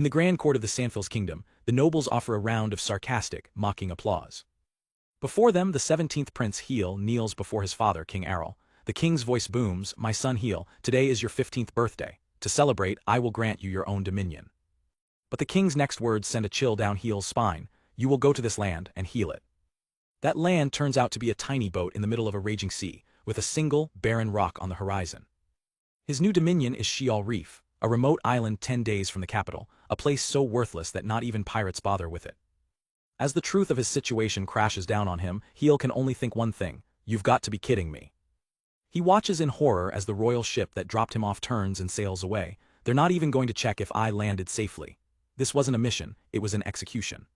In the grand court of the Sandfil's kingdom, the nobles offer a round of sarcastic, mocking applause. Before them, the 17th Prince Heel kneels before his father, King Errol. The king's voice booms, "My son Heel, today is your 15th birthday. To celebrate, I will grant you your own dominion." But the king's next words send a chill down Heel's spine. "You will go to this land and heal it." That land turns out to be a tiny boat in the middle of a raging sea, with a single, barren rock on the horizon. His new dominion is Sheol Reef, a remote island 10 days from the capital, a place so worthless that not even pirates bother with it. As the truth of his situation crashes down on him, Heel can only think one thing: you've got to be kidding me. He watches in horror as the royal ship that dropped him off turns and sails away. They're not even going to check if I landed safely. This wasn't a mission, it was an execution.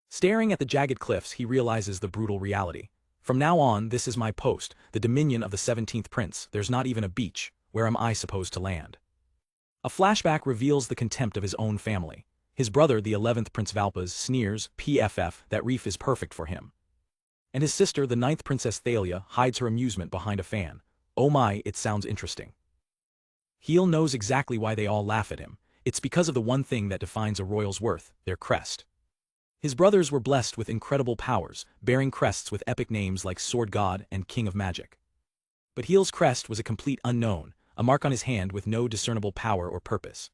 Staring at the jagged cliffs, he realizes the brutal reality. From now on, this is my post, the dominion of the 17th Prince. There's not even a beach. Where am I supposed to land? A flashback reveals the contempt of his own family. His brother, the 11th Prince Valpas, sneers, "PFF, that reef is perfect for him." And his sister, the 9th Princess Thalia, hides her amusement behind a fan. Oh my, it sounds interesting. Heel knows exactly why they all laugh at him. It's because of the one thing that defines a royal's worth, their crest. His brothers were blessed with incredible powers, bearing crests with epic names like Sword God and King of Magic. But Heel's crest was a complete unknown, a mark on his hand with no discernible power or purpose.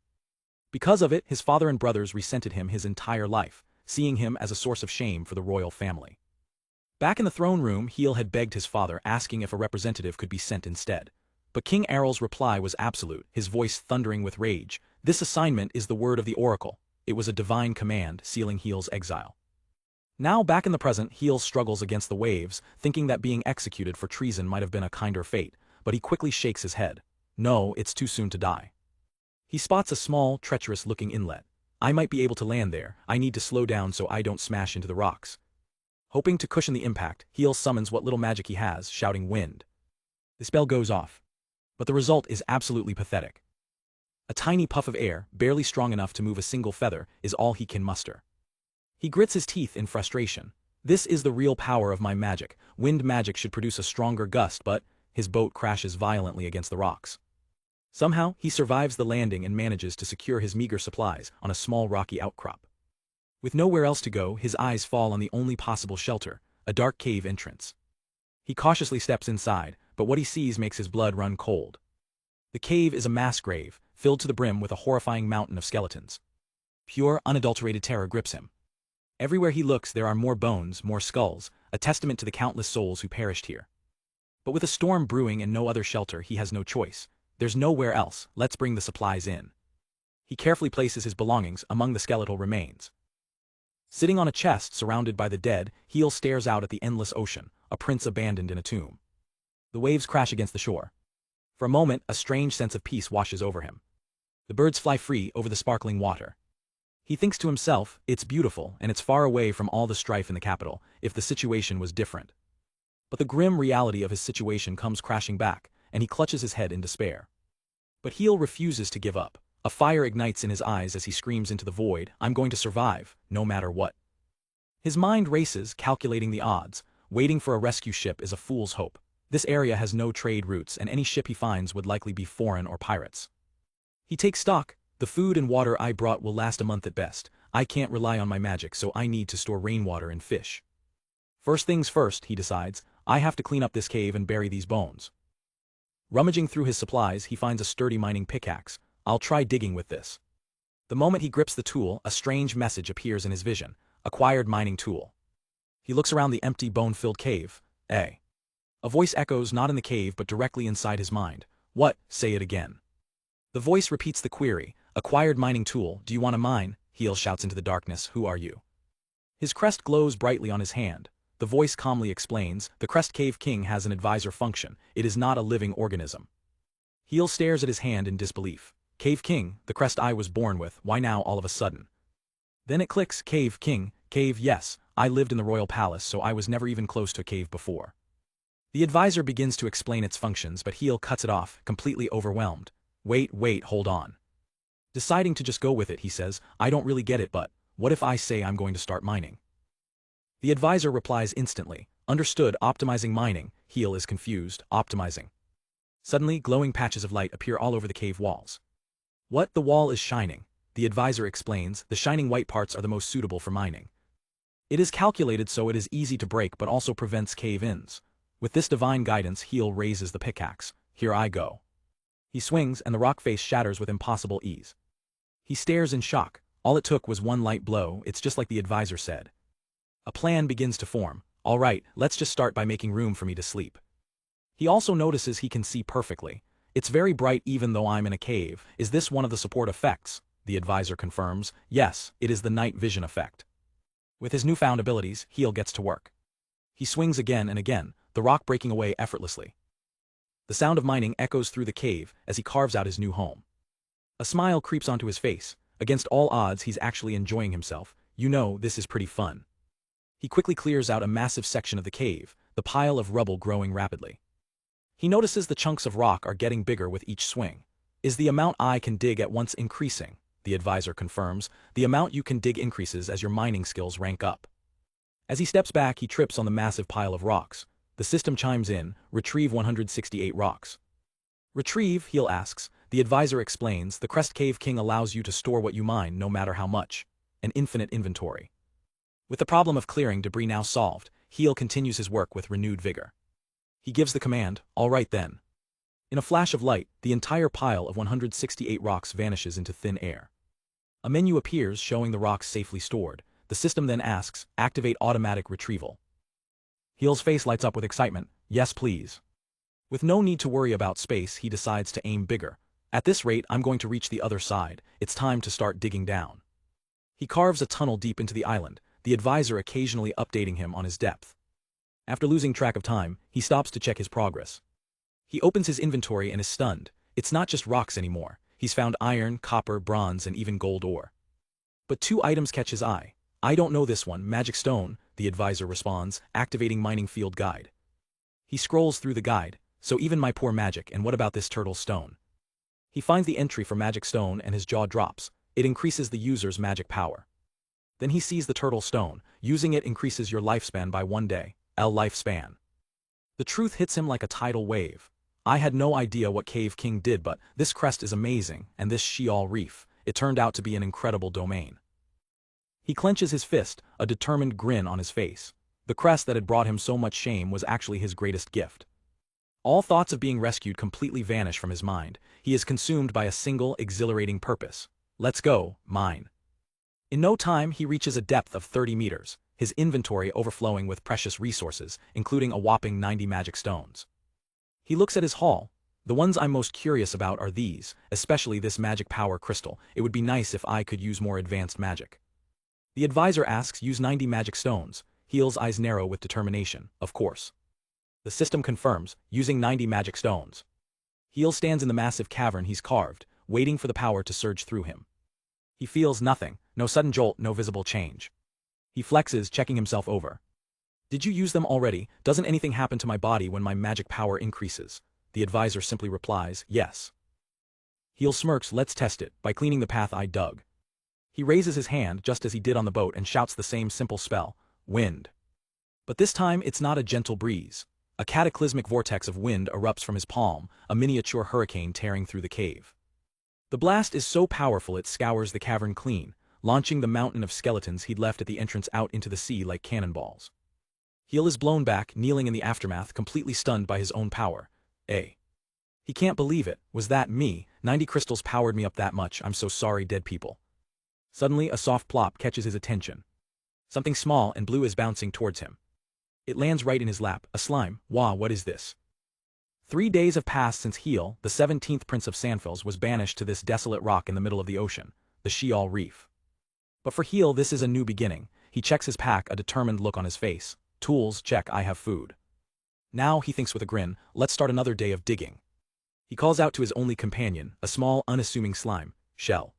Because of it, his father and brothers resented him his entire life, seeing him as a source of shame for the royal family. Back in the throne room, Heel had begged his father, asking if a representative could be sent instead. But King Errol's reply was absolute, his voice thundering with rage. "This assignment is the word of the oracle." It was a divine command, sealing Heel's exile. Now back in the present, Heel struggles against the waves, thinking that being executed for treason might have been a kinder fate, but he quickly shakes his head. No, it's too soon to die. He spots a small, treacherous-looking inlet. I might be able to land there. I need to slow down so I don't smash into the rocks. Hoping to cushion the impact, Heel summons what little magic he has, shouting "Wind." The spell goes off. But the result is absolutely pathetic. A tiny puff of air, barely strong enough to move a single feather, is all he can muster. He grits his teeth in frustration. This is the real power of my magic. Wind magic should produce a stronger gust, but his boat crashes violently against the rocks. Somehow, he survives the landing and manages to secure his meager supplies on a small rocky outcrop. With nowhere else to go, his eyes fall on the only possible shelter, a dark cave entrance. He cautiously steps inside, but what he sees makes his blood run cold. The cave is a mass grave, filled to the brim with a horrifying mountain of skeletons. Pure, unadulterated terror grips him. Everywhere he looks, there are more bones, more skulls, a testament to the countless souls who perished here. But with a storm brewing and no other shelter, he has no choice. There's nowhere else, let's bring the supplies in. He carefully places his belongings among the skeletal remains. Sitting on a chest surrounded by the dead, Heel stares out at the endless ocean, a prince abandoned in a tomb. The waves crash against the shore. For a moment, a strange sense of peace washes over him. The birds fly free over the sparkling water. He thinks to himself, it's beautiful, and it's far away from all the strife in the capital, if the situation was different. But the grim reality of his situation comes crashing back, and he clutches his head in despair. But Heel refuses to give up. A fire ignites in his eyes as he screams into the void, "I'm going to survive, no matter what." His mind races, calculating the odds. Waiting for a rescue ship is a fool's hope. This area has no trade routes, and any ship he finds would likely be foreign or pirates. He takes stock. The food and water I brought will last a month at best. I can't rely on my magic, so I need to store rainwater and fish. First things first, he decides, I have to clean up this cave and bury these bones. Rummaging through his supplies, he finds a sturdy mining pickaxe. I'll try digging with this. The moment he grips the tool, a strange message appears in his vision. Acquired mining tool. He looks around the empty bone-filled cave. A voice echoes not in the cave but directly inside his mind. What? Say it again. The voice repeats the query. Acquired mining tool, do you want to mine? Heel shouts into the darkness, who are you? His crest glows brightly on his hand. The voice calmly explains, the Crest Cave King has an advisor function. It is not a living organism. Heel stares at his hand in disbelief. Cave King, the crest I was born with, why now all of a sudden? Then it clicks, Cave King, cave yes, I lived in the royal palace so I was never even close to a cave before. The advisor begins to explain its functions but Heel cuts it off, completely overwhelmed. Wait, hold on. Deciding to just go with it, he says, I don't really get it but, what if I say I'm going to start mining? The advisor replies instantly, understood, optimizing mining. Heel is confused, optimizing. Suddenly, glowing patches of light appear all over the cave walls. What? The wall is shining. the advisor explains, the shining white parts are the most suitable for mining. It is calculated so it is easy to break but also prevents cave-ins. With this divine guidance, Heel raises the pickaxe. Here I go. He swings and the rock face shatters with impossible ease. He stares in shock. All it took was one light blow, it's just like the advisor said. A plan begins to form. All right, let's just start by making room for me to sleep. He also notices he can see perfectly. It's very bright even though I'm in a cave. Is this one of the support effects? The advisor confirms. Yes, it is the night vision effect. With his newfound abilities, Heel gets to work. He swings again and again, the rock breaking away effortlessly. The sound of mining echoes through the cave as he carves out his new home. A smile creeps onto his face. Against all odds, he's actually enjoying himself. You know, this is pretty fun. He quickly clears out a massive section of the cave, the pile of rubble growing rapidly. He notices the chunks of rock are getting bigger with each swing. Is the amount I can dig at once increasing? The advisor confirms. The amount you can dig increases as your mining skills rank up. As he steps back, he trips on the massive pile of rocks. The system chimes in, retrieve 168 rocks. Retrieve, Heel asks. The advisor explains, the Crest Cave King allows you to store what you mine no matter how much. An infinite inventory. With the problem of clearing debris now solved, Heel continues his work with renewed vigor. He gives the command, all right then. In a flash of light, the entire pile of 168 rocks vanishes into thin air. A menu appears showing the rocks safely stored. The system then asks, activate automatic retrieval. Heel's face lights up with excitement. Yes, please. With no need to worry about space, he decides to aim bigger. At this rate, I'm going to reach the other side. It's time to start digging down. He carves a tunnel deep into the island, the advisor occasionally updating him on his depth. After losing track of time, he stops to check his progress. He opens his inventory and is stunned. It's not just rocks anymore. He's found iron, copper, bronze, and even gold ore. But two items catch his eye. I don't know this one, magic stone, the advisor responds, activating mining field guide. He scrolls through the guide. So even my poor magic, and what about this turtle stone? He finds the entry for magic stone and his jaw drops. It increases the user's magic power. Then he sees the turtle stone. Using it increases your lifespan by 1 day. L lifespan. The truth hits him like a tidal wave. I had no idea what Cave King did, but this crest is amazing, and this Sheol Reef, it turned out to be an incredible domain. He clenches his fist, a determined grin on his face. The crest that had brought him so much shame was actually his greatest gift. All thoughts of being rescued completely vanish from his mind. He is consumed by a single, exhilarating purpose. Let's go, mine. In no time, he reaches a depth of 30 meters, his inventory overflowing with precious resources, including a whopping 90 magic stones. He looks at his haul. The ones I'm most curious about are these, especially this magic power crystal. It would be nice if I could use more advanced magic. The advisor asks, use 90 magic stones. Heel's eyes narrow with determination, of course. The system confirms, using 90 magic stones. Heel stands in the massive cavern he's carved, waiting for the power to surge through him. He feels nothing, no sudden jolt, no visible change. He flexes, checking himself over. Did you use them already? Doesn't anything happen to my body when my magic power increases? The advisor simply replies, yes. Heel smirks, let's test it, by cleaning the path I dug. He raises his hand just as he did on the boat and shouts the same simple spell, wind. But this time it's not a gentle breeze. A cataclysmic vortex of wind erupts from his palm, a miniature hurricane tearing through the cave. The blast is so powerful it scours the cavern clean, launching the mountain of skeletons he'd left at the entrance out into the sea like cannonballs. Heel is blown back, kneeling in the aftermath, completely stunned by his own power. He can't believe it. Was that me? 90 crystals powered me up that much. I'm so sorry, dead people. Suddenly, a soft plop catches his attention. Something small and blue is bouncing towards him. It lands right in his lap. A slime. Wah, what is this? 3 days have passed since Heel, the 17th Prince of Sandfills, was banished to this desolate rock in the middle of the ocean, the Sheol Reef. But for Heel, this is a new beginning. He checks his pack, a determined look on his face. Tools, check, I have food. Now, he thinks with a grin, let's start another day of digging. He calls out to his only companion, a small, unassuming slime, Shell.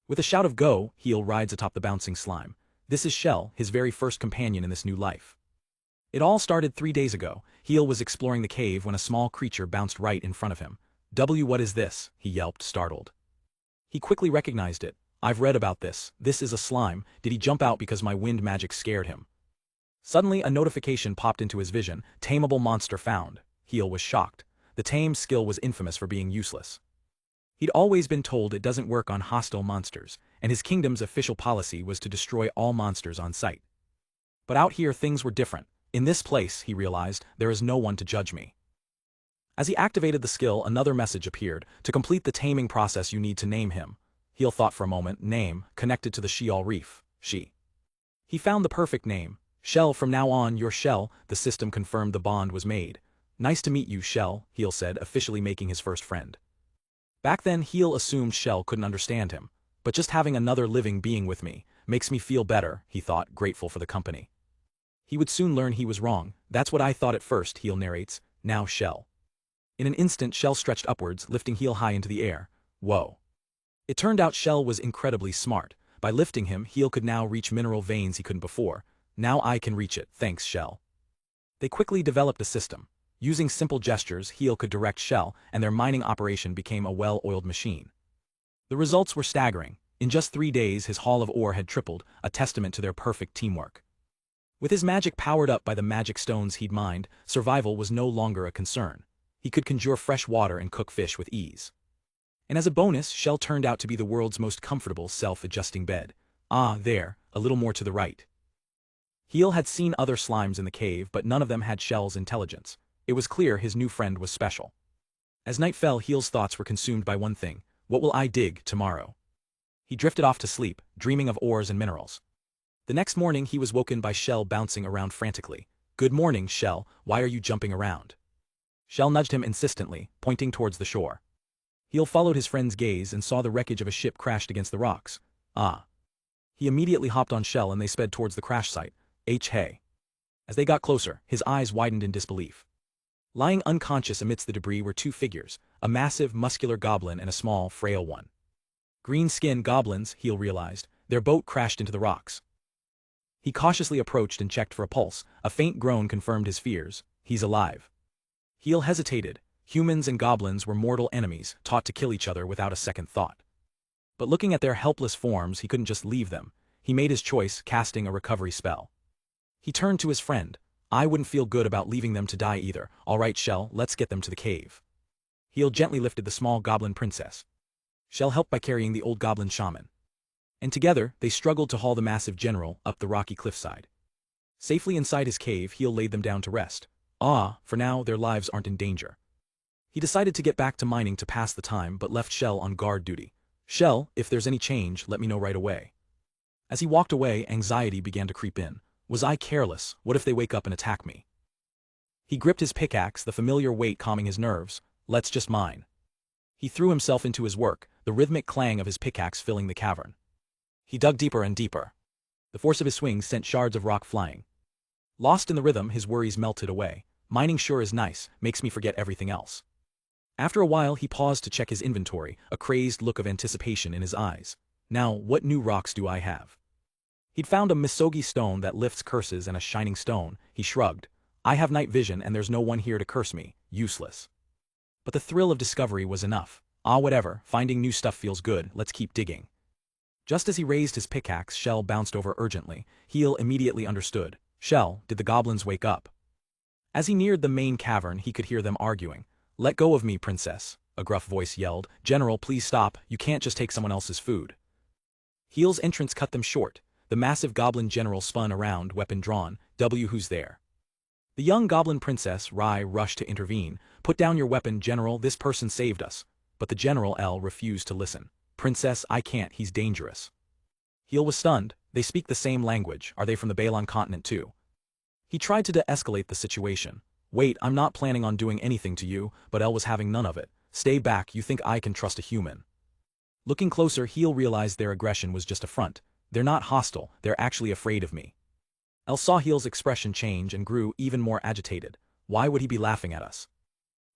With a shout of go, Heel rides atop the bouncing slime. This is Shell, his very first companion in this new life. It all started 3 days ago. Heel was exploring the cave when a small creature bounced right in front of him. What is this? He yelped, startled. He quickly recognized it. I've read about this. This is a slime. Did he jump out because my wind magic scared him? Suddenly, a notification popped into his vision. Tameable monster found. Heel was shocked. The tame skill was infamous for being useless. He'd always been told it doesn't work on hostile monsters. and his kingdom's official policy was to destroy all monsters on sight. But out here things were different. In this place, he realized, there is no one to judge me. As he activated the skill, another message appeared. To complete the taming process you need to name him. Heal thought for a moment. Name, connected to the Sheol Reef, she. He found the perfect name. Shell, from now on, you're Shell. The system confirmed the bond was made. Nice to meet you, Shell, Heal said, officially making his first friend. Back then, Heal assumed Shell couldn't understand him. But just having another living being with me makes me feel better, he thought, grateful for the company. He would soon learn he was wrong. That's what I thought at first, Heal narrates. Now Shell. In an instant, Shell stretched upwards, lifting Heal high into the air. Whoa. It turned out Shell was incredibly smart. By lifting him, Heal could now reach mineral veins he couldn't before. Now I can reach it, thanks Shell. They quickly developed a system. Using simple gestures, Heal could direct Shell, and their mining operation became a well-oiled machine. The results were staggering. In just 3 days, his haul of ore had tripled, a testament to their perfect teamwork. With his magic powered up by the magic stones he'd mined, survival was no longer a concern. He could conjure fresh water and cook fish with ease. And as a bonus, Shell turned out to be the world's most comfortable self-adjusting bed. Ah, there, a little more to the right. Heal had seen other slimes in the cave, but none of them had Shell's intelligence. It was clear his new friend was special. As night fell, Heal's thoughts were consumed by one thing. What will I dig tomorrow? He drifted off to sleep, dreaming of ores and minerals. The next morning, he was woken by Shell bouncing around frantically. Good morning, Shell, why are you jumping around? Shell nudged him insistently, pointing towards the shore. Heal followed his friend's gaze and saw the wreckage of a ship crashed against the rocks. Ah. He immediately hopped on Shell and they sped towards the crash site. Hey. As they got closer, his eyes widened in disbelief. Lying unconscious amidst the debris were 2 figures, a massive, muscular goblin and a small, frail one. Green-skinned goblins, Heal realized. Their boat crashed into the rocks. He cautiously approached and checked for a pulse. A faint groan confirmed his fears. He's alive. Heal hesitated. Humans and goblins were mortal enemies, taught to kill each other without a second thought. But looking at their helpless forms, he couldn't just leave them. He made his choice, casting a recovery spell. He turned to his friend. I wouldn't feel good about leaving them to die either. All right, Shell, let's get them to the cave. Heal gently lifted the small goblin princess. Shell helped by carrying the old goblin shaman. And together, they struggled to haul the massive general up the rocky cliffside. Safely inside his cave, Heal laid them down to rest. For now, their lives aren't in danger. He decided to get back to mining to pass the time, but left Shell on guard duty. Shell, if there's any change, let me know right away. As he walked away, anxiety began to creep in. Was I careless? What if they wake up and attack me? He gripped his pickaxe, the familiar weight calming his nerves. Let's just mine. He threw himself into his work, the rhythmic clang of his pickaxe filling the cavern. He dug deeper and deeper. The force of his swing sent shards of rock flying. Lost in the rhythm, his worries melted away. Mining sure is nice, makes me forget everything else. After a while, he paused to check his inventory, a crazed look of anticipation in his eyes. Now, what new rocks do I have? He'd found a misogi stone that lifts curses and a shining stone. He shrugged. I have night vision and there's no one here to curse me. Useless. But the thrill of discovery was enough. Whatever, finding new stuff feels good, let's keep digging. Just as he raised his pickaxe, Shell bounced over urgently. Heal immediately understood. Shell, did the goblins wake up? As he neared the main cavern, he could hear them arguing. Let go of me, princess, a gruff voice yelled. General, please stop, you can't just take someone else's food. Heal's entrance cut them short. The massive goblin general spun around, weapon drawn. Who's there? The young goblin princess, Rai, rushed to intervene. Put down your weapon, general, this person saved us. But the general, L, refused to listen. Princess, I can't, he's dangerous. Heal was stunned. They speak the same language. Are they from the Balon continent too? He tried to de-escalate the situation. Wait, I'm not planning on doing anything to you, but L was having none of it. Stay back, you think I can trust a human. Looking closer, Heal realized their aggression was just a front. They're not hostile, they're actually afraid of me. El saw Heal's expression change and grew even more agitated. Why would he be laughing at us?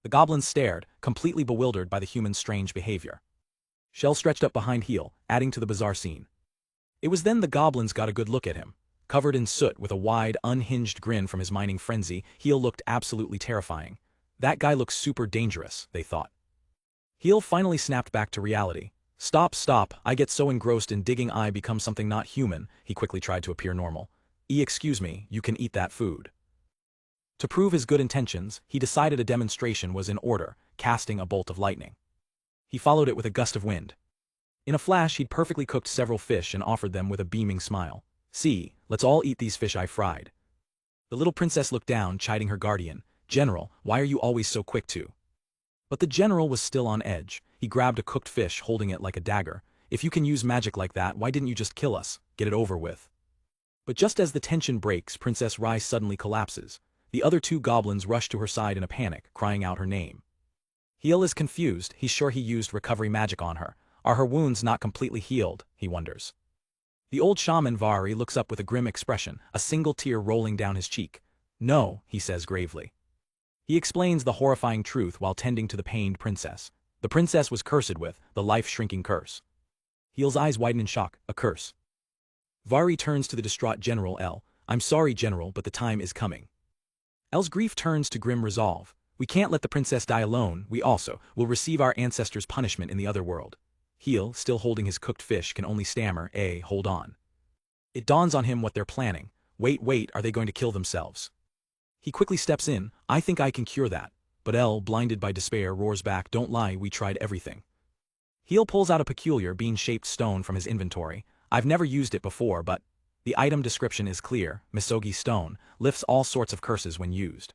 The goblins stared, completely bewildered by the human's strange behavior. Shell stretched up behind Heal, adding to the bizarre scene. It was then the goblins got a good look at him. Covered in soot with a wide, unhinged grin from his mining frenzy, Heal looked absolutely terrifying. That guy looks super dangerous, they thought. Heal finally snapped back to reality. Stop, I get so engrossed in digging I become something not human, he quickly tried to appear normal. Excuse me, you can eat that food. To prove his good intentions, he decided a demonstration was in order, casting a bolt of lightning. He followed it with a gust of wind. In a flash he'd perfectly cooked several fish and offered them with a beaming smile. "See, let's all eat these fish I fried." The little princess looked down, chiding her guardian. "General, why are you always so quick to?" But the general was still on edge. He grabbed a cooked fish, holding it like a dagger. "If you can use magic like that, why didn't you just kill us? Get it over with." But just as the tension breaks, Princess Rai suddenly collapses. The other two goblins rush to her side in a panic, crying out her name. Heel is confused. He's sure he used recovery magic on her. Are her wounds not completely healed, he wonders. The old shaman Vari looks up with a grim expression, a single tear rolling down his cheek. "No," he says gravely. He explains the horrifying truth while tending to the pained princess. The princess was cursed with the life-shrinking curse. Heel's eyes widen in shock. A curse. Vari turns to the distraught General L. "I'm sorry, General, but the time is coming." L's grief turns to grim resolve. "We can't let the princess die alone. We also will receive our ancestors' punishment in the other world." Heel, still holding his cooked fish, can only stammer, hold on." It dawns on him what they're planning. Wait, are they going to kill themselves? He quickly steps in. "I think I can cure that." But L, blinded by despair, roars back, "Don't lie, we tried everything." Heel pulls out a peculiar bean-shaped stone from his inventory. "I've never used it before, but..." The item description is clear. Misogi stone, lifts all sorts of curses when used.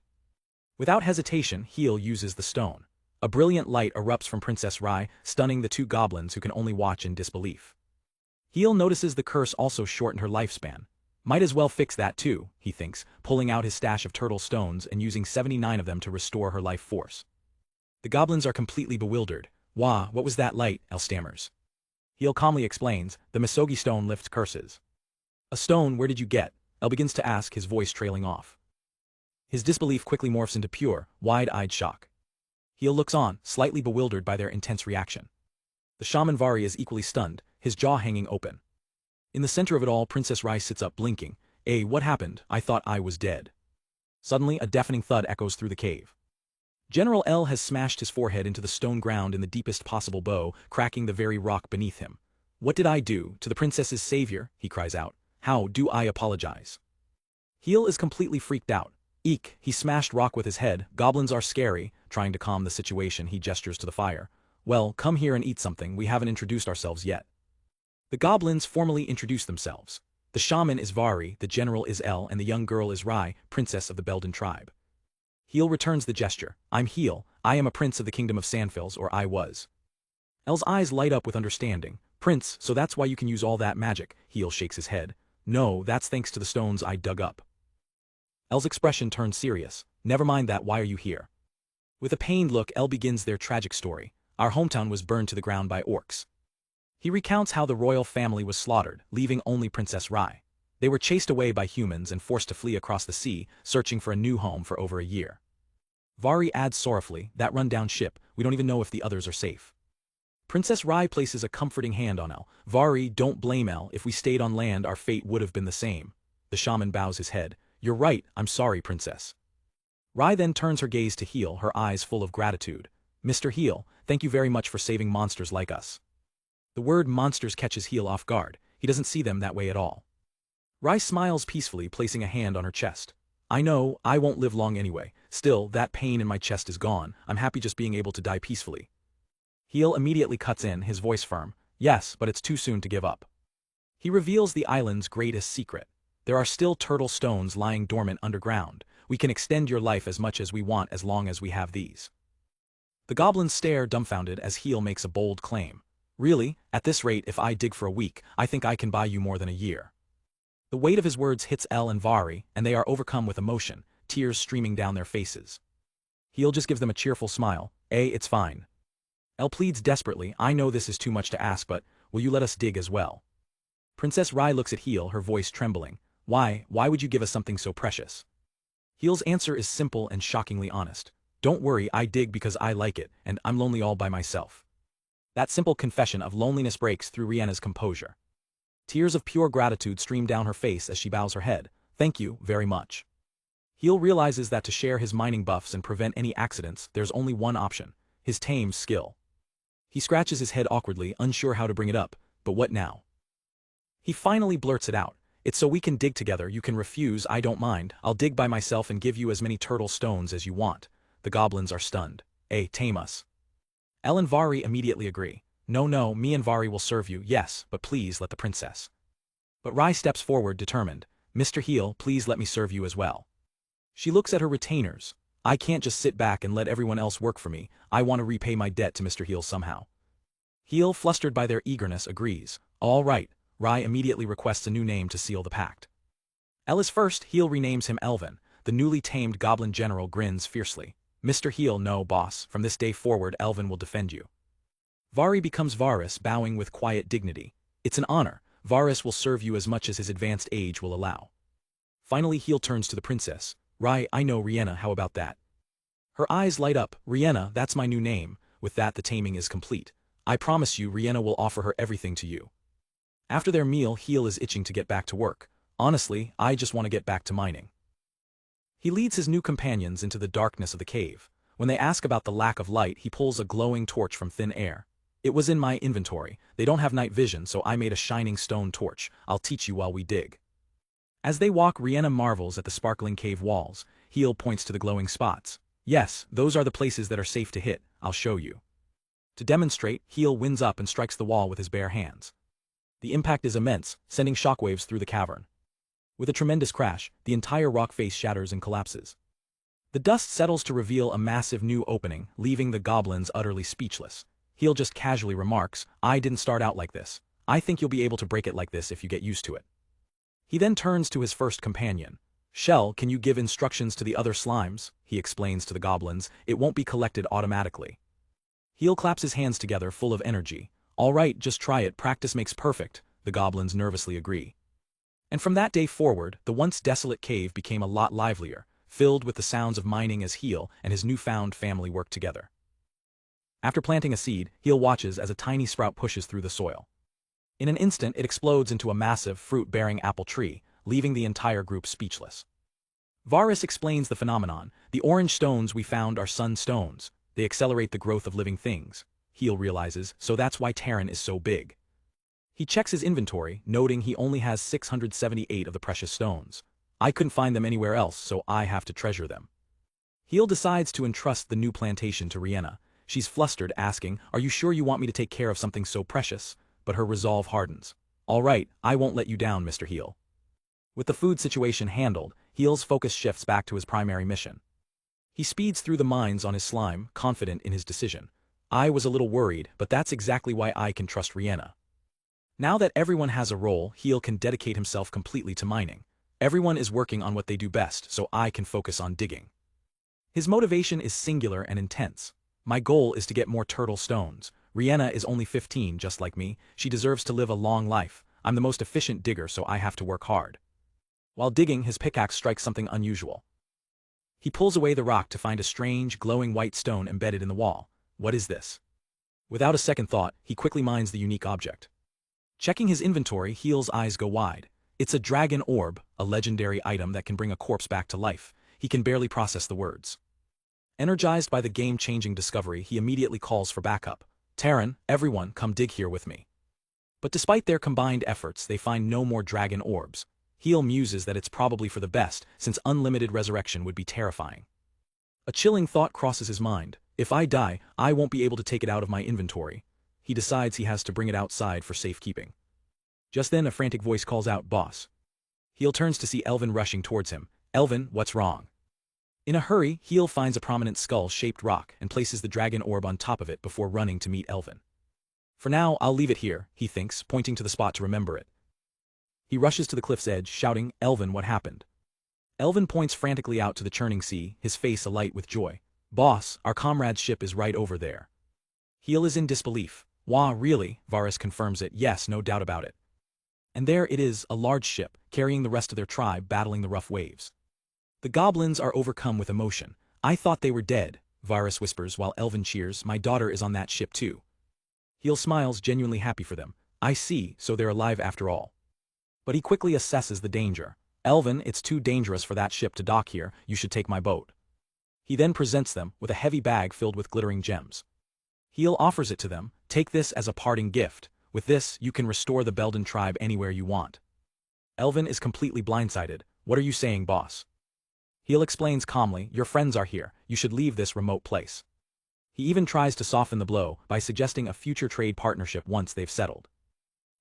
Without hesitation, Heel uses the stone. A brilliant light erupts from Princess Rai, stunning the two goblins who can only watch in disbelief. Heel notices the curse also shortened her lifespan. Might as well fix that too, he thinks, pulling out his stash of turtle stones and using 79 of them to restore her life force. The goblins are completely bewildered. "Wah, what was that light?" El stammers. Heel calmly explains, "The Misogi stone lifts curses." "A stone, where did you get?" El begins to ask, his voice trailing off. His disbelief quickly morphs into pure, wide-eyed shock. Heel looks on, slightly bewildered by their intense reaction. The shaman Vari is equally stunned, his jaw hanging open. In the center of it all, Princess Rai sits up, blinking. What happened? I thought I was dead." Suddenly, a deafening thud echoes through the cave. General L has smashed his forehead into the stone ground in the deepest possible bow, cracking the very rock beneath him. "What did I do to the princess's savior?" he cries out. "How do I apologize?" Heel is completely freaked out. "Eek," he smashed rock with his head. "Goblins are scary." Trying to calm the situation, he gestures to the fire. "Well, come here and eat something. We haven't introduced ourselves yet." The goblins formally introduce themselves. The shaman is Vari, the general is El, and the young girl is Rai, princess of the Belden tribe. Heel returns the gesture. "I'm Heel. I am a prince of the kingdom of Sandfills, or I was." El's eyes light up with understanding. "Prince, so that's why you can use all that magic." Heel shakes his head. "No, that's thanks to the stones I dug up." El's expression turns serious. "Never mind that, why are you here?" With a pained look, El begins their tragic story. "Our hometown was burned to the ground by orcs." He recounts how the royal family was slaughtered, leaving only Princess Rai. They were chased away by humans and forced to flee across the sea, searching for a new home for over a year. Vari adds sorrowfully, "That run-down ship, we don't even know if the others are safe." Princess Rai places a comforting hand on El. "Vari, don't blame El. If we stayed on land, our fate would have been the same." The shaman bows his head. "You're right, I'm sorry, princess." Rai then turns her gaze to Heel, her eyes full of gratitude. "Mr. Heel, thank you very much for saving monsters like us." The word monsters catches Heel off guard. He doesn't see them that way at all. Rai smiles peacefully, placing a hand on her chest. "I know, I won't live long anyway. Still, that pain in my chest is gone. I'm happy just being able to die peacefully." Heel immediately cuts in, his voice firm. "Yes, but it's too soon to give up." He reveals the island's greatest secret. "There are still turtle stones lying dormant underground. We can extend your life as much as we want as long as we have these." The goblins stare dumbfounded as Heel makes a bold claim. "Really? At this rate, if I dig for a week, I think I can buy you more than a year." The weight of his words hits El and Vari, and they are overcome with emotion, tears streaming down their faces. Heel just gives them a cheerful smile. It's fine." El pleads desperately, "I know this is too much to ask, but will you let us dig as well?" Princess Rai looks at Heel, her voice trembling. Why would you give us something so precious?" Heel's answer is simple and shockingly honest. "Don't worry, I dig because I like it, and I'm lonely all by myself." That simple confession of loneliness breaks through Rihanna's composure. Tears of pure gratitude stream down her face as she bows her head. "Thank you, very much." Heel realizes that to share his mining buffs and prevent any accidents, there's only one option: his tame skill. He scratches his head awkwardly, unsure how to bring it up, but what now? He finally blurts it out. "It's so we can dig together. You can refuse, I don't mind. I'll dig by myself and give you as many turtle stones as you want." The goblins are stunned. Tame us." El and Vari immediately agree. No, me and Vari will serve you, yes, but please let the princess. But Rai steps forward determined. Mr. Heel, please let me serve you as well. She looks at her retainers. I can't just sit back and let everyone else work for me, I want to repay my debt to Mr. Heel somehow. Heel, flustered by their eagerness, agrees. All right, Rai immediately requests a new name to seal the pact. Ellis first, Heel renames him Elvin. The newly tamed goblin general grins fiercely. Mr. Heel, no, boss, from this day forward Elvin will defend you. Vari becomes Varus, bowing with quiet dignity. It's an honor, Varus will serve you as much as his advanced age will allow. Finally Heel turns to the princess. Rai, I know Rihanna, how about that? Her eyes light up. Rihanna, that's my new name. With that the taming is complete. I promise you Rihanna will offer her everything to you. After their meal Heel is itching to get back to work. Honestly, I just want to get back to mining. He leads his new companions into the darkness of the cave. When they ask about the lack of light he pulls a glowing torch from thin air. It was in my inventory, they don't have night vision so I made a shining stone torch, I'll teach you while we dig. As they walk Rihanna marvels at the sparkling cave walls. Heel points to the glowing spots. Yes, those are the places that are safe to hit, I'll show you. To demonstrate, Heel winds up and strikes the wall with his bare hands. The impact is immense, sending shockwaves through the cavern. With a tremendous crash, the entire rock face shatters and collapses. The dust settles to reveal a massive new opening, leaving the goblins utterly speechless. Heel just casually remarks, I didn't start out like this. I think you'll be able to break it like this if you get used to it. He then turns to his first companion. Shell, can you give instructions to the other slimes? He explains to the goblins, it won't be collected automatically. Heel claps his hands together full of energy. All right, just try it, practice makes perfect, the goblins nervously agree. And from that day forward, the once desolate cave became a lot livelier, filled with the sounds of mining as Heel and his newfound family worked together. After planting a seed, Heel watches as a tiny sprout pushes through the soil. In an instant it explodes into a massive, fruit-bearing apple tree, leaving the entire group speechless. Varus explains the phenomenon. The orange stones we found are sun stones. They accelerate the growth of living things. Heel realizes, so that's why Terran is so big. He checks his inventory, noting he only has 678 of the precious stones. I couldn't find them anywhere else, so I have to treasure them. Heel decides to entrust the new plantation to Rihanna. She's flustered, asking, are you sure you want me to take care of something so precious? But her resolve hardens. All right, I won't let you down, Mr. Heel. With the food situation handled, Heel's focus shifts back to his primary mission. He speeds through the mines on his slime, confident in his decision. I was a little worried, but that's exactly why I can trust Rihanna. Now that everyone has a role, Heel can dedicate himself completely to mining. Everyone is working on what they do best, so I can focus on digging. His motivation is singular and intense. My goal is to get more turtle stones. Rihanna is only 15 just like me, she deserves to live a long life. I'm the most efficient digger so I have to work hard. While digging his pickaxe strikes something unusual. He pulls away the rock to find a strange, glowing white stone embedded in the wall. What is this? Without a second thought, he quickly mines the unique object. Checking his inventory, Heel's eyes go wide. It's a dragon orb, a legendary item that can bring a corpse back to life. He can barely process the words. Energized by the game-changing discovery, he immediately calls for backup. Terran, everyone, come dig here with me. But despite their combined efforts, they find no more dragon orbs. Heel muses that it's probably for the best, since unlimited resurrection would be terrifying. A chilling thought crosses his mind. If I die, I won't be able to take it out of my inventory. He decides he has to bring it outside for safekeeping. Just then a frantic voice calls out, Boss. Heel turns to see Elvin rushing towards him. Elvin, what's wrong? In a hurry, Heel finds a prominent skull-shaped rock and places the dragon orb on top of it before running to meet Elvin. For now, I'll leave it here, he thinks, pointing to the spot to remember it. He rushes to the cliff's edge, shouting, Elvin, what happened? Elvin points frantically out to the churning sea, his face alight with joy. Boss, our comrade's ship is right over there. Heel is in disbelief. Wah, really? Varus confirms it. Yes, no doubt about it. And there it is, a large ship, carrying the rest of their tribe battling the rough waves. The goblins are overcome with emotion. I thought they were dead, Varus whispers while Elvin cheers. My daughter is on that ship too. Heel smiles, genuinely happy for them. I see, so they're alive after all. But he quickly assesses the danger. Elvin, it's too dangerous for that ship to dock here, you should take my boat. He then presents them with a heavy bag filled with glittering gems. Heel offers it to them. Take this as a parting gift. With this, you can restore the Belden tribe anywhere you want. Elvin is completely blindsided. What are you saying, boss? Heel explains calmly, your friends are here, you should leave this remote place. He even tries to soften the blow by suggesting a future trade partnership once they've settled.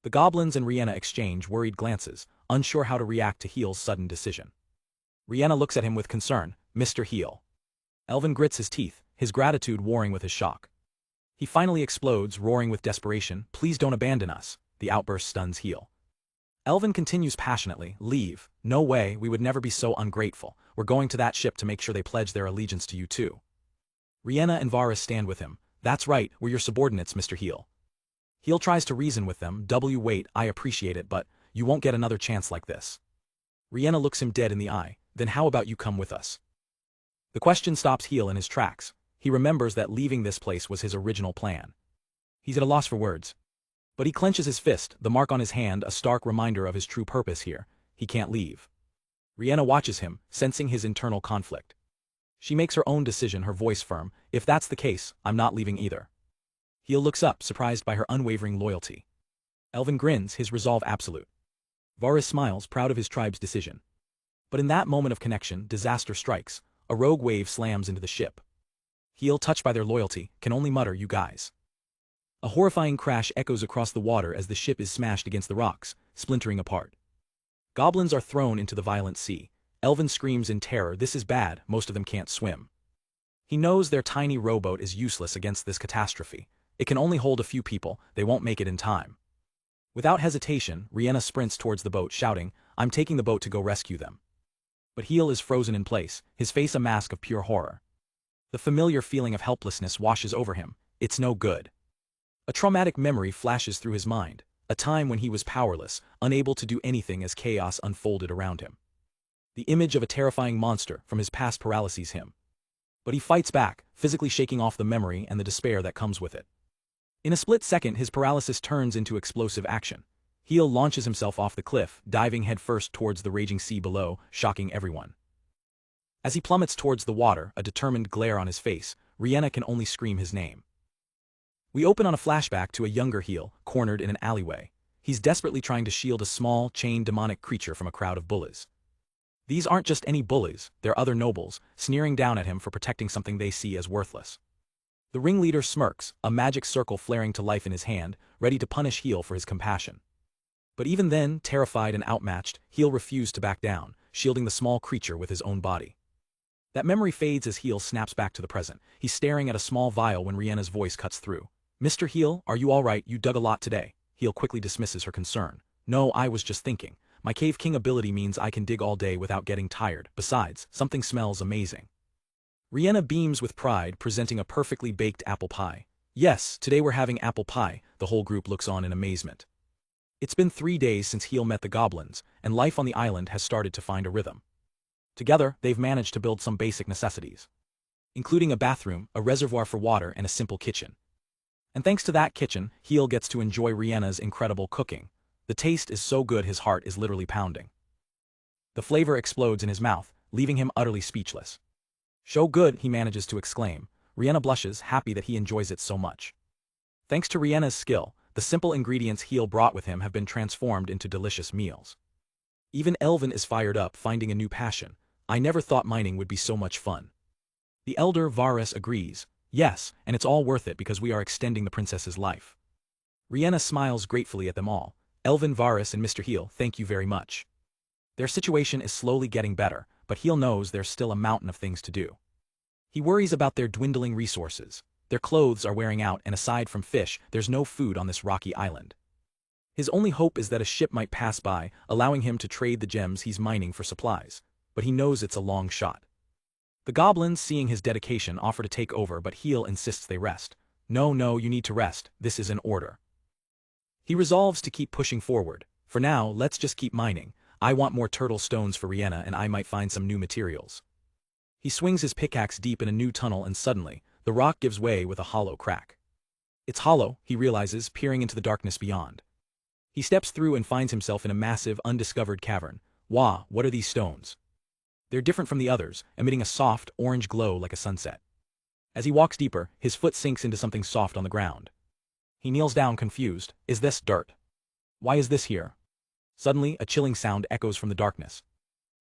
The goblins and Rihanna exchange worried glances, unsure how to react to Heel's sudden decision. Rihanna looks at him with concern. Mr. Heel. Elvin grits his teeth, his gratitude warring with his shock. He finally explodes, roaring with desperation. Please don't abandon us. The outburst stuns Heel. Elvin continues passionately. Leave. No way, we would never be so ungrateful. We're going to that ship to make sure they pledge their allegiance to you too. Rihanna and Varys stand with him. That's right, we're your subordinates, Mr. Heel. Heel tries to reason with them. Wait, I appreciate it, but you won't get another chance like this. Rihanna looks him dead in the eye. Then how about you come with us? The question stops Heel in his tracks. He remembers that leaving this place was his original plan. He's at a loss for words. But he clenches his fist, the mark on his hand a stark reminder of his true purpose here. He can't leave. Rihanna watches him, sensing his internal conflict. She makes her own decision, her voice firm. If that's the case, I'm not leaving either. Heel looks up, surprised by her unwavering loyalty. Elvin grins, his resolve absolute. Varys smiles, proud of his tribe's decision. But in that moment of connection, disaster strikes. A rogue wave slams into the ship. Heel, touched by their loyalty, can only mutter, you guys. A horrifying crash echoes across the water as the ship is smashed against the rocks, splintering apart. Goblins are thrown into the violent sea. Elvin screams in terror, this is bad, most of them can't swim. He knows their tiny rowboat is useless against this catastrophe. It can only hold a few people, they won't make it in time. Without hesitation, Rihanna sprints towards the boat, shouting, I'm taking the boat to go rescue them. But Heel is frozen in place, his face a mask of pure horror. The familiar feeling of helplessness washes over him. It's no good. A traumatic memory flashes through his mind, a time when he was powerless, unable to do anything as chaos unfolded around him. The image of a terrifying monster from his past paralyses him. But he fights back, physically shaking off the memory and the despair that comes with it. In a split second, his paralysis turns into explosive action. Heel launches himself off the cliff, diving headfirst towards the raging sea below, shocking everyone. As he plummets towards the water, a determined glare on his face, Rihanna can only scream his name. We open on a flashback to a younger Heel, cornered in an alleyway. He's desperately trying to shield a small, chained demonic creature from a crowd of bullies. These aren't just any bullies, they're other nobles, sneering down at him for protecting something they see as worthless. The ringleader smirks, a magic circle flaring to life in his hand, ready to punish Heel for his compassion. But even then, terrified and outmatched, Heel refused to back down, shielding the small creature with his own body. That memory fades as Heel snaps back to the present. He's staring at a small vial when Rihanna's voice cuts through. Mr. Heel, are you all right? You dug a lot today. Heel quickly dismisses her concern. No, I was just thinking. My Cave King ability means I can dig all day without getting tired. Besides, something smells amazing. Rihanna beams with pride, presenting a perfectly baked apple pie. Yes, today we're having apple pie. The whole group looks on in amazement. It's been 3 days since Heel met the goblins, and life on the island has started to find a rhythm. Together, they've managed to build some basic necessities, including a bathroom, a reservoir for water, and a simple kitchen. And thanks to that kitchen, Heel gets to enjoy Rihanna's incredible cooking. The taste is so good his heart is literally pounding. The flavor explodes in his mouth, leaving him utterly speechless. So good, he manages to exclaim. Rihanna blushes, happy that he enjoys it so much. Thanks to Rihanna's skill, the simple ingredients Heel brought with him have been transformed into delicious meals. Even Elvin is fired up, finding a new passion. I never thought mining would be so much fun. The elder Varys agrees. Yes, and it's all worth it because we are extending the princess's life. Rihanna smiles gratefully at them all. Elvin, Varys, and Mr. Heel, thank you very much. Their situation is slowly getting better, but Heel knows there's still a mountain of things to do. He worries about their dwindling resources. Their clothes are wearing out, and aside from fish, there's no food on this rocky island. His only hope is that a ship might pass by, allowing him to trade the gems he's mining for supplies, but he knows it's a long shot. The goblins, seeing his dedication, offer to take over, but Heel insists they rest. No, you need to rest, this is an order. He resolves to keep pushing forward. For now, let's just keep mining. I want more turtle stones for Rihanna, and I might find some new materials. He swings his pickaxe deep in a new tunnel, and suddenly, the rock gives way with a hollow crack. It's hollow, he realizes, peering into the darkness beyond. He steps through and finds himself in a massive, undiscovered cavern. Wah, what are these stones? They're different from the others, emitting a soft, orange glow like a sunset. As he walks deeper, his foot sinks into something soft on the ground. He kneels down, confused. Is this dirt? Why is this here? Suddenly, a chilling sound echoes from the darkness.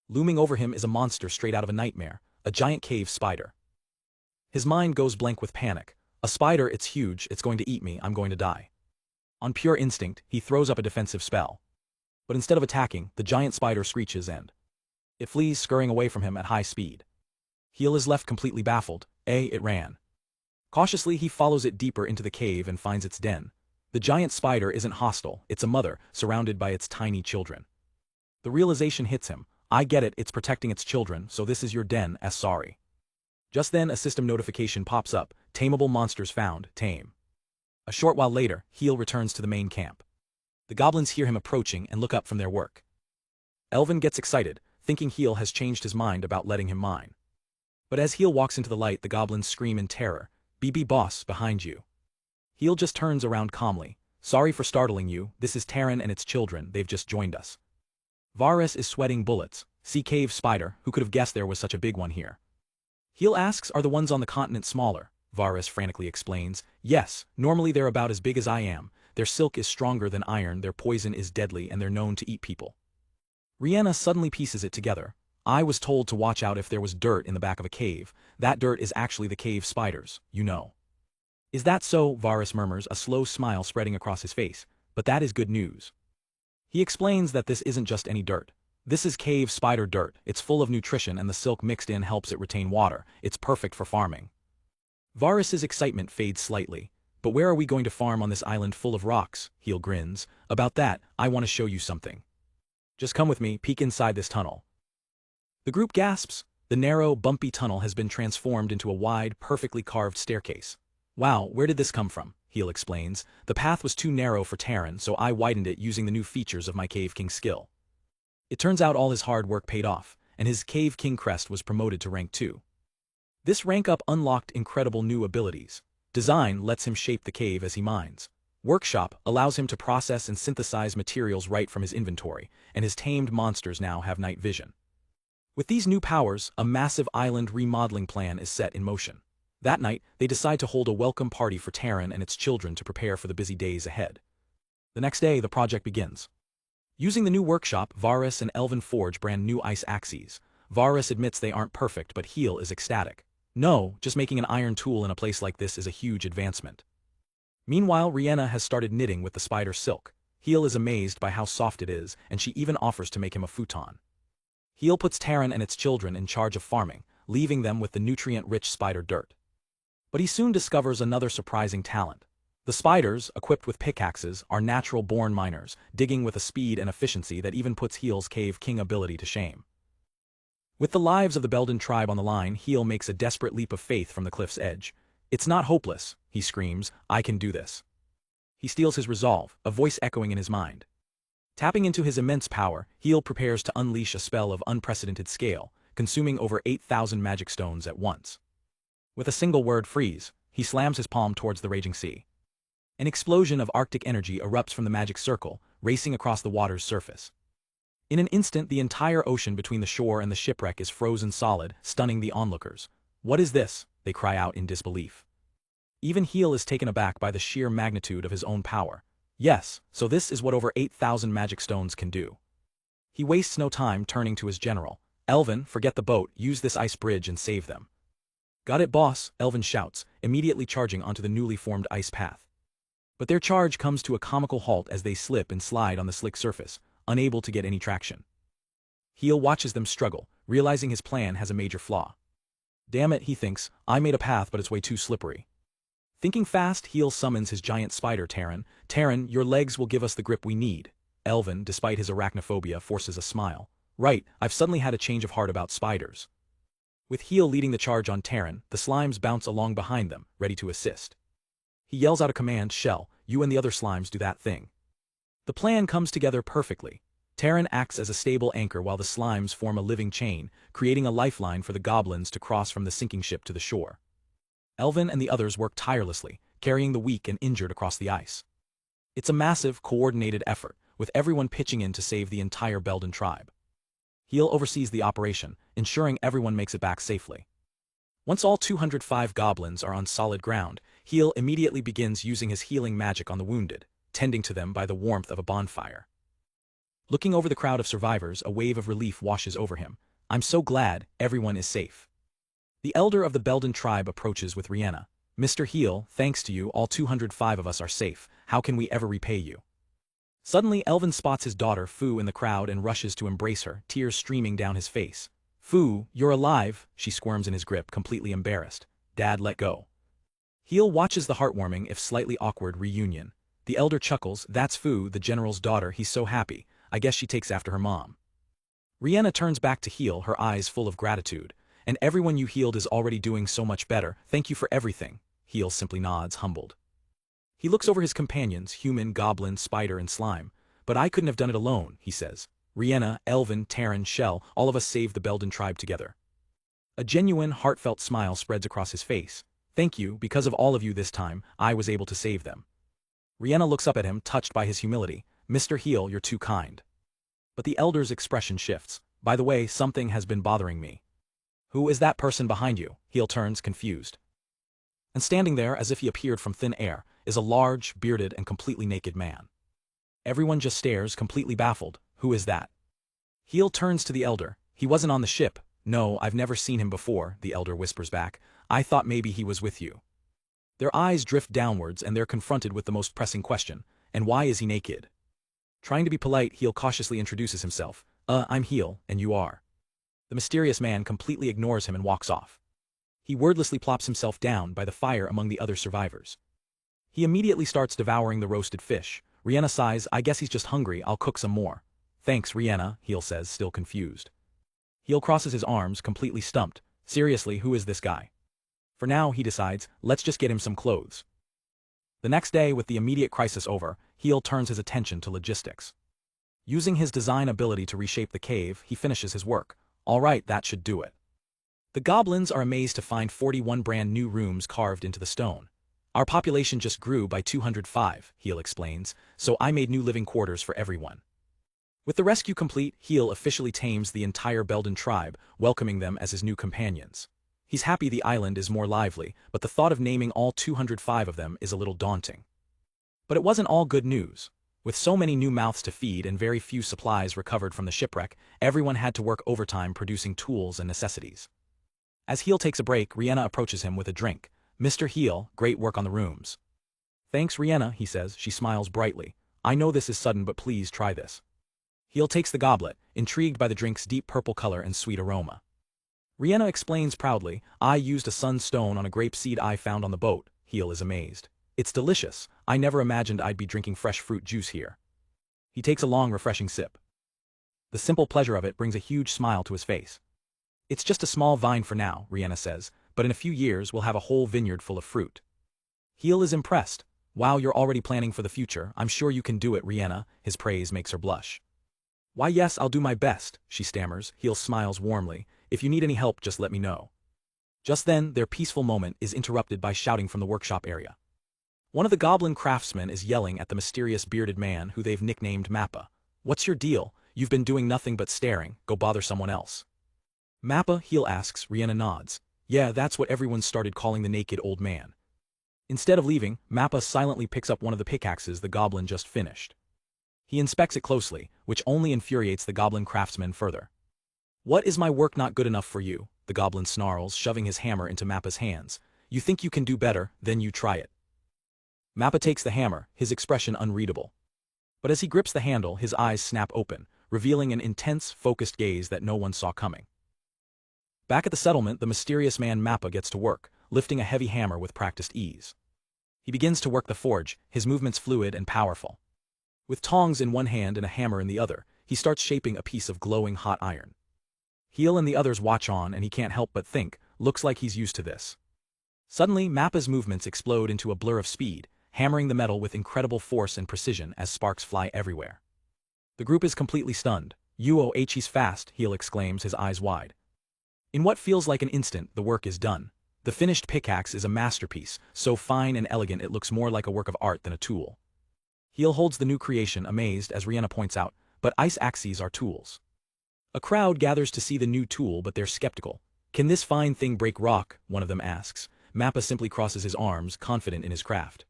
Looming over him is a monster straight out of a nightmare, a giant cave spider. His mind goes blank with panic. A spider, it's huge, it's going to eat me, I'm going to die. On pure instinct, he throws up a defensive spell. But instead of attacking, the giant spider screeches and it flees, scurrying away from him at high speed. Heel is left completely baffled. It ran. Cautiously, he follows it deeper into the cave and finds its den. The giant spider isn't hostile, it's a mother, surrounded by its tiny children. The realization hits him. I get it, it's protecting its children, so this is your den, sorry. Just then, a system notification pops up. Tameable monsters found, tame. A short while later, Heel returns to the main camp. The goblins hear him approaching and look up from their work. Elvin gets excited, thinking Heel has changed his mind about letting him mine. But as Heel walks into the light, the goblins scream in terror. BB boss, behind you. Heel just turns around calmly. Sorry for startling you, this is Terran and its children, they've just joined us. Varus is sweating bullets. See cave spider, who could have guessed there was such a big one here. Heel asks, are the ones on the continent smaller? Varus frantically explains, yes, normally they're about as big as I am. Their silk is stronger than iron, their poison is deadly, and they're known to eat people. Rihanna suddenly pieces it together. I was told to watch out if there was dirt in the back of a cave. That dirt is actually the cave spiders, you know. Is that so? Varus murmurs, a slow smile spreading across his face. But that is good news. He explains that this isn't just any dirt. This is cave spider dirt, it's full of nutrition and the silk mixed in helps it retain water, it's perfect for farming. Varus's excitement fades slightly. But where are we going to farm on this island full of rocks? Heel grins. About that, I want to show you something. Just come with me, peek inside this tunnel. The group gasps. The narrow, bumpy tunnel has been transformed into a wide, perfectly carved staircase. Wow, where did this come from? Heel explains. The path was too narrow for Terran, so I widened it using the new features of my Cave King skill. It turns out all his hard work paid off, and his Cave King crest was promoted to rank 2. This rank up unlocked incredible new abilities. Design lets him shape the cave as he mines. Workshop allows him to process and synthesize materials right from his inventory, and his tamed monsters now have night vision. With these new powers, a massive island remodeling plan is set in motion. That night, they decide to hold a welcome party for Terran and its children to prepare for the busy days ahead. The next day, the project begins. Using the new workshop, Varus and Elvin forge brand new ice axes. Varus admits they aren't perfect, but Heel is ecstatic. No, just making an iron tool in a place like this is a huge advancement. Meanwhile, Rihanna has started knitting with the spider silk. Heel is amazed by how soft it is, and she even offers to make him a futon. Heel puts Terran and its children in charge of farming, leaving them with the nutrient-rich spider dirt. But he soon discovers another surprising talent. The spiders, equipped with pickaxes, are natural-born miners, digging with a speed and efficiency that even puts Heel's Cave King ability to shame. With the lives of the Belden tribe on the line, Heel makes a desperate leap of faith from the cliff's edge. It's not hopeless, he screams, I can do this. He steals his resolve, a voice echoing in his mind. Tapping into his immense power, Heel prepares to unleash a spell of unprecedented scale, consuming over 8,000 magic stones at once. With a single word, freeze, he slams his palm towards the raging sea. An explosion of Arctic energy erupts from the magic circle, racing across the water's surface. In an instant, the entire ocean between the shore and the shipwreck is frozen solid, stunning the onlookers. What is this? They cry out in disbelief. Even Heel is taken aback by the sheer magnitude of his own power. Yes, so this is what over 8,000 magic stones can do. He wastes no time turning to his general. Elvin, forget the boat, use this ice bridge and save them. Got it, boss, Elvin shouts, immediately charging onto the newly formed ice path. But their charge comes to a comical halt as they slip and slide on the slick surface, unable to get any traction. Heel watches them struggle, realizing his plan has a major flaw. Damn it, he thinks, I made a path but it's way too slippery. Thinking fast, Heel summons his giant spider Terran. Terran, your legs will give us the grip we need. Elvin, despite his arachnophobia, forces a smile. Right, I've suddenly had a change of heart about spiders. With Heel leading the charge on Terran, the slimes bounce along behind them, ready to assist. He yells out a command, Shell, you and the other slimes do that thing. The plan comes together perfectly. Terran acts as a stable anchor while the slimes form a living chain, creating a lifeline for the goblins to cross from the sinking ship to the shore. Elvin and the others work tirelessly, carrying the weak and injured across the ice. It's a massive, coordinated effort, with everyone pitching in to save the entire Belden tribe. Heel oversees the operation, ensuring everyone makes it back safely. Once all 205 goblins are on solid ground, Heel immediately begins using his healing magic on the wounded, tending to them by the warmth of a bonfire. Looking over the crowd of survivors, a wave of relief washes over him. I'm so glad everyone is safe. The elder of the Belden tribe approaches with Rihanna. Mr. Heel, thanks to you, all 205 of us are safe. How can we ever repay you? Suddenly, Elvin spots his daughter, Fu, in the crowd and rushes to embrace her, tears streaming down his face. Fu, you're alive, she squirms in his grip, completely embarrassed. Dad, let go. Heel watches the heartwarming, if slightly awkward, reunion. The elder chuckles, that's Fu, the general's daughter, he's so happy. I guess she takes after her mom. Rihanna turns back to Heel, her eyes full of gratitude. And everyone you healed is already doing so much better, thank you for everything. Heel simply nods, humbled. He looks over his companions, human, goblin, spider, and slime. But I couldn't have done it alone, he says. Rihanna, Elvin, Terran, Shell, all of us saved the Belden tribe together. A genuine, heartfelt smile spreads across his face. Thank you, because of all of you this time, I was able to save them. Rihanna looks up at him, touched by his humility. Mr. Heel, you're too kind. But the elder's expression shifts. By the way, something has been bothering me. Who is that person behind you? Heel turns, confused. And standing there, as if he appeared from thin air, is a large, bearded, and completely naked man. Everyone just stares, completely baffled. Who is that? Heel turns to the elder. He wasn't on the ship. No, I've never seen him before, the elder whispers back. I thought maybe he was with you. Their eyes drift downwards and they're confronted with the most pressing question. And why is he naked? Trying to be polite, Heel cautiously introduces himself. I'm Heel, and you are. The mysterious man completely ignores him and walks off. He wordlessly plops himself down by the fire among the other survivors. He immediately starts devouring the roasted fish. Rihanna sighs, I guess he's just hungry, I'll cook some more. Thanks, Rihanna, Heel says, still confused. Heel crosses his arms, completely stumped. Seriously, who is this guy? For now, he decides, let's just get him some clothes. The next day, with the immediate crisis over, Heel turns his attention to logistics. Using his design ability to reshape the cave, he finishes his work. All right, that should do it. The goblins are amazed to find 41 brand new rooms carved into the stone. Our population just grew by 205, Heel explains, so I made new living quarters for everyone. With the rescue complete, Heel officially tames the entire Belden tribe, welcoming them as his new companions. He's happy the island is more lively, but the thought of naming all 205 of them is a little daunting. But it wasn't all good news. With so many new mouths to feed and very few supplies recovered from the shipwreck, everyone had to work overtime producing tools and necessities. As Heel takes a break, Rihanna approaches him with a drink. Mr. Heel, great work on the rooms. Thanks, Rihanna, he says. She smiles brightly. I know this is sudden, but please try this. Heel takes the goblet, intrigued by the drink's deep purple color and sweet aroma. Rihanna explains proudly, I used a sunstone on a grape seed I found on the boat. Heel is amazed. It's delicious. I never imagined I'd be drinking fresh fruit juice here. He takes a long, refreshing sip. The simple pleasure of it brings a huge smile to his face. It's just a small vine for now, Rihanna says, but in a few years we'll have a whole vineyard full of fruit. Heel is impressed. Wow, you're already planning for the future. I'm sure you can do it, Rihanna. His praise makes her blush. Why yes, I'll do my best, she stammers. Heel smiles warmly. If you need any help, just let me know. Just then, their peaceful moment is interrupted by shouting from the workshop area. One of the goblin craftsmen is yelling at the mysterious bearded man who they've nicknamed Mappa. What's your deal? You've been doing nothing but staring. Go bother someone else. Mappa, Heel asks. Rihanna nods. Yeah, that's what everyone started calling the naked old man. Instead of leaving, Mappa silently picks up one of the pickaxes the goblin just finished. He inspects it closely, which only infuriates the goblin craftsman further. What, is my work not good enough for you? The goblin snarls, shoving his hammer into Mappa's hands. You think you can do better, then you try it. Mappa takes the hammer, his expression unreadable. But as he grips the handle, his eyes snap open, revealing an intense, focused gaze that no one saw coming. Back at the settlement, the mysterious man Mappa gets to work, lifting a heavy hammer with practiced ease. He begins to work the forge, his movements fluid and powerful. With tongs in one hand and a hammer in the other, he starts shaping a piece of glowing hot iron. Heel and the others watch on and he can't help but think, looks like he's used to this. Suddenly, Mappa's movements explode into a blur of speed, hammering the metal with incredible force and precision as sparks fly everywhere. The group is completely stunned. He's fast, Heel exclaims, his eyes wide. In what feels like an instant, the work is done. The finished pickaxe is a masterpiece, so fine and elegant it looks more like a work of art than a tool. Heel holds the new creation, amazed, as Rihanna points out, but ice axes are tools. A crowd gathers to see the new tool, but they're skeptical. Can this fine thing break rock? One of them asks. Mappa simply crosses his arms, confident in his craft.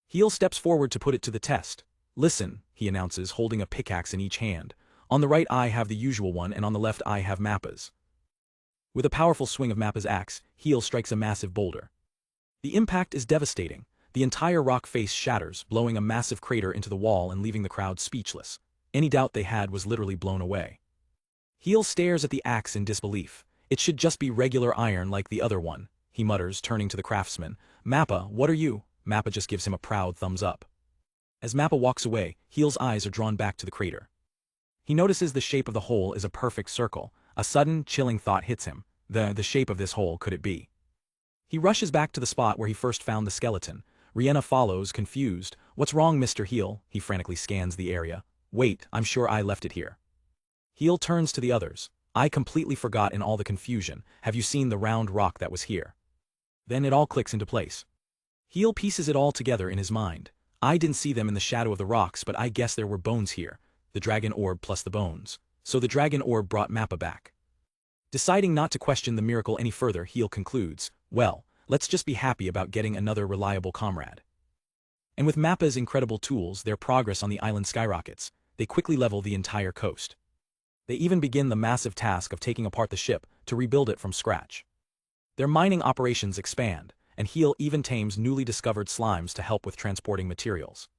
Heel steps forward to put it to the test. Listen, he announces, holding a pickaxe in each hand. On the right I have the usual one and on the left I have Mappa's. With a powerful swing of Mappa's axe, Heel strikes a massive boulder. The impact is devastating. The entire rock face shatters, blowing a massive crater into the wall and leaving the crowd speechless. Any doubt they had was literally blown away. Heel stares at the axe in disbelief. It should just be regular iron like the other one, he mutters, turning to the craftsman. Mappa, what are you? Mappa just gives him a proud thumbs up. As Mappa walks away, Heel's eyes are drawn back to the crater. He notices the shape of the hole is a perfect circle. A sudden, chilling thought hits him. The shape of this hole could it be? He rushes back to the spot where he first found the skeleton. Rihanna follows, confused. What's wrong, Mr. Heel? He frantically scans the area. Wait, I'm sure I left it here. Heel turns to the others. I completely forgot in all the confusion. Have you seen the round rock that was here? Then it all clicks into place. Heel pieces it all together in his mind. I didn't see them in the shadow of the rocks, but I guess there were bones here. The dragon orb plus the bones. So the dragon orb brought Mappa back. Deciding not to question the miracle any further, Heel concludes, well, let's just be happy about getting another reliable comrade. And with Mappa's incredible tools, their progress on the island skyrockets. They quickly level the entire coast. They even begin the massive task of taking apart the ship to rebuild it from scratch. Their mining operations expand, and Heel even tames newly discovered slimes to help with transporting materials.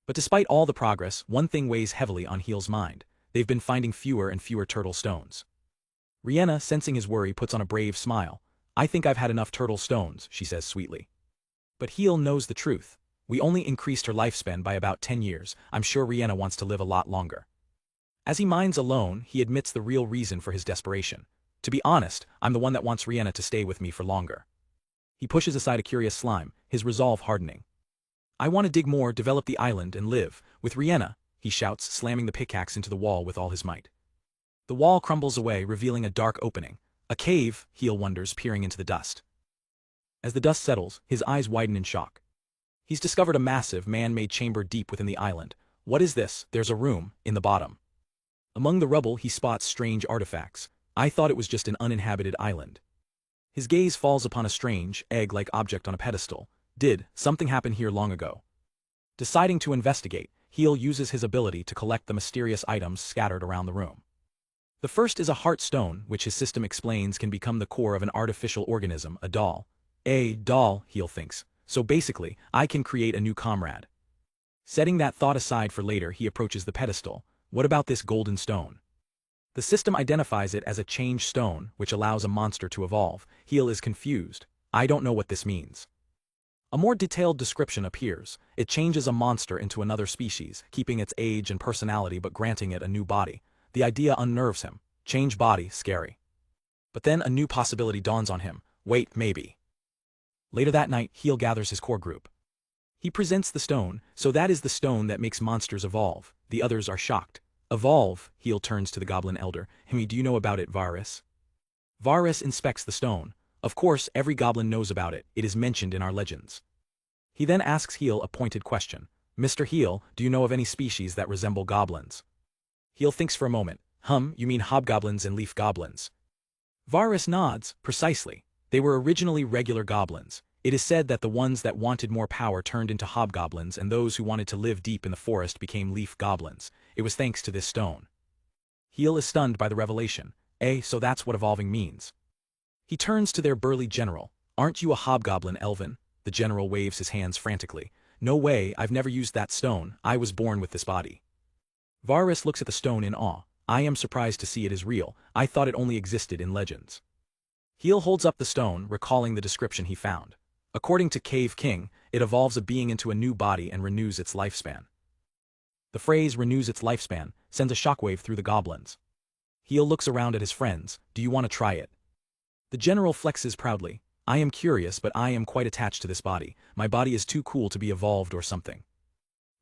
But despite all the progress, one thing weighs heavily on Heel's mind. They've been finding fewer and fewer turtle stones. Rihanna, sensing his worry, puts on a brave smile. I think I've had enough turtle stones, she says sweetly. But Heel knows the truth. We only increased her lifespan by about 10 years. I'm sure Rihanna wants to live a lot longer. As he mines alone, he admits the real reason for his desperation. To be honest, I'm the one that wants Rihanna to stay with me for longer. He pushes aside a curious slime, his resolve hardening. I want to dig more, develop the island, and live with Rihanna, he shouts, slamming the pickaxe into the wall with all his might. The wall crumbles away, revealing a dark opening. A cave, Heel wonders, peering into the dust. As the dust settles, his eyes widen in shock. He's discovered a massive, man-made chamber deep within the island. What is this? There's a room, in the bottom. Among the rubble, he spots strange artifacts. I thought it was just an uninhabited island. His gaze falls upon a strange, egg-like object on a pedestal. Did something happen here long ago? Deciding to investigate, Heel uses his ability to collect the mysterious items scattered around the room. The first is a heart stone, which his system explains can become the core of an artificial organism, a doll. A doll, Heel thinks. So basically, I can create a new comrade. Setting that thought aside for later, he approaches the pedestal. What about this golden stone? The system identifies it as a change stone, which allows a monster to evolve. Heel is confused. I don't know what this means. A more detailed description appears. It changes a monster into another species, keeping its age and personality but granting it a new body. The idea unnerves him. Change body, scary. But then a new possibility dawns on him. Wait, maybe. Later that night, Heel gathers his core group. He presents the stone, so that is the stone that makes monsters evolve. The others are shocked. Evolve, Heel turns to the goblin elder. Himi, do you know about it, Varus? Varus inspects the stone. Of course, every goblin knows about it. It is mentioned in our legends. He then asks Heel a pointed question. Mr. Heel, do you know of any species that resemble goblins? Heel thinks for a moment. You mean hobgoblins and leaf goblins? Varus nods. Precisely. They were originally regular goblins. It is said that the ones that wanted more power turned into hobgoblins, and those who wanted to live deep in the forest became leaf goblins. It was thanks to this stone. Heel is stunned by the revelation. So that's what evolving means. He turns to their burly general. Aren't you a hobgoblin, Elvin? The general waves his hands frantically. No way, I've never used that stone. I was born with this body. Varus looks at the stone in awe. I am surprised to see it is real. I thought it only existed in legends. Heel holds up the stone, recalling the description he found. According to Cave King, it evolves a being into a new body and renews its lifespan. The phrase renews its lifespan sends a shockwave through the goblins. Heel looks around at his friends. Do you want to try it? The general flexes proudly. I am curious, but I am quite attached to this body. My body is too cool to be evolved or something.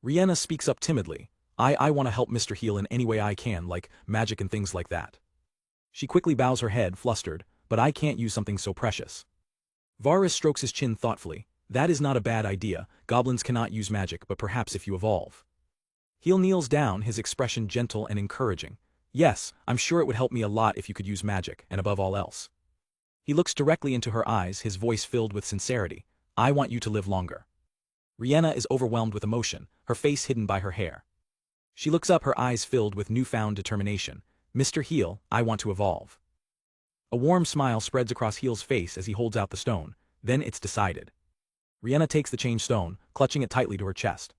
Rihanna speaks up timidly. I want to help Mr. Heel in any way I can, like magic and things like that. She quickly bows her head, flustered, but I can't use something so precious. Varus strokes his chin thoughtfully. That is not a bad idea. Goblins cannot use magic, but perhaps if you evolve. Heel kneels down, his expression gentle and encouraging. Yes, I'm sure it would help me a lot if you could use magic, and above all else. He looks directly into her eyes, his voice filled with sincerity. I want you to live longer. Rihanna is overwhelmed with emotion, her face hidden by her hair. She looks up, her eyes filled with newfound determination. Mr. Heel, I want to evolve. A warm smile spreads across Heel's face as he holds out the stone. Then it's decided. Rihanna takes the change stone, clutching it tightly to her chest.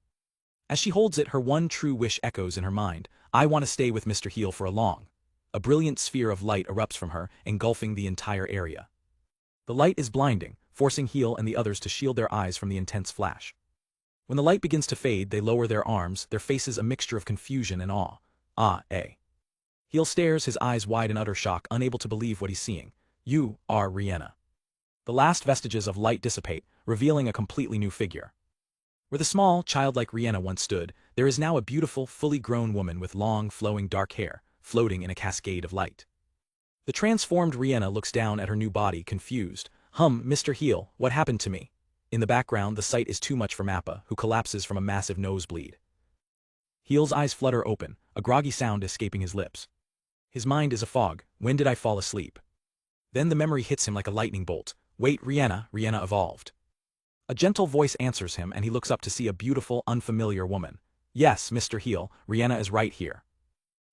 As she holds it, her one true wish echoes in her mind. I want to stay with Mr. Heel for a long. A brilliant sphere of light erupts from her, engulfing the entire area. The light is blinding, forcing Heel and the others to shield their eyes from the intense flash. When the light begins to fade, they lower their arms, their faces a mixture of confusion and awe. Heel stares, his eyes wide in utter shock, unable to believe what he's seeing. You are Rihanna. The last vestiges of light dissipate, revealing a completely new figure. Where the small, childlike Rihanna once stood, there is now a beautiful, fully grown woman with long, flowing dark hair, floating in a cascade of light. The transformed Rihanna looks down at her new body, confused. Mr. Heel, what happened to me? In the background, the sight is too much for Mappa, who collapses from a massive nosebleed. Heel's eyes flutter open, a groggy sound escaping his lips. His mind is a fog. When did I fall asleep? Then the memory hits him like a lightning bolt. Wait, Rihanna evolved. A gentle voice answers him, and he looks up to see a beautiful, unfamiliar woman. Yes, Mr. Heel, Rihanna is right here.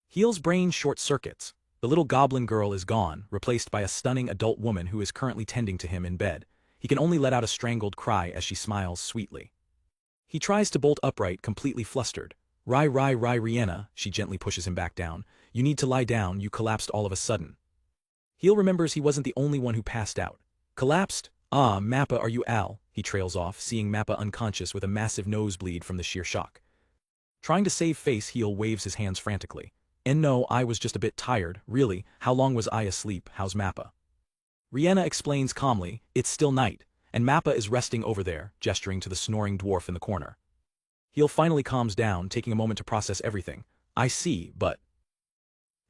Heel's brain short-circuits. The little goblin girl is gone, replaced by a stunning adult woman who is currently tending to him in bed. He can only let out a strangled cry as she smiles sweetly. He tries to bolt upright, completely flustered. Rihanna, she gently pushes him back down. You need to lie down, you collapsed all of a sudden. Heel remembers he wasn't the only one who passed out. Collapsed? Mappa, are you Al? He trails off, seeing Mappa unconscious with a massive nosebleed from the sheer shock. Trying to save face, Heel waves his hands frantically. And no, I was just a bit tired, really. How long was I asleep? How's Mappa? Rihanna explains calmly, it's still night, and Mappa is resting over there, gesturing to the snoring dwarf in the corner. Heel finally calms down, taking a moment to process everything. I see, but...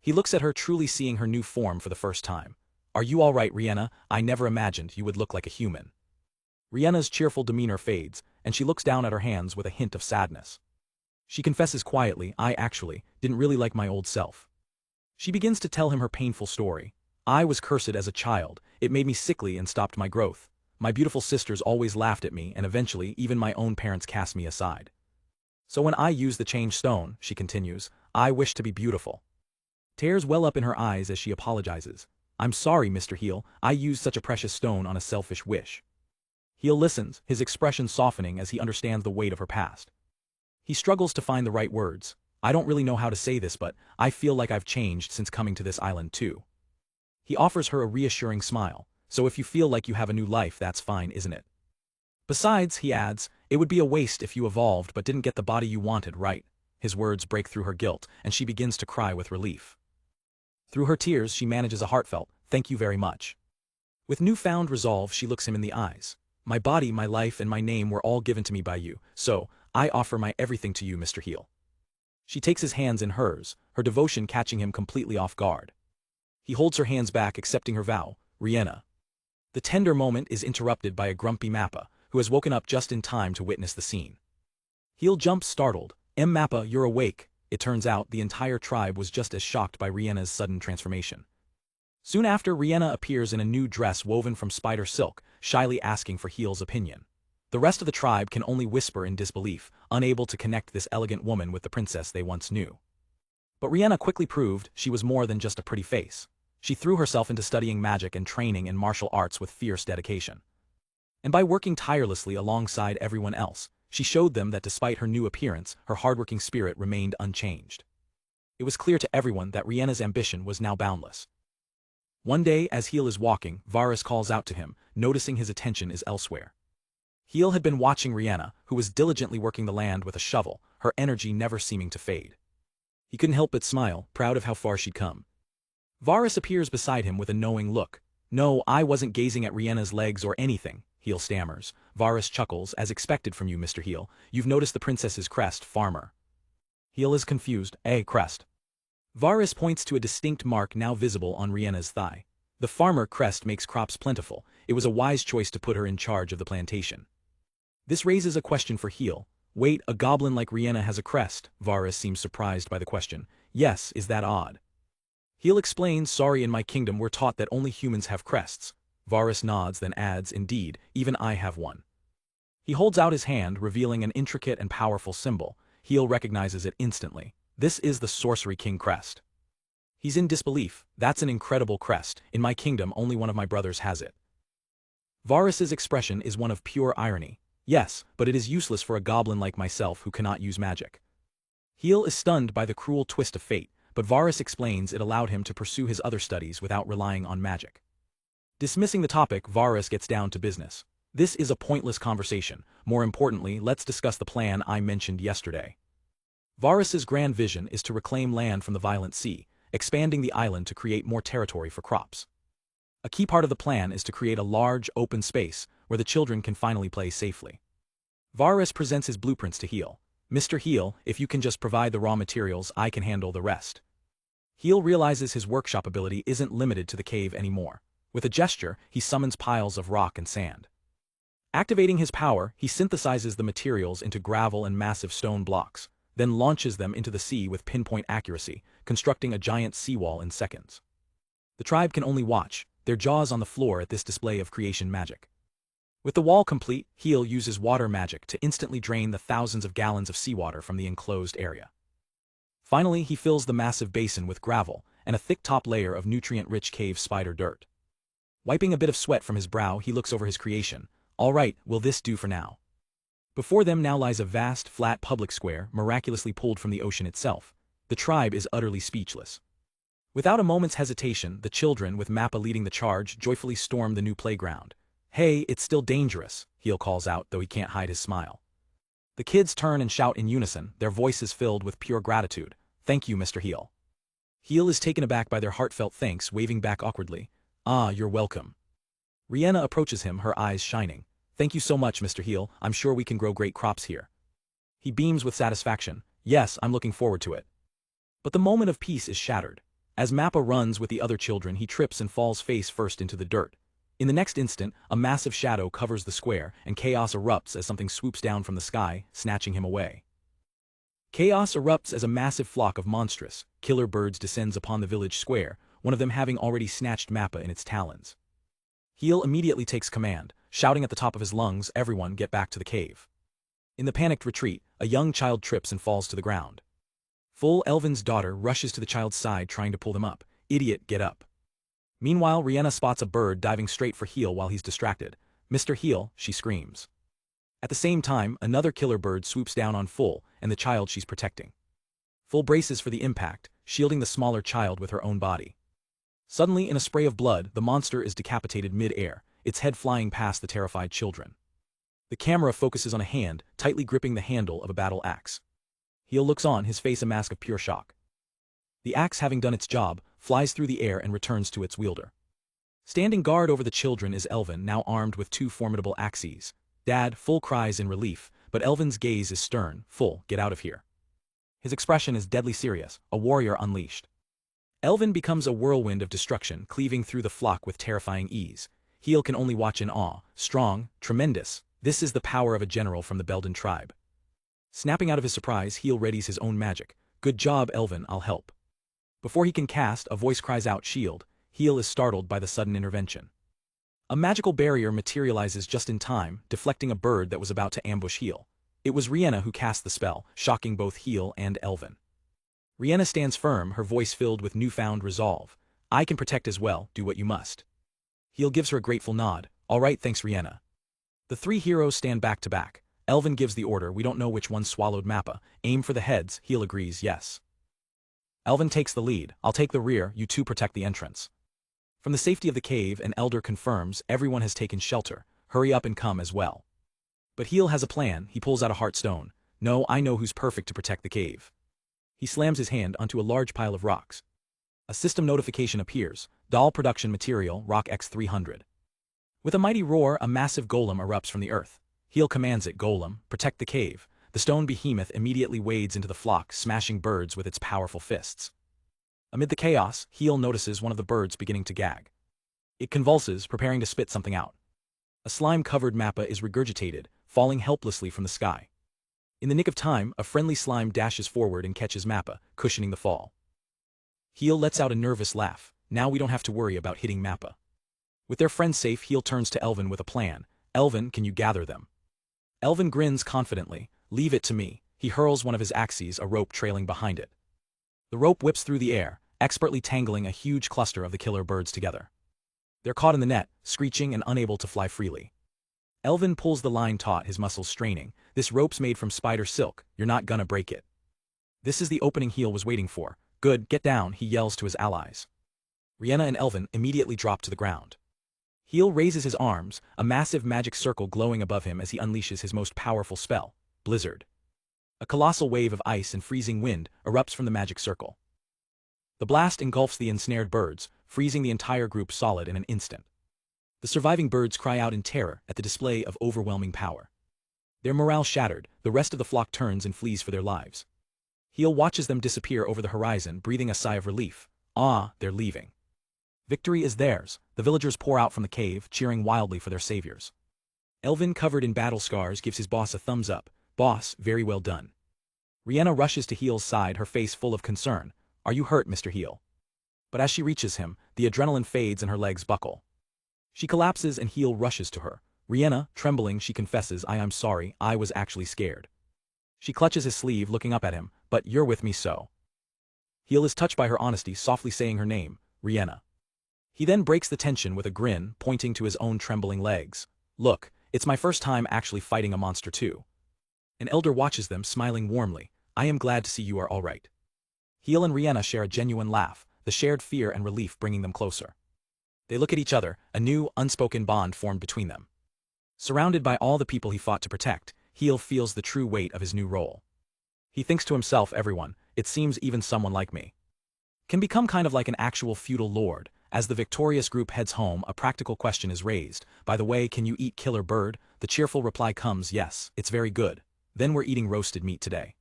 He looks at her, truly seeing her new form for the first time. Are you all right, Rihanna? I never imagined you would look like a human. Rihanna's cheerful demeanor fades, and she looks down at her hands with a hint of sadness. She confesses quietly, I actually didn't really like my old self. She begins to tell him her painful story. I was cursed as a child, it made me sickly and stopped my growth. My beautiful sisters always laughed at me, and eventually even my own parents cast me aside. So when I use the change stone, she continues, I wish to be beautiful. Tears well up in her eyes as she apologizes. I'm sorry, Mr. Heel, I used such a precious stone on a selfish wish. Heel listens, his expression softening as he understands the weight of her past. He struggles to find the right words. I don't really know how to say this, but I feel like I've changed since coming to this island too. He offers her a reassuring smile. So if you feel like you have a new life, that's fine, isn't it? Besides, he adds, it would be a waste if you evolved but didn't get the body you wanted, right? His words break through her guilt, and she begins to cry with relief. Through her tears, she manages a heartfelt, thank you very much. With newfound resolve, she looks him in the eyes. My body, my life, and my name were all given to me by you, so I offer my everything to you, Mr. Heel. She takes his hands in hers, her devotion catching him completely off guard. He holds her hands back, accepting her vow, Rihanna. The tender moment is interrupted by a grumpy Mappa, who has woken up just in time to witness the scene. Heel jumps startled. Mappa, you're awake. It turns out the entire tribe was just as shocked by Rihanna's sudden transformation. Soon after, Rihanna appears in a new dress woven from spider silk, shyly asking for Heel's opinion. The rest of the tribe can only whisper in disbelief, unable to connect this elegant woman with the princess they once knew. But Rihanna quickly proved she was more than just a pretty face. She threw herself into studying magic and training in martial arts with fierce dedication. And by working tirelessly alongside everyone else, she showed them that despite her new appearance, her hardworking spirit remained unchanged. It was clear to everyone that Rihanna's ambition was now boundless. One day, as Heel is walking, Varus calls out to him, noticing his attention is elsewhere. Heel had been watching Rihanna, who was diligently working the land with a shovel, her energy never seeming to fade. He couldn't help but smile, proud of how far she'd come. Varus appears beside him with a knowing look. No, I wasn't gazing at Rihanna's legs or anything, Heel stammers. Varus chuckles, as expected from you, Mr. Heel. You've noticed the princess's crest, farmer. Heel is confused. Crest. Varus points to a distinct mark now visible on Rihanna's thigh. The farmer crest makes crops plentiful. It was a wise choice to put her in charge of the plantation. This raises a question for Heel. Wait, a goblin like Rihanna has a crest? Varus seems surprised by the question. Yes, is that odd? Heel explains, sorry, in my kingdom we're taught that only humans have crests. Varus nods, then adds, indeed, even I have one. He holds out his hand, revealing an intricate and powerful symbol. Heel recognizes it instantly. This is the Sorcery King crest. He's in disbelief. That's an incredible crest. In my kingdom, only one of my brothers has it. Varus's expression is one of pure irony. Yes, but it is useless for a goblin like myself who cannot use magic. Heel is stunned by the cruel twist of fate, but Varus explains it allowed him to pursue his other studies without relying on magic. Dismissing the topic, Varus gets down to business. This is a pointless conversation. More importantly, let's discuss the plan I mentioned yesterday. Varus's grand vision is to reclaim land from the violent sea, expanding the island to create more territory for crops. A key part of the plan is to create a large, open space where the children can finally play safely. Varus presents his blueprints to Heel. Mr. Heel, if you can just provide the raw materials, I can handle the rest. Heel realizes his workshop ability isn't limited to the cave anymore. With a gesture, he summons piles of rock and sand. Activating his power, he synthesizes the materials into gravel and massive stone blocks, then launches them into the sea with pinpoint accuracy, constructing a giant seawall in seconds. The tribe can only watch, their jaws on the floor at this display of creation magic. With the wall complete, Heel uses water magic to instantly drain the thousands of gallons of seawater from the enclosed area. Finally, he fills the massive basin with gravel and a thick top layer of nutrient-rich cave spider dirt. Wiping a bit of sweat from his brow, he looks over his creation. All right, will this do for now? Before them now lies a vast, flat public square, miraculously pulled from the ocean itself. The tribe is utterly speechless. Without a moment's hesitation, the children, with Mappa leading the charge, joyfully storm the new playground. Hey, it's still dangerous, Heel calls out, though he can't hide his smile. The kids turn and shout in unison, their voices filled with pure gratitude. Thank you, Mr. Heel. Heel is taken aback by their heartfelt thanks, waving back awkwardly. Ah, you're welcome. Rihanna approaches him, her eyes shining. Thank you so much, Mr. Heel, I'm sure we can grow great crops here. He beams with satisfaction. Yes, I'm looking forward to it. But the moment of peace is shattered. As Mappa runs with the other children, he trips and falls face first into the dirt. In the next instant, a massive shadow covers the square, and chaos erupts as something swoops down from the sky, snatching him away. Chaos erupts as a massive flock of monstrous, killer birds descends upon the village square, one of them having already snatched Mappa in its talons. Heel immediately takes command, shouting at the top of his lungs, everyone get back to the cave. In the panicked retreat, a young child trips and falls to the ground. Full Elvin's daughter rushes to the child's side trying to pull them up. Idiot, get up. Meanwhile, Rihanna spots a bird diving straight for Heel while he's distracted. Mr. Heel, she screams. At the same time, another killer bird swoops down on Full and the child she's protecting. Full braces for the impact, shielding the smaller child with her own body. Suddenly, in a spray of blood, the monster is decapitated mid-air, its head flying past the terrified children. The camera focuses on a hand, tightly gripping the handle of a battle axe. Heel looks on, his face a mask of pure shock. The axe, having done its job, flies through the air and returns to its wielder. Standing guard over the children is Elvin, now armed with two formidable axes. Dad, Full cries in relief, but Elvin's gaze is stern. Full, get out of here. His expression is deadly serious, a warrior unleashed. Elvin becomes a whirlwind of destruction, cleaving through the flock with terrifying ease. Heel can only watch in awe. Strong, tremendous, this is the power of a general from the Belden tribe. Snapping out of his surprise, Heel readies his own magic. Good job, Elvin, I'll help. Before he can cast, a voice cries out, shield. Heel is startled by the sudden intervention. A magical barrier materializes just in time, deflecting a bird that was about to ambush Heel. It was Rihanna who cast the spell, shocking both Heel and Elvin. Rihanna stands firm, her voice filled with newfound resolve. I can protect as well, do what you must. Heel gives her a grateful nod. All right, thanks, Rihanna. The three heroes stand back to back. Elvin gives the order, we don't know which one swallowed Mappa. Aim for the heads, Heel agrees, yes. Elvin takes the lead. I'll take the rear, you two protect the entrance. From the safety of the cave, an elder confirms everyone has taken shelter. Hurry up and come as well. But Heel has a plan. He pulls out a heartstone. No, I know who's perfect to protect the cave. He slams his hand onto a large pile of rocks. A system notification appears. Doll production material, Rock X300. With a mighty roar, a massive golem erupts from the earth. Heel commands it, Golem, protect the cave. The stone behemoth immediately wades into the flock, smashing birds with its powerful fists. Amid the chaos, Heel notices one of the birds beginning to gag. It convulses, preparing to spit something out. A slime-covered Mappa is regurgitated, falling helplessly from the sky. In the nick of time, a friendly slime dashes forward and catches Mappa, cushioning the fall. Heel lets out a nervous laugh. Now we don't have to worry about hitting Mappa. With their friends safe, Heel turns to Elvin with a plan. Elvin, can you gather them? Elvin grins confidently. Leave it to me. He hurls one of his axes, a rope trailing behind it. The rope whips through the air, expertly tangling a huge cluster of the killer birds together. They're caught in the net, screeching and unable to fly freely. Elvin pulls the line taut, his muscles straining. This rope's made from spider silk, you're not gonna break it. This is the opening Heel was waiting for. Good, get down, he yells to his allies. Rihanna and Elvin immediately drop to the ground. Heel raises his arms, a massive magic circle glowing above him as he unleashes his most powerful spell, Blizzard. A colossal wave of ice and freezing wind erupts from the magic circle. The blast engulfs the ensnared birds, freezing the entire group solid in an instant. The surviving birds cry out in terror at the display of overwhelming power. Their morale shattered, the rest of the flock turns and flees for their lives. Heel watches them disappear over the horizon, breathing a sigh of relief. Ah, they're leaving. Victory is theirs. The villagers pour out from the cave, cheering wildly for their saviors. Elvin, covered in battle scars, gives his boss a thumbs up. Boss, very well done. Rihanna rushes to Heel's side, her face full of concern. Are you hurt, Mr. Heel? But as she reaches him, the adrenaline fades and her legs buckle. She collapses and Heel rushes to her. Rihanna, trembling, she confesses, I'm sorry, I was actually scared. She clutches his sleeve, looking up at him, but you're with me so. Heel is touched by her honesty, softly saying her name, Rihanna. He then breaks the tension with a grin, pointing to his own trembling legs. Look, it's my first time actually fighting a monster too. An elder watches them, smiling warmly. I am glad to see you are all right. Heel and Rihanna share a genuine laugh, the shared fear and relief bringing them closer. They look at each other, a new, unspoken bond formed between them. Surrounded by all the people he fought to protect, Heel feels the true weight of his new role. He thinks to himself, everyone, it seems even someone like me, can become kind of like an actual feudal lord. As the victorious group heads home, a practical question is raised. By the way, can you eat killer bird? The cheerful reply comes, yes, it's very good. Then we're eating roasted meat today.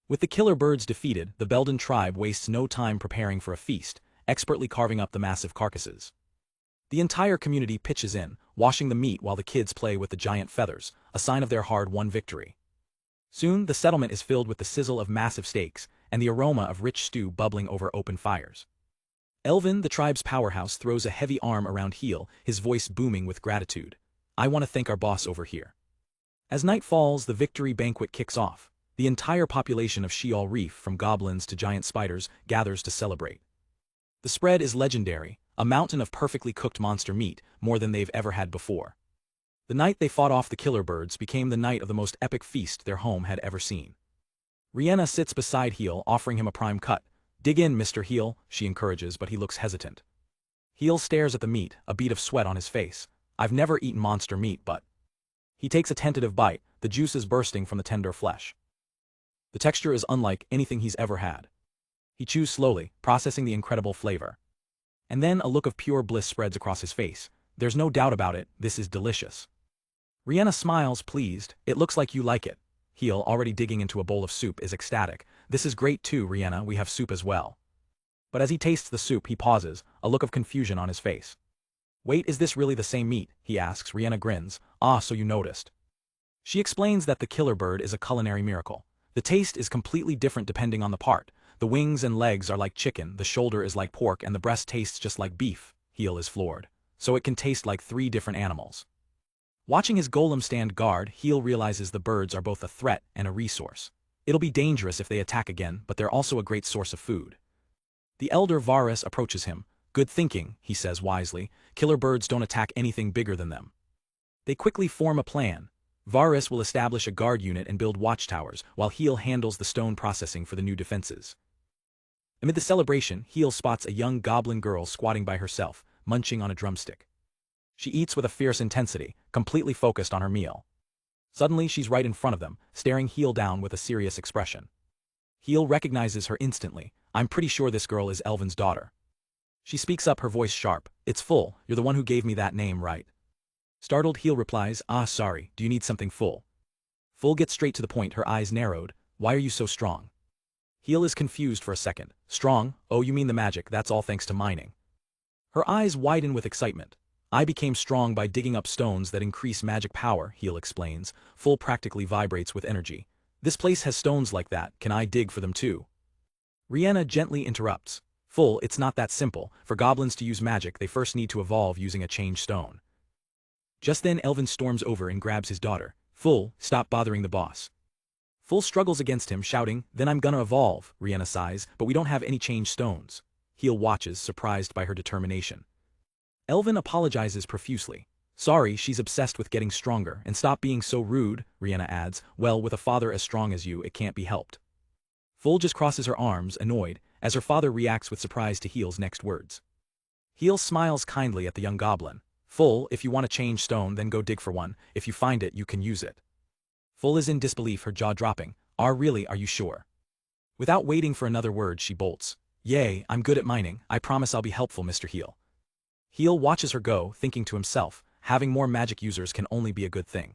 With the killer birds defeated, the Belden tribe wastes no time preparing for a feast, expertly carving up the massive carcasses. The entire community pitches in, washing the meat while the kids play with the giant feathers, a sign of their hard-won victory. Soon, the settlement is filled with the sizzle of massive steaks and the aroma of rich stew bubbling over open fires. Elvin, the tribe's powerhouse, throws a heavy arm around Heel, his voice booming with gratitude. I want to thank our boss over here. As night falls, the victory banquet kicks off. The entire population of Sheol Reef, from goblins to giant spiders, gathers to celebrate. The spread is legendary, a mountain of perfectly cooked monster meat, more than they've ever had before. The night they fought off the killer birds became the night of the most epic feast their home had ever seen. Rihanna sits beside Heel, offering him a prime cut. Dig in, Mr. Heel, she encourages, but he looks hesitant. Heel stares at the meat, a bead of sweat on his face. I've never eaten monster meat, but... He takes a tentative bite, the juices bursting from the tender flesh. The texture is unlike anything he's ever had. He chews slowly, processing the incredible flavor. And then a look of pure bliss spreads across his face. There's no doubt about it, this is delicious. Rihanna smiles, pleased. It looks like you like it. Heel, already digging into a bowl of soup, is ecstatic. This is great too, Rihanna, we have soup as well. But as he tastes the soup, he pauses, a look of confusion on his face. Wait, is this really the same meat? He asks. Rihanna grins. Ah, so you noticed. She explains that the killer bird is a culinary miracle. The taste is completely different depending on the part. The wings and legs are like chicken, the shoulder is like pork, and the breast tastes just like beef. Heel is floored. So it can taste like 3 different animals. Watching his golem stand guard, Heel realizes the birds are both a threat and a resource. It'll be dangerous if they attack again, but they're also a great source of food. The elder Varus approaches him. Good thinking, he says wisely. Killer birds don't attack anything bigger than them. They quickly form a plan. Varus will establish a guard unit and build watchtowers, while Heel handles the stone processing for the new defenses. Amid the celebration, Heel spots a young goblin girl squatting by herself, munching on a drumstick. She eats with a fierce intensity, completely focused on her meal. Suddenly, she's right in front of them, staring Heel down with a serious expression. Heel recognizes her instantly. I'm pretty sure this girl is Elvin's daughter. She speaks up, her voice sharp. It's Full, you're the one who gave me that name, right? Startled, Heel replies, ah, sorry, do you need something Full? Full gets straight to the point, her eyes narrowed. Why are you so strong? Heel is confused for a second. Strong? Oh, you mean the magic, that's all thanks to mining. Her eyes widen with excitement. I became strong by digging up stones that increase magic power, Heel explains. Full practically vibrates with energy. This place has stones like that, can I dig for them too? Rihanna gently interrupts. Full, it's not that simple. For goblins to use magic, they first need to evolve using a change stone. Just then Elvin storms over and grabs his daughter. Full, stop bothering the boss. Full struggles against him, shouting, then I'm gonna evolve, Rihanna sighs, but we don't have any change stones. Heel watches, surprised by her determination. Elvin apologizes profusely. Sorry, she's obsessed with getting stronger, and stop being so rude, Rihanna adds, well, with a father as strong as you, it can't be helped. Full just crosses her arms, annoyed, as her father reacts with surprise to Heel's next words. Heel smiles kindly at the young goblin. Full, if you want to change stone then go dig for one, if you find it you can use it. Full is in disbelief, her jaw dropping. Really, are you sure? Without waiting for another word she bolts. Yay, I'm good at mining, I promise I'll be helpful, Mr. Heel. Heel watches her go, thinking to himself, having more magic users can only be a good thing.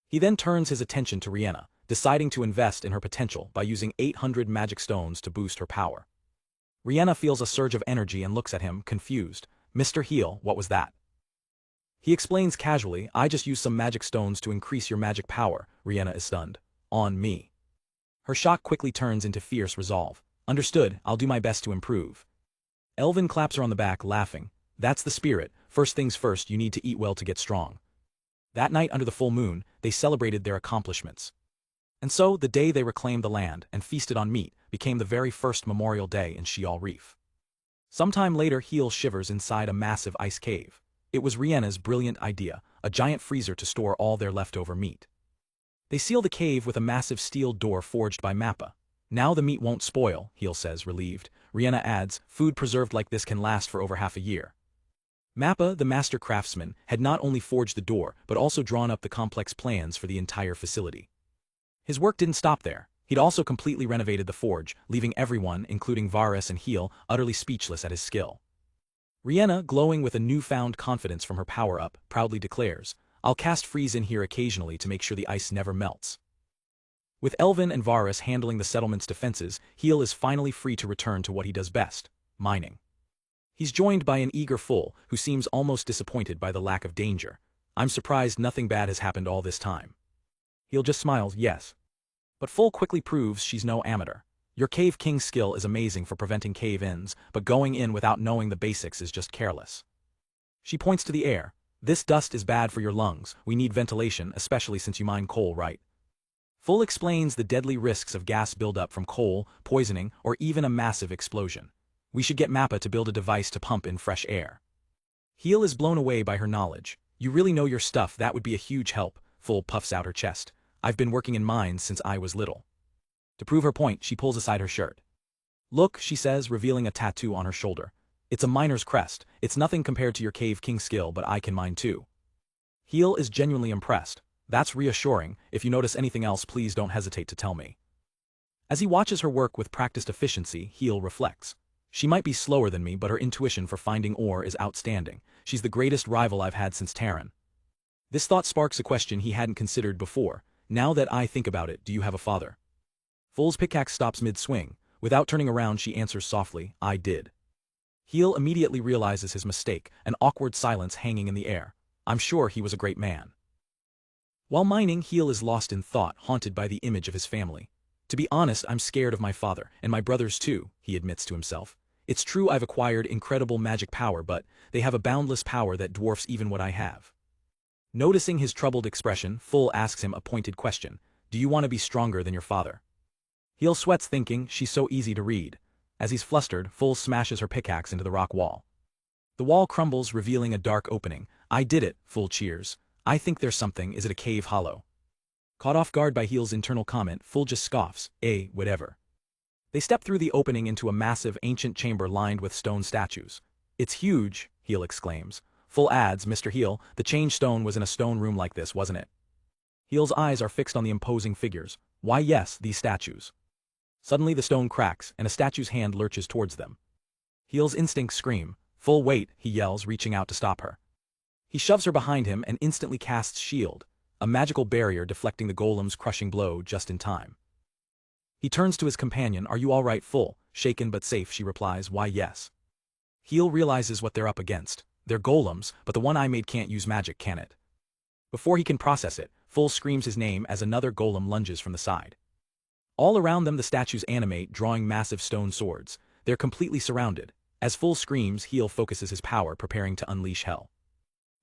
He then turns his attention to Rihanna, deciding to invest in her potential by using 800 magic stones to boost her power. Rihanna feels a surge of energy and looks at him, confused. Mr. Heel, what was that? He explains casually, I just used some magic stones to increase your magic power. Rihanna is stunned. On me. Her shock quickly turns into fierce resolve. Understood, I'll do my best to improve. Elvin claps her on the back, laughing. That's the spirit, first things first, you need to eat well to get strong. That night under the full moon, they celebrated their accomplishments. And so, the day they reclaimed the land and feasted on meat became the very first Memorial Day in Sheol Reef. Sometime later, Heel shivers inside a massive ice cave. It was Rihanna's brilliant idea, a giant freezer to store all their leftover meat. They seal the cave with a massive steel door forged by Mappa. Now the meat won't spoil, Heel says, relieved. Rihanna adds, food preserved like this can last for over half a year. Mappa, the master craftsman, had not only forged the door, but also drawn up the complex plans for the entire facility. His work didn't stop there. He'd also completely renovated the forge, leaving everyone, including Varus and Heel, utterly speechless at his skill. Rihanna, glowing with a newfound confidence from her power-up, proudly declares, I'll cast freeze in here occasionally to make sure the ice never melts. With Elvin and Varus handling the settlement's defenses, Heel is finally free to return to what he does best, mining. He's joined by an eager Full, who seems almost disappointed by the lack of danger. I'm surprised nothing bad has happened all this time. Heel just smiles, yes. But Full quickly proves she's no amateur. Your Cave King's skill is amazing for preventing cave-ins, but going in without knowing the basics is just careless. She points to the air. This dust is bad for your lungs, we need ventilation, especially since you mine coal, right? Full explains the deadly risks of gas buildup from coal, poisoning, or even a massive explosion. We should get Mappa to build a device to pump in fresh air. Heel is blown away by her knowledge. You really know your stuff, that would be a huge help. Full puffs out her chest. I've been working in mines since I was little. To prove her point, she pulls aside her shirt. Look, she says, revealing a tattoo on her shoulder. It's a miner's crest. It's nothing compared to your Cave King skill, but I can mine too. Heel is genuinely impressed. That's reassuring. If you notice anything else, please don't hesitate to tell me. As he watches her work with practiced efficiency, Heel reflects. She might be slower than me, but her intuition for finding ore is outstanding. She's the greatest rival I've had since Terran. This thought sparks a question he hadn't considered before. Now that I think about it, do you have a father? Full's pickaxe stops mid-swing. Without turning around, she answers softly, I did. Heel immediately realizes his mistake, an awkward silence hanging in the air. I'm sure he was a great man. While mining, Heel is lost in thought, haunted by the image of his family. To be honest, I'm scared of my father, and my brothers too, he admits to himself. It's true I've acquired incredible magic power, but they have a boundless power that dwarfs even what I have. Noticing his troubled expression, Full asks him a pointed question. Do you want to be stronger than your father? Heel sweats, thinking, she's so easy to read. As he's flustered, Full smashes her pickaxe into the rock wall. The wall crumbles, revealing a dark opening. I did it, Full cheers. I think there's something. Is it a cave hollow? Caught off guard by Heel's internal comment, Full just scoffs. Whatever. They step through the opening into a massive ancient chamber lined with stone statues. It's huge, Heel exclaims. Full adds, Mr. Heel, the change stone was in a stone room like this, wasn't it? Heel's eyes are fixed on the imposing figures. Why yes, these statues. Suddenly the stone cracks, and a statue's hand lurches towards them. Heel's instincts scream. Full, wait, he yells, reaching out to stop her. He shoves her behind him and instantly casts Shield, a magical barrier deflecting the golem's crushing blow just in time. He turns to his companion. Are you all right, Full? Shaken but safe, she replies, why yes. Heel realizes what they're up against. They're golems, but the one I made can't use magic, can it? Before he can process it, Full screams his name as another golem lunges from the side. All around them the statues animate, drawing massive stone swords. They're completely surrounded. As Full screams, Heel focuses his power, preparing to unleash hell.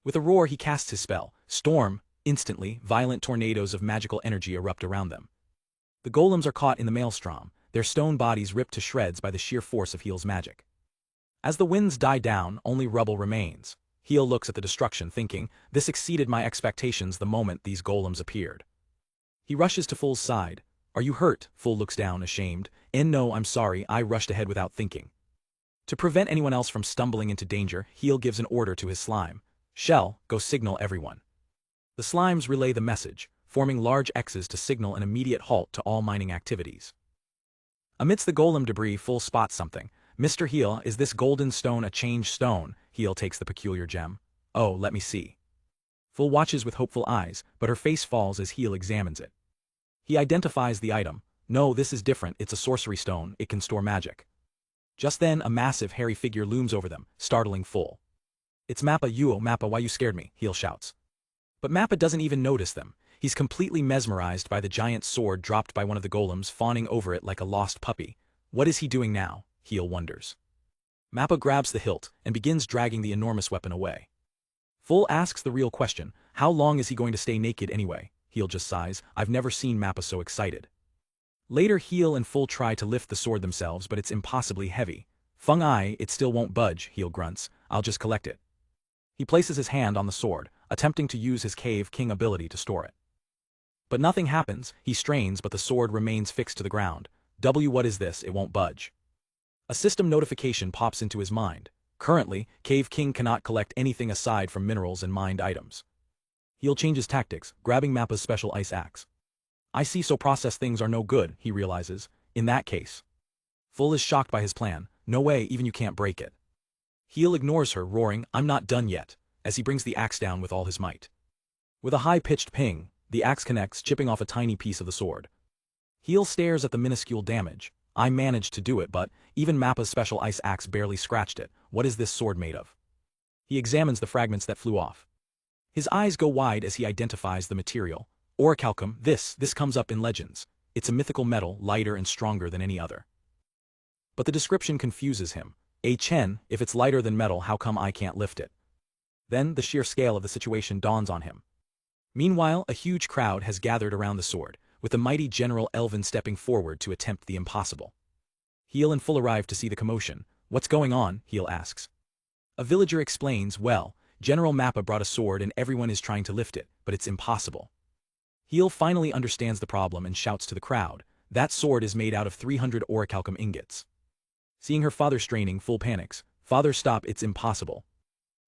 With a roar he casts his spell, Storm. Instantly, violent tornadoes of magical energy erupt around them. The golems are caught in the maelstrom, their stone bodies ripped to shreds by the sheer force of Heel's magic. As the winds die down, only rubble remains. Heel looks at the destruction, thinking, this exceeded my expectations the moment these golems appeared. He rushes to Full's side. Are you hurt? Full looks down, ashamed. No, I'm sorry, I rushed ahead without thinking. To prevent anyone else from stumbling into danger, Heel gives an order to his slime. Shell, go signal everyone. The slimes relay the message, forming large X's to signal an immediate halt to all mining activities. Amidst the golem debris, Full spots something. Mr. Heel, is this golden stone a change stone? Heel takes the peculiar gem. Oh, let me see. Full watches with hopeful eyes, but her face falls as Heel examines it. He identifies the item. No, this is different, it's a sorcery stone, it can store magic. Just then, a massive, hairy figure looms over them, startling Full. It's Mappa. Mappa, why you scared me? Heel shouts. But Mappa doesn't even notice them. He's completely mesmerized by the giant sword dropped by one of the golems, fawning over it like a lost puppy. What is he doing now? Heel wonders. Mappa grabs the hilt and begins dragging the enormous weapon away. Full asks the real question, how long is he going to stay naked anyway? Heel just sighs, I've never seen Mappa so excited. Later, Heel and Full try to lift the sword themselves, but it's impossibly heavy. Feng Ai, it still won't budge, Heel grunts, I'll just collect it. He places his hand on the sword, attempting to use his Cave King ability to store it. But nothing happens, he strains but the sword remains fixed to the ground. What is this? It won't budge. A system notification pops into his mind. Currently, Cave King cannot collect anything aside from minerals and mined items. He'll change his tactics, grabbing Mappa's special ice axe. I see, so processed things are no good, he realizes. In that case. Full is shocked by his plan. No way, even you can't break it. Heel ignores her, roaring, I'm not done yet, as he brings the axe down with all his might. With a high-pitched ping, the axe connects, chipping off a tiny piece of the sword. Heel stares at the minuscule damage. I managed to do it, but even Mappa's special ice axe barely scratched it. What is this sword made of? He examines the fragments that flew off. His eyes go wide as he identifies the material. Orichalcum, this comes up in legends. It's a mythical metal, lighter and stronger than any other. But the description confuses him. Chen, if it's lighter than metal, how come I can't lift it? Then the sheer scale of the situation dawns on him. Meanwhile, a huge crowd has gathered around the sword, with the mighty General Elvin stepping forward to attempt the impossible. Heel and Full arrive to see the commotion. What's going on? Heel asks. A villager explains, well, General Mappa brought a sword and everyone is trying to lift it, but it's impossible. Heel finally understands the problem and shouts to the crowd, that sword is made out of 300 orichalcum ingots. Seeing her father straining, Full panics. Father, stop, it's impossible.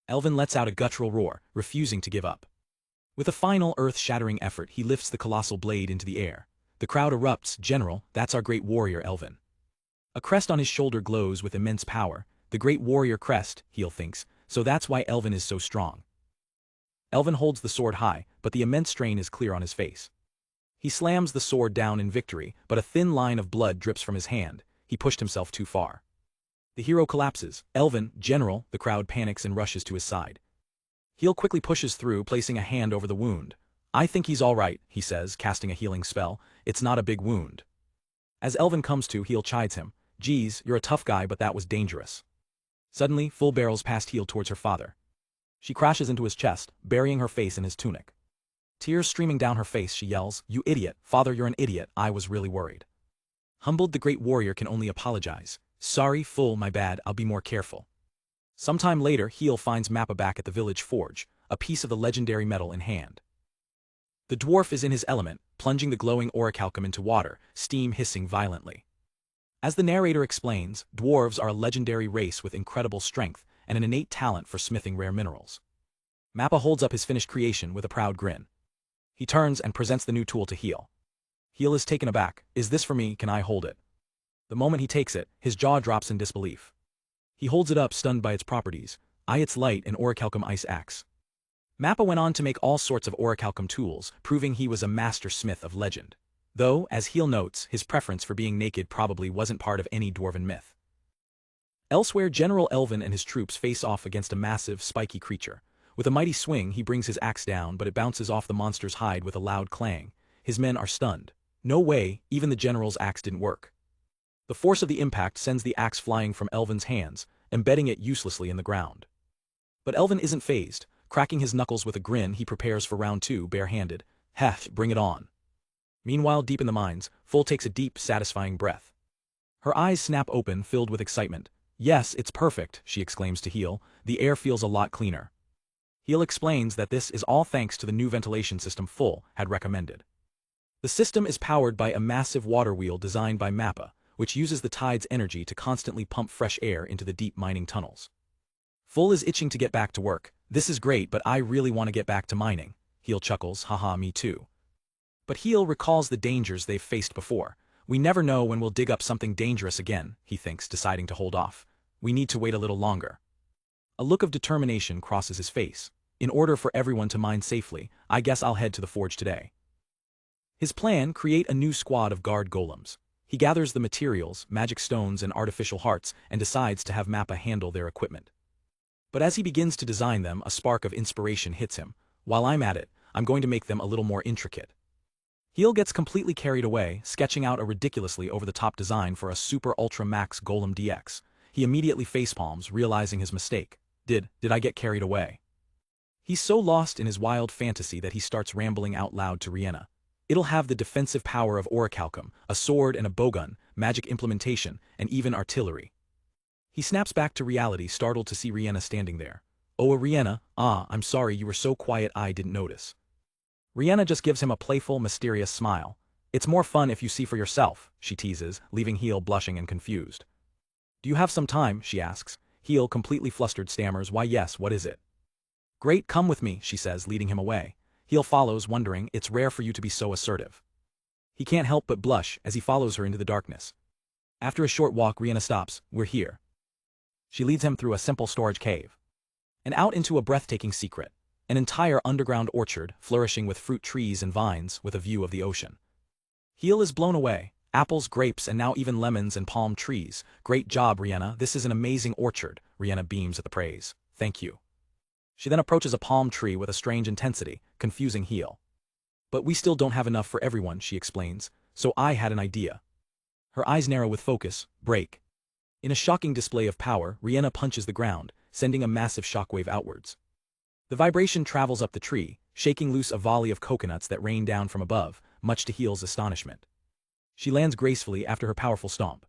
Elvin lets out a guttural roar, refusing to give up. With a final earth-shattering effort, he lifts the colossal blade into the air. The crowd erupts. General, that's our great warrior Elvin. A crest on his shoulder glows with immense power. The great warrior crest, Heel thinks, so that's why Elvin is so strong. Elvin holds the sword high, but the immense strain is clear on his face. He slams the sword down in victory, but a thin line of blood drips from his hand. He pushed himself too far. The hero collapses. Elvin, General, the crowd panics and rushes to his side. Heel quickly pushes through, placing a hand over the wound. I think he's all right, he says, casting a healing spell. It's not a big wound. As Elvin comes to, Heel chides him. Geez, you're a tough guy, but that was dangerous. Suddenly, Full barrels past Heel towards her father. She crashes into his chest, burying her face in his tunic. Tears streaming down her face, she yells, You idiot, father, you're an idiot, I was really worried. Humbled, the great warrior can only apologize. Sorry, Full, my bad, I'll be more careful. Sometime later, Heel finds Mappa back at the village forge, a piece of the legendary metal in hand. The dwarf is in his element, plunging the glowing orichalcum into water, steam hissing violently. As the narrator explains, dwarves are a legendary race with incredible strength and an innate talent for smithing rare minerals. Mappa holds up his finished creation with a proud grin. He turns and presents the new tool to Heel. Heel is taken aback. Is this for me? Can I hold it? The moment he takes it, his jaw drops in disbelief. He holds it up, stunned by its properties. Its light and orichalcum ice axe. Mappa went on to make all sorts of orichalcum tools, proving he was a master smith of legend. Though, as Heel notes, his preference for being naked probably wasn't part of any dwarven myth. Elsewhere, General Elvin and his troops face off against a massive, spiky creature. With a mighty swing, he brings his axe down, but it bounces off the monster's hide with a loud clang. His men are stunned. No way, even the general's axe didn't work. The force of the impact sends the axe flying from Elvin's hands, embedding it uselessly in the ground. But Elvin isn't fazed. Cracking his knuckles with a grin, he prepares for round 2, barehanded. Heh, bring it on. Meanwhile, deep in the mines, Full takes a deep, satisfying breath. Her eyes snap open, filled with excitement. Yes, it's perfect, she exclaims to Heel. The air feels a lot cleaner. Heel explains that this is all thanks to the new ventilation system Full had recommended. The system is powered by a massive water wheel designed by Mappa, which uses the tide's energy to constantly pump fresh air into the deep mining tunnels. Full is itching to get back to work. This is great, but I really want to get back to mining. Heel chuckles, haha, me too. But Heel recalls the dangers they've faced before. We never know when we'll dig up something dangerous again, he thinks, deciding to hold off. We need to wait a little longer. A look of determination crosses his face. In order for everyone to mine safely, I guess I'll head to the forge today. His plan: create a new squad of guard golems. He gathers the materials, magic stones and artificial hearts, and decides to have Mappa handle their equipment. But as he begins to design them, a spark of inspiration hits him. While I'm at it, I'm going to make them a little more intricate. Heel gets completely carried away, sketching out a ridiculously over-the-top design for a Super Ultra Max Golem DX. He immediately facepalms, realizing his mistake. Did I get carried away? He's so lost in his wild fantasy that he starts rambling out loud to Rihanna. It'll have the defensive power of orichalcum, a sword and a bowgun, magic implementation, and even artillery. He snaps back to reality, startled to see Rihanna standing there. Oh, Rihanna, I'm sorry you were so quiet I didn't notice. Rihanna just gives him a playful, mysterious smile. It's more fun if you see for yourself, she teases, leaving Heel blushing and confused. Do you have some time, she asks. Heel, completely flustered, stammers, why yes, what is it? Great, come with me, she says, leading him away. Heel follows, wondering, it's rare for you to be so assertive. He can't help but blush as he follows her into the darkness. After a short walk, Rihanna stops. We're here. She leads him through a simple storage cave and out into a breathtaking secret, an entire underground orchard flourishing with fruit trees and vines with a view of the ocean. Heel is blown away. Apples, grapes, and now even lemons and palm trees. Great job, Rihanna. This is an amazing orchard. Rihanna beams at the praise. Thank you. She then approaches a palm tree with a strange intensity, confusing Heel. But we still don't have enough for everyone, she explains, so I had an idea. Her eyes narrow with focus. Break. In a shocking display of power, Rihanna punches the ground, sending a massive shockwave outwards. The vibration travels up the tree, shaking loose a volley of coconuts that rain down from above, much to Heel's astonishment. She lands gracefully after her powerful stomp.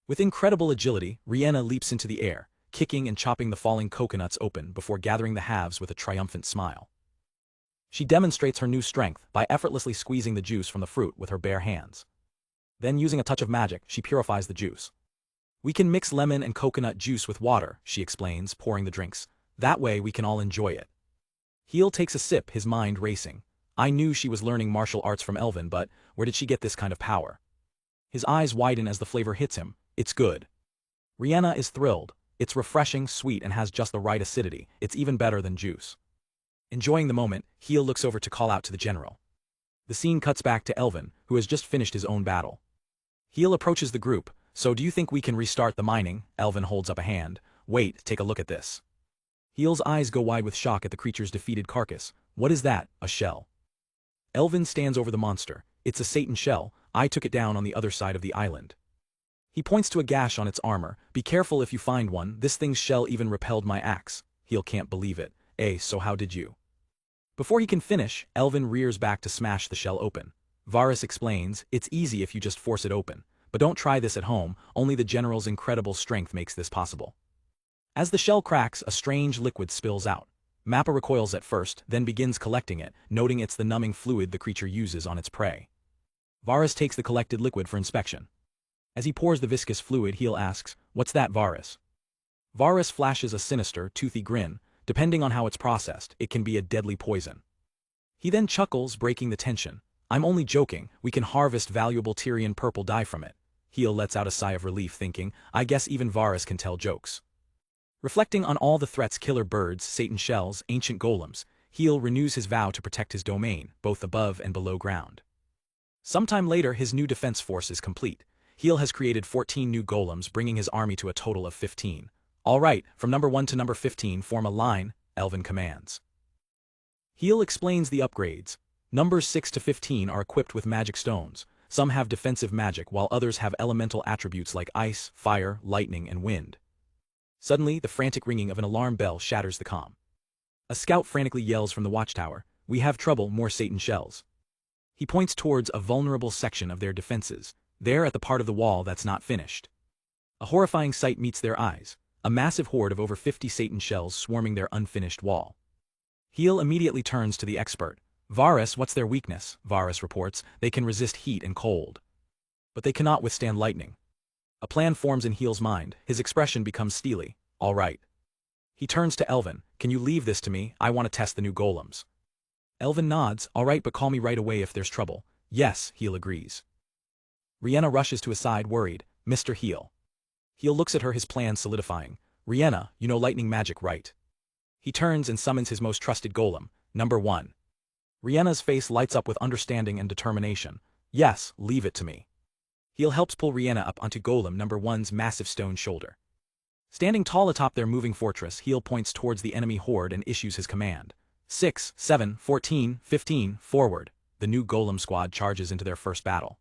With incredible agility, Rihanna leaps into the air, kicking and chopping the falling coconuts open before gathering the halves with a triumphant smile. She demonstrates her new strength by effortlessly squeezing the juice from the fruit with her bare hands. Then, using a touch of magic, she purifies the juice. We can mix lemon and coconut juice with water, she explains, pouring the drinks. That way we can all enjoy it. Heel takes a sip, his mind racing. I knew she was learning martial arts from Elvin, but where did she get this kind of power? His eyes widen as the flavor hits him. It's good. Rihanna is thrilled. It's refreshing, sweet, and has just the right acidity. It's even better than juice. Enjoying the moment, Heel looks over to call out to the general. The scene cuts back to Elvin, who has just finished his own battle. Heel approaches the group. So do you think we can restart the mining? Elvin holds up a hand. Wait, take a look at this. Heel's eyes go wide with shock at the creature's defeated carcass. What is that? A shell. Elvin stands over the monster. It's a Satan shell. I took it down on the other side of the island. He points to a gash on its armor. Be careful if you find one. This thing's shell even repelled my axe. Heel can't believe it. So how did you? Before he can finish, Elvin rears back to smash the shell open. Varus explains, it's easy if you just force it open. But don't try this at home, only the general's incredible strength makes this possible. As the shell cracks, a strange liquid spills out. Mappa recoils at first, then begins collecting it, noting it's the numbing fluid the creature uses on its prey. Varus takes the collected liquid for inspection. As he pours the viscous fluid, Heel asks, what's that, Varus? Varus flashes a sinister, toothy grin. Depending on how it's processed, it can be a deadly poison. He then chuckles, breaking the tension. I'm only joking, we can harvest valuable Tyrian purple dye from it. Heel lets out a sigh of relief, thinking, I guess even Varus can tell jokes. Reflecting on all the threats: killer birds, Satan shells, ancient golems, Heel renews his vow to protect his domain, both above and below ground. Sometime later, his new defense force is complete. Heel has created 14 new golems, bringing his army to a total of 15. All right, from number 1 to number 15 form a line, Elvin commands. Heel explains the upgrades. Numbers 6 to 15 are equipped with magic stones. Some have defensive magic, while others have elemental attributes like ice, fire, lightning, and wind. Suddenly, the frantic ringing of an alarm bell shatters the calm. A scout frantically yells from the watchtower, we have trouble, more Satan shells. He points towards a vulnerable section of their defenses, there at the part of the wall that's not finished. A horrifying sight meets their eyes, a massive horde of over 50 Satan shells swarming their unfinished wall. Heel immediately turns to the expert. Varus, what's their weakness? Varus reports, they can resist heat and cold. But they cannot withstand lightning. A plan forms in Heel's mind, his expression becomes steely. All right. He turns to Elvin, can you leave this to me, I want to test the new golems. Elvin nods, all right, but call me right away if there's trouble. Yes, Heel agrees. Rihanna rushes to his side, worried, Mr. Heel. Heel looks at her, his plan solidifying. Rihanna, you know lightning magic, right? He turns and summons his most trusted golem, number 1. Rihanna's face lights up with understanding and determination. Yes, leave it to me. Heel helps pull Rihanna up onto golem number 1's massive stone shoulder. Standing tall atop their moving fortress, Heel points towards the enemy horde and issues his command. 6, 7, 14, 15, forward. The new golem squad charges into their first battle.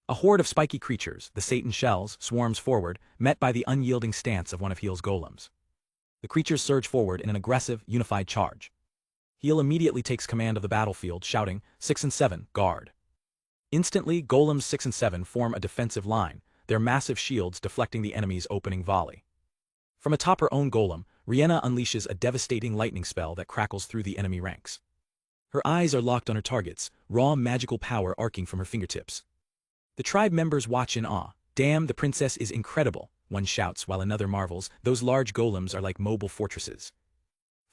A horde of spiky creatures, the Satan shells, swarms forward, met by the unyielding stance of one of Heel's golems. The creatures surge forward in an aggressive, unified charge. Heel immediately takes command of the battlefield, shouting, 6 and 7, guard. Instantly, golems 6 and 7 form a defensive line, their massive shields deflecting the enemy's opening volley. From atop her own golem, Rihanna unleashes a devastating lightning spell that crackles through the enemy ranks. Her eyes are locked on her targets, raw magical power arcing from her fingertips. The tribe members watch in awe. Damn, the princess is incredible, one shouts while another marvels, those large golems are like mobile fortresses.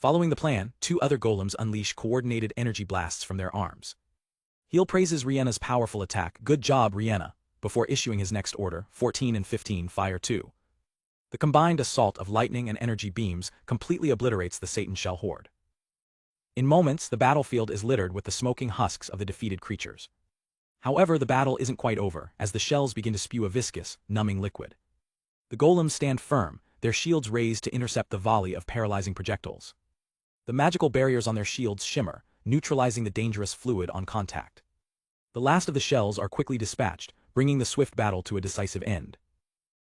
Following the plan, 2 other golems unleash coordinated energy blasts from their arms. Heel praises Rihanna's powerful attack, good job Rihanna, before issuing his next order, 14 and 15 fire too. The combined assault of lightning and energy beams completely obliterates the Satan shell horde. In moments, the battlefield is littered with the smoking husks of the defeated creatures. However, the battle isn't quite over, as the shells begin to spew a viscous, numbing liquid. The golems stand firm, their shields raised to intercept the volley of paralyzing projectiles. The magical barriers on their shields shimmer, neutralizing the dangerous fluid on contact. The last of the shells are quickly dispatched, bringing the swift battle to a decisive end.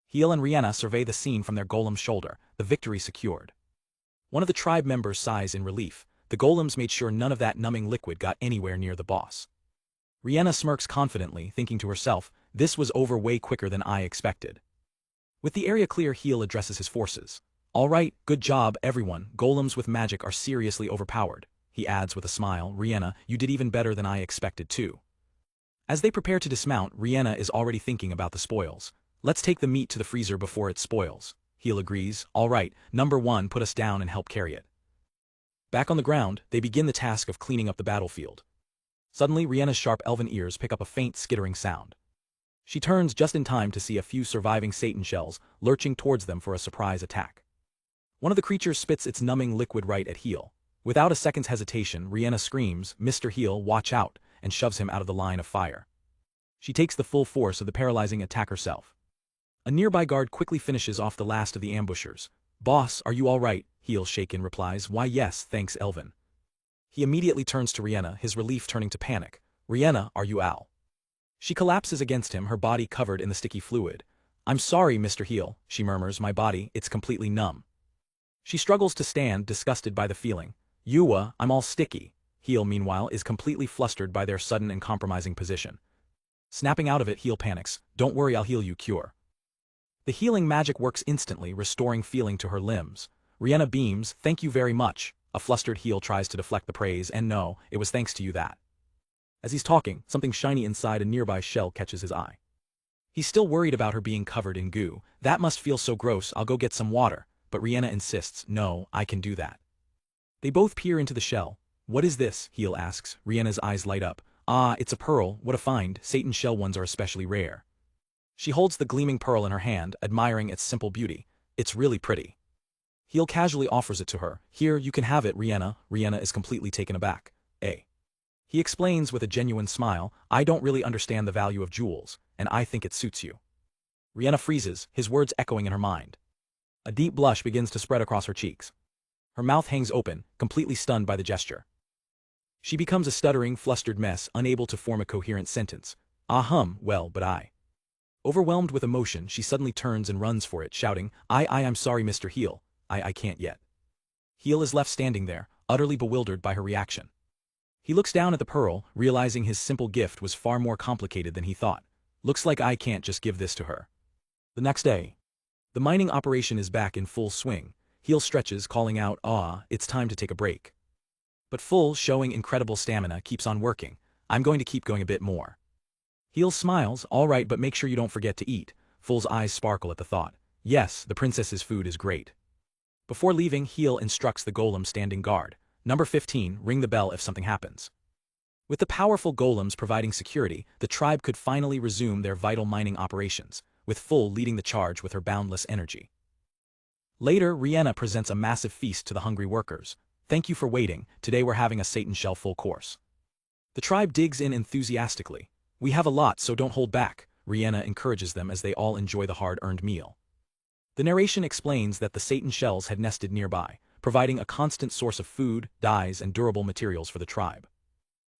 Heel and Rihanna survey the scene from their golem's shoulder, the victory secured. One of the tribe members sighs in relief, the golems made sure none of that numbing liquid got anywhere near the boss. Rihanna smirks confidently, thinking to herself, this was over way quicker than I expected. With the area clear, Heel addresses his forces. All right, good job, everyone, golems with magic are seriously overpowered. He adds with a smile, Rihanna, you did even better than I expected too. As they prepare to dismount, Rihanna is already thinking about the spoils. Let's take the meat to the freezer before it spoils. Heel agrees, all right, number 1, put us down and help carry it. Back on the ground, they begin the task of cleaning up the battlefield. Suddenly, Rihanna's sharp elven ears pick up a faint skittering sound. She turns just in time to see a few surviving Satan shells lurching towards them for a surprise attack. One of the creatures spits its numbing liquid right at Heel. Without a second's hesitation, Rihanna screams, Mr. Heel, watch out, and shoves him out of the line of fire. She takes the full force of the paralyzing attack herself. A nearby guard quickly finishes off the last of the ambushers. Boss, are you all right? Heel shaken replies, why yes, thanks Elvin. He immediately turns to Rihanna, his relief turning to panic. Rihanna, are you Al? She collapses against him, her body covered in the sticky fluid. I'm sorry, Mr. Heel, she murmurs, my body, it's completely numb. She struggles to stand, disgusted by the feeling. I'm all sticky. Heel, meanwhile, is completely flustered by their sudden and compromising position. Snapping out of it, Heel panics. Don't worry, I'll heal you, cure. The healing magic works instantly, restoring feeling to her limbs. Rihanna beams, thank you very much. A flustered Heel tries to deflect the praise, and no, it was thanks to you that. As he's talking, something shiny inside a nearby shell catches his eye. He's still worried about her being covered in goo. That must feel so gross, I'll go get some water. But Rihanna insists, no, I can do that. They both peer into the shell. What is this? Heel asks. Rihanna's eyes light up. Ah, it's a pearl, what a find, Satan shell ones are especially rare. She holds the gleaming pearl in her hand, admiring its simple beauty. It's really pretty. Heel casually offers it to her. Here, you can have it, Rihanna. Rihanna is completely taken aback. He explains with a genuine smile, I don't really understand the value of jewels, and I think it suits you. Rihanna freezes, his words echoing in her mind. A deep blush begins to spread across her cheeks. Her mouth hangs open, completely stunned by the gesture. She becomes a stuttering, flustered mess, unable to form a coherent sentence. Well, but I. Overwhelmed with emotion, she suddenly turns and runs for it, shouting, I'm sorry, Mr. Heel. I can't yet. Heel is left standing there, utterly bewildered by her reaction. He looks down at the pearl, realizing his simple gift was far more complicated than he thought. Looks like I can't just give this to her. The next day, the mining operation is back in full swing. Heel stretches, calling out, it's time to take a break. But Full, showing incredible stamina, keeps on working. I'm going to keep going a bit more. Heel smiles, all right, but make sure you don't forget to eat. Full's eyes sparkle at the thought. Yes, the princess's food is great. Before leaving, Heel instructs the golem standing guard. Number 15, ring the bell if something happens. With the powerful golems providing security, the tribe could finally resume their vital mining operations, with Full leading the charge with her boundless energy. Later, Rihanna presents a massive feast to the hungry workers. Thank you for waiting, today we're having a Satan shell full course. The tribe digs in enthusiastically. We have a lot, so don't hold back, Rihanna encourages them as they all enjoy the hard-earned meal. The narration explains that the Satan shells had nested nearby, providing a constant source of food, dyes, and durable materials for the tribe.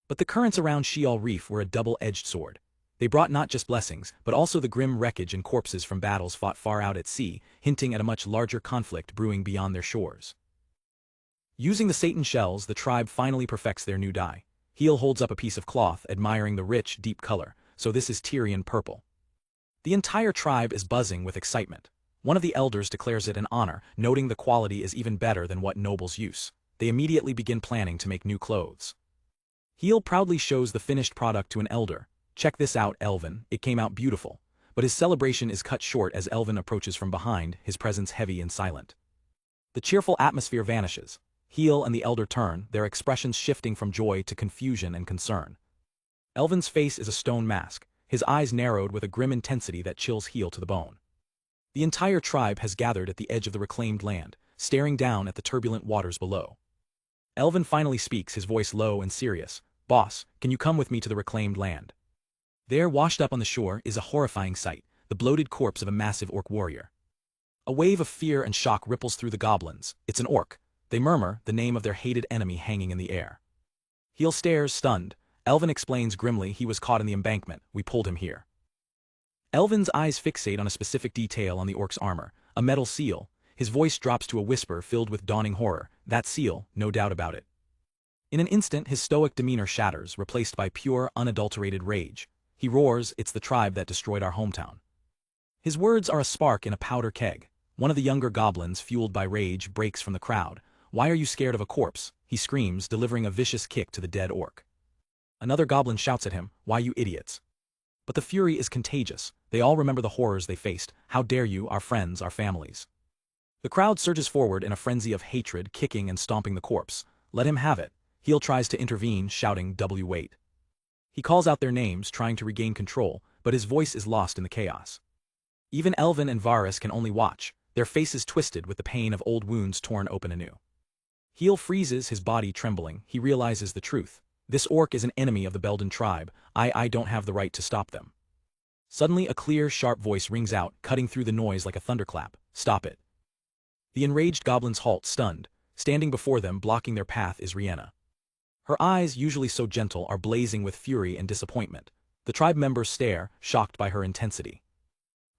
But the currents around Sheol Reef were a double-edged sword. They brought not just blessings, but also the grim wreckage and corpses from battles fought far out at sea, hinting at a much larger conflict brewing beyond their shores. Using the Satan shells, the tribe finally perfects their new dye. Heel holds up a piece of cloth, admiring the rich, deep color, so this is Tyrian purple. The entire tribe is buzzing with excitement. One of the elders declares it an honor, noting the quality is even better than what nobles use. They immediately begin planning to make new clothes. Heel proudly shows the finished product to an elder. Check this out, Elvin, it came out beautiful. But his celebration is cut short as Elvin approaches from behind, his presence heavy and silent. The cheerful atmosphere vanishes. Heel and the elder turn, their expressions shifting from joy to confusion and concern. Elvin's face is a stone mask, his eyes narrowed with a grim intensity that chills Heel to the bone. The entire tribe has gathered at the edge of the reclaimed land, staring down at the turbulent waters below. Elvin finally speaks, his voice low and serious. Boss, can you come with me to the reclaimed land? There, washed up on the shore, is a horrifying sight, the bloated corpse of a massive orc warrior. A wave of fear and shock ripples through the goblins. It's an orc. They murmur, the name of their hated enemy hanging in the air. Heel stares, stunned. Elvin explains grimly, he was caught in the embankment, we pulled him here. Elvin's eyes fixate on a specific detail on the orc's armor, a metal seal. His voice drops to a whisper filled with dawning horror. That seal, no doubt about it. In an instant, his stoic demeanor shatters, replaced by pure, unadulterated rage. He roars, it's the tribe that destroyed our hometown. His words are a spark in a powder keg. One of the younger goblins, fueled by rage, breaks from the crowd. Why are you scared of a corpse? He screams, delivering a vicious kick to the dead orc. Another goblin shouts at him, why you idiots? But the fury is contagious. They all remember the horrors they faced. How dare you, our friends, our families. The crowd surges forward in a frenzy of hatred, kicking and stomping the corpse. Let him have it. Heel tries to intervene, shouting, wait. He calls out their names, trying to regain control, but his voice is lost in the chaos. Even Elvin and Varys can only watch, their faces twisted with the pain of old wounds torn open anew. Heel freezes, his body trembling. He realizes the truth. This orc is an enemy of the Belden tribe. I don't have the right to stop them. Suddenly a clear, sharp voice rings out, cutting through the noise like a thunderclap. Stop it. The enraged goblins halt, stunned. Standing before them, blocking their path, is Rihanna. Her eyes, usually so gentle, are blazing with fury and disappointment. The tribe members stare, shocked by her intensity.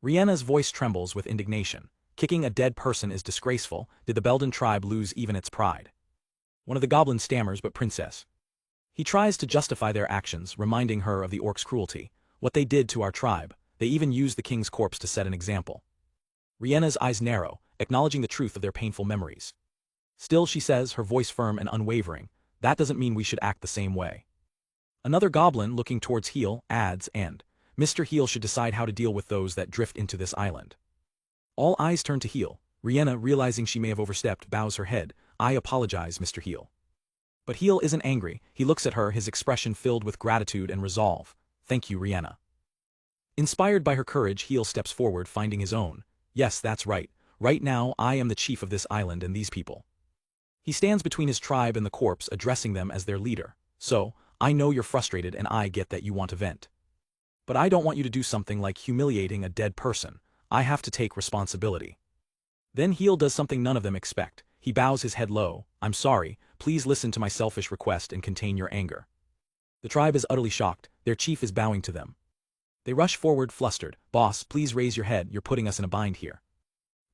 Rihanna's voice trembles with indignation. Kicking a dead person is disgraceful. Did the Belden tribe lose even its pride? One of the goblins stammers, but princess. He tries to justify their actions, reminding her of the orc's cruelty. What they did to our tribe. They even used the king's corpse to set an example. Rihanna's eyes narrow, acknowledging the truth of their painful memories. Still, she says, her voice firm and unwavering, that doesn't mean we should act the same way. Another goblin, looking towards Heel, adds, and Mr. Heel should decide how to deal with those that drift into this island. All eyes turn to Heel. Rihanna, realizing she may have overstepped, bows her head. I apologize, Mr. Heel. But Heel isn't angry. He looks at her, his expression filled with gratitude and resolve. Thank you, Rihanna. Inspired by her courage, Heel steps forward, finding his own. Yes, that's right. Right now, I am the chief of this island and these people. He stands between his tribe and the corpse, addressing them as their leader. So, I know you're frustrated and I get that you want to vent. But I don't want you to do something like humiliating a dead person. I have to take responsibility. Then Heel does something none of them expect. He bows his head low. I'm sorry, please listen to my selfish request and contain your anger. The tribe is utterly shocked. Their chief is bowing to them. They rush forward, flustered. Boss, please raise your head, you're putting us in a bind here.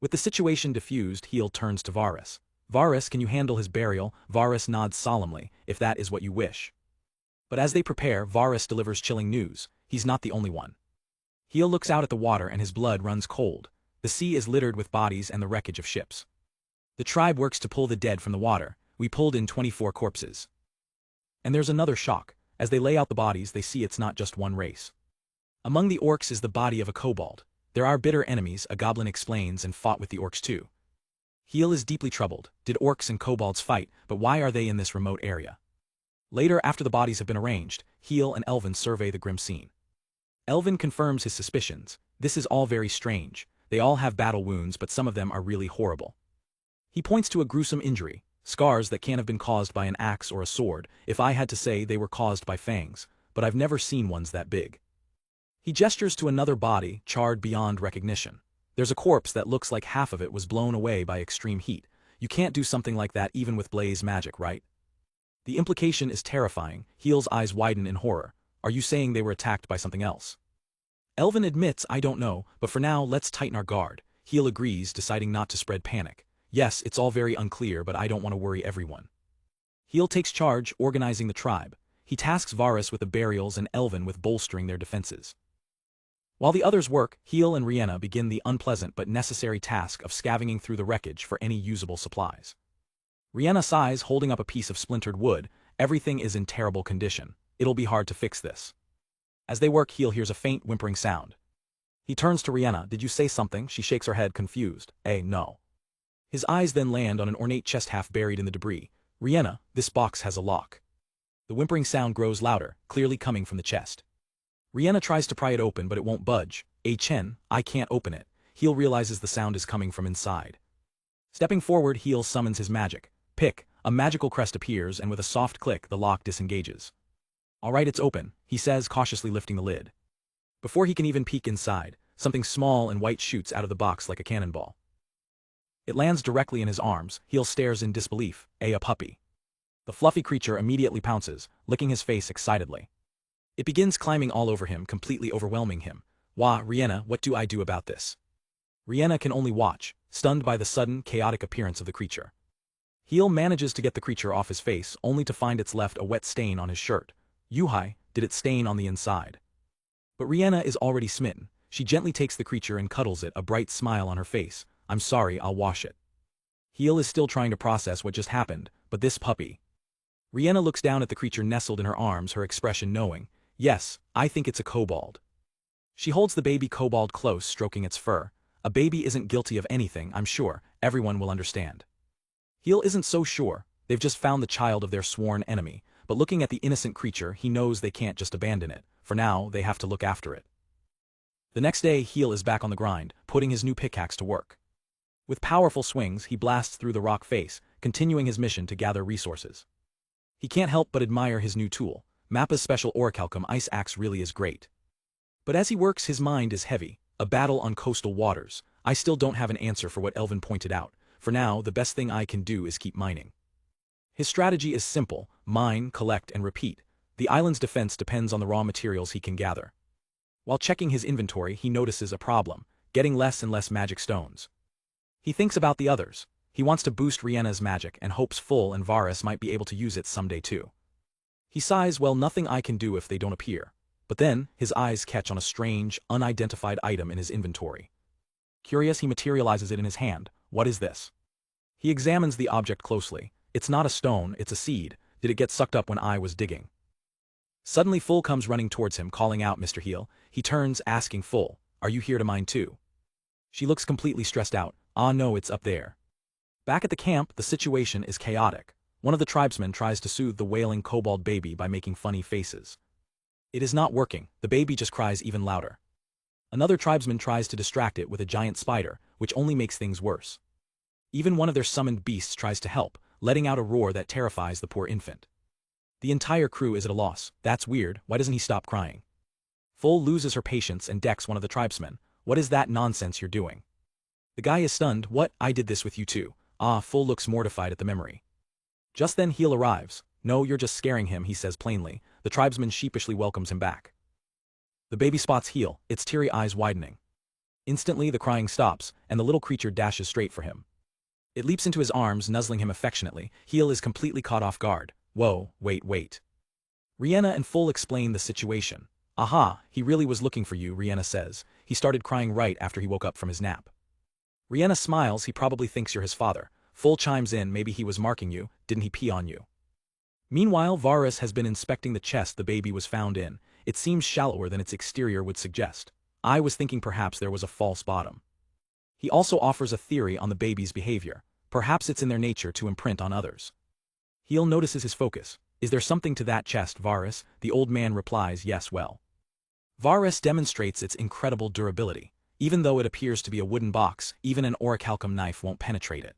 With the situation diffused, Heel turns to Varys. Varys, can you handle his burial? Varys nods solemnly, if that is what you wish. But as they prepare, Varys delivers chilling news. He's not the only one. Heel looks out at the water and his blood runs cold. The sea is littered with bodies and the wreckage of ships. The tribe works to pull the dead from the water. We pulled in 24 corpses. And there's another shock. As they lay out the bodies, they see it's not just one race. Among the orcs is the body of a kobold. There are bitter enemies, a goblin explains, and fought with the orcs too. Heel is deeply troubled. Did orcs and kobolds fight, but why are they in this remote area? Later, after the bodies have been arranged, Heel and Elvin survey the grim scene. Elvin confirms his suspicions. This is all very strange. They all have battle wounds, but some of them are really horrible. He points to a gruesome injury, scars that can't have been caused by an axe or a sword. If I had to say, they were caused by fangs, but I've never seen ones that big. He gestures to another body, charred beyond recognition. There's a corpse that looks like half of it was blown away by extreme heat. You can't do something like that even with blaze magic, right? The implication is terrifying. Heel's eyes widen in horror. Are you saying they were attacked by something else? Elvin admits, I don't know, but for now let's tighten our guard. Heel agrees, deciding not to spread panic. Yes, it's all very unclear, but I don't want to worry everyone. Heel takes charge, organizing the tribe. He tasks Varus with the burials and Elvin with bolstering their defenses. While the others work, Heel and Rihanna begin the unpleasant but necessary task of scavenging through the wreckage for any usable supplies. Rihanna sighs, holding up a piece of splintered wood. Everything is in terrible condition. It'll be hard to fix this. As they work, Heel hears a faint whimpering sound. He turns to Rihanna. Did you say something? She shakes her head, confused. No. His eyes then land on an ornate chest half buried in the debris. Rihanna, this box has a lock. The whimpering sound grows louder, clearly coming from the chest. Rihanna tries to pry it open, but it won't budge. Chen, I can't open it. Heel realizes the sound is coming from inside. Stepping forward, Heel summons his magic. Pick, a magical crest appears, and with a soft click, the lock disengages. All right, it's open, he says, cautiously lifting the lid. Before he can even peek inside, something small and white shoots out of the box like a cannonball. It lands directly in his arms. Heel stares in disbelief. A puppy. The fluffy creature immediately pounces, licking his face excitedly. It begins climbing all over him, completely overwhelming him. Wah, Rihanna, what do I do about this? Rihanna can only watch, stunned by the sudden, chaotic appearance of the creature. Heel manages to get the creature off his face, only to find it's left a wet stain on his shirt. Yuhai, did it stain on the inside? But Rihanna is already smitten. She gently takes the creature and cuddles it, a bright smile on her face. I'm sorry, I'll wash it. Heel is still trying to process what just happened, but this puppy. Rihanna looks down at the creature nestled in her arms, her expression knowing. Yes, I think it's a kobold. She holds the baby kobold close, stroking its fur. A baby isn't guilty of anything, I'm sure. Everyone will understand. Heel isn't so sure. They've just found the child of their sworn enemy, but looking at the innocent creature, he knows they can't just abandon it. For now, they have to look after it. The next day, Heel is back on the grind, putting his new pickaxe to work. With powerful swings, he blasts through the rock face, continuing his mission to gather resources. He can't help but admire his new tool. Mappa's special orichalcum ice axe really is great. But as he works, his mind is heavy. A battle on coastal waters. I still don't have an answer for what Elvin pointed out. For now, the best thing I can do is keep mining. His strategy is simple: mine, collect, and repeat. The island's defense depends on the raw materials he can gather. While checking his inventory, he notices a problem: getting less and less magic stones. He thinks about the others. He wants to boost Rihanna's magic and hopes Full and Varus might be able to use it someday too. He sighs, well, nothing I can do if they don't appear. But then, his eyes catch on a strange, unidentified item in his inventory. Curious, he materializes it in his hand. What is this? He examines the object closely. It's not a stone, it's a seed. Did it get sucked up when I was digging? Suddenly Full comes running towards him, calling out, Mr. Heel. He turns, asking Full, are you here to mine too? She looks completely stressed out. Ah no, it's up there. Back at the camp, the situation is chaotic. One of the tribesmen tries to soothe the wailing kobold baby by making funny faces. It is not working. The baby just cries even louder. Another tribesman tries to distract it with a giant spider, which only makes things worse. Even one of their summoned beasts tries to help, letting out a roar that terrifies the poor infant. The entire crew is at a loss. That's weird, why doesn't he stop crying? Full loses her patience and decks one of the tribesmen. What is that nonsense you're doing? The guy is stunned. What? I did this with you too. Ah, Full looks mortified at the memory. Just then Heel arrives. No, you're just scaring him, he says plainly. The tribesman sheepishly welcomes him back. The baby spots Heel, its teary eyes widening. Instantly the crying stops, and the little creature dashes straight for him. It leaps into his arms, nuzzling him affectionately. Heel is completely caught off guard. Whoa, wait. Rihanna and Full explain the situation. Aha, he really was looking for you, Rihanna says. He started crying right after he woke up from his nap. Rihanna smiles. He probably thinks you're his father. Full chimes in, maybe he was marking you, didn't he pee on you? Meanwhile, Varus has been inspecting the chest the baby was found in. It seems shallower than its exterior would suggest. I was thinking perhaps there was a false bottom. He also offers a theory on the baby's behavior. Perhaps it's in their nature to imprint on others. Heel notices his focus. Is there something to that chest, Varus? The old man replies, yes, well. Varus demonstrates its incredible durability. Even though it appears to be a wooden box, even an orichalcum knife won't penetrate it.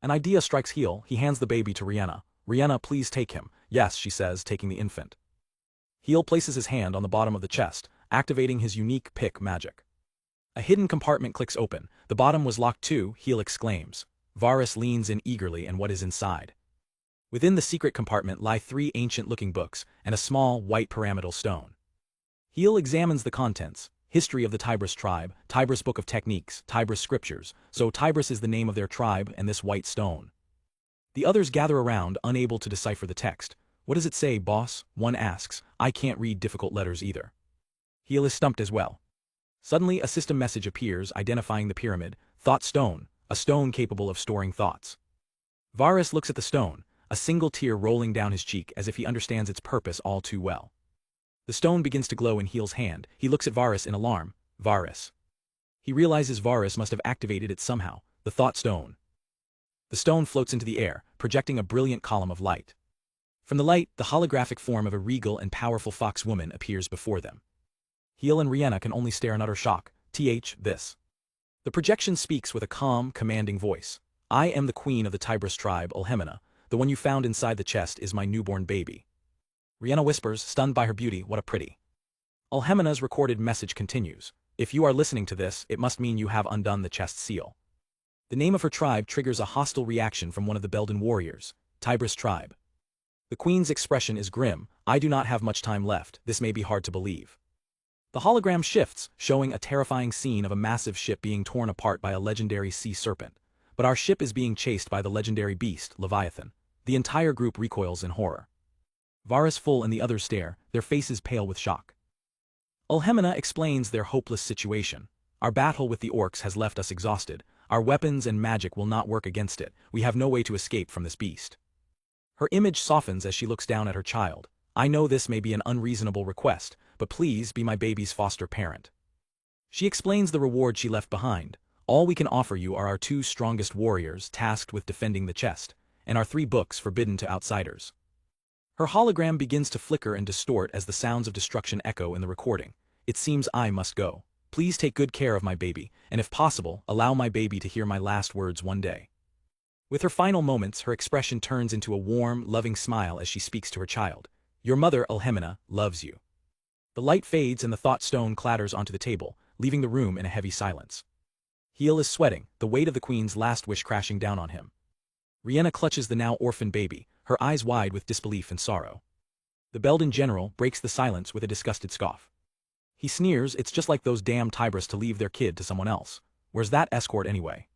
An idea strikes Heel. He hands the baby to Rihanna. Rihanna, please take him. Yes, she says, taking the infant. Heel places his hand on the bottom of the chest, activating his unique pick magic. A hidden compartment clicks open. The bottom was locked too, Heel exclaims. Varus leans in eagerly, and what is inside? Within the secret compartment lie 3 ancient-looking books and a small, white pyramidal stone. Heel examines the contents. History of the Tybris tribe, Tybris Book of Techniques, Tybris Scriptures. So Tybris is the name of their tribe and this white stone. The others gather around, unable to decipher the text. What does it say, boss? One asks. I can't read difficult letters either. Heel is stumped as well. Suddenly a system message appears identifying the pyramid. Thought stone, a stone capable of storing thoughts. Varus looks at the stone, a single tear rolling down his cheek as if he understands its purpose all too well. The stone begins to glow in Heel's hand. He looks at Varus in alarm. Varus. He realizes Varus must have activated it somehow. The thought stone. The stone floats into the air, projecting a brilliant column of light. From the light, the holographic form of a regal and powerful fox woman appears before them. Heel and Rihanna can only stare in utter shock. This. The projection speaks with a calm, commanding voice. I am the queen of the Tybris tribe, Ulhemina. The one you found inside the chest is my newborn baby. Rihanna whispers, stunned by her beauty, what a pretty. Ulhemina's recorded message continues. If you are listening to this, it must mean you have undone the chest seal. The name of her tribe triggers a hostile reaction from one of the Belden warriors. Tybris tribe. The queen's expression is grim. I do not have much time left. This may be hard to believe. The hologram shifts, showing a terrifying scene of a massive ship being torn apart by a legendary sea serpent. But our ship is being chased by the legendary beast, Leviathan. The entire group recoils in horror. Varus Full and the others stare, their faces pale with shock. Ulhemina explains their hopeless situation. Our battle with the orcs has left us exhausted. Our weapons and magic will not work against it. We have no way to escape from this beast. Her image softens as she looks down at her child. I know this may be an unreasonable request, but please be my baby's foster parent. She explains the reward she left behind. All we can offer you are our 2 strongest warriors tasked with defending the chest, and our 3 books forbidden to outsiders. Her hologram begins to flicker and distort as the sounds of destruction echo in the recording. It seems I must go. Please take good care of my baby, and if possible, allow my baby to hear my last words one day. With her final moments, her expression turns into a warm, loving smile as she speaks to her child. Your mother, Ulhemina, loves you. The light fades and the thought stone clatters onto the table, leaving the room in a heavy silence. Heel is sweating, the weight of the queen's last wish crashing down on him. Rihanna clutches the now orphaned baby, her eyes wide with disbelief and sorrow. The Belden general breaks the silence with a disgusted scoff. He sneers, it's just like those damn Tybris to leave their kid to someone else. Where's that escort anyway?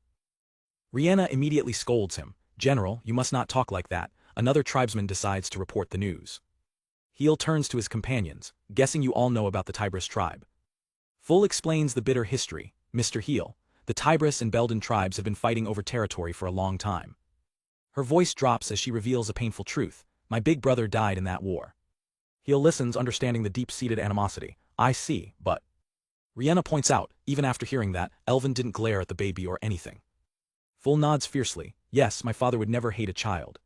Rihanna immediately scolds him. General, you must not talk like that. Another tribesman decides to report the news. Heel turns to his companions, guessing you all know about the Tybris tribe. Full explains the bitter history. Mr. Heel, the Tybris and Belden tribes have been fighting over territory for a long time. Her voice drops as she reveals a painful truth. My big brother died in that war. Heel listens, understanding the deep-seated animosity. I see, but... Rihanna points out, even after hearing that, Elvin didn't glare at the baby or anything. Full nods fiercely. Yes, my father would never hate a child.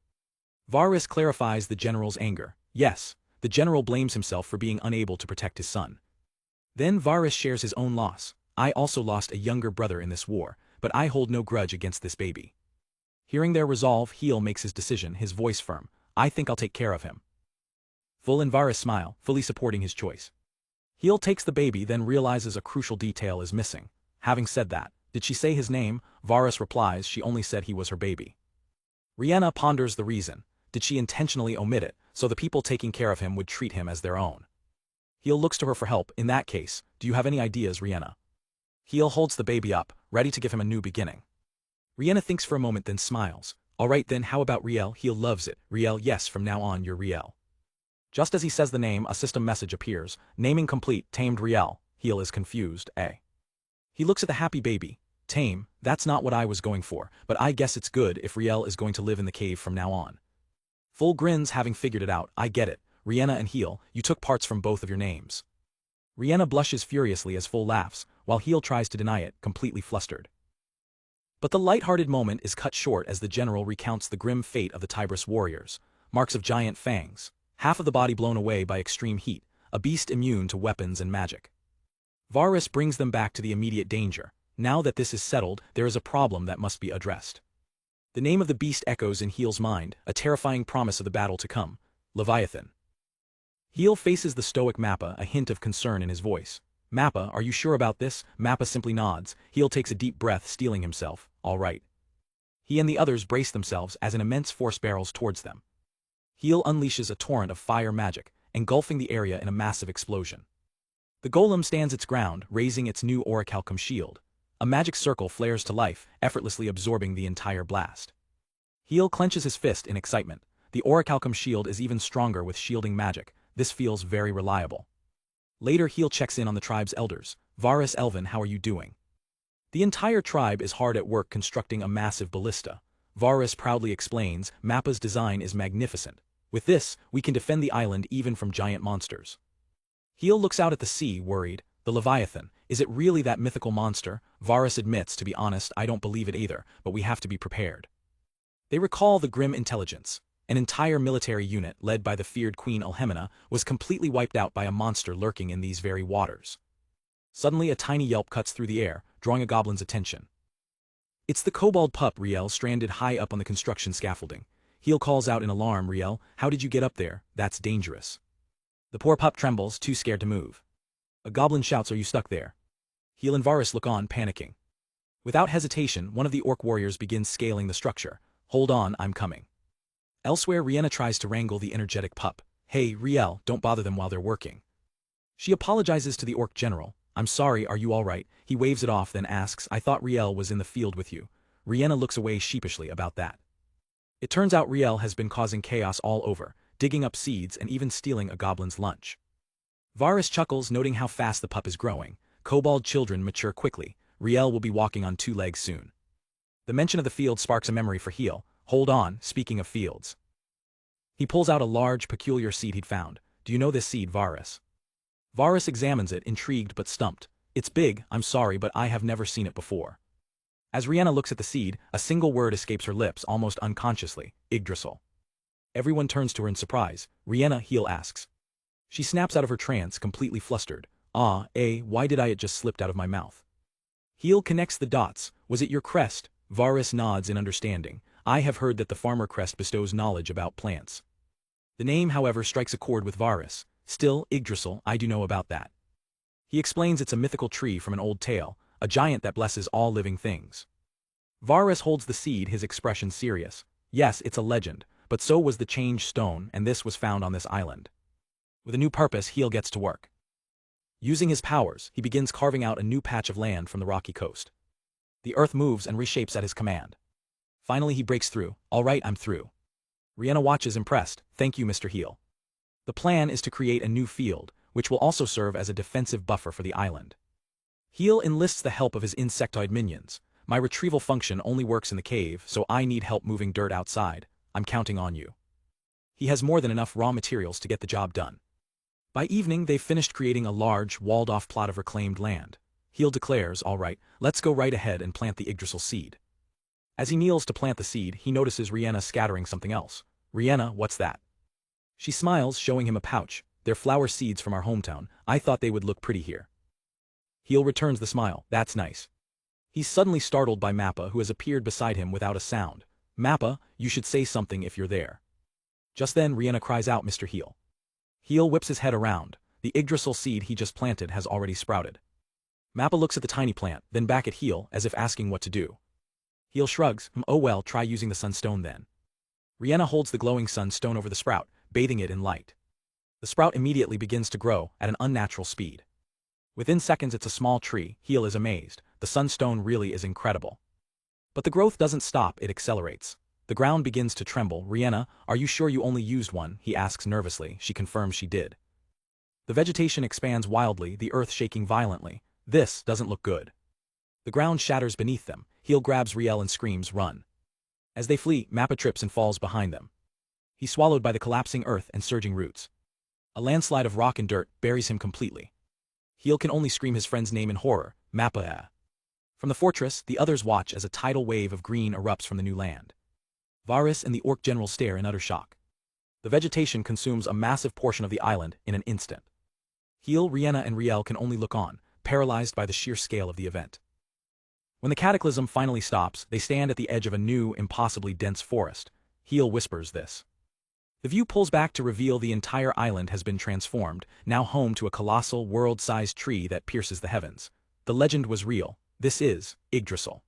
Varus clarifies the general's anger. Yes, the general blames himself for being unable to protect his son. Then Varus shares his own loss. I also lost a younger brother in this war, but I hold no grudge against this baby. Hearing their resolve, Heel makes his decision, his voice firm. I think I'll take care of him. Full and Varus smile, fully supporting his choice. Heel takes the baby, then realizes a crucial detail is missing. Having said that, did she say his name? Varus replies she only said he was her baby. Rihanna ponders the reason. Did she intentionally omit it, so the people taking care of him would treat him as their own? Heel looks to her for help. In that case, do you have any ideas, Rihanna? Heel holds the baby up, ready to give him a new beginning. Rihanna thinks for a moment, then smiles. All right then, how about Riel? Heel loves it. Riel, yes, from now on you're Riel. Just as he says the name, a system message appears. Naming complete, tamed Riel. Heel is confused, He looks at the happy baby. Tame, that's not what I was going for, but I guess it's good if Riel is going to live in the cave from now on. Full grins having figured it out, I get it. Rihanna and Heel, you took parts from both of your names. Rihanna blushes furiously as Full laughs, while Heel tries to deny it, completely flustered. But the light-hearted moment is cut short as the general recounts the grim fate of the Tybris warriors, marks of giant fangs, half of the body blown away by extreme heat, a beast immune to weapons and magic. Varus brings them back to the immediate danger. Now that this is settled, there is a problem that must be addressed. The name of the beast echoes in Heel's mind, a terrifying promise of the battle to come, Leviathan. Heel faces the stoic Mappa, a hint of concern in his voice. Mappa, are you sure about this? Mappa simply nods. Heel takes a deep breath, steeling himself. All right. He and the others brace themselves as an immense force barrels towards them. Heel unleashes a torrent of fire magic, engulfing the area in a massive explosion. The golem stands its ground, raising its new orichalcum shield. A magic circle flares to life, effortlessly absorbing the entire blast. Heel clenches his fist in excitement. The orichalcum shield is even stronger with shielding magic. This feels very reliable. Later Heel checks in on the tribe's elders. Varus, Elvin, how are you doing? The entire tribe is hard at work constructing a massive ballista. Varus proudly explains, Mappa's design is magnificent. With this, we can defend the island even from giant monsters. Heel looks out at the sea, worried. The Leviathan, is it really that mythical monster? Varus admits, to be honest, I don't believe it either, but we have to be prepared. They recall the grim intelligence. An entire military unit, led by the feared Queen Alhemina, was completely wiped out by a monster lurking in these very waters. Suddenly a tiny yelp cuts through the air, drawing a goblin's attention. It's the kobold pup Riel, stranded high up on the construction scaffolding. Heel calls out in alarm, Riel, how did you get up there? That's dangerous. The poor pup trembles, too scared to move. A goblin shouts, are you stuck there? Heel and Varus look on, panicking. Without hesitation, one of the orc warriors begins scaling the structure. Hold on, I'm coming. Elsewhere, Rihanna tries to wrangle the energetic pup. Hey, Riel, don't bother them while they're working. She apologizes to the orc general. I'm sorry, are you all right? He waves it off, then asks, I thought Riel was in the field with you. Rihanna looks away sheepishly about that. It turns out Riel has been causing chaos all over, digging up seeds and even stealing a goblin's lunch. Varus chuckles, noting how fast the pup is growing. Kobold children mature quickly. Riel will be walking on 2 legs soon. The mention of the field sparks a memory for Heel. Hold on, speaking of fields. He pulls out a large, peculiar seed he'd found. Do you know this seed, Varus? Varus examines it, intrigued but stumped. It's big, I'm sorry, but I have never seen it before. As Rihanna looks at the seed, a single word escapes her lips almost unconsciously, Yggdrasil. Everyone turns to her in surprise. Rihanna, Heel asks. She snaps out of her trance, completely flustered. Why did it just slipped out of my mouth? Heel connects the dots. Was it your crest? Varus nods in understanding. I have heard that the farmer crest bestows knowledge about plants. The name, however, strikes a chord with Varus. Still, Yggdrasil, I do know about that. He explains it's a mythical tree from an old tale, a giant that blesses all living things. Varus holds the seed, his expression serious. Yes, it's a legend, but so was the change stone, and this was found on this island. With a new purpose, Heel gets to work. Using his powers, he begins carving out a new patch of land from the rocky coast. The earth moves and reshapes at his command. Finally he breaks through. All right, I'm through. Rihanna watches impressed. Thank you, Mr. Heel. The plan is to create a new field, which will also serve as a defensive buffer for the island. Heel enlists the help of his insectoid minions. My retrieval function only works in the cave, so I need help moving dirt outside. I'm counting on you. He has more than enough raw materials to get the job done. By evening, they've finished creating a large, walled-off plot of reclaimed land. Heel declares, all right, let's go right ahead and plant the Yggdrasil seed. As he kneels to plant the seed, he notices Rihanna scattering something else. Rihanna, what's that? She smiles, showing him a pouch. They're flower seeds from our hometown. I thought they would look pretty here. Heel returns the smile. That's nice. He's suddenly startled by Mappa, who has appeared beside him without a sound. Mappa, you should say something if you're there. Just then, Rihanna cries out, Mr. Heel. Heel whips his head around. The Yggdrasil seed he just planted has already sprouted. Mappa looks at the tiny plant, then back at Heel, as if asking what to do. Heel shrugs. Oh well, try using the sunstone then. Rihanna holds the glowing sunstone over the sprout, bathing it in light. The sprout immediately begins to grow at an unnatural speed. Within seconds it's a small tree. Heel is amazed. The sunstone really is incredible. But the growth doesn't stop, it accelerates. The ground begins to tremble. Rihanna, are you sure you only used one? He asks nervously. She confirms she did. The vegetation expands wildly, the earth shaking violently. This doesn't look good. The ground shatters beneath them. Heel grabs Riel and screams, "Run." As they flee, Mappa trips and falls behind them. He's swallowed by the collapsing earth and surging roots. A landslide of rock and dirt buries him completely. Heel can only scream his friend's name in horror, Mappa. From the fortress, the others watch as a tidal wave of green erupts from the new land. Varys and the orc general stare in utter shock. The vegetation consumes a massive portion of the island in an instant. Heel, Rhienna and Riel can only look on, paralyzed by the sheer scale of the event. When the cataclysm finally stops, they stand at the edge of a new, impossibly dense forest. Heel whispers this. The view pulls back to reveal the entire island has been transformed, now home to a colossal, world-sized tree that pierces the heavens. The legend was real. This is Yggdrasil.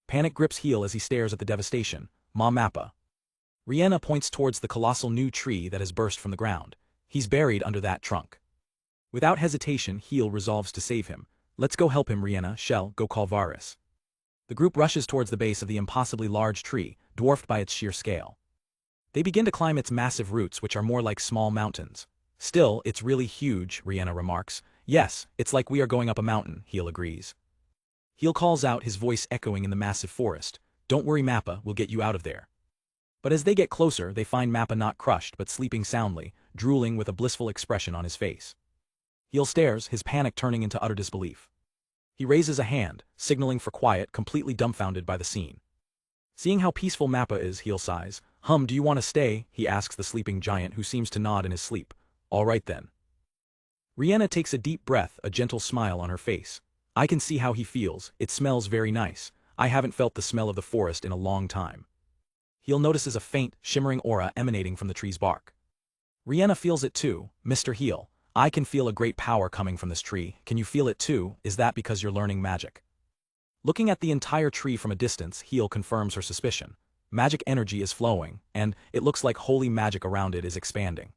Panic grips Heel as he stares at the devastation. Ma Mappa. Rhienna points towards the colossal new tree that has burst from the ground. He's buried under that trunk. Without hesitation, Heel resolves to save him. Let's go help him, Rhienna. Shell, go call Varys. The group rushes towards the base of the impossibly large tree, dwarfed by its sheer scale. They begin to climb its massive roots, which are more like small mountains. Still, it's really huge, Rhienna remarks. Yes, it's like we are going up a mountain, Heel agrees. Heel calls out, his voice echoing in the massive forest. Don't worry, Mappa, we'll get you out of there. But as they get closer, they find Mappa not crushed but sleeping soundly, drooling with a blissful expression on his face. Heel stares, his panic turning into utter disbelief. He raises a hand, signaling for quiet, completely dumbfounded by the scene. Seeing how peaceful Mappa is, Heel sighs. Do you want to stay? He asks the sleeping giant, who seems to nod in his sleep. All right then. Rhienna takes a deep breath, a gentle smile on her face. I can see how he feels. It smells very nice. I haven't felt the smell of the forest in a long time. Heel notices a faint, shimmering aura emanating from the tree's bark. Rhienna feels it too. Mr. Heel, I can feel a great power coming from this tree. Can you feel it too? Is that because you're learning magic? Looking at the entire tree from a distance, Heel confirms her suspicion. Magic energy is flowing, and it looks like holy magic around it is expanding.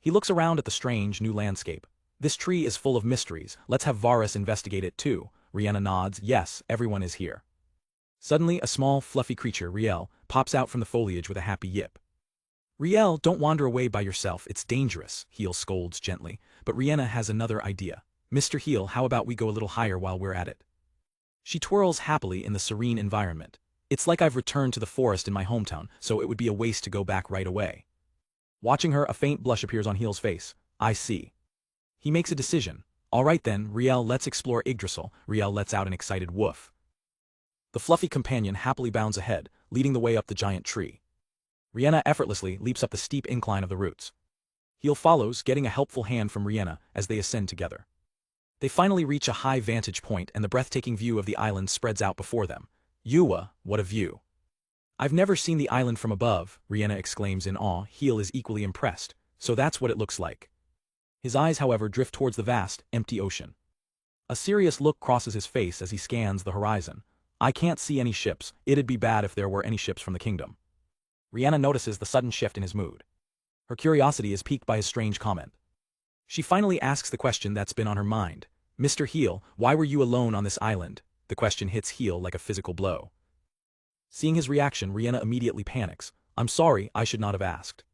He looks around at the strange, new landscape. This tree is full of mysteries. Let's have Varys investigate it too. Rhienna nods. Yes, everyone is here. Suddenly, a small, fluffy creature, Riel, pops out from the foliage with a happy yip. Riel, don't wander away by yourself. It's dangerous, Heel scolds gently. But Rhienna has another idea. Mr. Heel, how about we go a little higher while we're at it? She twirls happily in the serene environment. It's like I've returned to the forest in my hometown, so it would be a waste to go back right away. Watching her, a faint blush appears on Heel's face. I see. He makes a decision. All right then, Riel, let's explore Yggdrasil. Riel lets out an excited woof. The fluffy companion happily bounds ahead, leading the way up the giant tree. Rhienna effortlessly leaps up the steep incline of the roots. Heel follows, getting a helpful hand from Rhienna as they ascend together. They finally reach a high vantage point, and the breathtaking view of the island spreads out before them. Yuwa, what a view. I've never seen the island from above, Rhienna exclaims in awe. Heel is equally impressed. So that's what it looks like. His eyes, however, drift towards the vast, empty ocean. A serious look crosses his face as he scans the horizon. I can't see any ships. It'd be bad if there were any ships from the kingdom. Rhienna notices the sudden shift in his mood. Her curiosity is piqued by his strange comment. She finally asks the question that's been on her mind. Mr. Heel, why were you alone on this island? The question hits Heel like a physical blow. Seeing his reaction, Rhienna immediately panics. I'm sorry, I should not have asked.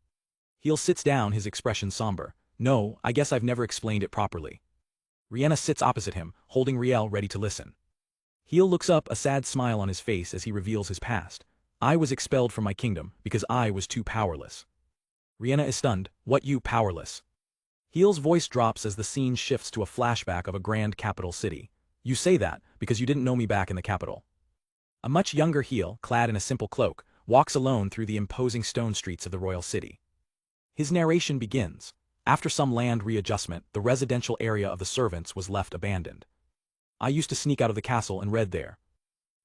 Heel sits down, his expression somber. No, I guess I've never explained it properly. Rhienna sits opposite him, holding Riel ready to listen. Heel looks up, a sad smile on his face as he reveals his past. I was expelled from my kingdom because I was too powerless. Rhienna is stunned. What, you powerless? Heel's voice drops as the scene shifts to a flashback of a grand capital city. You say that because you didn't know me back in the capital. A much younger Heel, clad in a simple cloak, walks alone through the imposing stone streets of the royal city. His narration begins. After some land readjustment, the residential area of the servants was left abandoned. I used to sneak out of the castle and read there.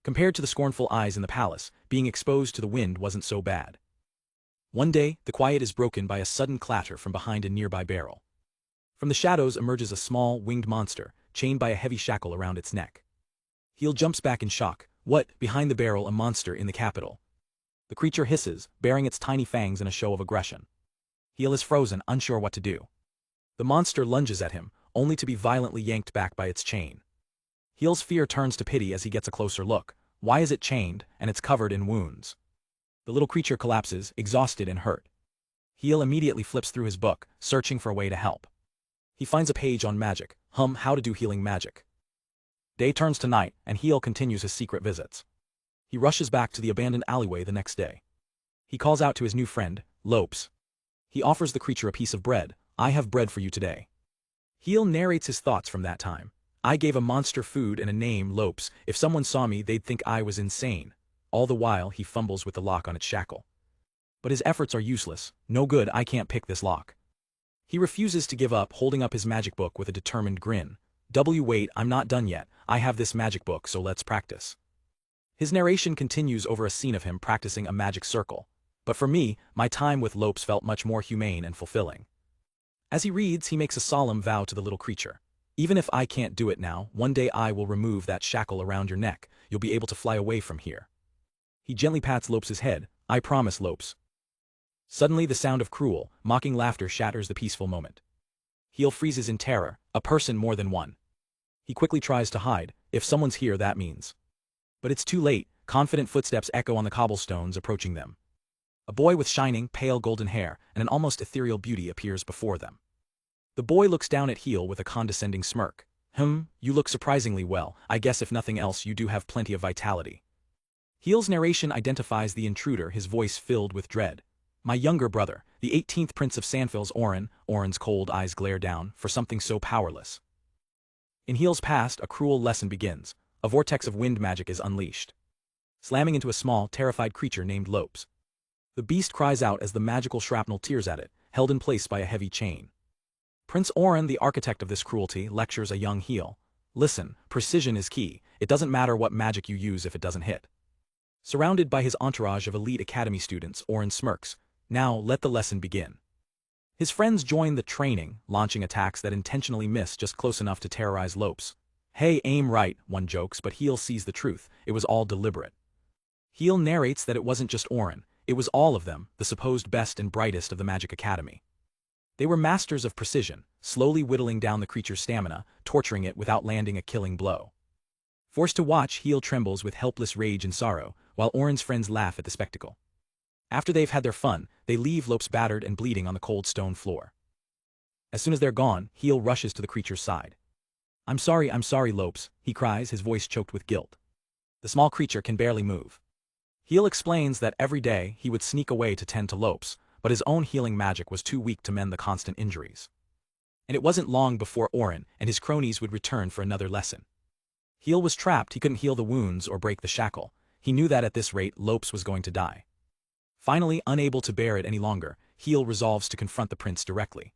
Compared to the scornful eyes in the palace, being exposed to the wind wasn't so bad. One day, the quiet is broken by a sudden clatter from behind a nearby barrel. From the shadows emerges a small, winged monster, chained by a heavy shackle around its neck. Heel jumps back in shock. What, behind the barrel, a monster in the capital? The creature hisses, baring its tiny fangs in a show of aggression. Heel is frozen, unsure what to do. The monster lunges at him, only to be violently yanked back by its chain. Heel's fear turns to pity as he gets a closer look. Why is it chained, and it's covered in wounds? The little creature collapses, exhausted and hurt. Heel immediately flips through his book, searching for a way to help. He finds a page on magic. How to do healing magic. Day turns to night, and Heel continues his secret visits. He rushes back to the abandoned alleyway the next day. He calls out to his new friend, Lopes. He offers the creature a piece of bread. I have bread for you today. Heel narrates his thoughts from that time. I gave a monster food and a name, Lopes. If someone saw me, they'd think I was insane. All the while, he fumbles with the lock on its shackle. But his efforts are useless. No good, I can't pick this lock. He refuses to give up, holding up his magic book with a determined grin. Wait, I'm not done yet. I have this magic book, so let's practice. His narration continues over a scene of him practicing a magic circle. But for me, my time with Lopes felt much more humane and fulfilling. As he reads, he makes a solemn vow to the little creature. Even if I can't do it now, one day I will remove that shackle around your neck. You'll be able to fly away from here. He gently pats Lopes' head. I promise, Lopes. Suddenly the sound of cruel, mocking laughter shatters the peaceful moment. Heel freezes in terror, a person more than one. He quickly tries to hide. If someone's here, that means. But it's too late. Confident footsteps echo on the cobblestones approaching them. A boy with shining, pale golden hair and an almost ethereal beauty appears before them. The boy looks down at Heel with a condescending smirk. You look surprisingly well. I guess if nothing else you do have plenty of vitality. Heel's narration identifies the intruder, his voice filled with dread. My younger brother, the 18th Prince of Sandfill's Orin. Orin's cold eyes glare down, for something so powerless. In Heel's past, a cruel lesson begins. A vortex of wind magic is unleashed, slamming into a small, terrified creature named Lopes. The beast cries out as the magical shrapnel tears at it, held in place by a heavy chain. Prince Orin, the architect of this cruelty, lectures a young Heel. Listen, precision is key. It doesn't matter what magic you use if it doesn't hit. Surrounded by his entourage of elite academy students, Orin smirks. Now, let the lesson begin. His friends join the training, launching attacks that intentionally miss just close enough to terrorize Lopes. Hey, aim right, one jokes, but Heel sees the truth. It was all deliberate. Heel narrates that it wasn't just Orin. It was all of them, the supposed best and brightest of the Magic Academy. They were masters of precision, slowly whittling down the creature's stamina, torturing it without landing a killing blow. Forced to watch, Heel trembles with helpless rage and sorrow, while Orin's friends laugh at the spectacle. After they've had their fun, they leave Lopes battered and bleeding on the cold stone floor. As soon as they're gone, Heel rushes to the creature's side. I'm sorry, Lopes, he cries, his voice choked with guilt. The small creature can barely move. Heel explains that every day he would sneak away to tend to Lopes, but his own healing magic was too weak to mend the constant injuries. And it wasn't long before Orin and his cronies would return for another lesson. Heel was trapped, he couldn't heal the wounds or break the shackle. He knew that at this rate, Lopes was going to die. Finally, unable to bear it any longer, Heel resolves to confront the prince directly.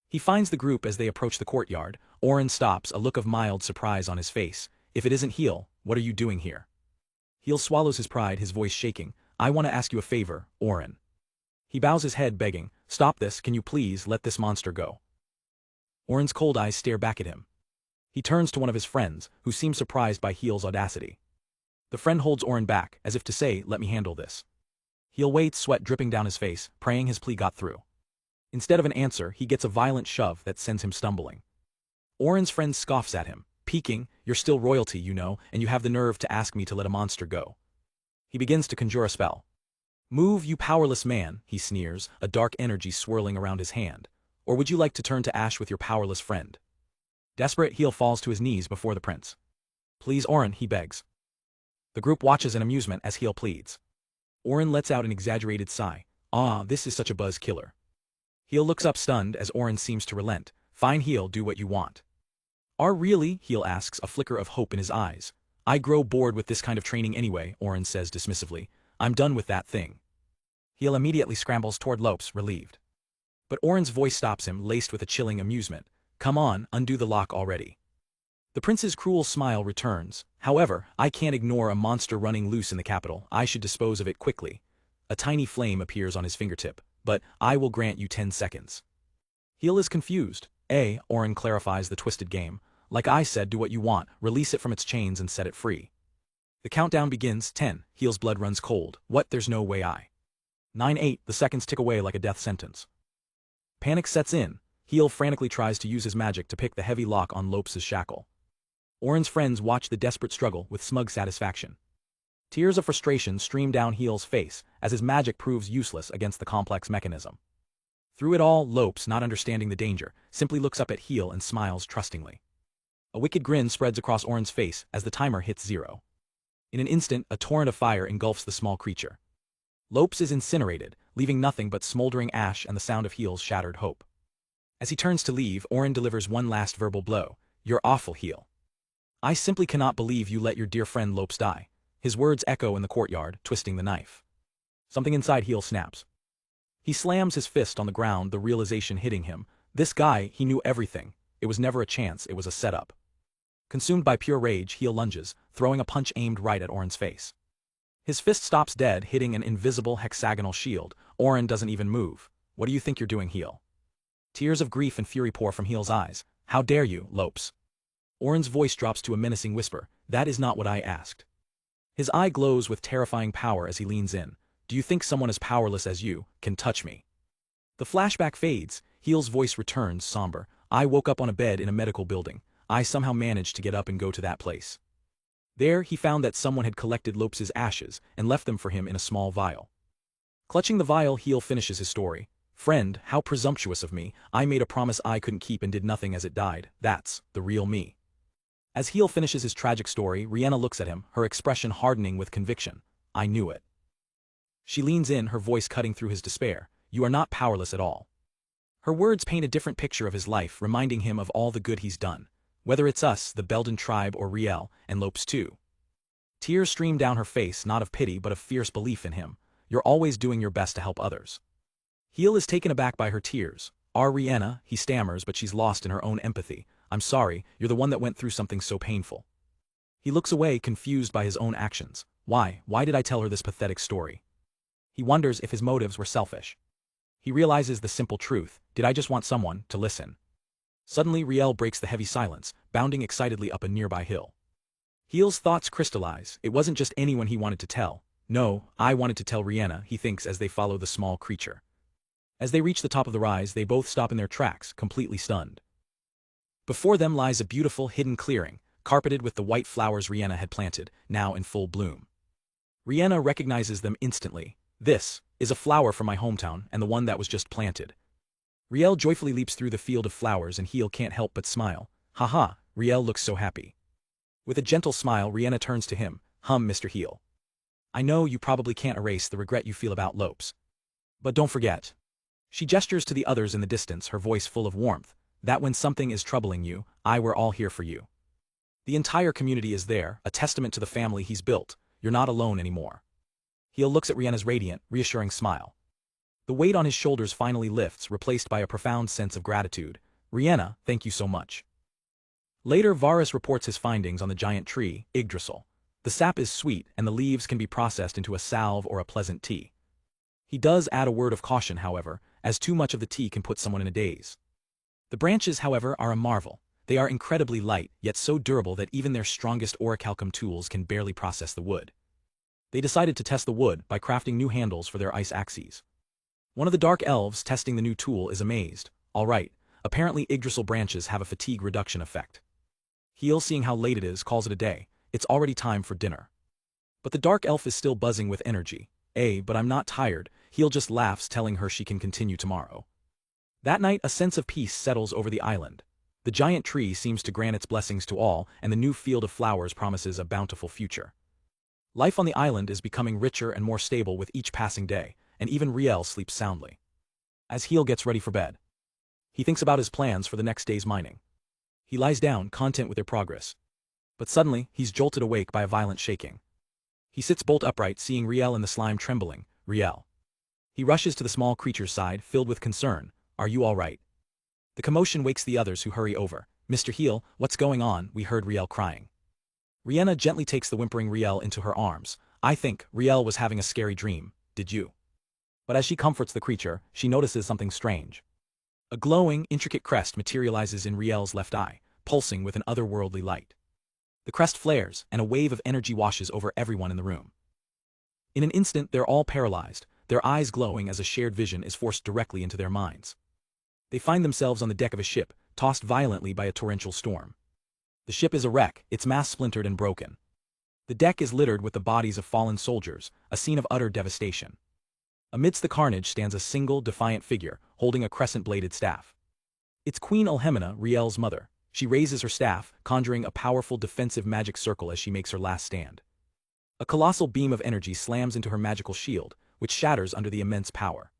He finds the group as they approach the courtyard. Orin stops, a look of mild surprise on his face. If it isn't Heel, what are you doing here? Heel swallows his pride, his voice shaking. I want to ask you a favor, Orin. He bows his head, begging, stop this, can you please let this monster go? Orin's cold eyes stare back at him. He turns to one of his friends, who seems surprised by Heel's audacity. The friend holds Orin back, as if to say, let me handle this. Heel waits, sweat dripping down his face, praying his plea got through. Instead of an answer, he gets a violent shove that sends him stumbling. Orin's friend scoffs at him, peeking, you're still royalty, you know, and you have the nerve to ask me to let a monster go. He begins to conjure a spell. Move, you powerless man, he sneers, a dark energy swirling around his hand. Or would you like to turn to ash with your powerless friend? Desperate, Heel falls to his knees before the prince. Please, Orin, he begs. The group watches in amusement as Heel pleads. Orin lets out an exaggerated sigh. Ah, this is such a buzz killer. Heel looks up stunned as Orin seems to relent. Fine, Heel, do what you want. Are really? Heel asks, a flicker of hope in his eyes. I grow bored with this kind of training anyway, Orin says dismissively. I'm done with that thing. Heel immediately scrambles toward Lopes, relieved. But Orin's voice stops him, laced with a chilling amusement. Come on, undo the lock already. The prince's cruel smile returns. However, I can't ignore a monster running loose in the capital. I should dispose of it quickly. A tiny flame appears on his fingertip, but I will grant you 10 seconds. Heel is confused. Orin clarifies the twisted game. Like I said, do what you want, release it from its chains and set it free. The countdown begins. 10. Heel's blood runs cold. What? There's no way I. 9-8. The seconds tick away like a death sentence. Panic sets in. Heel frantically tries to use his magic to pick the heavy lock on Lopes' shackle. Orin's friends watch the desperate struggle with smug satisfaction. Tears of frustration stream down Heel's face as his magic proves useless against the complex mechanism. Through it all, Lopes, not understanding the danger, simply looks up at Heel and smiles trustingly. A wicked grin spreads across Oren's face as the timer hits 0. In an instant, a torrent of fire engulfs the small creature. Lopes is incinerated, leaving nothing but smoldering ash and the sound of Heel's shattered hope. As he turns to leave, Oren delivers one last verbal blow. You're awful, Heel. I simply cannot believe you let your dear friend Lopes die. His words echo in the courtyard, twisting the knife. Something inside Heel snaps. He slams his fist on the ground, the realization hitting him. This guy, he knew everything. It was never a chance, it was a setup. Consumed by pure rage, Heel lunges, throwing a punch aimed right at Oren's face. His fist stops dead, hitting an invisible hexagonal shield. Oren doesn't even move. What do you think you're doing, Heel? Tears of grief and fury pour from Heel's eyes. How dare you, Lopes? Oren's voice drops to a menacing whisper. That is not what I asked. His eye glows with terrifying power as he leans in. Do you think someone as powerless as you can touch me? The flashback fades. Heel's voice returns, somber. I woke up on a bed in a medical building. I somehow managed to get up and go to that place. There, he found that someone had collected Lopes' ashes and left them for him in a small vial. Clutching the vial, Heel finishes his story. Friend, how presumptuous of me. I made a promise I couldn't keep and did nothing as it died. That's the real me. As Heel finishes his tragic story, Rihanna looks at him, her expression hardening with conviction. I knew it. She leans in, her voice cutting through his despair. You are not powerless at all. Her words paint a different picture of his life, reminding him of all the good he's done. Whether it's us, the Belden tribe, or Riel, and Lopes too. Tears stream down her face, not of pity but of fierce belief in him. You're always doing your best to help others. Heel is taken aback by her tears. Our Rihanna, he stammers, but she's lost in her own empathy. I'm sorry, you're the one that went through something so painful. He looks away, confused by his own actions. Why did I tell her this pathetic story? He wonders if his motives were selfish. He realizes the simple truth. Did I just want someone to listen? Suddenly Riel breaks the heavy silence, bounding excitedly up a nearby hill. Heel's thoughts crystallize. It wasn't just anyone he wanted to tell. No, I wanted to tell Rihanna, he thinks as they follow the small creature. As they reach the top of the rise, they both stop in their tracks, completely stunned. Before them lies a beautiful, hidden clearing, carpeted with the white flowers Rihanna had planted, now in full bloom. Rihanna recognizes them instantly. This is a flower from my hometown, and the one that was just planted. Riel joyfully leaps through the field of flowers and Heel can't help but smile. Haha, Riel looks so happy. With a gentle smile, Rihanna turns to him. Mr. Heel. I know you probably can't erase the regret you feel about Lopes. But don't forget. She gestures to the others in the distance, her voice full of warmth, that when something is troubling you, we're all here for you. The entire community is there, a testament to the family he's built. You're not alone anymore. Heel looks at Rihanna's radiant, reassuring smile. The weight on his shoulders finally lifts, replaced by a profound sense of gratitude. Rihanna, thank you so much. Later, Varus reports his findings on the giant tree, Yggdrasil. The sap is sweet, and the leaves can be processed into a salve or a pleasant tea. He does add a word of caution, however, as too much of the tea can put someone in a daze. The branches, however, are a marvel. They are incredibly light, yet so durable that even their strongest orichalcum tools can barely process the wood. They decided to test the wood by crafting new handles for their ice axes. One of the dark elves testing the new tool is amazed. All right, apparently Yggdrasil branches have a fatigue reduction effect. Heel, seeing how late it is, calls it a day. It's already time for dinner. But the dark elf is still buzzing with energy. But I'm not tired. Heel just laughs, telling her she can continue tomorrow. That night, a sense of peace settles over the island. The giant tree seems to grant its blessings to all, and the new field of flowers promises a bountiful future. Life on the island is becoming richer and more stable with each passing day, and even Riel sleeps soundly. As Heel gets ready for bed, he thinks about his plans for the next day's mining. He lies down, content with their progress. But suddenly, he's jolted awake by a violent shaking. He sits bolt upright, seeing Riel in the slime trembling. Riel. He rushes to the small creature's side, filled with concern. Are you all right? The commotion wakes the others, who hurry over. Mr. Heel, what's going on? We heard Riel crying. Rihanna gently takes the whimpering Riel into her arms. I think Riel was having a scary dream. Did you? But as she comforts the creature, she notices something strange. A glowing, intricate crest materializes in Riel's left eye, pulsing with an otherworldly light. The crest flares, and a wave of energy washes over everyone in the room. In an instant, they're all paralyzed, their eyes glowing as a shared vision is forced directly into their minds. They find themselves on the deck of a ship, tossed violently by a torrential storm. The ship is a wreck, its mast splintered and broken. The deck is littered with the bodies of fallen soldiers, a scene of utter devastation. Amidst the carnage stands a single, defiant figure, holding a crescent-bladed staff. It's Queen Elhemina, Riel's mother. She raises her staff, conjuring a powerful defensive magic circle as she makes her last stand. A colossal beam of energy slams into her magical shield, which shatters under the immense power.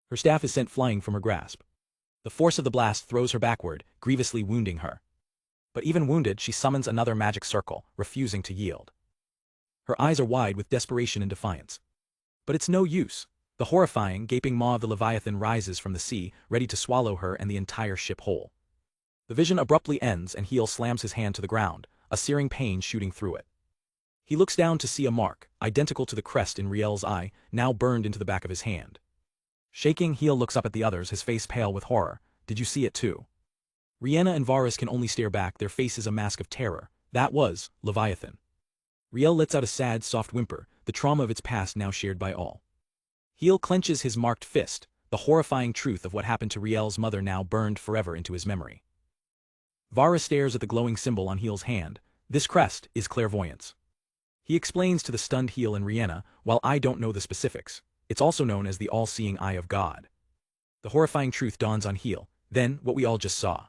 Her staff is sent flying from her grasp. The force of the blast throws her backward, grievously wounding her. But even wounded, she summons another magic circle, refusing to yield. Her eyes are wide with desperation and defiance. But it's no use. The horrifying, gaping maw of the Leviathan rises from the sea, ready to swallow her and the entire ship whole. The vision abruptly ends and Heel slams his hand to the ground, a searing pain shooting through it. He looks down to see a mark, identical to the crest in Riel's eye, now burned into the back of his hand. Shaking, Heel looks up at the others, his face pale with horror. Did you see it too? Rihanna and Varus can only stare back, their faces a mask of terror. That was Leviathan. Riel lets out a sad, soft whimper, the trauma of its past now shared by all. Heel clenches his marked fist, the horrifying truth of what happened to Riel's mother now burned forever into his memory. Varus stares at the glowing symbol on Heel's hand. This crest is clairvoyance. He explains to the stunned Heel and Rihanna, while I don't know the specifics, it's also known as the all-seeing eye of God. The horrifying truth dawns on Heel, then what we all just saw.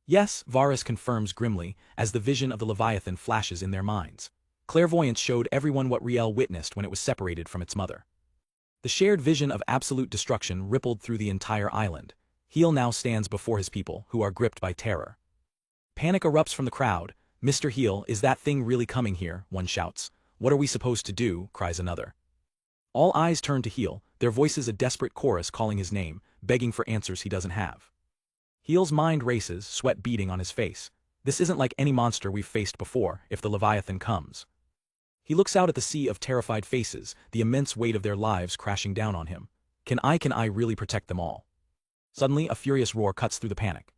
Yes, Varus confirms grimly, as the vision of the Leviathan flashes in their minds. Clairvoyance showed everyone what Riel witnessed when it was separated from its mother. The shared vision of absolute destruction rippled through the entire island. Heel now stands before his people, who are gripped by terror. Panic erupts from the crowd. Mr. Heel, is that thing really coming here? One shouts. What are we supposed to do? Cries another. All eyes turn to Heel, their voices a desperate chorus calling his name, begging for answers he doesn't have. Heel's mind races, sweat beading on his face. This isn't like any monster we've faced before, if the Leviathan comes. He looks out at the sea of terrified faces, the immense weight of their lives crashing down on him. Can I really protect them all? Suddenly, a furious roar cuts through the panic.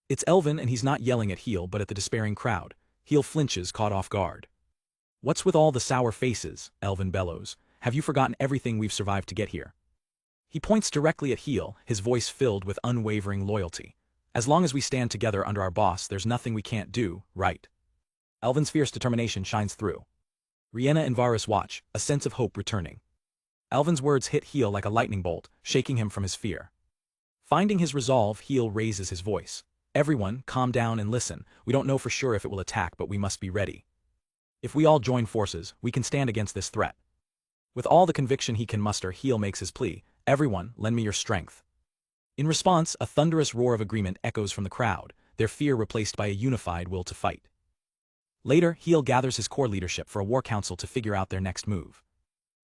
It's Elvin, and he's not yelling at Heel but at the despairing crowd. Heel flinches, caught off guard. What's with all the sour faces? Elvin bellows. Have you forgotten everything we've survived to get here? He points directly at Heel, his voice filled with unwavering loyalty. As long as we stand together under our boss, there's nothing we can't do, right? Elvin's fierce determination shines through. Rihanna and Varus watch, a sense of hope returning. Elvin's words hit Heel like a lightning bolt, shaking him from his fear. Finding his resolve, Heel raises his voice. Everyone, calm down and listen. We don't know for sure if it will attack, but we must be ready. If we all join forces, we can stand against this threat. With all the conviction he can muster, Heel makes his plea. Everyone, lend me your strength. In response, a thunderous roar of agreement echoes from the crowd, their fear replaced by a unified will to fight. Later, Heel gathers his core leadership for a war council to figure out their next move.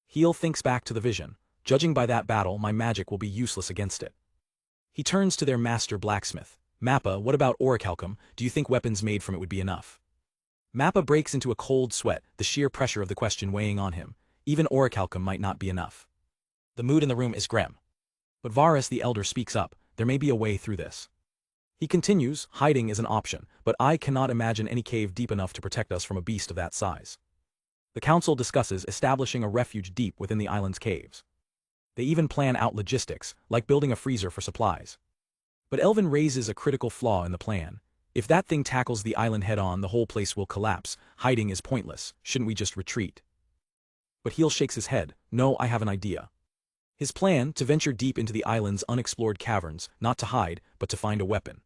Heel thinks back to the vision. Judging by that battle, my magic will be useless against it. He turns to their master blacksmith. Mappa, what about orichalcum? Do you think weapons made from it would be enough? Mappa breaks into a cold sweat, the sheer pressure of the question weighing on him. Even orichalcum might not be enough. The mood in the room is grim. But Varus the Elder speaks up. There may be a way through this. He continues, hiding is an option, but I cannot imagine any cave deep enough to protect us from a beast of that size. The council discusses establishing a refuge deep within the island's caves. They even plan out logistics, like building a freezer for supplies. But Elvin raises a critical flaw in the plan. If that thing tackles the island head-on, the whole place will collapse. Hiding is pointless. Shouldn't we just retreat? But Heel shakes his head. No, I have an idea. His plan, to venture deep into the island's unexplored caverns, not to hide, but to find a weapon.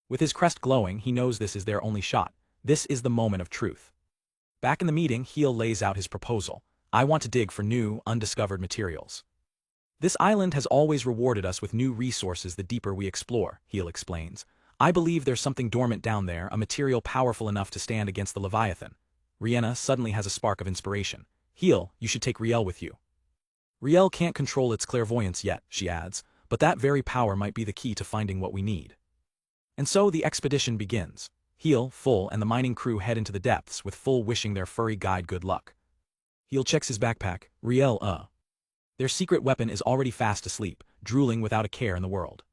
With his crest glowing, he knows this is their only shot. This is the moment of truth. Back in the meeting, Heel lays out his proposal. I want to dig for new, undiscovered materials. This island has always rewarded us with new resources the deeper we explore, Heel explains. I believe there's something dormant down there, a material powerful enough to stand against the Leviathan. Rihanna suddenly has a spark of inspiration. Heel, you should take Riel with you. Riel can't control its clairvoyance yet, she adds, but that very power might be the key to finding what we need. And so the expedition begins. Heel, Full, and the mining crew head into the depths, with Full wishing their furry guide good luck. Heel checks his backpack. Riel, Their secret weapon is already fast asleep, drooling without a care in the world.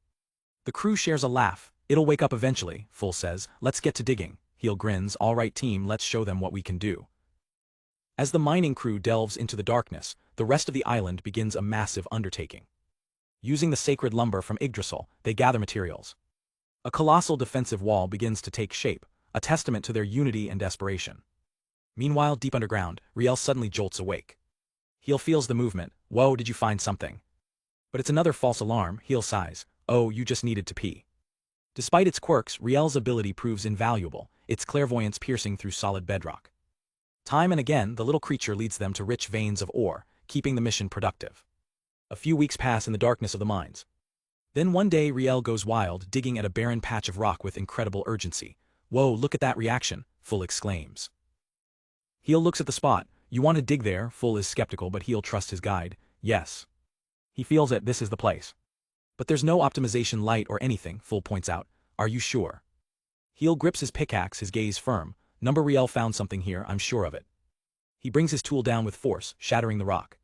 The crew shares a laugh. It'll wake up eventually, Full says. Let's get to digging. Heel grins. All right team, let's show them what we can do. As the mining crew delves into the darkness, the rest of the island begins a massive undertaking. Using the sacred lumber from Yggdrasil, they gather materials. A colossal defensive wall begins to take shape, a testament to their unity and desperation. Meanwhile, deep underground, Riel suddenly jolts awake. Heel feels the movement. Whoa, did you find something? But it's another false alarm. Heel sighs. Oh, you just needed to pee. Despite its quirks, Riel's ability proves invaluable, its clairvoyance piercing through solid bedrock. Time and again, the little creature leads them to rich veins of ore, keeping the mission productive. A few weeks pass in the darkness of the mines. Then one day Riel goes wild, digging at a barren patch of rock with incredible urgency. "Whoa, look at that reaction," Full exclaims. Heel looks at the spot. "You want to dig there?" Full is skeptical, but Heel trusts his guide. "Yes." He feels it, this is the place. "But there's no optimization light or anything," Full points out. "Are you sure?" Heel grips his pickaxe, his gaze firm. "Number Riel found something here, I'm sure of it." He brings his tool down with force, shattering the rock.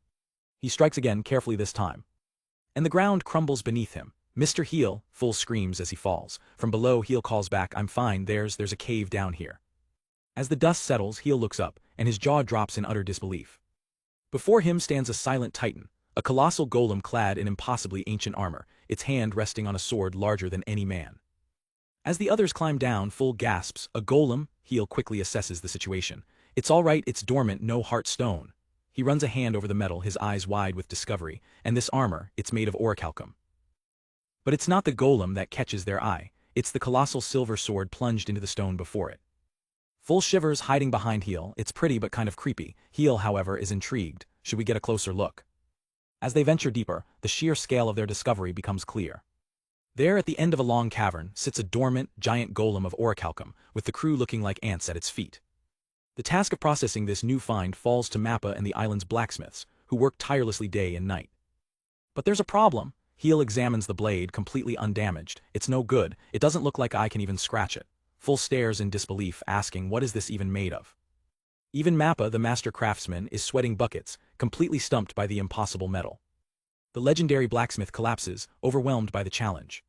He strikes again, carefully this time. And the ground crumbles beneath him. "Mr. Heel," Full screams as he falls. From below, Heel calls back, "I'm fine, there's a cave down here." As the dust settles, Heel looks up, and his jaw drops in utter disbelief. Before him stands a silent titan, a colossal golem clad in impossibly ancient armor, its hand resting on a sword larger than any man. As the others climb down, Full gasps, "A golem?" Heel quickly assesses the situation. "It's all right, it's dormant, no heart stone." He runs a hand over the metal, his eyes wide with discovery. "And this armor, it's made of orichalcum." But it's not the golem that catches their eye, it's the colossal silver sword plunged into the stone before it. Full shivers, hiding behind Heel. It's pretty but kind of creepy. Heel, however, is intrigued. Should we get a closer look? As they venture deeper, the sheer scale of their discovery becomes clear. There, at the end of a long cavern, sits a dormant, giant golem of orichalcum, with the crew looking like ants at its feet. The task of processing this new find falls to Mappa and the island's blacksmiths, who work tirelessly day and night. But there's a problem. Heel examines the blade, completely undamaged. It's no good, it doesn't look like I can even scratch it. Full stares in disbelief, asking, what is this even made of? Even Mappa, the master craftsman, is sweating buckets, completely stumped by the impossible metal. The legendary blacksmith collapses, overwhelmed by the challenge.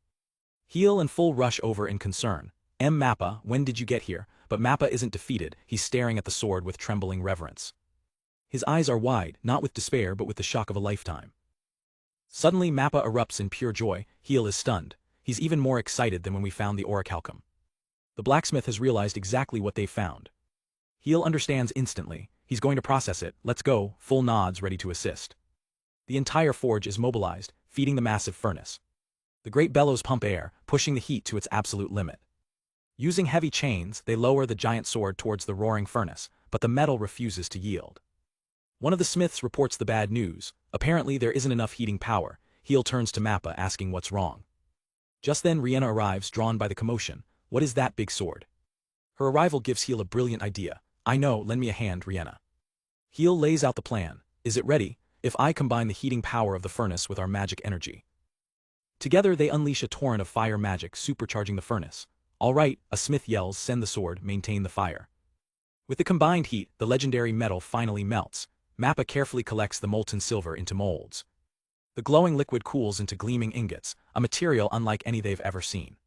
Heel and Full rush over in concern. Mappa, when did you get here?" But Mappa isn't defeated, he's staring at the sword with trembling reverence. His eyes are wide, not with despair but with the shock of a lifetime. Suddenly Mappa erupts in pure joy. Heel is stunned. He's even more excited than when we found the orichalcum. The blacksmith has realized exactly what they've found. Heel understands instantly. He's going to process it. "Let's go." Full nods, ready to assist. The entire forge is mobilized, feeding the massive furnace. The great bellows pump air, pushing the heat to its absolute limit. Using heavy chains, they lower the giant sword towards the roaring furnace, but the metal refuses to yield. One of the smiths reports the bad news. Apparently there isn't enough heating power. Heel turns to Mappa, asking what's wrong. Just then Rihanna arrives, drawn by the commotion. "What is that big sword?" Her arrival gives Heel a brilliant idea. "I know, lend me a hand, Rihanna." Heel lays out the plan. "Is it ready? If I combine the heating power of the furnace with our magic energy." Together they unleash a torrent of fire magic, supercharging the furnace. "All right," a smith yells, "send the sword, maintain the fire." With the combined heat, the legendary metal finally melts. Mappa carefully collects the molten silver into molds. The glowing liquid cools into gleaming ingots, a material unlike any they've ever seen.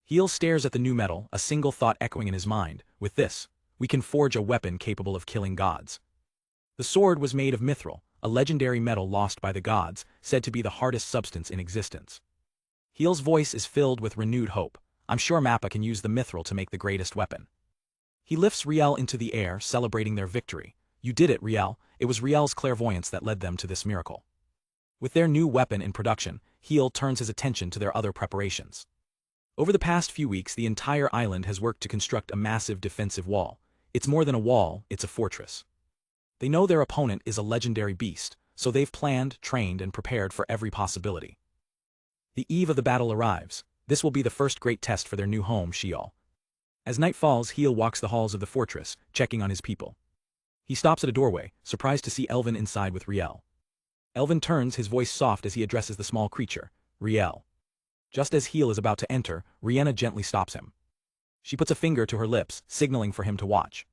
Heel stares at the new metal, a single thought echoing in his mind. "With this, we can forge a weapon capable of killing gods." The sword was made of mithril, a legendary metal lost by the gods, said to be the hardest substance in existence. Heel's voice is filled with renewed hope. "I'm sure Mappa can use the mithril to make the greatest weapon." He lifts Riel into the air, celebrating their victory. "You did it, Riel." It was Riel's clairvoyance that led them to this miracle. With their new weapon in production, Heel turns his attention to their other preparations. Over the past few weeks, the entire island has worked to construct a massive defensive wall. It's more than a wall, it's a fortress. They know their opponent is a legendary beast, so they've planned, trained, and prepared for every possibility. The eve of the battle arrives. This will be the first great test for their new home, Sheol. As night falls, Heel walks the halls of the fortress, checking on his people. He stops at a doorway, surprised to see Elvin inside with Riel. Elvin turns, his voice soft as he addresses the small creature. "Riel." Just as Heel is about to enter, Rihanna gently stops him. She puts a finger to her lips, signaling for him to watch.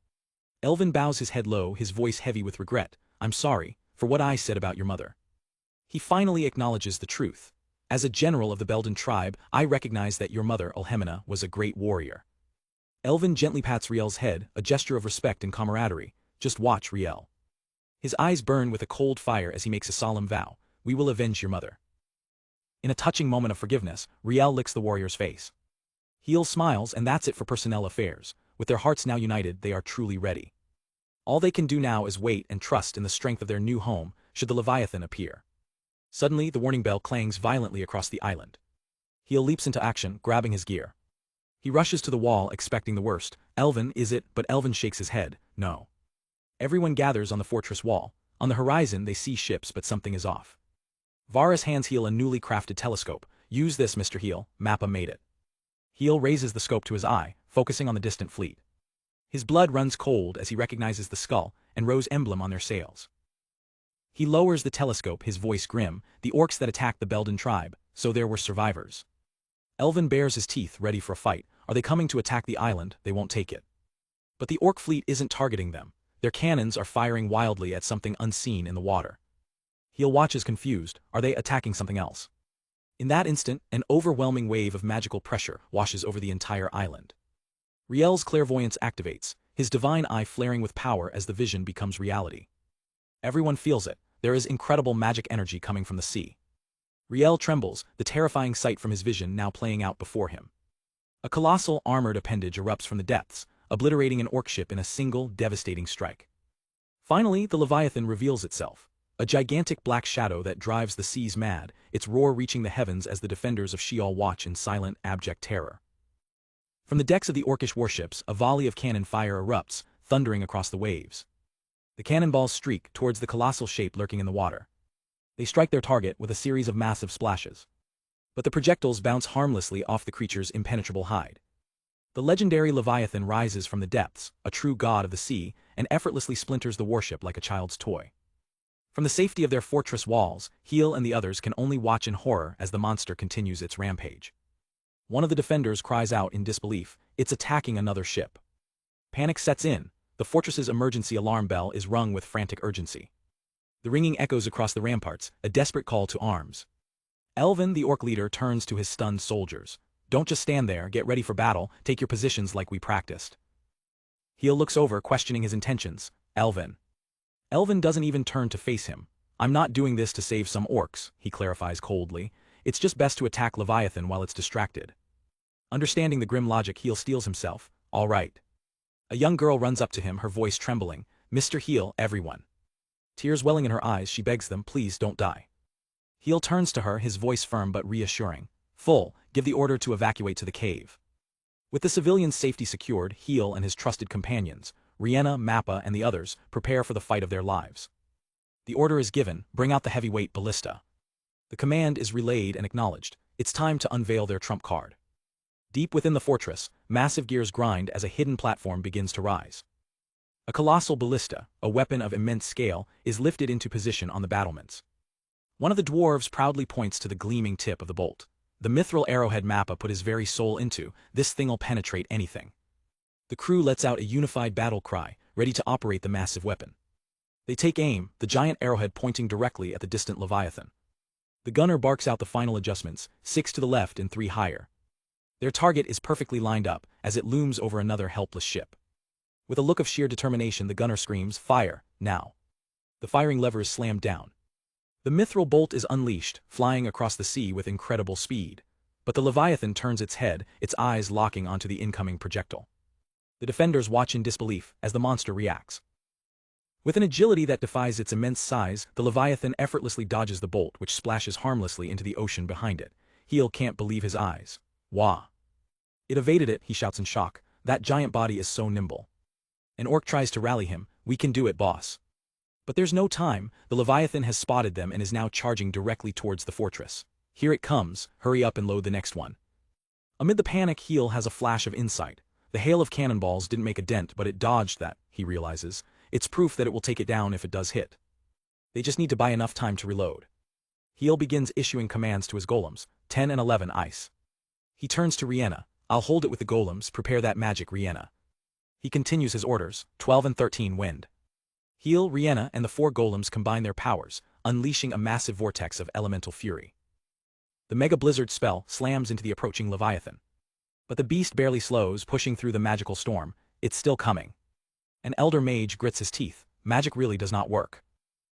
Elvin bows his head low, his voice heavy with regret. "I'm sorry for what I said about your mother." He finally acknowledges the truth. "As a general of the Belden tribe, I recognize that your mother, Ulhemina, was a great warrior." Elvin gently pats Riel's head, a gesture of respect and camaraderie. "Just watch, Riel." His eyes burn with a cold fire as he makes a solemn vow. "We will avenge your mother." In a touching moment of forgiveness, Riel licks the warrior's face. Heel smiles, and that's it for personnel affairs. With their hearts now united, they are truly ready. All they can do now is wait and trust in the strength of their new home, should the Leviathan appear. Suddenly, the warning bell clangs violently across the island. Heel leaps into action, grabbing his gear. He rushes to the wall, expecting the worst. Elven, is it? But Elven shakes his head. No. Everyone gathers on the fortress wall. On the horizon, they see ships, but something is off. Varus hands Heel a newly crafted telescope. Use this, Mr. Heel. Mappa made it. Heel raises the scope to his eye, focusing on the distant fleet. His blood runs cold as he recognizes the skull and rose emblem on their sails. He lowers the telescope, his voice grim. The orcs that attacked the Belden tribe, so there were survivors. Elven bares his teeth, ready for a fight. Are they coming to attack the island? They won't take it. But the orc fleet isn't targeting them. Their cannons are firing wildly at something unseen in the water. Heel watches confused. Are they attacking something else? In that instant, an overwhelming wave of magical pressure washes over the entire island. Riel's clairvoyance activates, his divine eye flaring with power as the vision becomes reality. Everyone feels it. There is incredible magic energy coming from the sea. Riel trembles, the terrifying sight from his vision now playing out before him. A colossal armored appendage erupts from the depths, obliterating an orc ship in a single, devastating strike. Finally, the Leviathan reveals itself. A gigantic black shadow that drives the seas mad, its roar reaching the heavens as the defenders of Sheol watch in silent, abject terror. From the decks of the orcish warships, a volley of cannon fire erupts, thundering across the waves. The cannonballs streak towards the colossal shape lurking in the water. They strike their target with a series of massive splashes. But the projectiles bounce harmlessly off the creature's impenetrable hide. The legendary Leviathan rises from the depths, a true god of the sea, and effortlessly splinters the warship like a child's toy. From the safety of their fortress walls, Heel and the others can only watch in horror as the monster continues its rampage. One of the defenders cries out in disbelief, it's attacking another ship. Panic sets in, the fortress's emergency alarm bell is rung with frantic urgency. The ringing echoes across the ramparts, a desperate call to arms. Elven, the orc leader, turns to his stunned soldiers. Don't just stand there, get ready for battle, take your positions like we practiced. Heel looks over, questioning his intentions. Elven. Elven doesn't even turn to face him. I'm not doing this to save some orcs, he clarifies coldly. It's just best to attack Leviathan while it's distracted. Understanding the grim logic, Heel steels himself. All right. A young girl runs up to him, her voice trembling. Mr. Heel, everyone. Tears welling in her eyes, she begs them, please don't die. Heel turns to her, his voice firm but reassuring. Full, give the order to evacuate to the cave. With the civilians' safety secured, Heel and his trusted companions, Rienna, Mappa, and the others, prepare for the fight of their lives. The order is given, bring out the heavyweight ballista. The command is relayed and acknowledged. It's time to unveil their trump card. Deep within the fortress, massive gears grind as a hidden platform begins to rise. A colossal ballista, a weapon of immense scale, is lifted into position on the battlements. One of the dwarves proudly points to the gleaming tip of the bolt. The mithril arrowhead Mappa put his very soul into, this thing'll penetrate anything. The crew lets out a unified battle cry, ready to operate the massive weapon. They take aim, the giant arrowhead pointing directly at the distant Leviathan. The gunner barks out the final adjustments, 6 to the left and 3 higher. Their target is perfectly lined up, as it looms over another helpless ship. With a look of sheer determination, the gunner screams, fire, now. The firing lever is slammed down. The mithril bolt is unleashed, flying across the sea with incredible speed. But the Leviathan turns its head, its eyes locking onto the incoming projectile. The defenders watch in disbelief as the monster reacts. With an agility that defies its immense size, the Leviathan effortlessly dodges the bolt, which splashes harmlessly into the ocean behind it. Heel can't believe his eyes. Wah! It evaded it, he shouts in shock. That giant body is so nimble. An orc tries to rally him. We can do it, boss. But there's no time, the Leviathan has spotted them and is now charging directly towards the fortress. Here it comes, hurry up and load the next one. Amid the panic, Heel has a flash of insight. The hail of cannonballs didn't make a dent, but it dodged that, he realizes. It's proof that it will take it down if it does hit. They just need to buy enough time to reload. Heel begins issuing commands to his golems, 10 and 11 ice. He turns to Rienna. I'll hold it with the golems, prepare that magic, Rienna. He continues his orders, 12 and 13 wind. Heel, Rienna, and the 4 golems combine their powers, unleashing a massive vortex of elemental fury. The Mega Blizzard spell slams into the approaching Leviathan. But the beast barely slows, pushing through the magical storm. It's still coming. An elder mage grits his teeth. Magic really does not work.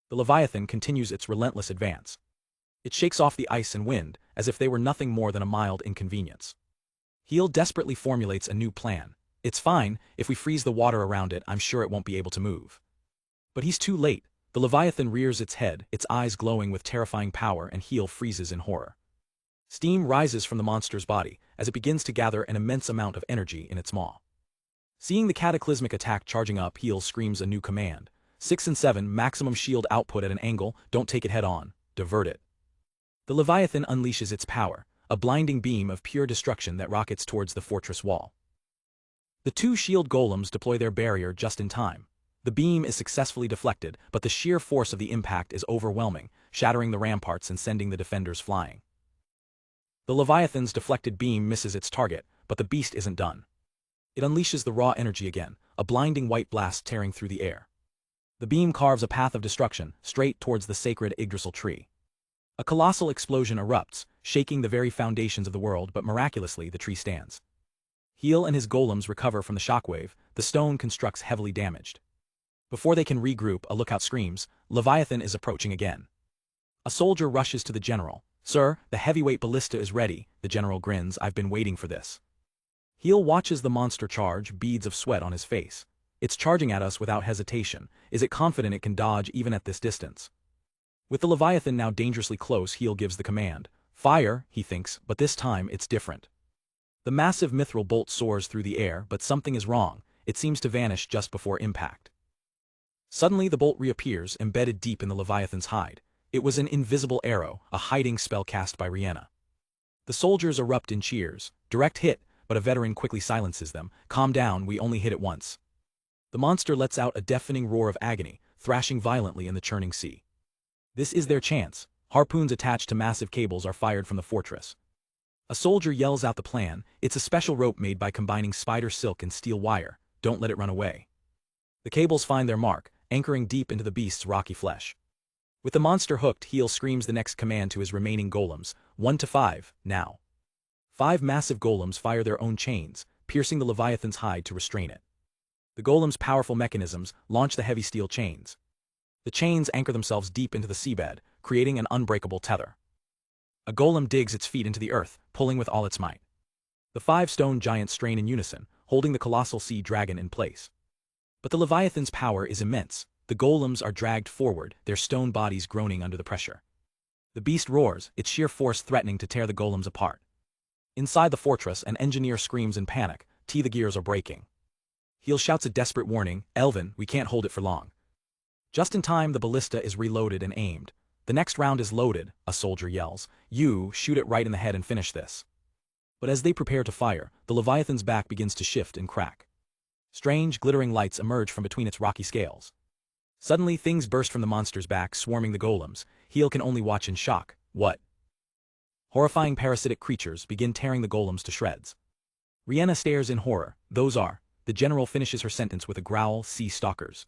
The Leviathan continues its relentless advance. It shakes off the ice and wind, as if they were nothing more than a mild inconvenience. Heel desperately formulates a new plan. It's fine, if we freeze the water around it, I'm sure it won't be able to move. But he's too late. The Leviathan rears its head, its eyes glowing with terrifying power, and Heel freezes in horror. Steam rises from the monster's body as it begins to gather an immense amount of energy in its maw. Seeing the cataclysmic attack charging up, Heel screams a new command. 6 and 7, maximum shield output at an angle, don't take it head on, divert it. The Leviathan unleashes its power, a blinding beam of pure destruction that rockets towards the fortress wall. The two shield golems deploy their barrier just in time. The beam is successfully deflected, but the sheer force of the impact is overwhelming, shattering the ramparts and sending the defenders flying. The Leviathan's deflected beam misses its target, but the beast isn't done. It unleashes the raw energy again, a blinding white blast tearing through the air. The beam carves a path of destruction, straight towards the sacred Yggdrasil tree. A colossal explosion erupts, shaking the very foundations of the world, but miraculously the tree stands. Heel and his golems recover from the shockwave, the stone constructs heavily damaged. Before they can regroup, a lookout screams, Leviathan is approaching again. A soldier rushes to the general. Sir, the heavyweight ballista is ready, the general grins, I've been waiting for this. Heel watches the monster charge, beads of sweat on his face. It's charging at us without hesitation. Is it confident it can dodge even at this distance? With the Leviathan now dangerously close, Heel gives the command. Fire, he thinks, but this time it's different. The massive mithril bolt soars through the air, but something is wrong. It seems to vanish just before impact. Suddenly the bolt reappears, embedded deep in the Leviathan's hide. It was an invisible arrow, a hiding spell cast by Rihanna. The soldiers erupt in cheers. Direct hit, but a veteran quickly silences them. Calm down, we only hit it once. The monster lets out a deafening roar of agony, thrashing violently in the churning sea. This is their chance. Harpoons attached to massive cables are fired from the fortress. A soldier yells out the plan. It's a special rope made by combining spider silk and steel wire. Don't let it run away. The cables find their mark, anchoring deep into the beast's rocky flesh. With the monster hooked, Heel screams the next command to his remaining golems. 1 to 5, now. 5 massive golems fire their own chains, piercing the Leviathan's hide to restrain it. The golem's powerful mechanisms launch the heavy steel chains. The chains anchor themselves deep into the seabed, creating an unbreakable tether. A golem digs its feet into the earth, pulling with all its might. The 5 stone giants strain in unison, holding the colossal sea dragon in place. But the Leviathan's power is immense. The golems are dragged forward, their stone bodies groaning under the pressure. The beast roars, its sheer force threatening to tear the golems apart. Inside the fortress, an engineer screams in panic. The gears are breaking. Heel shouts a desperate warning, Elvin, we can't hold it for long. Just in time, the ballista is reloaded and aimed. The next round is loaded, a soldier yells. You, shoot it right in the head and finish this. But as they prepare to fire, the Leviathan's back begins to shift and crack. Strange, glittering lights emerge from between its rocky scales. Suddenly, things burst from the monster's back, swarming the golems. Heel can only watch in shock. What? Horrifying parasitic creatures begin tearing the golems to shreds. Rihanna stares in horror. Those are. The general finishes her sentence with a growl, sea stalkers.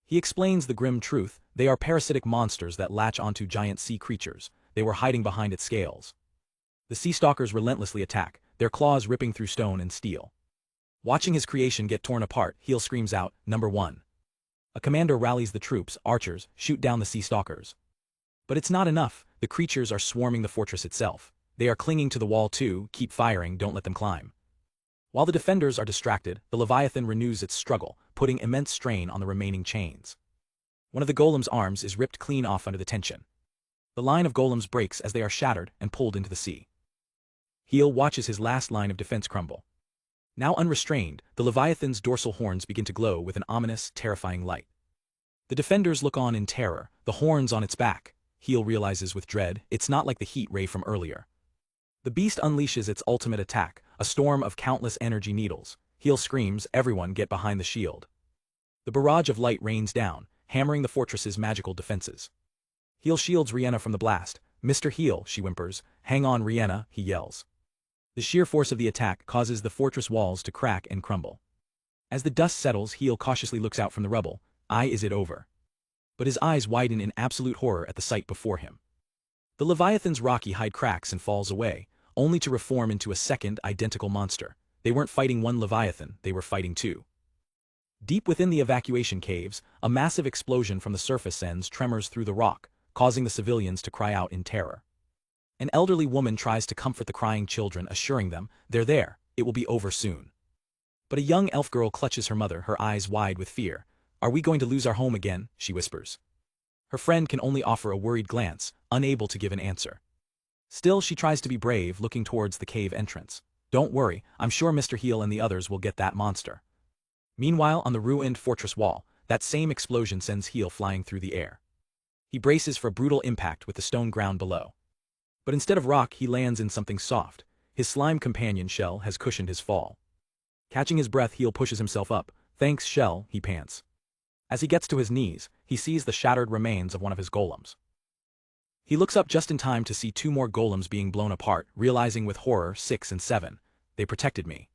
He explains the grim truth. They are parasitic monsters that latch onto giant sea creatures. They were hiding behind its scales. The sea stalkers relentlessly attack, their claws ripping through stone and steel. Watching his creation get torn apart, Heel screams out, Number 1. A commander rallies the troops, archers, shoot down the sea stalkers. But it's not enough, the creatures are swarming the fortress itself. They are clinging to the wall too, keep firing, don't let them climb. While the defenders are distracted, the Leviathan renews its struggle, putting immense strain on the remaining chains. One of the golem's arms is ripped clean off under the tension. The line of golems breaks as they are shattered and pulled into the sea. Heel watches his last line of defense crumble. Now unrestrained, the Leviathan's dorsal horns begin to glow with an ominous, terrifying light. The defenders look on in terror, the horns on its back. Heel realizes with dread, it's not like the heat ray from earlier. The beast unleashes its ultimate attack, a storm of countless energy needles. Heel screams, everyone get behind the shield. The barrage of light rains down, hammering the fortress's magical defenses. Heel shields Rihanna from the blast. Mr. Heel, she whimpers. Hang on, Rihanna, he yells. The sheer force of the attack causes the fortress walls to crack and crumble. As the dust settles, Heel cautiously looks out from the rubble. Is it over? But his eyes widen in absolute horror at the sight before him. The Leviathan's rocky hide cracks and falls away, only to reform into a second, identical monster. They weren't fighting one Leviathan, they were fighting 2. Deep within the evacuation caves, a massive explosion from the surface sends tremors through the rock, causing the civilians to cry out in terror. An elderly woman tries to comfort the crying children, assuring them, they're there, it will be over soon. But a young elf girl clutches her mother, her eyes wide with fear. Are we going to lose our home again? She whispers. Her friend can only offer a worried glance, unable to give an answer. Still, she tries to be brave, looking towards the cave entrance. Don't worry, I'm sure Mr. Heel and the others will get that monster. Meanwhile, on the ruined fortress wall, that same explosion sends Heel flying through the air. He braces for a brutal impact with the stone ground below. But instead of rock, he lands in something soft. His slime companion, Shell, has cushioned his fall. Catching his breath, Heel pushes himself up. Thanks, Shell, he pants. As he gets to his knees, he sees the shattered remains of one of his golems. He looks up just in time to see two more golems being blown apart, realizing with horror 6 and 7. They protected me.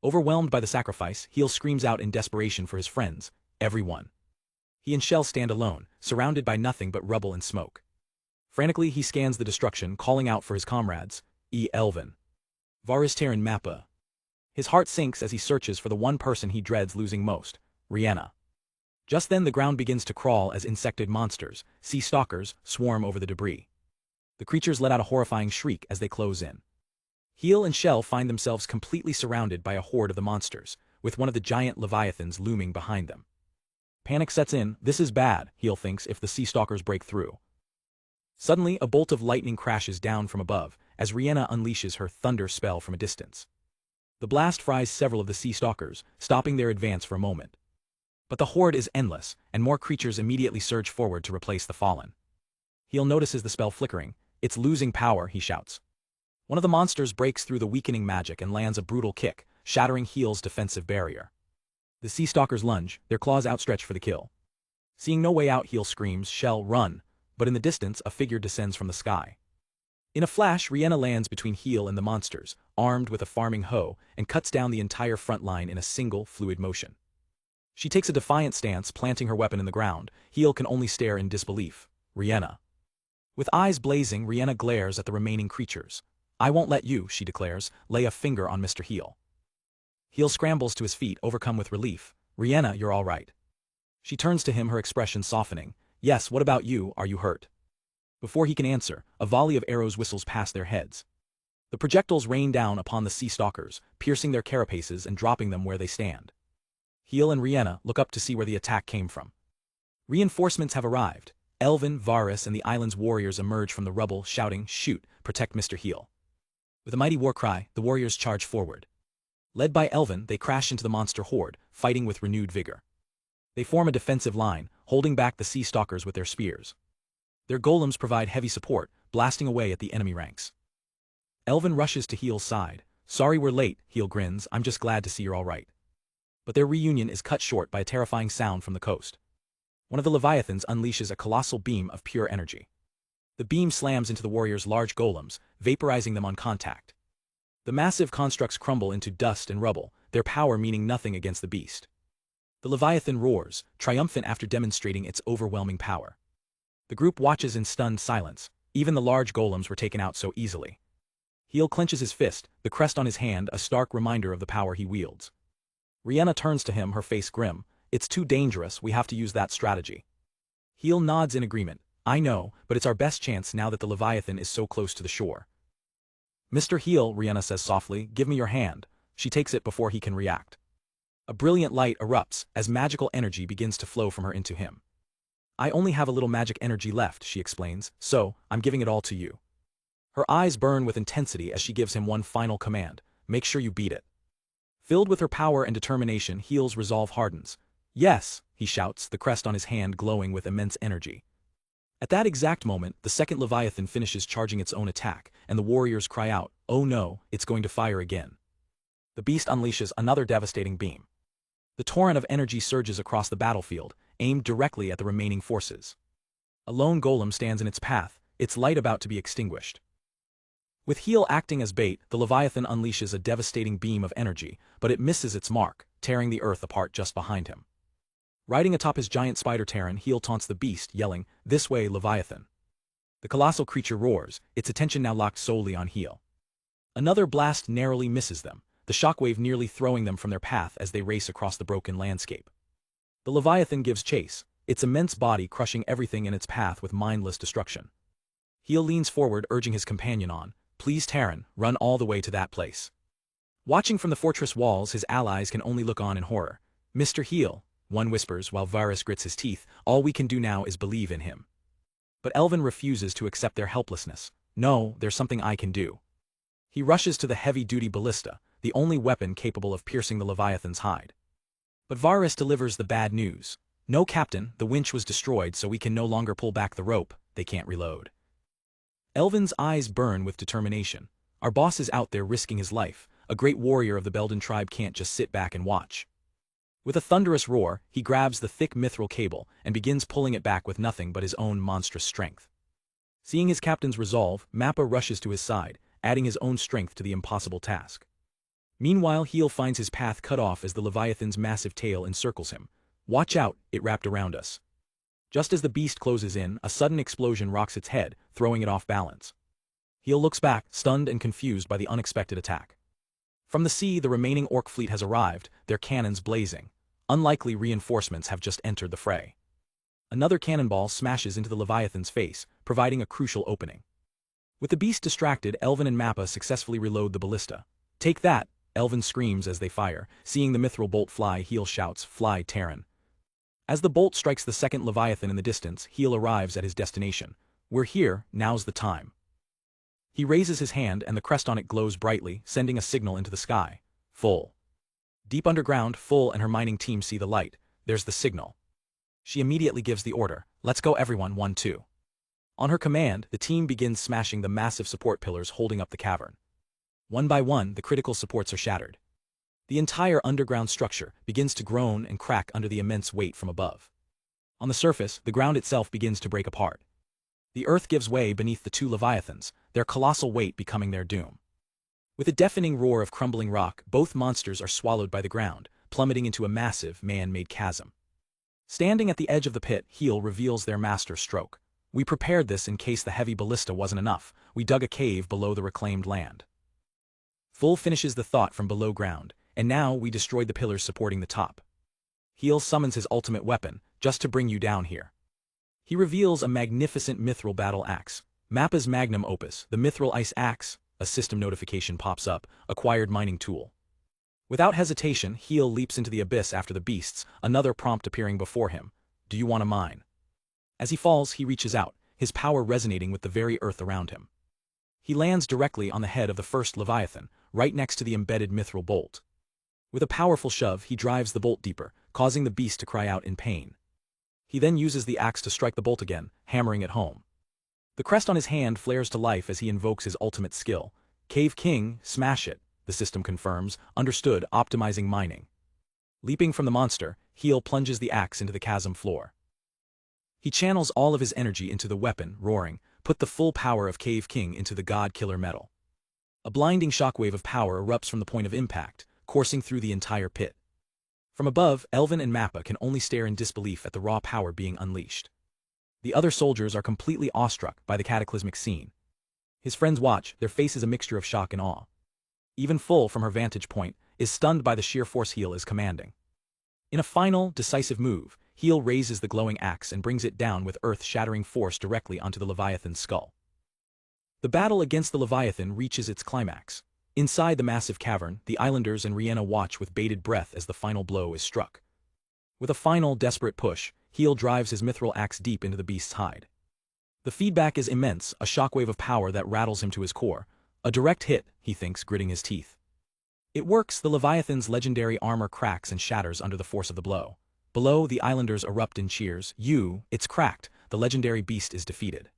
Overwhelmed by the sacrifice, Heel screams out in desperation for his friends, everyone. He and Shell stand alone, surrounded by nothing but rubble and smoke. Frantically, he scans the destruction, calling out for his comrades, Elvin. Varisterin Mappa. His heart sinks as he searches for the one person he dreads losing most, Rihanna. Just then the ground begins to crawl as insected monsters, sea stalkers, swarm over the debris. The creatures let out a horrifying shriek as they close in. Heel and Shell find themselves completely surrounded by a horde of the monsters, with one of the giant leviathans looming behind them. Panic sets in. This is bad, Heel thinks, if the sea stalkers break through. Suddenly, a bolt of lightning crashes down from above, as Rihanna unleashes her thunder spell from a distance. The blast fries several of the sea stalkers, stopping their advance for a moment. But the horde is endless, and more creatures immediately surge forward to replace the fallen. Heel notices the spell flickering. It's losing power, he shouts. One of the monsters breaks through the weakening magic and lands a brutal kick, shattering Heel's defensive barrier. The sea stalkers lunge, their claws outstretched for the kill. Seeing no way out, Heel screams, Shell, run, but in the distance a figure descends from the sky. In a flash, Rihanna lands between Heel and the monsters, armed with a farming hoe, and cuts down the entire front line in a single, fluid motion. She takes a defiant stance, planting her weapon in the ground. Heel can only stare in disbelief. Rihanna. With eyes blazing, Rihanna glares at the remaining creatures. I won't let you, she declares, lay a finger on Mr. Heel. Heel scrambles to his feet, overcome with relief. Rihanna, you're all right. She turns to him, her expression softening. Yes, what about you, are you hurt? Before he can answer, a volley of arrows whistles past their heads. The projectiles rain down upon the sea stalkers, piercing their carapaces and dropping them where they stand. Heel and Rihanna look up to see where the attack came from. Reinforcements have arrived. Elvin, Varus, and the island's warriors emerge from the rubble, shouting, shoot, protect Mr. Heel. With a mighty war cry, the warriors charge forward. Led by Elvin, they crash into the monster horde, fighting with renewed vigor. They form a defensive line, holding back the sea stalkers with their spears. Their golems provide heavy support, blasting away at the enemy ranks. Elvin rushes to Heel's side. Sorry we're late, Heel grins, I'm just glad to see you're all right. But their reunion is cut short by a terrifying sound from the coast. One of the leviathans unleashes a colossal beam of pure energy. The beam slams into the warriors' large golems, vaporizing them on contact. The massive constructs crumble into dust and rubble, their power meaning nothing against the beast. The leviathan roars, triumphant after demonstrating its overwhelming power. The group watches in stunned silence. Even the large golems were taken out so easily. Heel clenches his fist, the crest on his hand a stark reminder of the power he wields. Rihanna turns to him, her face grim. It's too dangerous, we have to use that strategy. Heel nods in agreement. I know, but it's our best chance now that the Leviathan is so close to the shore. Mr. Heel, Rihanna says softly, give me your hand. She takes it before he can react. A brilliant light erupts as magical energy begins to flow from her into him. I only have a little magic energy left, she explains, so I'm giving it all to you. Her eyes burn with intensity as she gives him one final command. Make sure you beat it. Filled with her power and determination, Heel's resolve hardens. Yes, he shouts, the crest on his hand glowing with immense energy. At that exact moment, the second Leviathan finishes charging its own attack, and the warriors cry out, oh no, it's going to fire again. The beast unleashes another devastating beam. The torrent of energy surges across the battlefield, aimed directly at the remaining forces. A lone golem stands in its path, its light about to be extinguished. With Heel acting as bait, the Leviathan unleashes a devastating beam of energy, but it misses its mark, tearing the earth apart just behind him. Riding atop his giant spider Terran, Heel taunts the beast, yelling, this way, Leviathan. The colossal creature roars, its attention now locked solely on Heel. Another blast narrowly misses them, the shockwave nearly throwing them from their path as they race across the broken landscape. The Leviathan gives chase, its immense body crushing everything in its path with mindless destruction. Heel leans forward, urging his companion on, please Terran, run all the way to that place. Watching from the fortress walls, his allies can only look on in horror. Mr. Heel, one whispers while Varus grits his teeth, all we can do now is believe in him. But Elvin refuses to accept their helplessness. No, there's something I can do. He rushes to the heavy-duty ballista, the only weapon capable of piercing the Leviathan's hide. But Varys delivers the bad news. No, Captain, the winch was destroyed so we can no longer pull back the rope. They can't reload. Elvin's eyes burn with determination. Our boss is out there risking his life. A great warrior of the Belden tribe can't just sit back and watch. With a thunderous roar, he grabs the thick mithril cable and begins pulling it back with nothing but his own monstrous strength. Seeing his captain's resolve, Mappa rushes to his side, adding his own strength to the impossible task. Meanwhile, Heel finds his path cut off as the Leviathan's massive tail encircles him. Watch out, it wrapped around us. Just as the beast closes in, a sudden explosion rocks its head, throwing it off balance. Heel looks back, stunned and confused by the unexpected attack. From the sea, the remaining orc fleet has arrived, their cannons blazing. Unlikely reinforcements have just entered the fray. Another cannonball smashes into the Leviathan's face, providing a crucial opening. With the beast distracted, Elvin and Mappa successfully reload the ballista. Take that! Elvin screams as they fire. Seeing the mithril bolt fly, Heel shouts, "Fly, Terran." As the bolt strikes the second Leviathan in the distance, Heel arrives at his destination. We're here, now's the time. He raises his hand and the crest on it glows brightly, sending a signal into the sky. Full. Deep underground, Full and her mining team see the light. There's the signal. She immediately gives the order, "Let's go everyone, 1-2." On her command, the team begins smashing the massive support pillars holding up the cavern. One by one, the critical supports are shattered. The entire underground structure begins to groan and crack under the immense weight from above. On the surface, the ground itself begins to break apart. The earth gives way beneath the two Leviathans, their colossal weight becoming their doom. With a deafening roar of crumbling rock, both monsters are swallowed by the ground, plummeting into a massive, man-made chasm. Standing at the edge of the pit, Heel reveals their master stroke. We prepared this in case the heavy ballista wasn't enough. We dug a cave below the reclaimed land. Full finishes the thought from below ground, and now we destroyed the pillars supporting the top. Heel summons his ultimate weapon, just to bring you down here. He reveals a magnificent mithril battle axe. Mappa's magnum opus, the mithril ice axe. A system notification pops up, acquired mining tool. Without hesitation, Heel leaps into the abyss after the beasts, another prompt appearing before him. Do you want a mine? As he falls, he reaches out, his power resonating with the very earth around him. He lands directly on the head of the first Leviathan, right next to the embedded mithril bolt. With a powerful shove, he drives the bolt deeper, causing the beast to cry out in pain. He then uses the axe to strike the bolt again, hammering it home. The crest on his hand flares to life as he invokes his ultimate skill. Cave King, smash it, the system confirms, understood, optimizing mining. Leaping from the monster, Heel plunges the axe into the chasm floor. He channels all of his energy into the weapon, roaring, put the full power of Cave King into the god-killer metal. A blinding shockwave of power erupts from the point of impact, coursing through the entire pit. From above, Elvin and Mappa can only stare in disbelief at the raw power being unleashed. The other soldiers are completely awestruck by the cataclysmic scene. His friends watch, their faces a mixture of shock and awe. Even Full, from her vantage point, is stunned by the sheer force Heel is commanding. In a final, decisive move, Heel raises the glowing axe and brings it down with earth-shattering force directly onto the Leviathan's skull. The battle against the Leviathan reaches its climax. Inside the massive cavern, the Islanders and Rhianna watch with bated breath as the final blow is struck. With a final, desperate push, Heel drives his mithril axe deep into the beast's hide. The feedback is immense, a shockwave of power that rattles him to his core. A direct hit, he thinks, gritting his teeth. It works, the Leviathan's legendary armor cracks and shatters under the force of the blow. Below, the Islanders erupt in cheers. It's cracked, the legendary beast is defeated.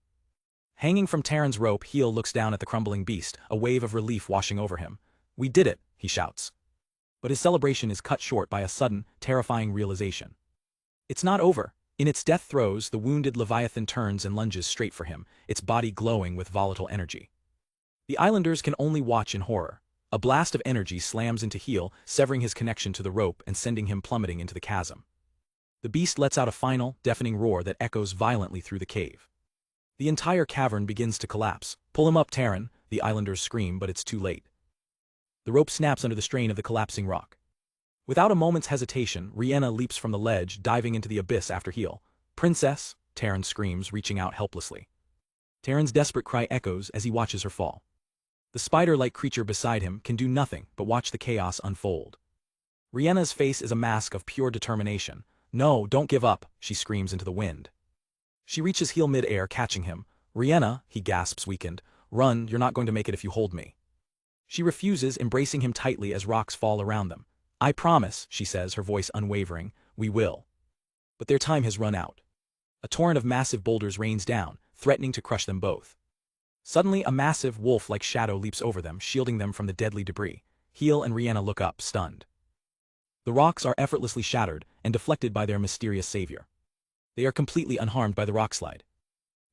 Hanging from Terran's rope, Heel looks down at the crumbling beast, a wave of relief washing over him. We did it, he shouts. But his celebration is cut short by a sudden, terrifying realization. It's not over. In its death throes, the wounded Leviathan turns and lunges straight for him, its body glowing with volatile energy. The Islanders can only watch in horror. A blast of energy slams into Heel, severing his connection to the rope and sending him plummeting into the chasm. The beast lets out a final, deafening roar that echoes violently through the cave. The entire cavern begins to collapse. Pull him up, Terran, the Islanders scream, but it's too late. The rope snaps under the strain of the collapsing rock. Without a moment's hesitation, Rhianna leaps from the ledge, diving into the abyss after Heel. Princess, Terran screams, reaching out helplessly. Terran's desperate cry echoes as he watches her fall. The spider-like creature beside him can do nothing but watch the chaos unfold. Rhianna's face is a mask of pure determination. No, don't give up, she screams into the wind. She reaches Heel mid-air, catching him. Rhianna, he gasps, weakened. Run, you're not going to make it if you hold me. She refuses, embracing him tightly as rocks fall around them. I promise, she says, her voice unwavering, we will. But their time has run out. A torrent of massive boulders rains down, threatening to crush them both. Suddenly, a massive, wolf-like shadow leaps over them, shielding them from the deadly debris. Heel and Rihanna look up, stunned. The rocks are effortlessly shattered and deflected by their mysterious savior. They are completely unharmed by the rockslide.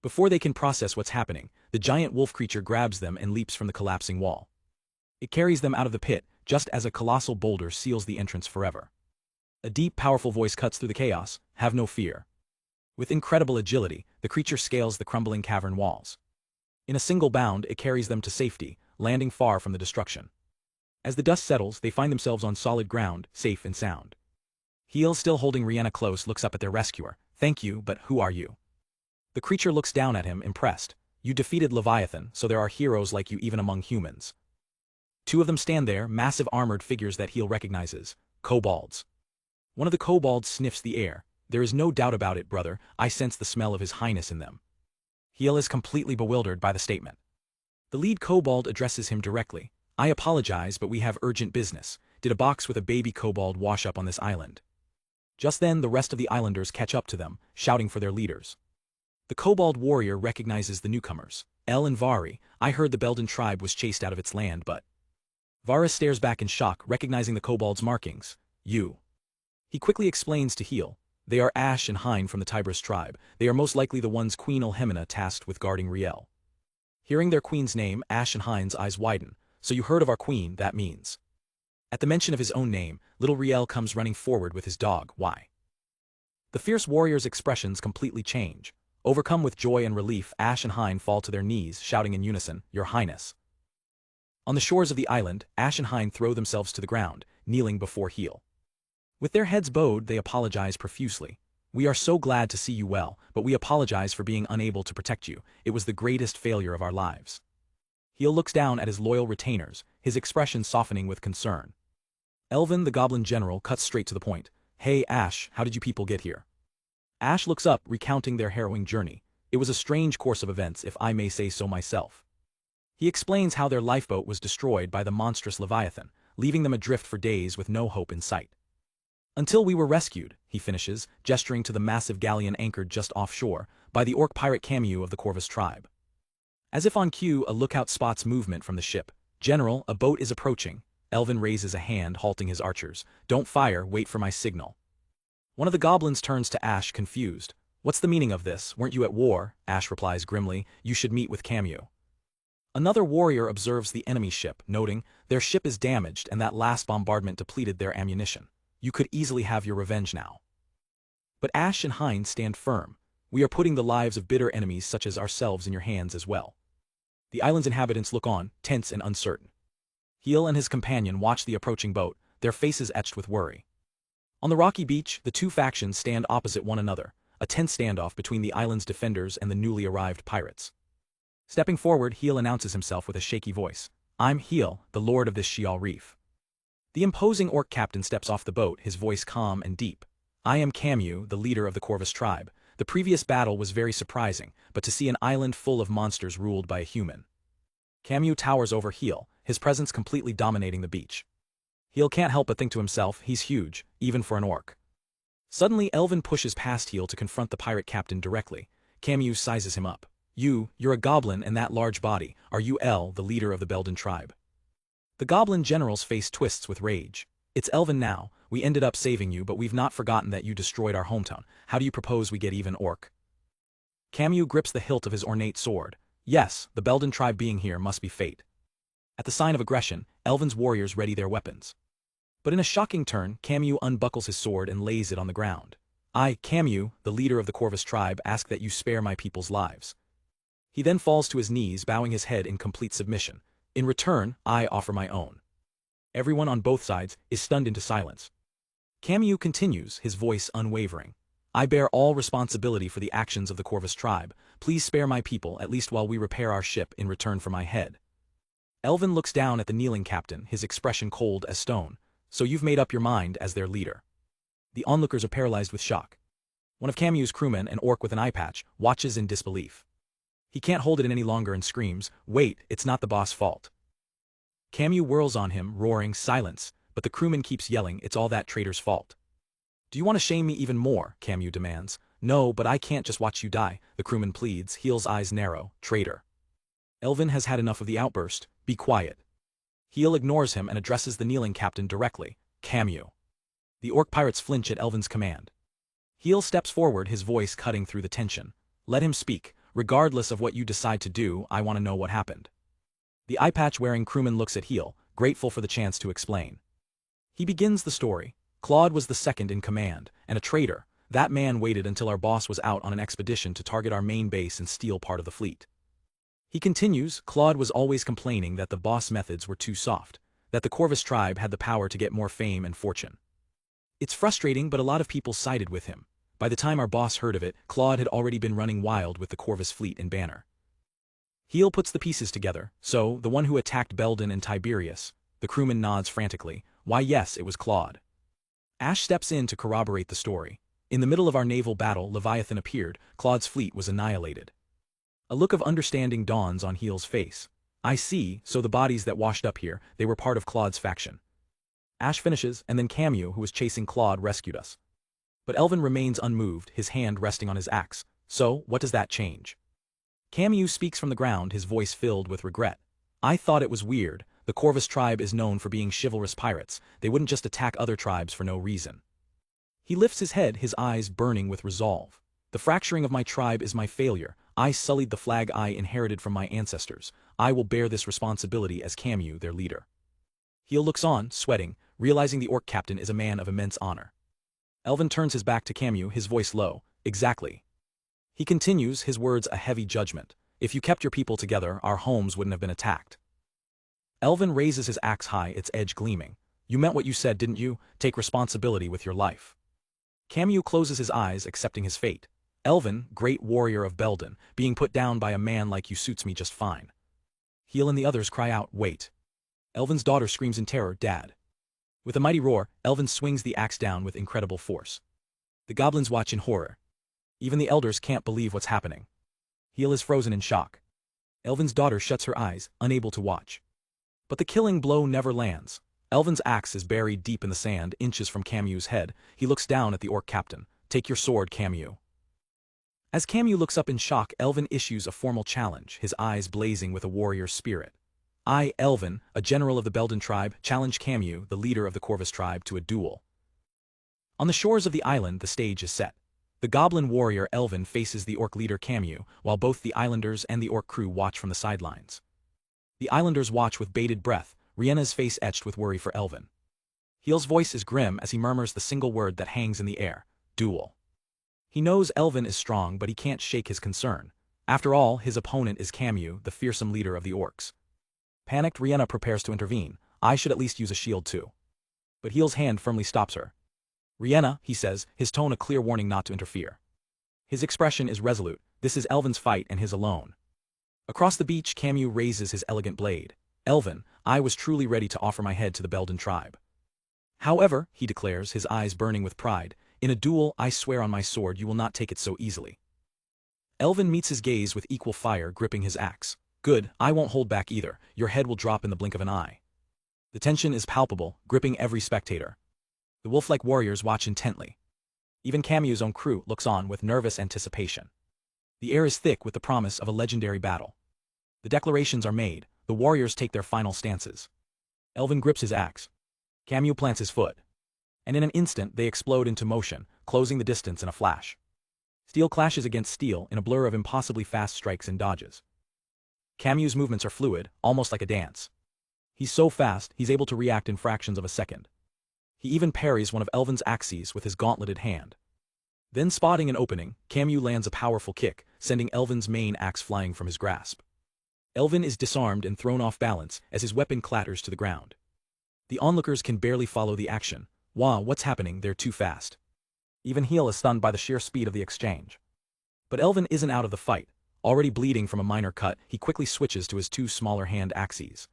Before they can process what's happening, the giant wolf creature grabs them and leaps from the collapsing wall. It carries them out of the pit, just as a colossal boulder seals the entrance forever. A deep, powerful voice cuts through the chaos, have no fear. With incredible agility, the creature scales the crumbling cavern walls. In a single bound, it carries them to safety, landing far from the destruction. As the dust settles, they find themselves on solid ground, safe and sound. Heel, still holding Rihanna close, looks up at their rescuer. Thank you, but who are you? The creature looks down at him, impressed. You defeated Leviathan, so there are heroes like you even among humans. Two of them stand there, massive armored figures that Heel recognizes. Kobolds. One of the kobolds sniffs the air. There is no doubt about it, brother, I sense the smell of his highness in them. Heel is completely bewildered by the statement. The lead kobold addresses him directly. I apologize, but we have urgent business. Did a box with a baby kobold wash up on this island? Just then, the rest of the islanders catch up to them, shouting for their leaders. The kobold warrior recognizes the newcomers. El and Vari, I heard the Belden tribe was chased out of its land, but... Varus stares back in shock, recognizing the kobold's markings. You. He quickly explains to Heel. They are Ash and Hein from the Tibris tribe. They are most likely the ones Queen Elhemina tasked with guarding Riel. Hearing their queen's name, Ash and Hein's eyes widen. So you heard of our queen, that means. At the mention of his own name, little Riel comes running forward with his dog. Why? The fierce warrior's expressions completely change. Overcome with joy and relief, Ash and Hein fall to their knees, shouting in unison, Your Highness. On the shores of the island, Ash and Hein throw themselves to the ground, kneeling before Heel. With their heads bowed, they apologize profusely. We are so glad to see you well, but we apologize for being unable to protect you. It was the greatest failure of our lives. Heel looks down at his loyal retainers, his expression softening with concern. Elvin, the goblin general, cuts straight to the point. Hey Ash, how did you people get here? Ash looks up, recounting their harrowing journey. It was a strange course of events, if I may say so myself. He explains how their lifeboat was destroyed by the monstrous Leviathan, leaving them adrift for days with no hope in sight. Until we were rescued, he finishes, gesturing to the massive galleon anchored just offshore, by the orc pirate Camus of the Corvus tribe. As if on cue, a lookout spots movement from the ship. General, a boat is approaching. Elvin raises a hand, halting his archers. Don't fire, wait for my signal. One of the goblins turns to Ash, confused. What's the meaning of this? Weren't you at war? Ash replies grimly. You should meet with Camus. Another warrior observes the enemy ship, noting, their ship is damaged and that last bombardment depleted their ammunition. You could easily have your revenge now. But Ash and Hein stand firm. We are putting the lives of bitter enemies such as ourselves in your hands as well. The island's inhabitants look on, tense and uncertain. Heel and his companion watch the approaching boat, their faces etched with worry. On the rocky beach, the two factions stand opposite one another, a tense standoff between the island's defenders and the newly arrived pirates. Stepping forward, Heel announces himself with a shaky voice. I'm Heel, the lord of this Sheol reef. The imposing orc captain steps off the boat, his voice calm and deep. I am Camus, the leader of the Corvus tribe. The previous battle was very surprising, but to see an island full of monsters ruled by a human. Camus towers over Heel, his presence completely dominating the beach. Heel can't help but think to himself, he's huge, even for an orc. Suddenly, Elvin pushes past Heel to confront the pirate captain directly. Camus sizes him up. You're a goblin and that large body. Are you El, the leader of the Belden tribe? The goblin general's face twists with rage. It's Elvin now. We ended up saving you, but we've not forgotten that you destroyed our hometown. How do you propose we get even, orc? Camus grips the hilt of his ornate sword. Yes, the Belden tribe being here must be fate. At the sign of aggression, Elvin's warriors ready their weapons. But in a shocking turn, Camus unbuckles his sword and lays it on the ground. I, Camus, the leader of the Corvus tribe, ask that you spare my people's lives. He then falls to his knees, bowing his head in complete submission. In return, I offer my own. Everyone on both sides is stunned into silence. Camus continues, his voice unwavering. I bear all responsibility for the actions of the Corvus tribe. Please spare my people, at least while we repair our ship, in return for my head. Elvin looks down at the kneeling captain, his expression cold as stone. So you've made up your mind as their leader. The onlookers are paralyzed with shock. One of Camus' crewmen, an orc with an eye patch, watches in disbelief. He can't hold it in any longer and screams, "Wait, it's not the boss' fault." Camus whirls on him, roaring, "Silence," but the crewman keeps yelling, "It's all that traitor's fault." "Do you want to shame me even more?" Camus demands. "No, but I can't just watch you die," the crewman pleads, Heel's eyes narrow. "Traitor." Elvin has had enough of the outburst. "Be quiet." Heel ignores him and addresses the kneeling captain directly. "Camus." The orc pirates flinch at Elvin's command. Heel steps forward, his voice cutting through the tension. "Let him speak. Regardless of what you decide to do, I want to know what happened." The eye-patch-wearing crewman looks at Heel, grateful for the chance to explain. He begins the story. Claude was the second in command, and a traitor. That man waited until our boss was out on an expedition to target our main base and steal part of the fleet. He continues, Claude was always complaining that the boss methods were too soft, that the Corvus tribe had the power to get more fame and fortune. It's frustrating, but a lot of people sided with him. By the time our boss heard of it, Claude had already been running wild with the Corvus fleet and banner. Heel puts the pieces together. "So, the one who attacked Belden and Tiberius." The crewman nods frantically. "Why, yes, it was Claude." Ash steps in to corroborate the story. "In the middle of our naval battle, Leviathan appeared. Claude's fleet was annihilated." A look of understanding dawns on Heel's face. "I see, so the bodies that washed up here, they were part of Claude's faction." Ash finishes, and then Camus, who was chasing Claude, rescued us. But Elvin remains unmoved, his hand resting on his axe. "So, what does that change?" Camus speaks from the ground, his voice filled with regret. "I thought it was weird. The Corvus tribe is known for being chivalrous pirates. They wouldn't just attack other tribes for no reason." He lifts his head, his eyes burning with resolve. "The fracturing of my tribe is my failure. I sullied the flag I inherited from my ancestors. I will bear this responsibility as Camus, their leader." Heel looks on, sweating, realizing the orc captain is a man of immense honor. Elvin turns his back to Camus, his voice low. "Exactly." He continues, his words a heavy judgment. "If you kept your people together, our homes wouldn't have been attacked." Elvin raises his axe high, its edge gleaming. "You meant what you said, didn't you? Take responsibility with your life." Camus closes his eyes, accepting his fate. "Elvin, great warrior of Belden, being put down by a man like you suits me just fine." Heel and the others cry out, "Wait." Elvin's daughter screams in terror, "Dad." With a mighty roar, Elvin swings the axe down with incredible force. The goblins watch in horror. Even the elders can't believe what's happening. Heel is frozen in shock. Elvin's daughter shuts her eyes, unable to watch. But the killing blow never lands. Elvin's axe is buried deep in the sand, inches from Camus's head. He looks down at the orc captain. "Take your sword, Camus." As Camus looks up in shock, Elvin issues a formal challenge, his eyes blazing with a warrior's spirit. "I, Elvin, a general of the Belden tribe, challenge Camus, the leader of the Corvus tribe, to a duel." On the shores of the island, the stage is set. The goblin warrior Elvin faces the orc leader Camus, while both the islanders and the orc crew watch from the sidelines. The islanders watch with bated breath, Riena's face etched with worry for Elvin. Heel's voice is grim as he murmurs the single word that hangs in the air: duel. He knows Elvin is strong, but he can't shake his concern. After all, his opponent is Camus, the fearsome leader of the orcs. Panicked, Riena prepares to intervene. "I should at least use a shield too." But Heel's hand firmly stops her. "Riena," he says, his tone a clear warning not to interfere. His expression is resolute. This is Elvin's fight and his alone. Across the beach, Camus raises his elegant blade. "Elvin, I was truly ready to offer my head to the Belden tribe. However," he declares, his eyes burning with pride, "in a duel, I swear on my sword you will not take it so easily." Elvin meets his gaze with equal fire, gripping his axe. "Good, I won't hold back either. Your head will drop in the blink of an eye." The tension is palpable, gripping every spectator. The wolf-like warriors watch intently. Even Camus's own crew looks on with nervous anticipation. The air is thick with the promise of a legendary battle. The declarations are made, the warriors take their final stances. Elvin grips his axe. Camus plants his foot. And in an instant they explode into motion, closing the distance in a flash. Steel clashes against steel in a blur of impossibly fast strikes and dodges. Camus's movements are fluid, almost like a dance. He's so fast, he's able to react in fractions of a second. He even parries one of Elvin's axes with his gauntleted hand. Then, spotting an opening, Camus lands a powerful kick, sending Elvin's main axe flying from his grasp. Elvin is disarmed and thrown off balance as his weapon clatters to the ground. The onlookers can barely follow the action. Wow, what's happening? They're too fast. Even Heel is stunned by the sheer speed of the exchange. But Elvin isn't out of the fight. Already bleeding from a minor cut, he quickly switches to his two smaller hand axes.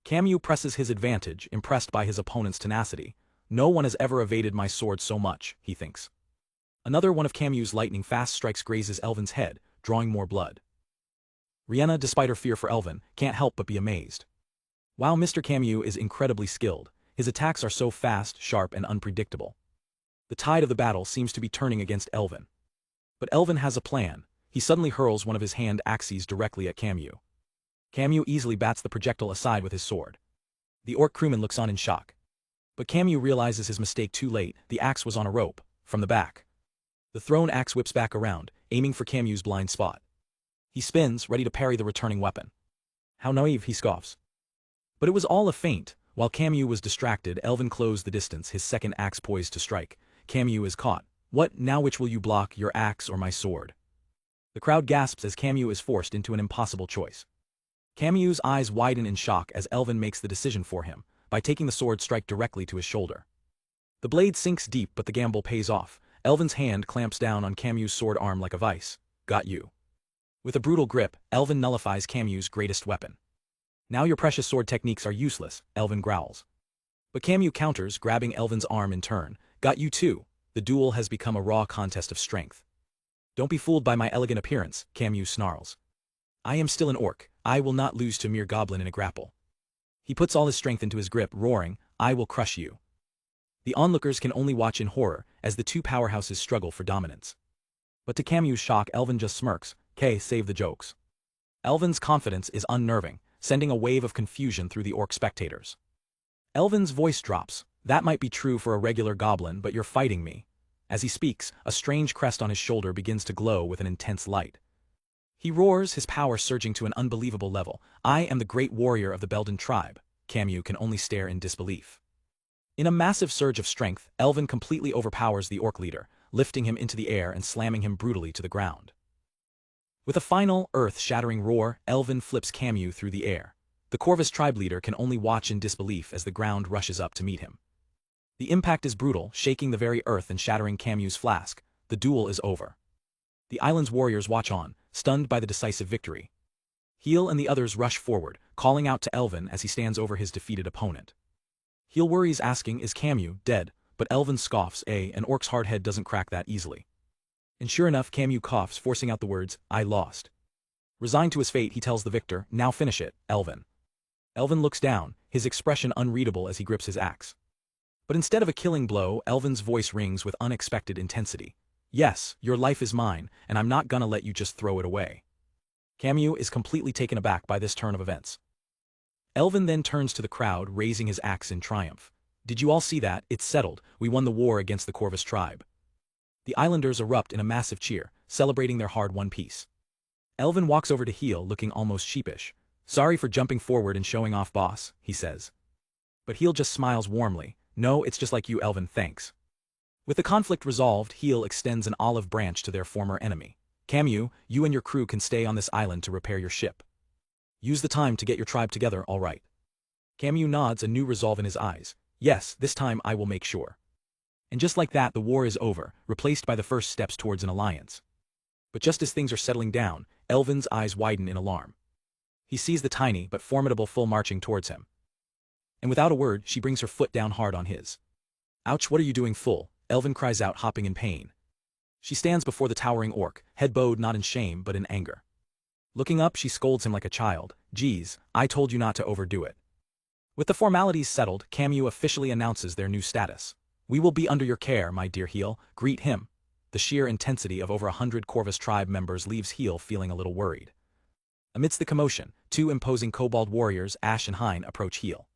Camus presses his advantage, impressed by his opponent's tenacity. "No one has ever evaded my sword so much," he thinks. Another one of Camus's lightning-fast strikes grazes Elvin's head, drawing more blood. Rihanna, despite her fear for Elvin, can't help but be amazed. While Mr. Camus is incredibly skilled, his attacks are so fast, sharp, and unpredictable. The tide of the battle seems to be turning against Elvin. But Elvin has a plan. He suddenly hurls one of his hand axes directly at Camus. Camus easily bats the projectile aside with his sword. The orc crewman looks on in shock. But Camus realizes his mistake too late. The axe was on a rope, from the back. The thrown axe whips back around, aiming for Camus' blind spot. He spins, ready to parry the returning weapon. How naive, he scoffs. But it was all a feint. While Camus was distracted, Elvin closed the distance, his second axe poised to strike. Camus is caught. What, now which will you block, your axe or my sword? The crowd gasps as Camus is forced into an impossible choice. Camus' eyes widen in shock as Elvin makes the decision for him, by taking the sword strike directly to his shoulder. The blade sinks deep, but the gamble pays off. Elvin's hand clamps down on Camus' sword arm like a vice. Got you. With a brutal grip, Elvin nullifies Camus' greatest weapon. Now your precious sword techniques are useless, Elvin growls. But Camus counters, grabbing Elvin's arm in turn. Got you too. The duel has become a raw contest of strength. Don't be fooled by my elegant appearance, Camus snarls. I am still an orc. I will not lose to a mere goblin in a grapple. He puts all his strength into his grip, roaring, I will crush you. The onlookers can only watch in horror as the two powerhouses struggle for dominance. But to Camus' shock, Elvin just smirks. Save the jokes. Elvin's confidence is unnerving, sending a wave of confusion through the orc spectators. Elvin's voice drops. That might be true for a regular goblin, but you're fighting me. As he speaks, a strange crest on his shoulder begins to glow with an intense light. He roars, his power surging to an unbelievable level. I am the great warrior of the Belden tribe. Camus can only stare in disbelief. In a massive surge of strength, Elvin completely overpowers the orc leader, lifting him into the air and slamming him brutally to the ground. With a final, earth-shattering roar, Elvin flips Camus through the air. The Corvus tribe leader can only watch in disbelief as the ground rushes up to meet him. The impact is brutal, shaking the very earth and shattering Camus' flask. The duel is over. The island's warriors watch on, stunned by the decisive victory. Heel and the others rush forward, calling out to Elvin as he stands over his defeated opponent. Heel worries, asking, is Camus dead? But Elvin scoffs, an orc's hard head doesn't crack that easily. And sure enough, Camus coughs, forcing out the words, I lost. Resigned to his fate, he tells the victor, now finish it, Elvin. Elvin looks down, his expression unreadable as he grips his axe. But instead of a killing blow, Elvin's voice rings with unexpected intensity. Yes, your life is mine, and I'm not gonna let you just throw it away. Camus is completely taken aback by this turn of events. Elvin then turns to the crowd, raising his axe in triumph. Did you all see that? It's settled. We won the war against the Corvus tribe. The islanders erupt in a massive cheer, celebrating their hard-won peace. Elvin walks over to Heel, looking almost sheepish. Sorry for jumping forward and showing off, boss, he says. But Heel just smiles warmly. No, it's just like you, Elvin, thanks. With the conflict resolved, Heel extends an olive branch to their former enemy. Camus, you and your crew can stay on this island to repair your ship. Use the time to get your tribe together, all right. Camus nods, a new resolve in his eyes. Yes, this time I will make sure. And just like that, the war is over, replaced by the first steps towards an alliance. But just as things are settling down, Elvin's eyes widen in alarm. He sees the tiny but formidable Full marching towards him. And without a word, she brings her foot down hard on his. Ouch, what are you doing, Full? Elvin cries out, hopping in pain. She stands before the towering orc, head bowed not in shame but in anger. Looking up, she scolds him like a child. Geez, I told you not to overdo it. With the formalities settled, Camus officially announces their new status. We will be under your care, my dear Heel. Greet him. The sheer intensity of over 100 Corvus tribe members leaves Heel feeling a little worried. Amidst the commotion, two imposing kobold warriors, Ash and Hein, approach Heel.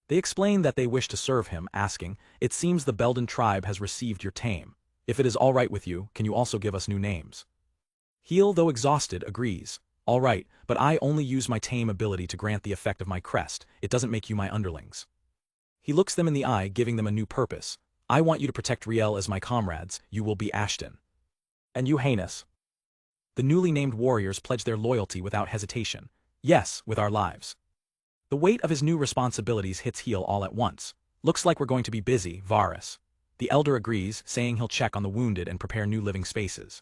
They explain that they wish to serve him, asking, it seems the Belden tribe has received your tame. If it is all right with you, can you also give us new names? Heel, though exhausted, agrees. All right, but I only use my tame ability to grant the effect of my crest. It doesn't make you my underlings. He looks them in the eye, giving them a new purpose. I want you to protect Riel as my comrades. You will be Ashton. And you, Heinous. The newly named warriors pledge their loyalty without hesitation. Yes, with our lives. The weight of his new responsibilities hits Heel all at once. Looks like we're going to be busy, Varus. The elder agrees, saying he'll check on the wounded and prepare new living spaces.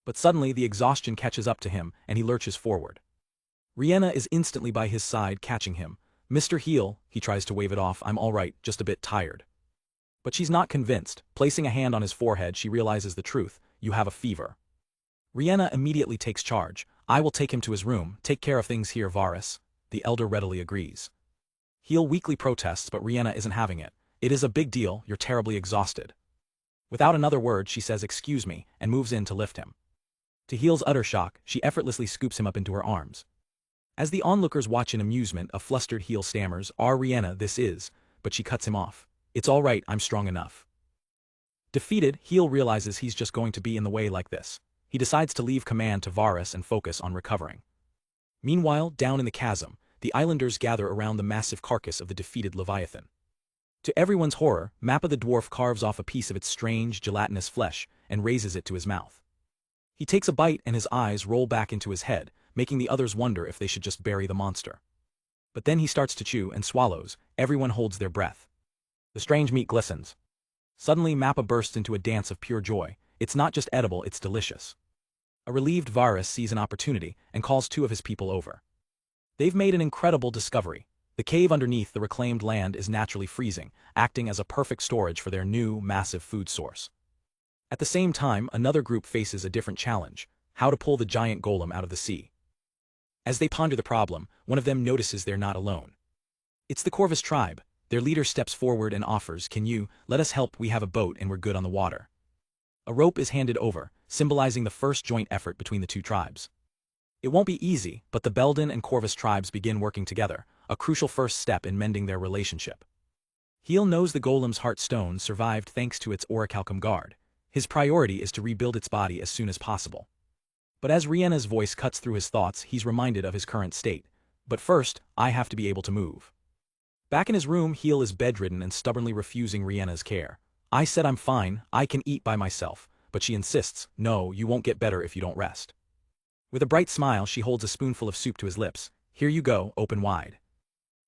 But suddenly the exhaustion catches up to him, and he lurches forward. Rihanna is instantly by his side, catching him. Mr. Heel, he tries to wave it off, I'm all right, just a bit tired. But she's not convinced. Placing a hand on his forehead, she realizes the truth. You have a fever. Rihanna immediately takes charge. I will take him to his room, take care of things here, Varus. The elder readily agrees. Heel weakly protests, but Rihanna isn't having it. It is a big deal, you're terribly exhausted. Without another word, she says excuse me, and moves in to lift him. To Heel's utter shock, she effortlessly scoops him up into her arms. As the onlookers watch in amusement, a flustered Heel stammers, Rihanna, this is, but she cuts him off. It's all right, I'm strong enough. Defeated, Heel realizes he's just going to be in the way like this. He decides to leave command to Varus and focus on recovering. Meanwhile, down in the chasm, the islanders gather around the massive carcass of the defeated Leviathan. To everyone's horror, Mappa the dwarf carves off a piece of its strange, gelatinous flesh and raises it to his mouth. He takes a bite and his eyes roll back into his head, making the others wonder if they should just bury the monster. But then he starts to chew and swallows. Everyone holds their breath. The strange meat glistens. Suddenly Mappa bursts into a dance of pure joy. It's not just edible, it's delicious. A relieved Varus sees an opportunity and calls 2 of his people over. They've made an incredible discovery. The cave underneath the reclaimed land is naturally freezing, acting as a perfect storage for their new, massive food source. At the same time, another group faces a different challenge: how to pull the giant golem out of the sea. As they ponder the problem, one of them notices they're not alone. It's the Corvus tribe. Their leader steps forward and offers, "Can you let us help? We have a boat and we're good on the water." A rope is handed over, symbolizing the first joint effort between the 2 tribes. It won't be easy, but the Belden and Corvus tribes begin working together, a crucial first step in mending their relationship. Heel knows the golem's heart stone survived thanks to its orichalcum guard. His priority is to rebuild its body as soon as possible. But as Rihanna's voice cuts through his thoughts, he's reminded of his current state. But first, I have to be able to move. Back in his room, Heel is bedridden and stubbornly refusing Rihanna's care. I said I'm fine, I can eat by myself, but she insists, no, you won't get better if you don't rest. With a bright smile, she holds a spoonful of soup to his lips. Here you go, open wide.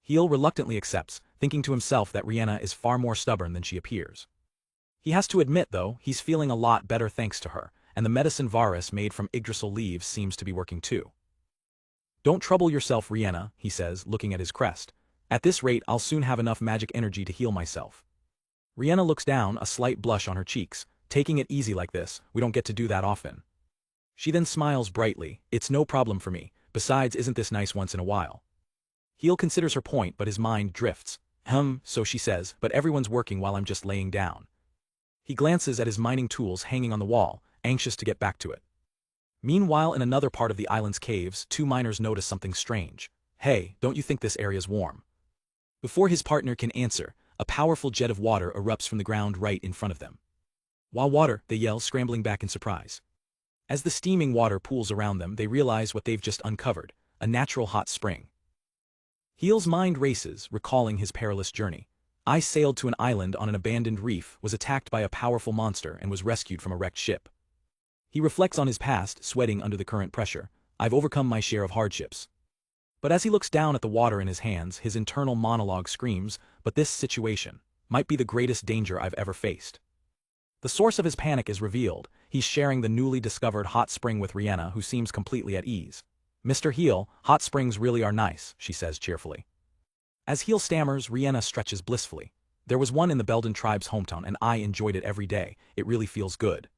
Heel reluctantly accepts, thinking to himself that Rihanna is far more stubborn than she appears. He has to admit, though, he's feeling a lot better thanks to her, and the medicine Varus made from Yggdrasil leaves seems to be working too. Don't trouble yourself, Rihanna, he says, looking at his crest. At this rate, I'll soon have enough magic energy to heal myself. Rihanna looks down, a slight blush on her cheeks. Taking it easy like this, we don't get to do that often. She then smiles brightly. It's no problem for me, besides isn't this nice once in a while? Heel considers her point, but his mind drifts. So she says, but everyone's working while I'm just laying down. He glances at his mining tools hanging on the wall, anxious to get back to it. Meanwhile, in another part of the island's caves, 2 miners notice something strange. Hey, don't you think this area's warm? Before his partner can answer, a powerful jet of water erupts from the ground right in front of them. While water, they yell, scrambling back in surprise. As the steaming water pools around them, they realize what they've just uncovered, a natural hot spring. Heel's mind races, recalling his perilous journey. I sailed to an island on an abandoned reef, was attacked by a powerful monster, and was rescued from a wrecked ship. He reflects on his past, sweating under the current pressure. I've overcome my share of hardships. But as he looks down at the water in his hands, his internal monologue screams, but this situation might be the greatest danger I've ever faced. The source of his panic is revealed. He's sharing the newly discovered hot spring with Rihanna, who seems completely at ease. Mr. Heel, hot springs really are nice, she says cheerfully. As Heel stammers, Rihanna stretches blissfully. There was one in the Belden tribe's hometown and I enjoyed it every day. It really feels good.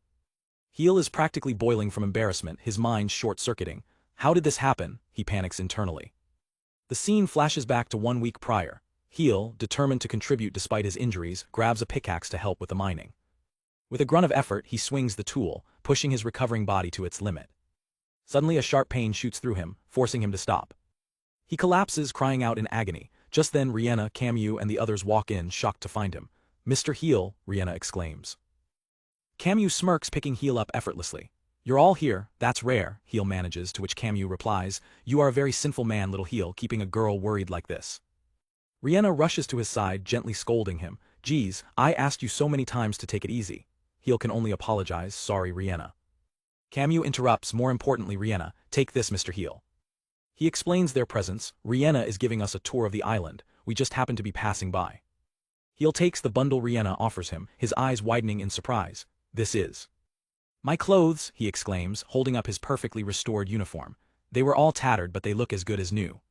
Heel is practically boiling from embarrassment, his mind short-circuiting. How did this happen? He panics internally. The scene flashes back to 1 week prior. Heel, determined to contribute despite his injuries, grabs a pickaxe to help with the mining. With a grunt of effort, he swings the tool, pushing his recovering body to its limit. Suddenly a sharp pain shoots through him, forcing him to stop. He collapses, crying out in agony. Just then Rihanna, Camus, and the others walk in, shocked to find him. Mr. Heel, Rihanna exclaims. Camus smirks, picking Heel up effortlessly. You're all here, that's rare, Heel manages, to which Camus replies, you are a very sinful man, little Heel, keeping a girl worried like this. Rihanna rushes to his side, gently scolding him. Geez, I asked you so many times to take it easy. Heel can only apologize, sorry Rihanna. Camus interrupts, more importantly Rihanna, take this Mr. Heel. He explains their presence. Rihanna is giving us a tour of the island, we just happen to be passing by. Heel takes the bundle Rihanna offers him, his eyes widening in surprise. This is my clothes, he exclaims, holding up his perfectly restored uniform. They were all tattered, but they look as good as new.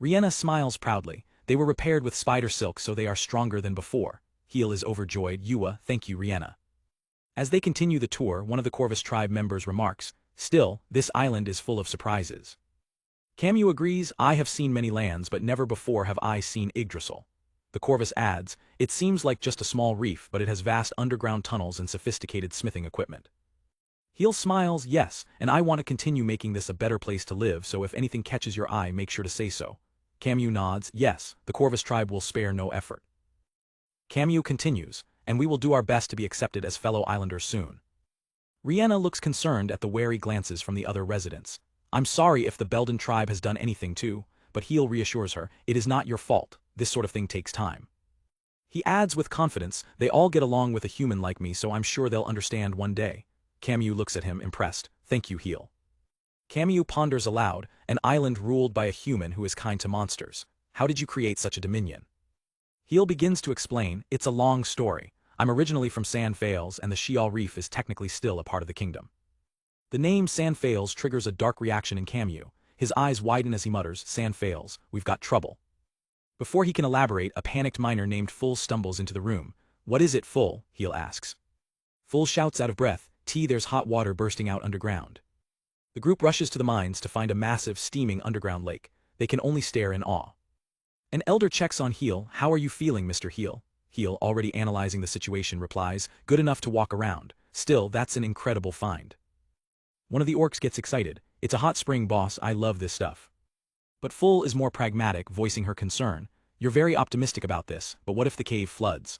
Rihanna smiles proudly. They were repaired with spider silk, so they are stronger than before. Heel is overjoyed. Thank you Rihanna. As they continue the tour, one of the Corvus tribe members remarks, Still, this island is full of surprises. Camus agrees, I have seen many lands but never before have I seen Yggdrasil. The Corvus adds, it seems like just a small reef but it has vast underground tunnels and sophisticated smithing equipment. Heel smiles, yes, and I want to continue making this a better place to live, so if anything catches your eye make sure to say so. Camus nods, yes, the Corvus tribe will spare no effort. Camus continues, and we will do our best to be accepted as fellow islanders soon. Rihanna looks concerned at the wary glances from the other residents. I'm sorry if the Belden tribe has done anything too, but Heel reassures her, it is not your fault, this sort of thing takes time. He adds with confidence, they all get along with a human like me so I'm sure they'll understand one day. Camus looks at him impressed, thank you Heel. Camus ponders aloud, an island ruled by a human who is kind to monsters. How did you create such a dominion? Heel begins to explain, it's a long story. I'm originally from Sand Fales and the Sheol Reef is technically still a part of the kingdom. The name Sand Fales triggers a dark reaction in Camus. His eyes widen as he mutters, Sand Fales, we've got trouble. Before he can elaborate, a panicked miner named Full stumbles into the room. What is it, Full? Heel asks. Full shouts out of breath, there's hot water bursting out underground. The group rushes to the mines to find a massive, steaming underground lake. They can only stare in awe. An elder checks on Heel. How are you feeling, Mr. Heel? Heel, already analyzing the situation, replies, good enough to walk around. Still, that's an incredible find. One of the orcs gets excited. It's a hot spring, boss, I love this stuff. But Full is more pragmatic, voicing her concern. You're very optimistic about this, but what if the cave floods?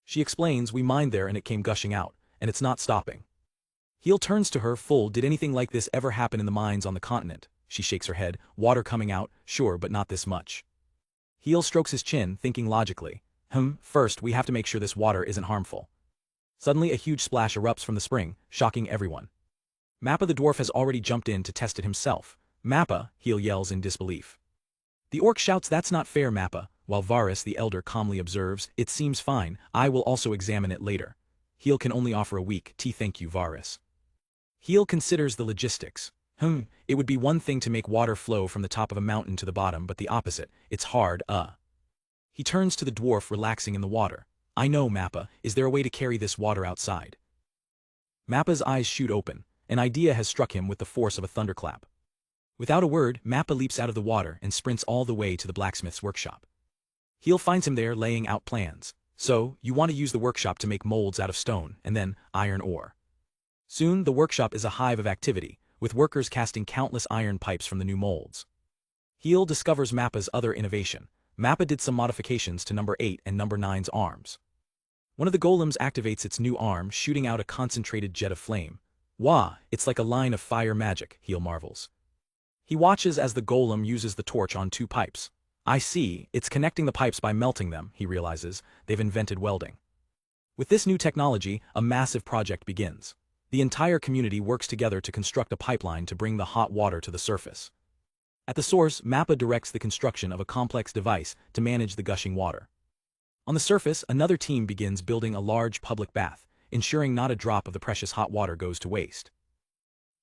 She explains, we mined there and it came gushing out, and it's not stopping. Heel turns to her, Full, did anything like this ever happen in the mines on the continent? She shakes her head, water coming out, sure, but not this much. Heel strokes his chin, thinking logically. First we have to make sure this water isn't harmful. Suddenly a huge splash erupts from the spring, shocking everyone. Mappa the dwarf has already jumped in to test it himself. Mappa, Heel yells in disbelief. The orc shouts, that's not fair, Mappa, while Varus the elder calmly observes, it seems fine, I will also examine it later. Heel can only offer a weak thank you, Varus. Heel considers the logistics. It would be one thing to make water flow from the top of a mountain to the bottom, but the opposite, it's hard, He turns to the dwarf relaxing in the water. I know, Mappa, is there a way to carry this water outside? Mappa's eyes shoot open. An idea has struck him with the force of a thunderclap. Without a word, Mappa leaps out of the water and sprints all the way to the blacksmith's workshop. Heel finds him there laying out plans. So, you want to use the workshop to make molds out of stone, and then iron ore. Soon, the workshop is a hive of activity, with workers casting countless iron pipes from the new molds. Heel discovers Mappa's other innovation. Mappa did some modifications to number 8 and number 9's arms. One of the golems activates its new arm, shooting out a concentrated jet of flame. Wah, it's like a line of fire magic, Heel marvels. He watches as the golem uses the torch on 2 pipes. I see, it's connecting the pipes by melting them, he realizes, they've invented welding. With this new technology, a massive project begins. The entire community works together to construct a pipeline to bring the hot water to the surface. At the source, Mappa directs the construction of a complex device to manage the gushing water. On the surface, another team begins building a large public bath, ensuring not a drop of the precious hot water goes to waste.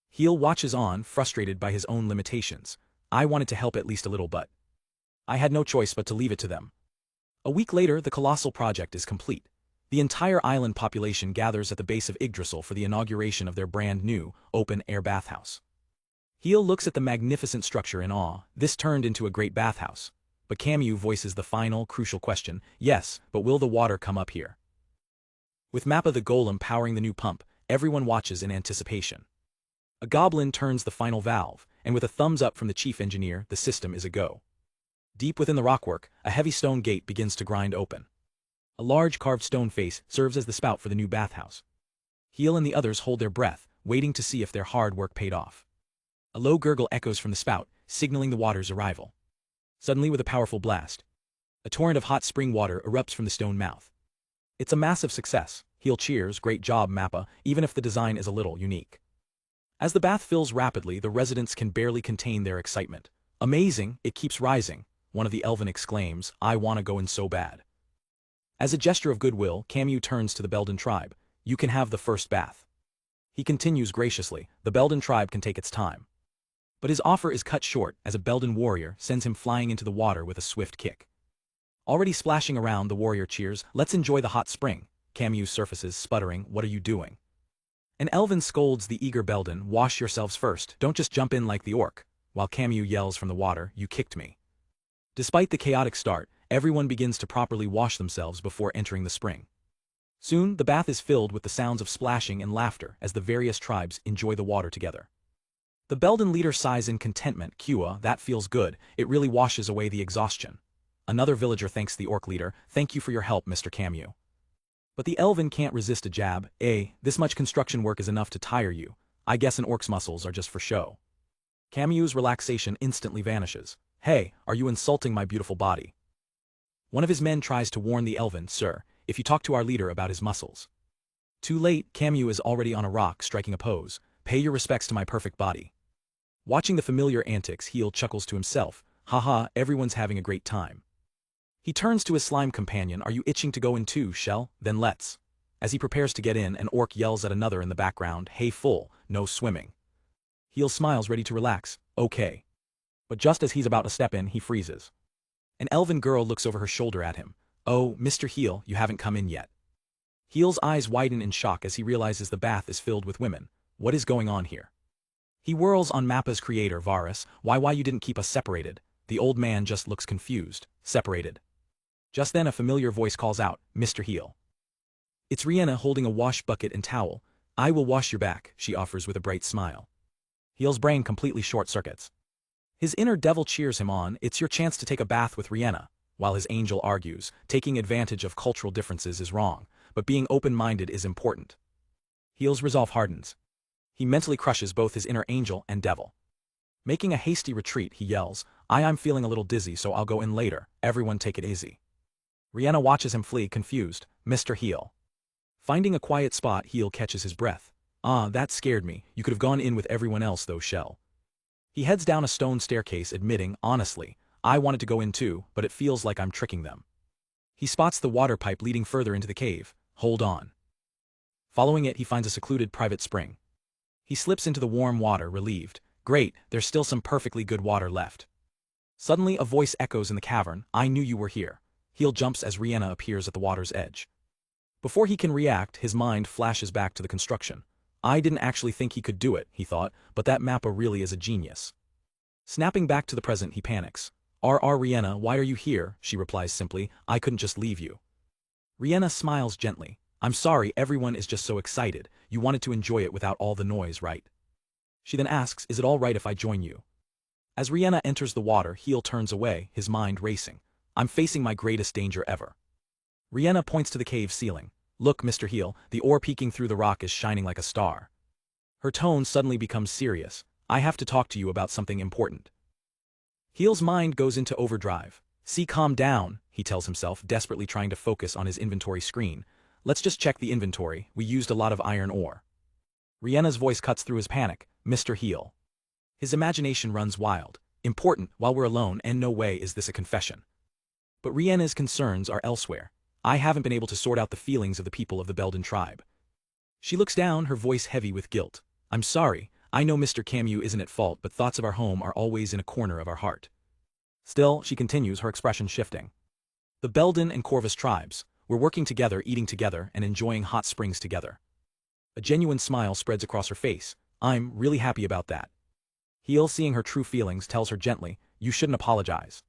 Heel watches on, frustrated by his own limitations. I wanted to help at least a little, but I had no choice but to leave it to them. A week later, the colossal project is complete. The entire island population gathers at the base of Yggdrasil for the inauguration of their brand new, open-air bathhouse. Heel looks at the magnificent structure in awe. This turned into a great bathhouse. But Camus voices the final, crucial question, yes, but will the water come up here? With Mappa the golem powering the new pump, everyone watches in anticipation. A goblin turns the final valve, and with a thumbs up from the chief engineer, the system is a go. Deep within the rockwork, a heavy stone gate begins to grind open. A large carved stone face serves as the spout for the new bathhouse. Heel and the others hold their breath, waiting to see if their hard work paid off. A low gurgle echoes from the spout, signaling the water's arrival. Suddenly, with a powerful blast, a torrent of hot spring water erupts from the stone mouth. It's a massive success. Heel cheers, great job, Mappa, even if the design is a little unique. As the bath fills rapidly, the residents can barely contain their excitement. Amazing, it keeps rising. One of the elven exclaims, I want to go in so bad. As a gesture of goodwill, Camus turns to the Belden tribe. You can have the first bath. He continues graciously, the Belden tribe can take its time. But his offer is cut short as a Belden warrior sends him flying into the water with a swift kick. Already splashing around, the warrior cheers, let's enjoy the hot spring. Camus surfaces, sputtering, what are you doing? An elven scolds the eager Belden, wash yourselves first, don't just jump in like the orc, while Camus yells from the water, you kicked me. Despite the chaotic start, everyone begins to properly wash themselves before entering the spring. Soon, the bath is filled with the sounds of splashing and laughter as the various tribes enjoy the water together. The Belden leader sighs in contentment, Kua, that feels good, it really washes away the exhaustion. Another villager thanks the orc leader, thank you for your help, Mr. Camus. But the elven can't resist a jab, this much construction work is enough to tire you, I guess an orc's muscles are just for show. Camus's relaxation instantly vanishes. Hey, are you insulting my beautiful body? One of his men tries to warn the elven, sir, if you talk to our leader about his muscles. Too late, Camus is already on a rock striking a pose, pay your respects to my perfect body. Watching the familiar antics, Heel chuckles to himself, haha, everyone's having a great time. He turns to his slime companion, are you itching to go in too, Shell? Then let's. As he prepares to get in, an orc yells at another in the background, hey fool, no swimming. Heel smiles ready to relax, okay. But just as he's about to step in, he freezes. An elven girl looks over her shoulder at him. Oh, Mr. Heel, you haven't come in yet. Heel's eyes widen in shock as he realizes the bath is filled with women. What is going on here? He whirls on Mappa's creator, Varus, why you didn't keep us separated? The old man just looks confused. Separated. Just then a familiar voice calls out, Mr. Heel. It's Rihanna holding a wash bucket and towel. I will wash your back, she offers with a bright smile. Heel's brain completely short-circuits. His inner devil cheers him on, it's your chance to take a bath with Rihanna, while his angel argues, taking advantage of cultural differences is wrong, but being open-minded is important. Heel's resolve hardens. He mentally crushes both his inner angel and devil. Making a hasty retreat, he yells, I'm feeling a little dizzy so I'll go in later, everyone take it easy. Rihanna watches him flee, confused, Mr. Heel. Finding a quiet spot, Heel catches his breath. That scared me, you could have gone in with everyone else though, Shell. He heads down a stone staircase admitting, honestly, I wanted to go in too, but it feels like I'm tricking them. He spots the water pipe leading further into the cave, hold on. Following it, he finds a secluded private spring. He slips into the warm water, relieved. Great, there's still some perfectly good water left. Suddenly a voice echoes in the cavern, I knew you were here. Heel jumps as Rihanna appears at the water's edge. Before he can react, his mind flashes back to the construction. I didn't actually think he could do it, he thought, but that Mappa really is a genius. Snapping back to the present, he panics. Rihanna, why are you here? She replies simply, I couldn't just leave you. Rihanna smiles gently. I'm sorry, everyone is just so excited, you wanted to enjoy it without all the noise, right? She then asks, is it all right if I join you? As Rihanna enters the water, Heel turns away, his mind racing. I'm facing my greatest danger ever. Rihanna points to the cave ceiling. Look, Mr. Heel, the ore peeking through the rock is shining like a star. Her tone suddenly becomes serious. I have to talk to you about something important. Heel's mind goes into overdrive. See, calm down, he tells himself, desperately trying to focus on his inventory screen. Let's just check the inventory, we used a lot of iron ore. Rihanna's voice cuts through his panic. Mr. Heel. His imagination runs wild. Important, while we're alone, and no way is this a confession. But Rihanna's concerns are elsewhere. I haven't been able to sort out the feelings of the people of the Belden tribe. She looks down, her voice heavy with guilt. I'm sorry, I know Mr. Camus isn't at fault, but thoughts of our home are always in a corner of our heart. Still, she continues, her expression shifting. The Belden and Corvus tribes, we're working together, eating together, and enjoying hot springs together. A genuine smile spreads across her face. I'm really happy about that. Heel, seeing her true feelings, tells her gently, you shouldn't apologize.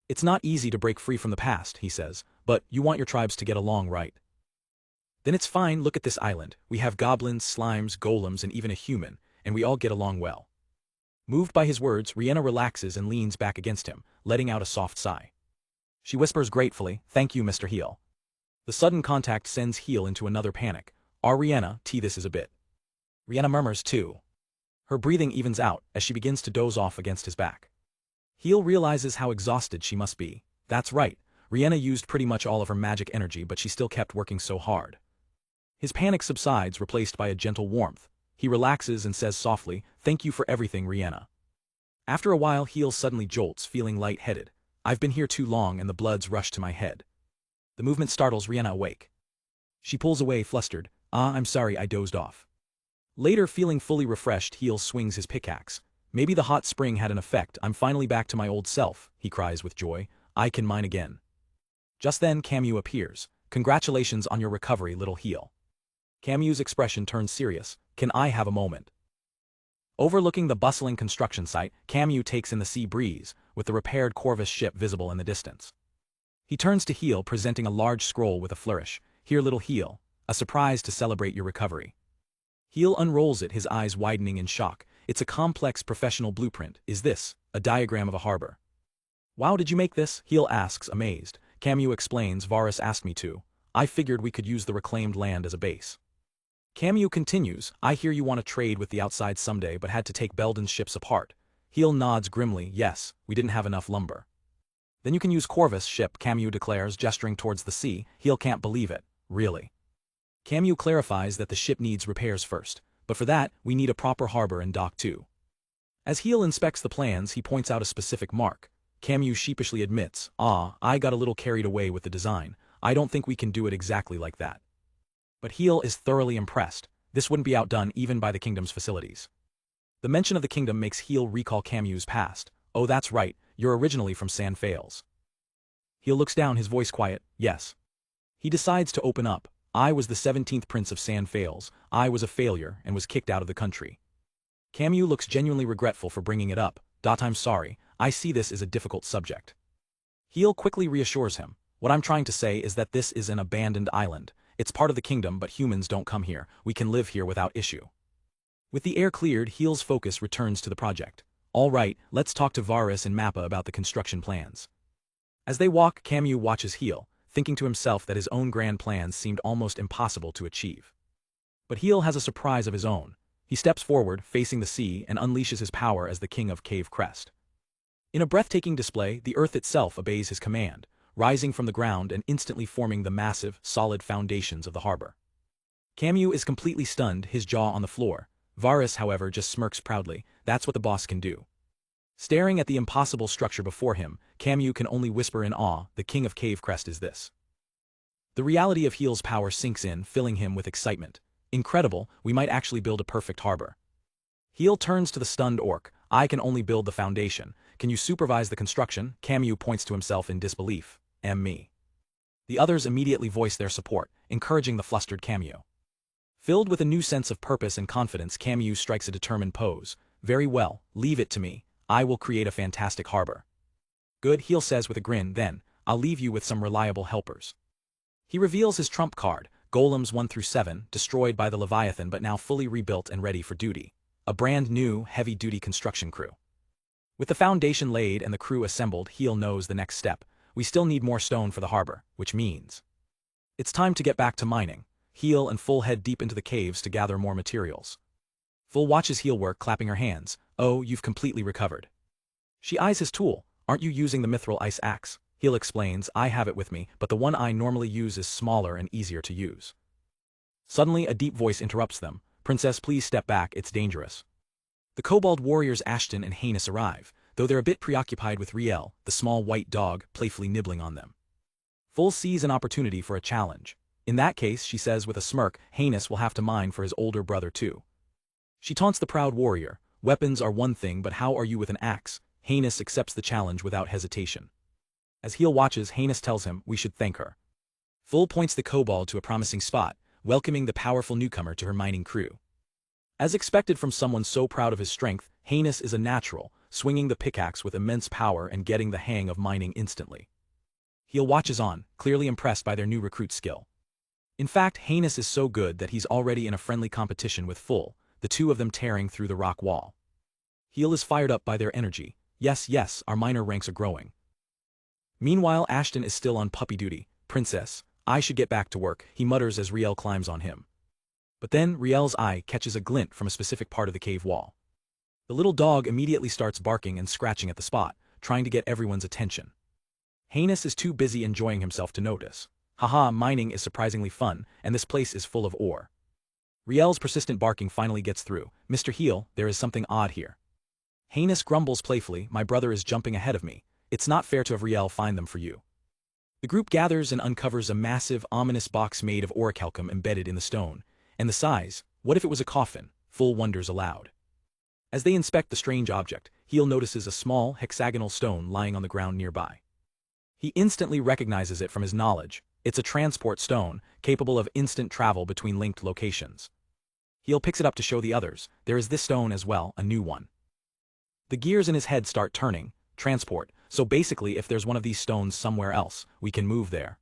It's not easy to break free from the past, he says, but you want your tribes to get along, right? Then it's fine, look at this island. We have goblins, slimes, golems, and even a human, and we all get along well. Moved by his words, Rihanna relaxes and leans back against him, letting out a soft sigh. She whispers gratefully, thank you, Mr. Heel. The sudden contact sends Heel into another panic. Rihanna, this is a bit. Rihanna murmurs too. Her breathing evens out as she begins to doze off against his back. Heel realizes how exhausted she must be. That's right, Rihanna used pretty much all of her magic energy, but she still kept working so hard. His panic subsides, replaced by a gentle warmth. He relaxes and says softly, thank you for everything, Rihanna. After a while, Heel suddenly jolts, feeling light-headed. I've been here too long and the bloods rush to my head. The movement startles Rihanna awake. She pulls away, flustered. I'm sorry, I dozed off. Later, feeling fully refreshed, Heel swings his pickaxe. Maybe the hot spring had an effect, I'm finally back to my old self, he cries with joy. I can mine again. Just then, Camus appears. Congratulations on your recovery, little Heel. Camus's expression turns serious. can I have a moment? Overlooking the bustling construction site, Camus takes in the sea breeze, with the repaired Corvus ship visible in the distance. He turns to Heel, presenting a large scroll with a flourish. Here, little Heel, a surprise to celebrate your recovery. Heel unrolls it, his eyes widening in shock. It's a complex professional blueprint. Is this a diagram of a harbor? Wow, did you make this? Heel asks, amazed. Camus explains, Varus asked me to. I figured we could use the reclaimed land as a base. Camus continues, I hear you want to trade with the outside someday but had to take Belden's ships apart. Heel nods grimly, yes, we didn't have enough lumber. Then you can use Corvus' ship, Camus declares, gesturing towards the sea. Heel can't believe it. Really? Camus clarifies that the ship needs repairs first, but for that, we need a proper harbor and dock too. As Heel inspects the plans, he points out a specific mark. Camus sheepishly admits, I got a little carried away with the design. I don't think we can do it exactly like that. But Heel is thoroughly impressed. This wouldn't be outdone even by the kingdom's facilities. The mention of the kingdom makes Heel recall Camus' past. Oh, that's right, you're originally from San Fales. Heel looks down, his voice quiet, yes. He decides to open up. I was the 17th Prince of San Fales. I was a failure and was kicked out of the country. Camus looks genuinely regretful for bringing it up. I'm sorry, I see this as a difficult subject. Heel quickly reassures him. What I'm trying to say is that this is an abandoned island. It's part of the kingdom, but humans don't come here. We can live here without issue. With the air cleared, Heel's focus returns to the project. All right, let's talk to Varus and Mappa about the construction plans. As they walk, Camus watches Heel, thinking to himself that his own grand plans seemed almost impossible to achieve. But Heel has a surprise of his own. He steps forward, facing the sea, and unleashes his power as the king of Cave Crest. In a breathtaking display, the earth itself obeys his command, rising from the ground and instantly forming the massive, solid foundations of the harbor. Camus is completely stunned, his jaw on the floor. Varus, however, just smirks proudly. That's what the boss can do. Staring at the impossible structure before him, Camus can only whisper in awe, the king of Cave Crest is this. The reality of Heel's power sinks in, filling him with excitement. Incredible, we might actually build a perfect harbor. Heel turns to the stunned orc. I can only build the foundation. Can you supervise the construction? Camus points to himself in disbelief. Me. The others immediately voice their support, encouraging the flustered Camus. Filled with a new sense of purpose and confidence, Camus strikes a determined pose. Very well, leave it to me. I will create a fantastic harbor. Good, Heel says with a grin, then, I'll leave you with some reliable helpers. He reveals his trump card, Golems 1 through 7, destroyed by the Leviathan but now fully rebuilt and ready for duty. A brand new, heavy-duty construction crew. With the foundation laid and the crew assembled, Heel knows the next step. We still need more stone for the harbor, which means it's time to get back to mining. Heel and Full head deep into the caves to gather more materials. Full watches Heel work, clapping her hands. Oh, you've completely recovered. She eyes his tool. Aren't you using the mithril ice axe? Heel explains, I have it with me, but the one I normally use is smaller and easier to use. Suddenly, a deep voice interrupts them. Princess, please step back, it's dangerous. The kobold warriors Ashton and Heinous arrive, though they're a bit preoccupied with Riel, the small white dog, playfully nibbling on them. Full sees an opportunity for a challenge. In that case, she says with a smirk, Heinous will have to mine for his older brother too. She taunts the proud warrior. Weapons are one thing, but how are you with an axe? Heinous accepts the challenge without hesitation. As Heel watches, Heinous tells him, we should thank her. Full points the kobold to a promising spot, welcoming the powerful newcomer to her mining crew. As expected from someone so proud of his strength, Heinous is a natural, swinging the pickaxe with immense power and getting the hang of mining instantly. Heel watches on, clearly impressed by their new recruit's skill. In fact, Heinous is so good that he's already in a friendly competition with Full, the two of them tearing through the rock wall. Heel is fired up by their energy. Yes, our miner ranks are growing. Meanwhile, Ashton is still on puppy duty. Princess, I should get back to work, he mutters as Riel climbs on him. But then, Riel's eye catches a glint from a specific part of the cave wall. The little dog immediately starts barking and scratching at the spot, trying to get everyone's attention. Heinous is too busy enjoying himself to notice. Haha, mining is surprisingly fun, and this place is full of ore. Riel's persistent barking finally gets through. Mr. Heel, there is something odd here. Heinous grumbles playfully, my brother is jumping ahead of me. It's not fair to have Riel find them for you. The group gathers and uncovers a massive, ominous box made of orichalcum embedded in the stone. And the size, what if it was a coffin? Full wonders aloud. As they inspect the strange object, Heel notices a small, hexagonal stone lying on the ground nearby. He instantly recognizes it from his knowledge. It's a transport stone, capable of instant travel between linked locations. Heel picks it up to show the others. There is this stone as well, a new one. The gears in his head start turning. Transport. So basically if there's one of these stones somewhere else, we can move there.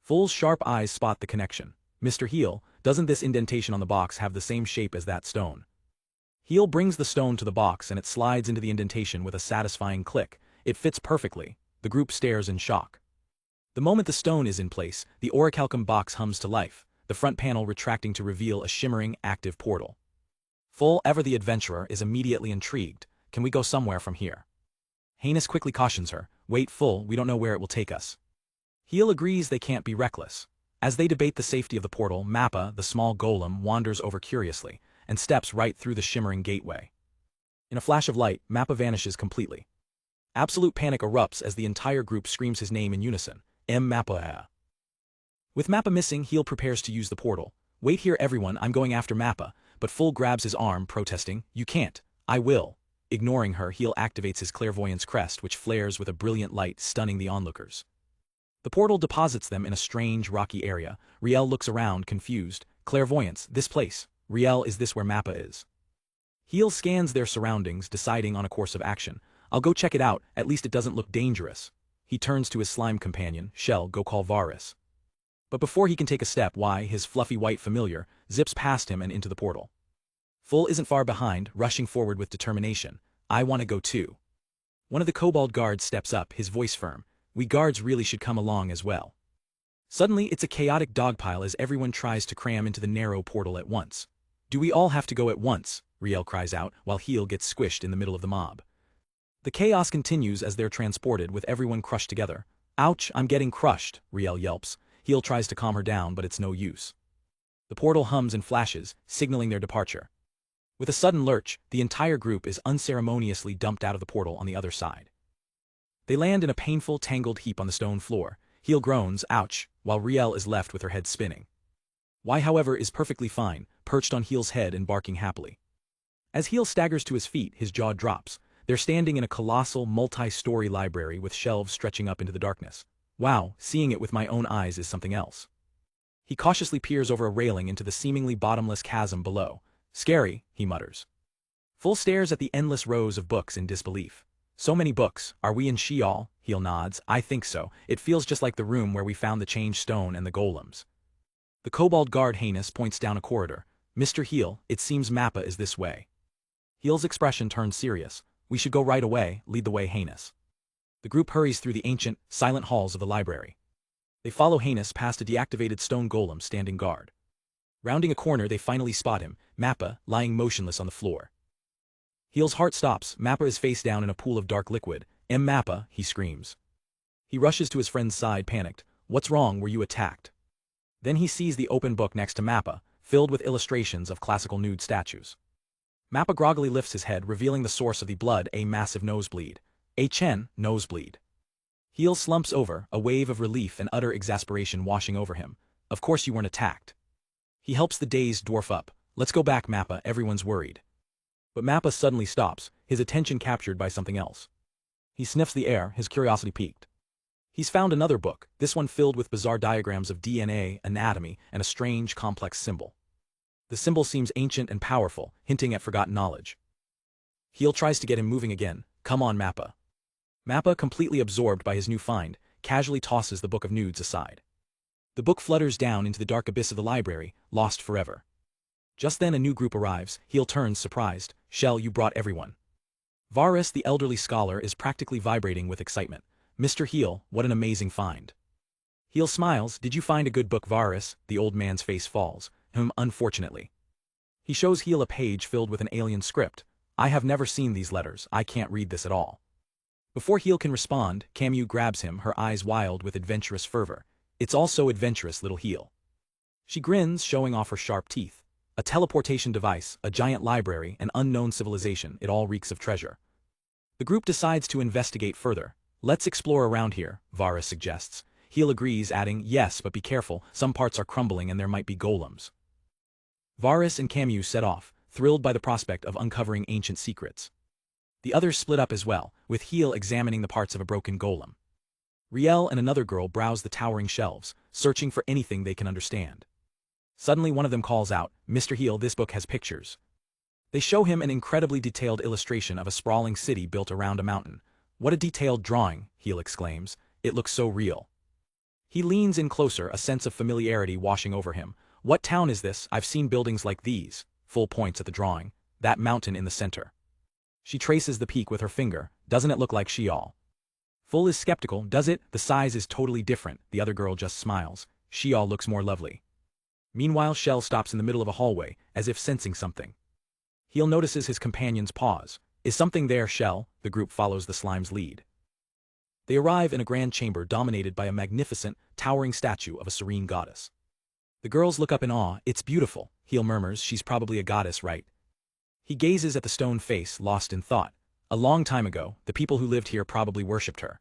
Full's sharp eyes spot the connection. Mr. Heel, doesn't this indentation on the box have the same shape as that stone? Heel brings the stone to the box and it slides into the indentation with a satisfying click. It fits perfectly. The group stares in shock. The moment the stone is in place, the orichalcum box hums to life, the front panel retracting to reveal a shimmering, active portal. Full, ever the adventurer, is immediately intrigued. Can we go somewhere from here? Heinous quickly cautions her. Wait, Full, we don't know where it will take us. Heel agrees they can't be reckless. As they debate the safety of the portal, Mappa, the small golem, wanders over curiously, and steps right through the shimmering gateway. In a flash of light, Mappa vanishes completely. Absolute panic erupts as the entire group screams his name in unison. Mappa. With Mappa missing, Heel prepares to use the portal. Wait here everyone, I'm going after Mappa, but Full grabs his arm, protesting, You can't. I will. Ignoring her, Heel activates his clairvoyance crest, which flares with a brilliant light, stunning the onlookers. The portal deposits them in a strange, rocky area. Riel looks around, confused. Clairvoyance, this place. Riel, is this where Mappa is? Heel scans their surroundings, deciding on a course of action. I'll go check it out, at least it doesn't look dangerous. He turns to his slime companion, Shell, go call Varus. But before he can take a step, his fluffy white familiar zips past him and into the portal. Full isn't far behind, rushing forward with determination. I want to go too. One of the kobold guards steps up, his voice firm. We guards really should come along as well. Suddenly, it's a chaotic dogpile as everyone tries to cram into the narrow portal at once. Do we all have to go at once? Riel cries out, while Heel gets squished in the middle of the mob. The chaos continues as they're transported, with everyone crushed together. Ouch, I'm getting crushed, Riel yelps. Heel tries to calm her down, but it's no use. The portal hums and flashes, signaling their departure. With a sudden lurch, the entire group is unceremoniously dumped out of the portal on the other side. They land in a painful, tangled heap on the stone floor. Heel groans, ouch, while Riel is left with her head spinning. However, is perfectly fine, perched on Heel's head and barking happily. As Heel staggers to his feet, his jaw drops. They're standing in a colossal, multi-story library with shelves stretching up into the darkness. Wow, seeing it with my own eyes is something else. He cautiously peers over a railing into the seemingly bottomless chasm below. Scary, he mutters. Full stares at the endless rows of books in disbelief. So many books, are we in Sheol? Heel nods, I think so, it feels just like the room where we found the changed stone and the golems. The kobold guard Heinous points down a corridor. Mr. Heel, it seems Mappa is this way. Heel's expression turns serious. We should go right away, lead the way Heinous. The group hurries through the ancient, silent halls of the library. They follow Heinous past a deactivated stone golem standing guard. Rounding a corner they finally spot him, Mappa, lying motionless on the floor. Heel's heart stops. Mappa is face down in a pool of dark liquid. Mappa, he screams. He rushes to his friend's side, panicked. What's wrong, were you attacked? Then he sees the open book next to Mappa, filled with illustrations of classical nude statues. Mappa groggily lifts his head, revealing the source of the blood, a massive nosebleed. Nosebleed. Heel slumps over, a wave of relief and utter exasperation washing over him. Of course you weren't attacked. He helps the dazed dwarf up. Let's go back, Mappa, everyone's worried. But Mappa suddenly stops, his attention captured by something else. He sniffs the air, his curiosity piqued. He's found another book, this one filled with bizarre diagrams of DNA, anatomy, and a strange, complex symbol. The symbol seems ancient and powerful, hinting at forgotten knowledge. Heel tries to get him moving again. Come on, Mappa. Mappa, completely absorbed by his new find, casually tosses the Book of Nudes aside. The book flutters down into the dark abyss of the library, lost forever. Just then a new group arrives. Heel turns, surprised. Shell, you brought everyone. Varus, the elderly scholar, is practically vibrating with excitement. Mr. Heel, what an amazing find. Heel smiles. Did you find a good book, Varus? The old man's face falls. Unfortunately. He shows Heel a page filled with an alien script. I have never seen these letters, I can't read this at all. Before Heel can respond, Camus grabs him, her eyes wild with adventurous fervor. It's all so adventurous, little Heel. She grins, showing off her sharp teeth. A teleportation device, a giant library, an unknown civilization, it all reeks of treasure. The group decides to investigate further. Let's explore around here, Varus suggests. Heel agrees, adding, yes, but be careful, some parts are crumbling and there might be golems. Varus and Camus set off, thrilled by the prospect of uncovering ancient secrets. The others split up as well, with Heel examining the parts of a broken golem. Riel and another girl browse the towering shelves, searching for anything they can understand. Suddenly one of them calls out, "Mr. Heel, this book has pictures." They show him an incredibly detailed illustration of a sprawling city built around a mountain. "What a detailed drawing," Heel exclaims. "It looks so real." He leans in closer, a sense of familiarity washing over him. "What town is this? I've seen buildings like these." Full points at the drawing. "That mountain in the center." She traces the peak with her finger. "Doesn't it look like Sheol?" Full is skeptical. "Does it? The size is totally different." The other girl just smiles. "Sheol looks more lovely." Meanwhile, Shell stops in the middle of a hallway, as if sensing something. Heel notices his companion's pause. "Is something there, Shell?" The group follows the slime's lead. They arrive in a grand chamber dominated by a magnificent, towering statue of a serene goddess. The girls look up in awe. "It's beautiful," Heel murmurs. "She's probably a goddess, right?" He gazes at the stone face, lost in thought. "A long time ago, the people who lived here probably worshipped her."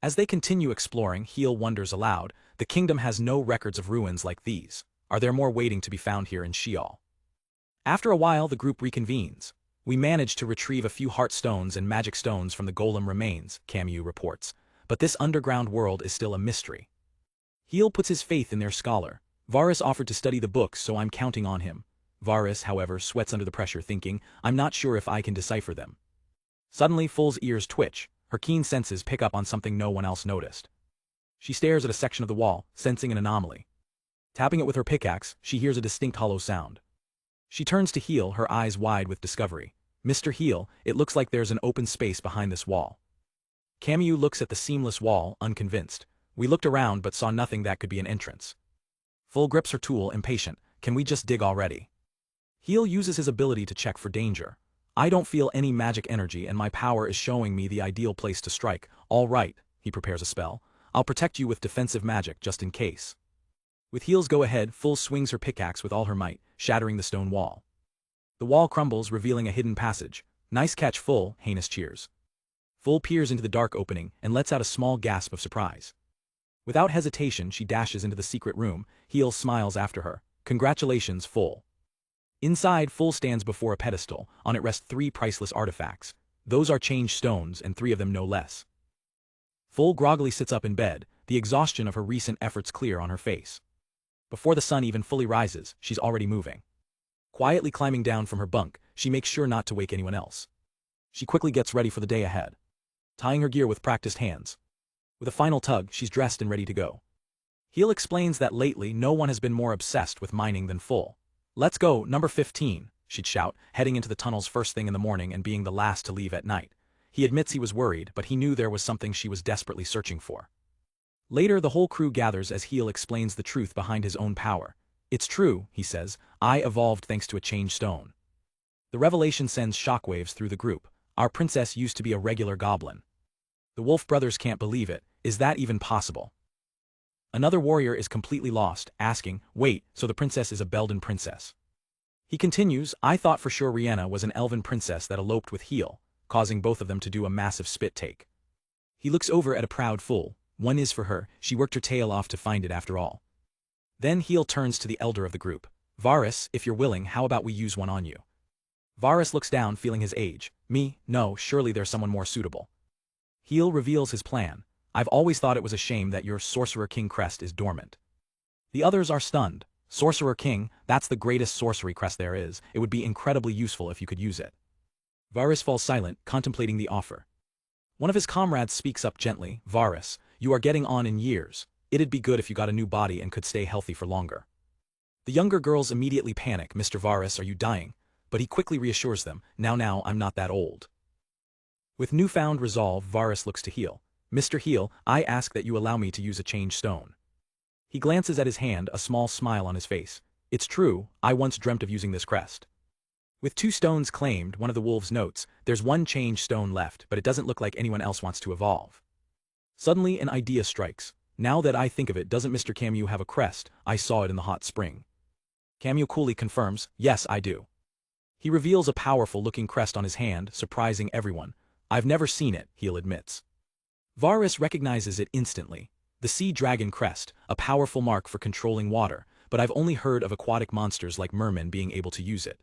As they continue exploring, Heel wonders aloud, "The kingdom has no records of ruins like these. Are there more waiting to be found here in Sheol?" After a while, the group reconvenes. "We managed to retrieve a few heart stones and magic stones from the golem remains," Camus reports. "But this underground world is still a mystery." Heel puts his faith in their scholar. "Varus offered to study the books, so I'm counting on him." Varus, however, sweats under the pressure, thinking, "I'm not sure if I can decipher them." Suddenly, Full's ears twitch. Her keen senses pick up on something no one else noticed. She stares at a section of the wall, sensing an anomaly. Tapping it with her pickaxe, she hears a distinct hollow sound. She turns to Heel, her eyes wide with discovery. "Mr. Heel, it looks like there's an open space behind this wall." Camus looks at the seamless wall, unconvinced. "We looked around but saw nothing that could be an entrance." Full grips her tool, impatient. "Can we just dig already?" Heel uses his ability to check for danger. "I don't feel any magic energy and my power is showing me the ideal place to strike." "All right," he prepares a spell. "I'll protect you with defensive magic just in case." With Heel's go-ahead, Full swings her pickaxe with all her might, shattering the stone wall. The wall crumbles, revealing a hidden passage. "Nice catch, Full," Heinous cheers. Full peers into the dark opening and lets out a small gasp of surprise. Without hesitation, she dashes into the secret room. Heel smiles after her. "Congratulations, Full." Inside, Full stands before a pedestal. On it rest 3 priceless artifacts. Those are changed stones, and 3 of them no less. Full groggily sits up in bed, the exhaustion of her recent efforts clear on her face. Before the sun even fully rises, she's already moving. Quietly climbing down from her bunk, she makes sure not to wake anyone else. She quickly gets ready for the day ahead, tying her gear with practiced hands. With a final tug, she's dressed and ready to go. Heel explains that lately no one has been more obsessed with mining than Full. "Let's go, number 15, she'd shout, heading into the tunnels first thing in the morning and being the last to leave at night. He admits he was worried, but he knew there was something she was desperately searching for. Later, the whole crew gathers as Heel explains the truth behind his own power. "It's true," he says, "I evolved thanks to a changed stone." The revelation sends shockwaves through the group. "Our princess used to be a regular goblin." The Wolf brothers can't believe it. Is that even possible? Another warrior is completely lost, asking, "Wait, so the princess is a Belden princess?" He continues, "I thought for sure Rihanna was an elven princess that eloped with Heel," causing both of them to do a massive spit take. He looks over at a proud Full. "One is for her, she worked her tail off to find it after all." Then Heel turns to the elder of the group. "Varus, if you're willing, how about we use one on you?" Varus looks down, feeling his age. "Me? No, surely there's someone more suitable." Heel reveals his plan. "I've always thought it was a shame that your Sorcerer King crest is dormant." The others are stunned. "Sorcerer King? That's the greatest sorcery crest there is. It would be incredibly useful if you could use it." Varus falls silent, contemplating the offer. One of his comrades speaks up gently. "Varus, you are getting on in years. It'd be good if you got a new body and could stay healthy for longer." The younger girls immediately panic. "Mr. Varus, are you dying?" But he quickly reassures them. Now, I'm not that old." With newfound resolve, Varus looks to Heel. "Mr. Heel, I ask that you allow me to use a changed stone." He glances at his hand, a small smile on his face. "It's true, I once dreamt of using this crest." With 2 stones claimed, one of the wolves notes, "There's 1 changed stone left, but it doesn't look like anyone else wants to evolve." Suddenly, an idea strikes. "Now that I think of it, doesn't Mr. Camus have a crest? I saw it in the hot spring." Camus coolly confirms, "Yes, I do." He reveals a powerful-looking crest on his hand, surprising everyone. "I've never seen it," Heel admits. Varus recognizes it instantly. The sea dragon crest, a powerful mark for controlling water, but I've only heard of aquatic monsters like mermen being able to use it.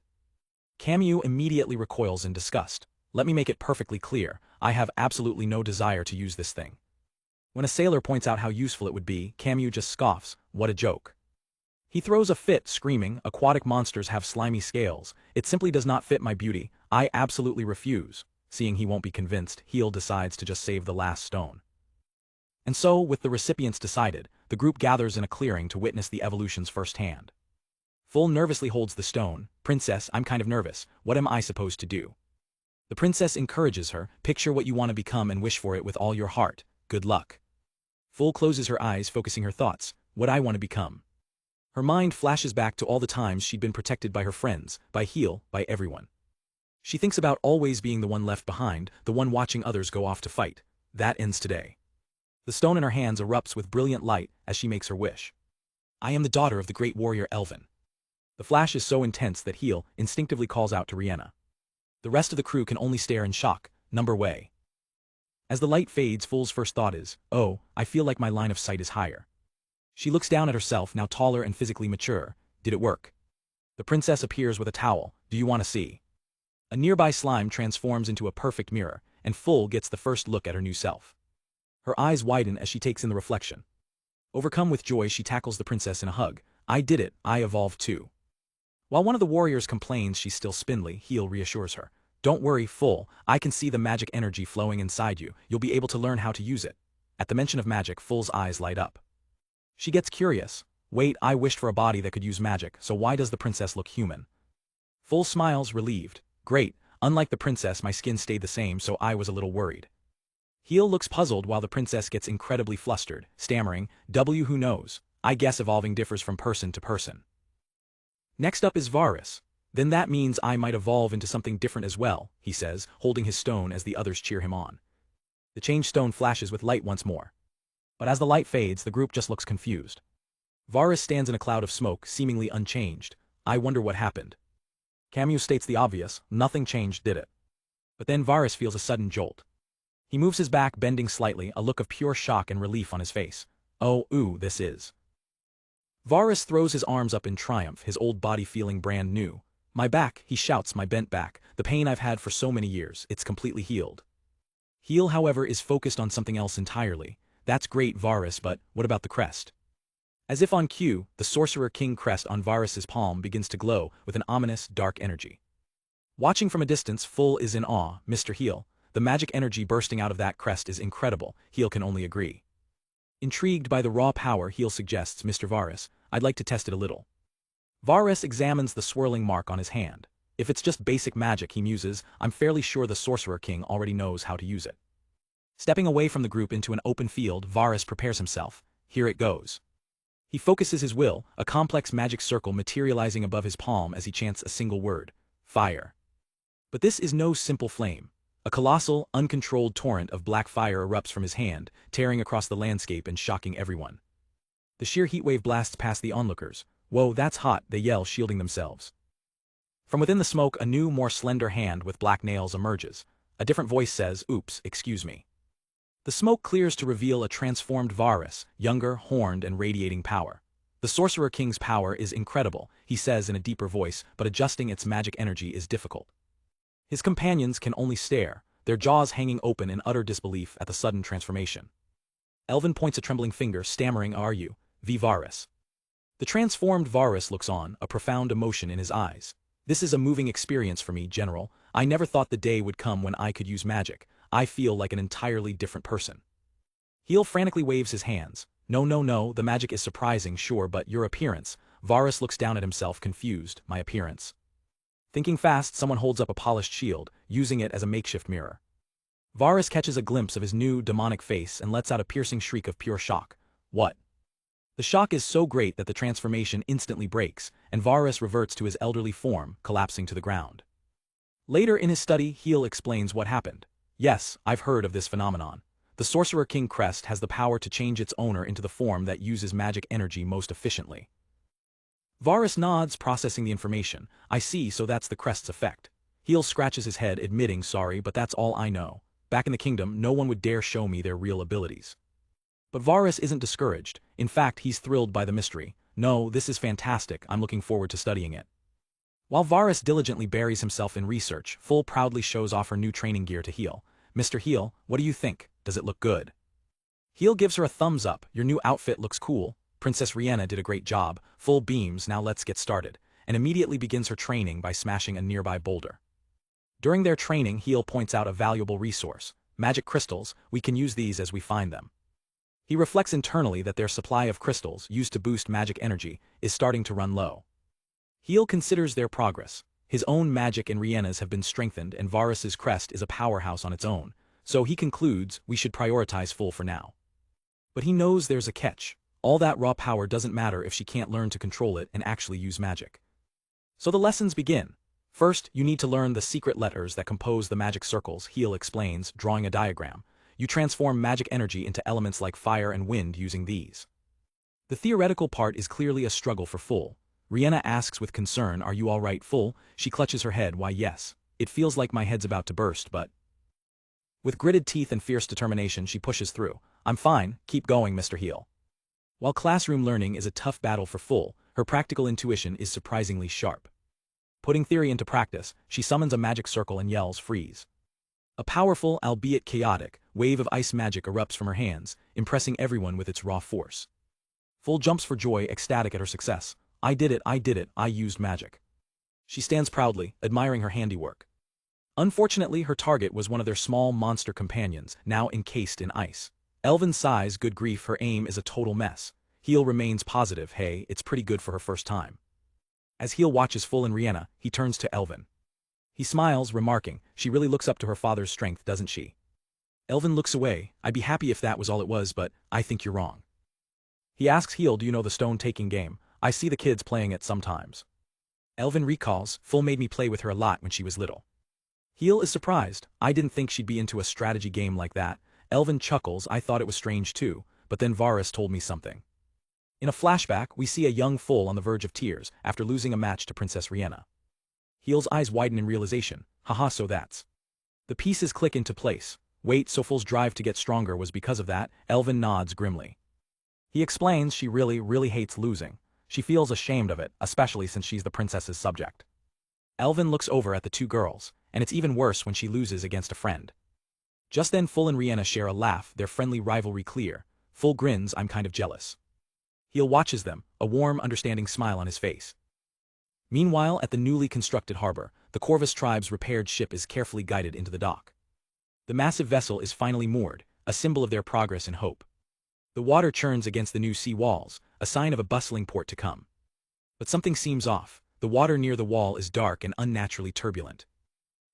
Camus immediately recoils in disgust. "Let me make it perfectly clear, I have absolutely no desire to use this thing." When a sailor points out how useful it would be, Camus just scoffs. "What a joke." He throws a fit, screaming, aquatic monsters have slimy scales. It simply does not fit my beauty. I absolutely refuse. Seeing he won't be convinced, Heel decides to just save the last stone. And so, with the recipients decided, the group gathers in a clearing to witness the evolutions firsthand. Full nervously holds the stone. Princess, I'm kind of nervous. What am I supposed to do? The princess encourages her. Picture what you want to become and wish for it with all your heart. Good luck. Full closes her eyes, focusing her thoughts. What I want to become. Her mind flashes back to all the times she'd been protected by her friends, by Heel, by everyone. She thinks about always being the one left behind, the one watching others go off to fight. That ends today. The stone in her hands erupts with brilliant light as she makes her wish. I am the daughter of the great warrior Elvin. The flash is so intense that Heel instinctively calls out to Rihanna. The rest of the crew can only stare in shock. Number way. As the light fades, Full's first thought is, oh, I feel like my line of sight is higher. She looks down at herself, now taller and physically mature. Did it work? The princess appears with a towel. Do you want to see? A nearby slime transforms into a perfect mirror, and Full gets the first look at her new self. Her eyes widen as she takes in the reflection. Overcome with joy, she tackles the princess in a hug. I did it, I evolved too. While one of the warriors complains she's still spindly, Heel reassures her. Don't worry, Full, I can see the magic energy flowing inside you. You'll be able to learn how to use it. At the mention of magic, Full's eyes light up. She gets curious. Wait, I wished for a body that could use magic, so why does the princess look human? Full smiles, relieved. Great, unlike the princess, my skin stayed the same, so I was a little worried. Heel looks puzzled while the princess gets incredibly flustered, stammering, who knows? I guess evolving differs from person to person. Next up is Varus. Then that means I might evolve into something different as well, he says, holding his stone as the others cheer him on. The changed stone flashes with light once more. But as the light fades, the group just looks confused. Varus stands in a cloud of smoke, seemingly unchanged. I wonder what happened. Camus states the obvious, nothing changed, did it? But then Varus feels a sudden jolt. He moves his back, bending slightly, a look of pure shock and relief on his face. Oh, ooh, this is. Varus throws his arms up in triumph, his old body feeling brand new. My back, he shouts, my bent back, the pain I've had for so many years, it's completely healed. Heel, however, is focused on something else entirely. That's great, Varus, but what about the crest? As if on cue, the Sorcerer King crest on Varus's palm begins to glow with an ominous, dark energy. Watching from a distance, Full is in awe. Mr. Heel, the magic energy bursting out of that crest is incredible, Heel can only agree. Intrigued by the raw power, Heel suggests, Mr. Varus, I'd like to test it a little. Varus examines the swirling mark on his hand. If it's just basic magic, he muses, I'm fairly sure the Sorcerer King already knows how to use it. Stepping away from the group into an open field, Varus prepares himself. Here it goes. He focuses his will, a complex magic circle materializing above his palm as he chants a single word. Fire. But this is no simple flame. A colossal, uncontrolled torrent of black fire erupts from his hand, tearing across the landscape and shocking everyone. The sheer heatwave blasts past the onlookers. Whoa, that's hot, they yell, shielding themselves. From within the smoke, a new, more slender hand with black nails emerges. A different voice says, oops, excuse me. The smoke clears to reveal a transformed Varus, younger, horned, and radiating power. The Sorcerer King's power is incredible, he says in a deeper voice, but adjusting its magic energy is difficult. His companions can only stare, their jaws hanging open in utter disbelief at the sudden transformation. Elvin points a trembling finger, stammering, are you, Varus? The transformed Varus looks on, a profound emotion in his eyes. This is a moving experience for me, General. I never thought the day would come when I could use magic. I feel like an entirely different person. Heel frantically waves his hands. No, the magic is surprising, sure, but your appearance. Varus looks down at himself, confused. My appearance. Thinking fast, someone holds up a polished shield, using it as a makeshift mirror. Varus catches a glimpse of his new, demonic face and lets out a piercing shriek of pure shock. What? The shock is so great that the transformation instantly breaks, and Varus reverts to his elderly form, collapsing to the ground. Later in his study, Heel explains what happened. Yes, I've heard of this phenomenon. The Sorcerer King crest has the power to change its owner into the form that uses magic energy most efficiently. Varus nods, processing the information. I see, so that's the crest's effect. Heel scratches his head, admitting, sorry, but that's all I know. Back in the kingdom, no one would dare show me their real abilities. But Varus isn't discouraged. In fact, he's thrilled by the mystery. No, this is fantastic, I'm looking forward to studying it. While Varus diligently buries himself in research, Full proudly shows off her new training gear to Heel. Mr. Heel, what do you think? Does it look good? Heel gives her a thumbs up. Your new outfit looks cool. Princess Rihanna did a great job, full beams, now let's get started, and immediately begins her training by smashing a nearby boulder. During their training, Heel points out a valuable resource, magic crystals. We can use these as we find them. He reflects internally that their supply of crystals, used to boost magic energy, is starting to run low. Heel considers their progress. His own magic and Rihanna's have been strengthened, and Varus's crest is a powerhouse on its own, so he concludes we should prioritize Full for now. But he knows there's a catch. All that raw power doesn't matter if she can't learn to control it and actually use magic. So the lessons begin. First, you need to learn the secret letters that compose the magic circles, Heel explains, drawing a diagram. You transform magic energy into elements like fire and wind using these. The theoretical part is clearly a struggle for Full. Rihanna asks with concern, "Are you all right, Full?" She clutches her head. "Why, yes. It feels like my head's about to burst, but..." With gritted teeth and fierce determination, she pushes through. "I'm fine, keep going, Mr. Heel." While classroom learning is a tough battle for Full, her practical intuition is surprisingly sharp. Putting theory into practice, she summons a magic circle and yells, "Freeze." A powerful, albeit chaotic, wave of ice magic erupts from her hands, impressing everyone with its raw force. Full jumps for joy, ecstatic at her success. I did it, I used magic." She stands proudly, admiring her handiwork. Unfortunately, her target was one of their small monster companions, now encased in ice. Elven sighs, "Good grief, her aim is a total mess." Heel remains positive, "Hey, it's pretty good for her first time." As Heel watches Full and Rihanna, he turns to Elven. He smiles, remarking, "She really looks up to her father's strength, doesn't she?" Elven looks away. "I'd be happy if that was all it was, but I think you're wrong." He asks Heel, "Do you know the stone-taking game? I see the kids playing it sometimes." Elven recalls, "Full made me play with her a lot when she was little." Heel is surprised. "I didn't think she'd be into a strategy game like that." Elven chuckles, "I thought it was strange too, but then Varus told me something." In a flashback, we see a young Full on the verge of tears after losing a match to Princess Rihanna. Heel's eyes widen in realization. "Haha, so that's..." The pieces click into place. "Wait, so Full's drive to get stronger was because of that?" Elven nods grimly. He explains she really hates losing. She feels ashamed of it, especially since she's the princess's subject. Elven looks over at the two girls, and it's even worse when she loses against a friend. Just then Full and Rihanna share a laugh, their friendly rivalry clear. Full grins, "I'm kind of jealous." Heel watches them, a warm, understanding smile on his face. Meanwhile, at the newly constructed harbor, the Corvus tribe's repaired ship is carefully guided into the dock. The massive vessel is finally moored, a symbol of their progress and hope. The water churns against the new sea walls, a sign of a bustling port to come. But something seems off. The water near the wall is dark and unnaturally turbulent.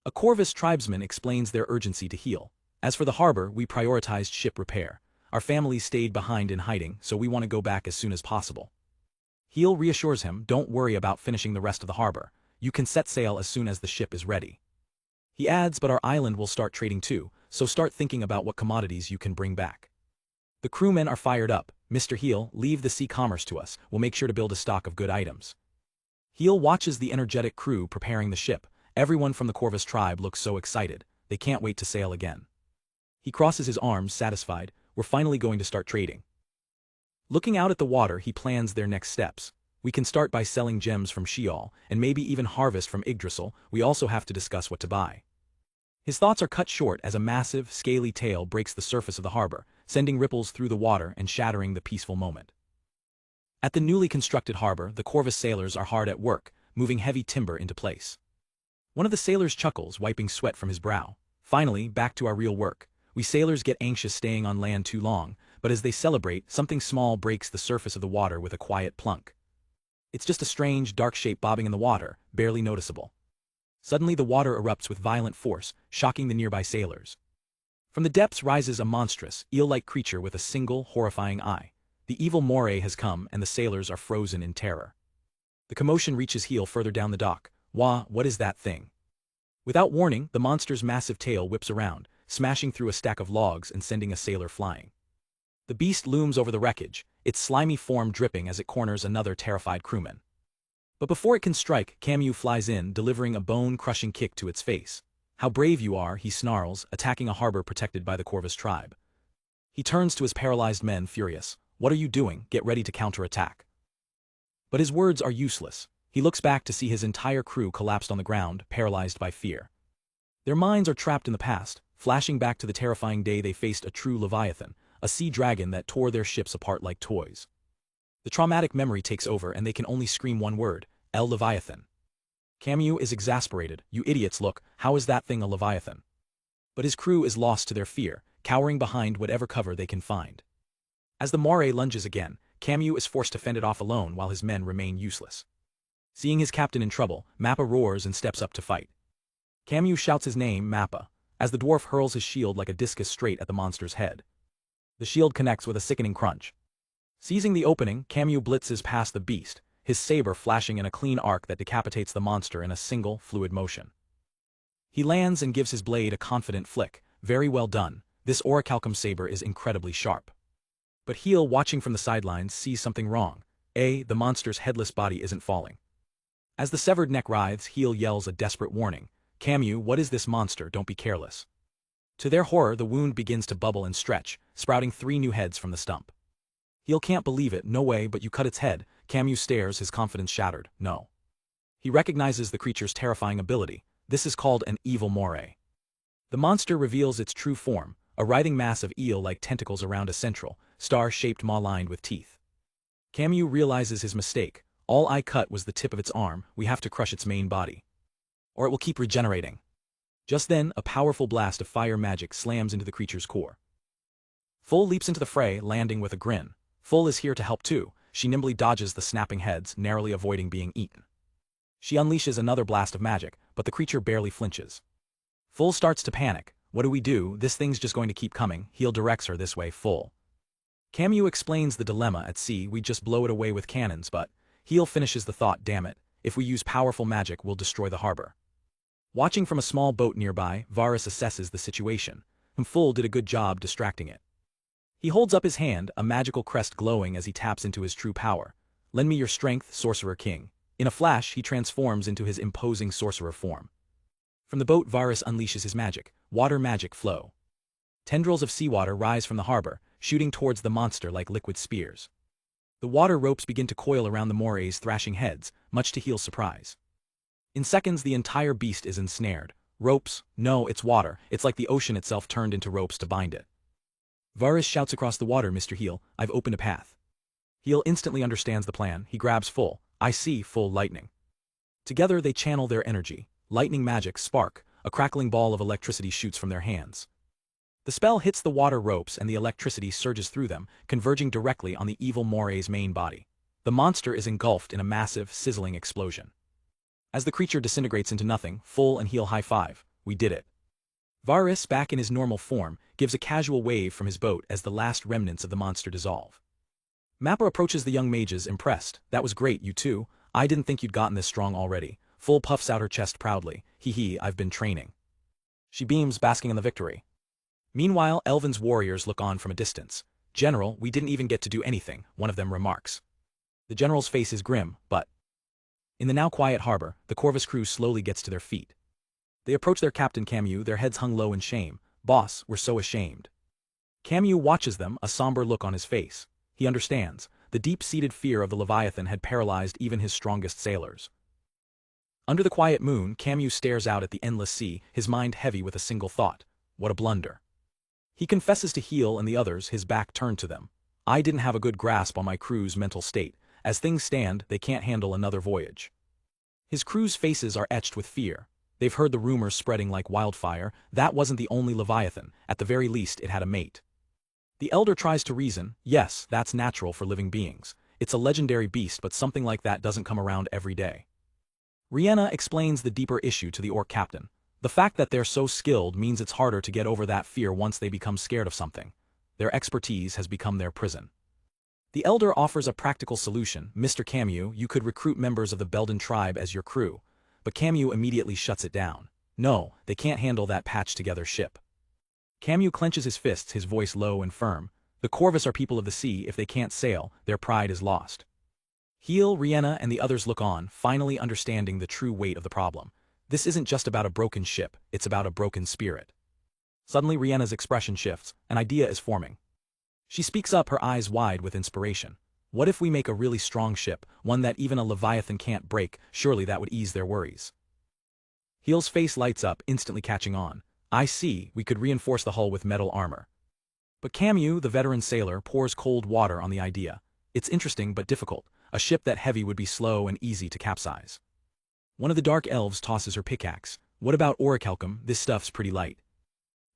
A Corvus tribesman explains their urgency to Heel. "As for the harbor, we prioritized ship repair. Our families stayed behind in hiding, so we want to go back as soon as possible." Heel reassures him, "Don't worry about finishing the rest of the harbor. You can set sail as soon as the ship is ready." He adds, "But our island will start trading too, so start thinking about what commodities you can bring back." The crewmen are fired up. "Mr. Heel, leave the sea commerce to us. We'll make sure to build a stock of good items." Heel watches the energetic crew preparing the ship. Everyone from the Corvus tribe looks so excited. They can't wait to sail again. He crosses his arms, satisfied. "We're finally going to start trading." Looking out at the water, he plans their next steps. "We can start by selling gems from Sheol, and maybe even harvest from Yggdrasil. We also have to discuss what to buy." His thoughts are cut short as a massive, scaly tail breaks the surface of the harbor, sending ripples through the water and shattering the peaceful moment. At the newly constructed harbor, the Corvus sailors are hard at work, moving heavy timber into place. One of the sailors chuckles, wiping sweat from his brow. "Finally, back to our real work." We sailors get anxious staying on land too long, but as they celebrate, something small breaks the surface of the water with a quiet plunk. It's just a strange, dark shape bobbing in the water, barely noticeable. Suddenly the water erupts with violent force, shocking the nearby sailors. From the depths rises a monstrous, eel-like creature with a single, horrifying eye. The evil moray has come, and the sailors are frozen in terror. The commotion reaches Heel further down the dock. "Wah, what is that thing?" Without warning, the monster's massive tail whips around, smashing through a stack of logs and sending a sailor flying. The beast looms over the wreckage, its slimy form dripping as it corners another terrified crewman. But before it can strike, Camus flies in, delivering a bone-crushing kick to its face. "How brave you are," he snarls, attacking a harbor protected by the Corvus tribe. He turns to his paralyzed men, furious. "What are you doing? Get ready to counterattack." But his words are useless. He looks back to see his entire crew collapsed on the ground, paralyzed by fear. Their minds are trapped in the past, flashing back to the terrifying day they faced a true Leviathan, a sea dragon that tore their ships apart like toys. The traumatic memory takes over and they can only scream one word, El Leviathan. Camus is exasperated. You idiots, look, how is that thing a Leviathan? But his crew is lost to their fear, cowering behind whatever cover they can find. As the moray lunges again, Camus is forced to fend it off alone while his men remain useless. Seeing his captain in trouble, Mappa roars and steps up to fight. Camus shouts his name, Mappa, as the dwarf hurls his shield like a discus straight at the monster's head. The shield connects with a sickening crunch. Seizing the opening, Camus blitzes past the beast, his saber flashing in a clean arc that decapitates the monster in a single, fluid motion. He lands and gives his blade a confident flick. Very well done, this orichalcum saber is incredibly sharp. But Heel, watching from the sidelines, sees something wrong. The monster's headless body isn't falling. As the severed neck writhes, Heel yells a desperate warning. Camus, what is this monster? Don't be careless. To their horror, the wound begins to bubble and stretch, sprouting 3 new heads from the stump. Heel can't believe it. No way, but you cut its head. Camus stares, his confidence shattered. No. He recognizes the creature's terrifying ability. This is called an evil moray. The monster reveals its true form, a writhing mass of eel-like tentacles around a central, star-shaped maw lined with teeth. Camus realizes his mistake. All I cut was the tip of its arm. We have to crush its main body, or it will keep regenerating. Just then, a powerful blast of fire magic slams into the creature's core. Full leaps into the fray, landing with a grin. Full is here to help too. She nimbly dodges the snapping heads, narrowly avoiding being eaten. She unleashes another blast of magic, but the creature barely flinches. Full starts to panic. What do we do? This thing's just going to keep coming. Heel directs her this way. Full. Camus explains the dilemma at sea. We just blow it away with cannons, but Heel finishes the thought. Damn it. If we use powerful magic, we'll destroy the harbor. Watching from a small boat nearby, Varus assesses the situation. Full did a good job distracting it. He holds up his hand, a magical crest glowing as he taps into his true power. Lend me your strength, Sorcerer King. In a flash, he transforms into his imposing sorcerer form. From the boat, Varus unleashes his magic. Water magic flow. Tendrils of seawater rise from the harbor, shooting towards the monster like liquid spears. The water ropes begin to coil around the moray's thrashing heads, much to Heel's surprise. In seconds, the entire beast is ensnared. Ropes? No, it's water. It's like the ocean itself turned into ropes to bind it. Varus shouts across the water, Mr. Heel, I've opened a path. Heel instantly understands the plan. He grabs Full. I see, Full lightning. Together they channel their energy. Lightning magic, spark, a crackling ball of electricity shoots from their hands. The spell hits the water ropes and the electricity surges through them, converging directly on the evil moray's main body. The monster is engulfed in a massive, sizzling explosion. As the creature disintegrates into nothing, Full and Heel high-five. We did it. Varus, back in his normal form, gives a casual wave from his boat as the last remnants of the monster dissolve. Mappa approaches the young mages, impressed. That was great, you two. I didn't think you'd gotten this strong already. Full puffs out her chest proudly. Hee, I've been training. She beams, basking in the victory. Meanwhile, Elvin's warriors look on from a distance. General, we didn't even get to do anything, one of them remarks. The general's face is grim, but... In the now quiet harbor, the Corvus crew slowly gets to their feet. They approach their captain Camus, their heads hung low in shame. Boss, we're so ashamed. Camus watches them, a somber look on his face. He understands. The deep-seated fear of the Leviathan had paralyzed even his strongest sailors. Under the quiet moon, Camus stares out at the endless sea, his mind heavy with a single thought. What a blunder. He confesses to Heel and the others, his back turned to them. I didn't have a good grasp on my crew's mental state. As things stand, they can't handle another voyage. His crew's faces are etched with fear. They've heard the rumors spreading like wildfire. That wasn't the only Leviathan. At the very least, it had a mate. The elder tries to reason. Yes, that's natural for living beings. It's a legendary beast, but something like that doesn't come around every day. Rihanna explains the deeper issue to the orc captain. The fact that they're so skilled means it's harder to get over that fear once they become scared of something. Their expertise has become their prison. The elder offers a practical solution. Mr. Camus, you could recruit members of the Belden tribe as your crew. But Camus immediately shuts it down. No, they can't handle that patched-together ship. Camus clenches his fists, his voice low and firm. The Corvus are people of the sea. If they can't sail, their pride is lost. Heel, Rihanna, and the others look on, finally understanding the true weight of the problem. This isn't just about a broken ship, it's about a broken spirit. Suddenly Rihanna's expression shifts. An idea is forming. She speaks up, her eyes wide with inspiration. What if we make a really strong ship, one that even a Leviathan can't break? Surely that would ease their worries. Heel's face lights up, instantly catching on. I see, we could reinforce the hull with metal armor. But Camus, the veteran sailor, pours cold water on the idea. It's interesting but difficult, a ship that heavy would be slow and easy to capsize. One of the dark elves tosses her pickaxe. What about orichalcum? This stuff's pretty light.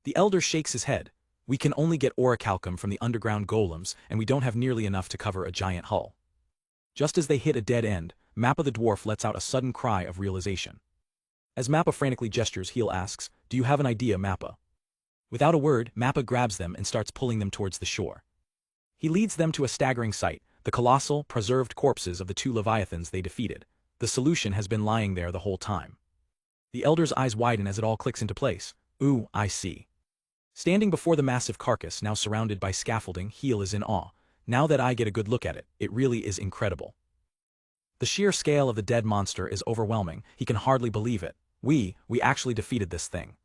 The elder shakes his head. We can only get orichalcum from the underground golems, and we don't have nearly enough to cover a giant hull. Just as they hit a dead end, Mappa the dwarf lets out a sudden cry of realization. As Mappa frantically gestures, Heel asks, "Do you have an idea, Mappa?" Without a word, Mappa grabs them and starts pulling them towards the shore. He leads them to a staggering sight, the colossal, preserved corpses of the two leviathans they defeated. The solution has been lying there the whole time. The elder's eyes widen as it all clicks into place. Ooh, I see. Standing before the massive carcass, now surrounded by scaffolding, Heel is in awe. Now that I get a good look at it, it really is incredible. The sheer scale of the dead monster is overwhelming. He can hardly believe it. We actually defeated this thing.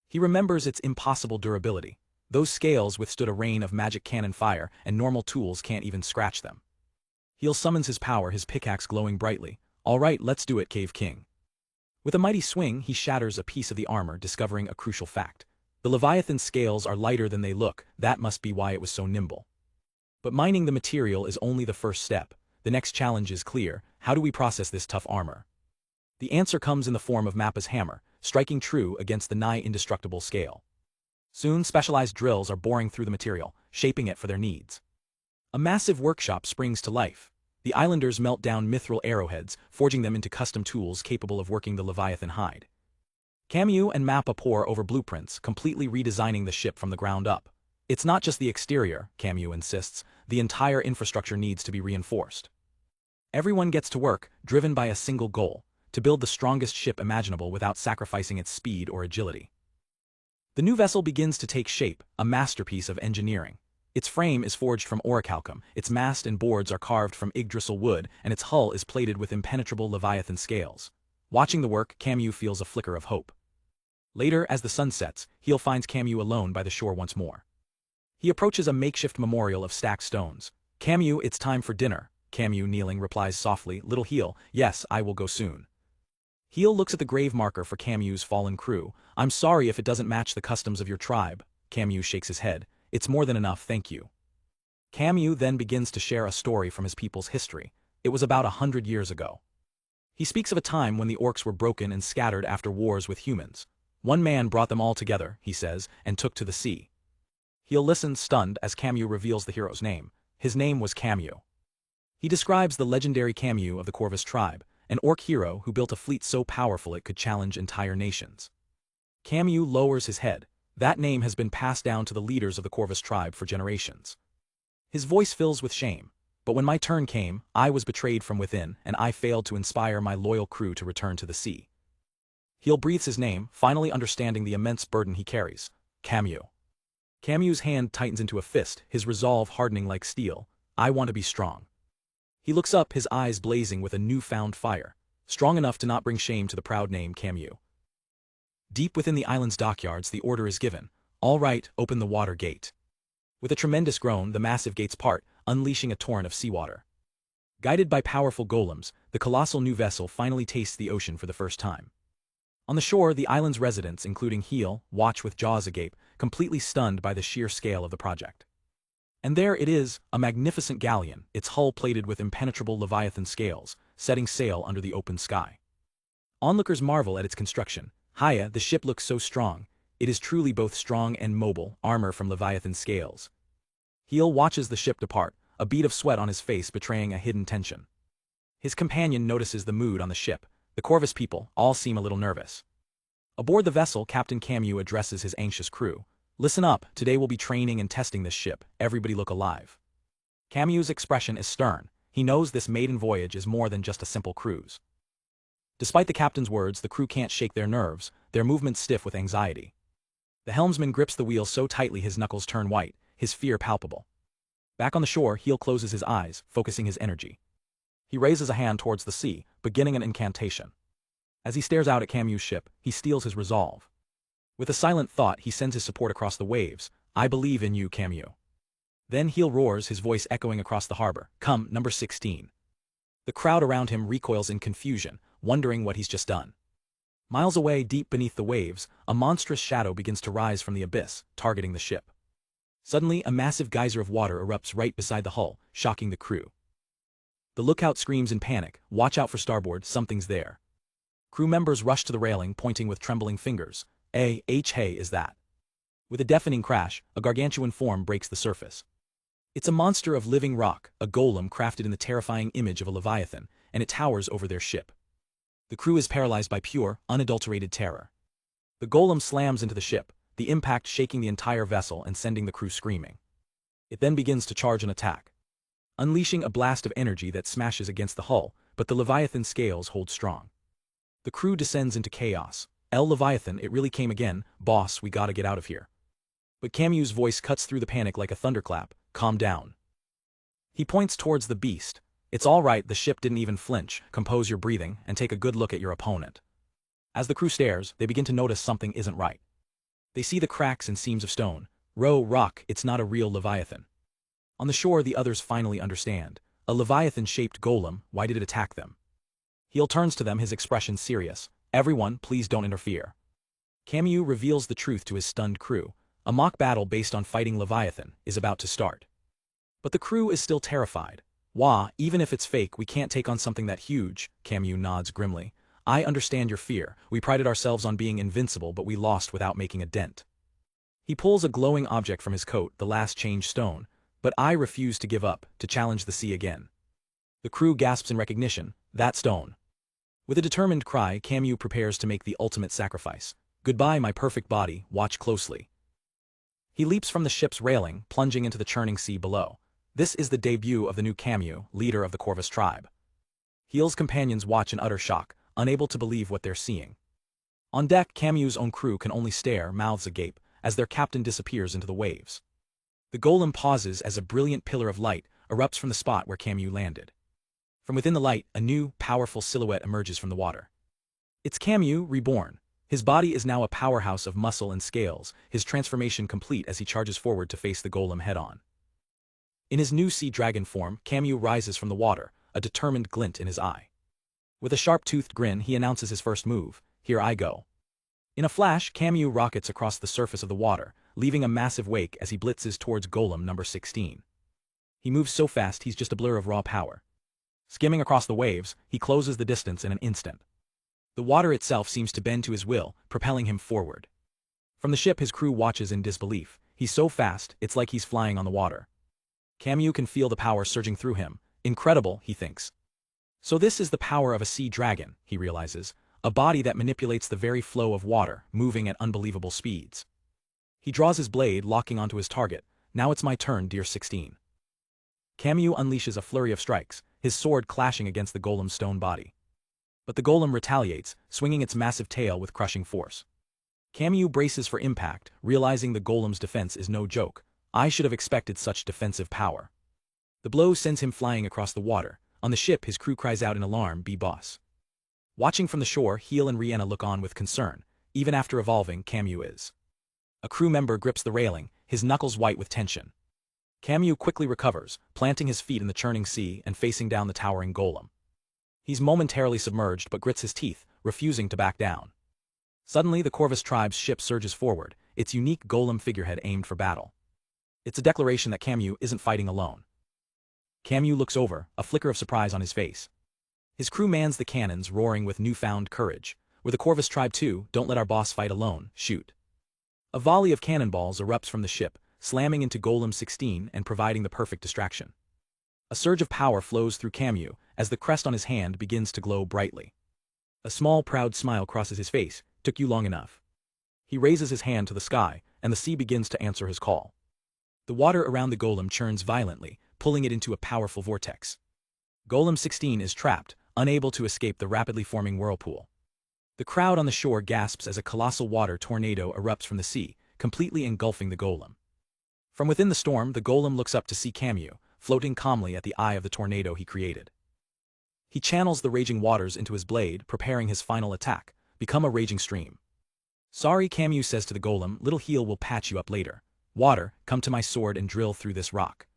He remembers its impossible durability. Those scales withstood a rain of magic cannon fire, and normal tools can't even scratch them. Heel summons his power, his pickaxe glowing brightly. All right, let's do it, Cave King. With a mighty swing, he shatters a piece of the armor, discovering a crucial fact. The Leviathan's scales are lighter than they look. That must be why it was so nimble. But mining the material is only the first step. The next challenge is clear. How do we process this tough armor? The answer comes in the form of Mappa's hammer, striking true against the nigh-indestructible scale. Soon, specialized drills are boring through the material, shaping it for their needs. A massive workshop springs to life. The islanders melt down mithril arrowheads, forging them into custom tools capable of working the Leviathan hide. Camus and Mappa pore over blueprints, completely redesigning the ship from the ground up. It's not just the exterior, Camus insists, the entire infrastructure needs to be reinforced. Everyone gets to work, driven by a single goal, to build the strongest ship imaginable without sacrificing its speed or agility. The new vessel begins to take shape, a masterpiece of engineering. Its frame is forged from orichalcum, its mast and boards are carved from Yggdrasil wood, and its hull is plated with impenetrable Leviathan scales. Watching the work, Camus feels a flicker of hope. Later, as the sun sets, Heel finds Camus alone by the shore once more. He approaches a makeshift memorial of stacked stones. Camus, it's time for dinner. Camus, kneeling, replies softly, Little Heel, yes, I will go soon. Heel looks at the grave marker for Camus's fallen crew. I'm sorry if it doesn't match the customs of your tribe. Camus shakes his head. It's more than enough, thank you. Camus then begins to share a story from his people's history. It was about 100 years ago. He speaks of a time when the orcs were broken and scattered after wars with humans. One man brought them all together, he says, and took to the sea. Heel listens stunned as Camus reveals the hero's name. His name was Camus. He describes the legendary Camus of the Corvus tribe, an orc hero who built a fleet so powerful it could challenge entire nations. Camus lowers his head. That name has been passed down to the leaders of the Corvus tribe for generations. His voice fills with shame. But when my turn came, I was betrayed from within, and I failed to inspire my loyal crew to return to the sea. Heel breathes his name, finally understanding the immense burden he carries. Camus. Camus's hand tightens into a fist, his resolve hardening like steel. I want to be strong. He looks up, his eyes blazing with a newfound fire, strong enough to not bring shame to the proud name Camus. Deep within the island's dockyards, the order is given. All right, open the water gate. With a tremendous groan, the massive gates part, unleashing a torrent of seawater. Guided by powerful golems, the colossal new vessel finally tastes the ocean for the first time. On the shore, the island's residents, including Heel, watch with jaws agape, completely stunned by the sheer scale of the project. And there it is, a magnificent galleon, its hull plated with impenetrable Leviathan scales, setting sail under the open sky. Onlookers marvel at its construction. Hiya, the ship looks so strong. It is truly both strong and mobile, armor from Leviathan scales. Heel watches the ship depart, a bead of sweat on his face betraying a hidden tension. His companion notices the mood on the ship. The Corvus people all seem a little nervous. Aboard the vessel, Captain Camus addresses his anxious crew. Listen up, today we'll be training and testing this ship, everybody look alive. Camus's expression is stern. He knows this maiden voyage is more than just a simple cruise. Despite the captain's words, the crew can't shake their nerves, their movements stiff with anxiety. The helmsman grips the wheel so tightly his knuckles turn white, his fear palpable. Back on the shore, Heel closes his eyes, focusing his energy. He raises a hand towards the sea, beginning an incantation. As he stares out at Camus's ship, he steels his resolve. With a silent thought, he sends his support across the waves. I believe in you, Camus. Then Heel roars, his voice echoing across the harbor. Come, number 16. The crowd around him recoils in confusion, wondering what he's just done. Miles away, deep beneath the waves, a monstrous shadow begins to rise from the abyss, targeting the ship. Suddenly, a massive geyser of water erupts right beside the hull, shocking the crew. The lookout screams in panic, "Watch out for starboard, something's there." Crew members rush to the railing, pointing with trembling fingers. Hey, is that? With a deafening crash, a gargantuan form breaks the surface. It's a monster of living rock, a golem crafted in the terrifying image of a leviathan, and it towers over their ship. The crew is paralyzed by pure, unadulterated terror. The golem slams into the ship, the impact shaking the entire vessel and sending the crew screaming. It then begins to charge an attack, unleashing a blast of energy that smashes against the hull, but the leviathan's scales hold strong. The crew descends into chaos. Leviathan, it really came again. Boss, we gotta get out of here. But Camu's voice cuts through the panic like a thunderclap. Calm down. He points towards the beast. It's all right, the ship didn't even flinch. Compose your breathing and take a good look at your opponent. As the crew stares, they begin to notice something isn't right. They see the cracks and seams of stone. Rock, it's not a real leviathan. On the shore, the others finally understand. A leviathan-shaped golem, why did it attack them? Heel turns to them, his expression serious. Everyone, please don't interfere. Camu reveals the truth to his stunned crew. A mock battle based on fighting Leviathan is about to start. But the crew is still terrified. Wah, even if it's fake, we can't take on something that huge, Camu nods grimly. I understand your fear. We prided ourselves on being invincible, but we lost without making a dent. He pulls a glowing object from his coat, the last changed stone. But I refuse to give up, to challenge the sea again. The crew gasps in recognition. That stone. With a determined cry, Camu prepares to make the ultimate sacrifice. Goodbye, my perfect body, watch closely. He leaps from the ship's railing, plunging into the churning sea below. This is the debut of the new Camu, leader of the Corvus tribe. Heel's companions watch in utter shock, unable to believe what they're seeing. On deck, Camu's own crew can only stare, mouths agape, as their captain disappears into the waves. The golem pauses as a brilliant pillar of light erupts from the spot where Camu landed. From within the light, a new, powerful silhouette emerges from the water. It's Camu, reborn. His body is now a powerhouse of muscle and scales, his transformation complete as he charges forward to face the golem head-on. In his new sea dragon form, Camu rises from the water, a determined glint in his eye. With a sharp-toothed grin, he announces his first move. Here I go. In a flash, Camu rockets across the surface of the water, leaving a massive wake as he blitzes towards golem number 16. He moves so fast he's just a blur of raw power. Skimming across the waves, he closes the distance in an instant. The water itself seems to bend to his will, propelling him forward. From the ship, his crew watches in disbelief. He's so fast, it's like he's flying on the water. Camu can feel the power surging through him. Incredible, he thinks. So this is the power of a sea dragon, he realizes, a body that manipulates the very flow of water, moving at unbelievable speeds. He draws his blade, locking onto his target. Now it's my turn, dear 16. Camu unleashes a flurry of strikes, his sword clashing against the golem's stone body. But the golem retaliates, swinging its massive tail with crushing force. Camu braces for impact, realizing the golem's defense is no joke. I should have expected such defensive power. The blow sends him flying across the water. On the ship, his crew cries out in alarm, "Be boss." Watching from the shore, Heel and Rihanna look on with concern. Even after evolving, Camu is. A crew member grips the railing, his knuckles white with tension. Camu quickly recovers, planting his feet in the churning sea and facing down the towering golem. He's momentarily submerged but grits his teeth, refusing to back down. Suddenly, the Corvus tribe's ship surges forward, its unique golem figurehead aimed for battle. It's a declaration that Camu isn't fighting alone. Camu looks over, a flicker of surprise on his face. His crew mans the cannons, roaring with newfound courage. We're the Corvus tribe too, don't let our boss fight alone, shoot. A volley of cannonballs erupts from the ship, slamming into Golem 16 and providing the perfect distraction. A surge of power flows through Camu as the crest on his hand begins to glow brightly. A small, proud smile crosses his face. Took you long enough. He raises his hand to the sky, and the sea begins to answer his call. The water around the golem churns violently, pulling it into a powerful vortex. Golem 16 is trapped, unable to escape the rapidly forming whirlpool. The crowd on the shore gasps as a colossal water tornado erupts from the sea, completely engulfing the golem. From within the storm, the golem looks up to see Camu, floating calmly at the eye of the tornado he created. He channels the raging waters into his blade, preparing his final attack, become a raging stream. Sorry, Camu says to the golem, little Heel will patch you up later. Water, come to my sword and drill through this rock.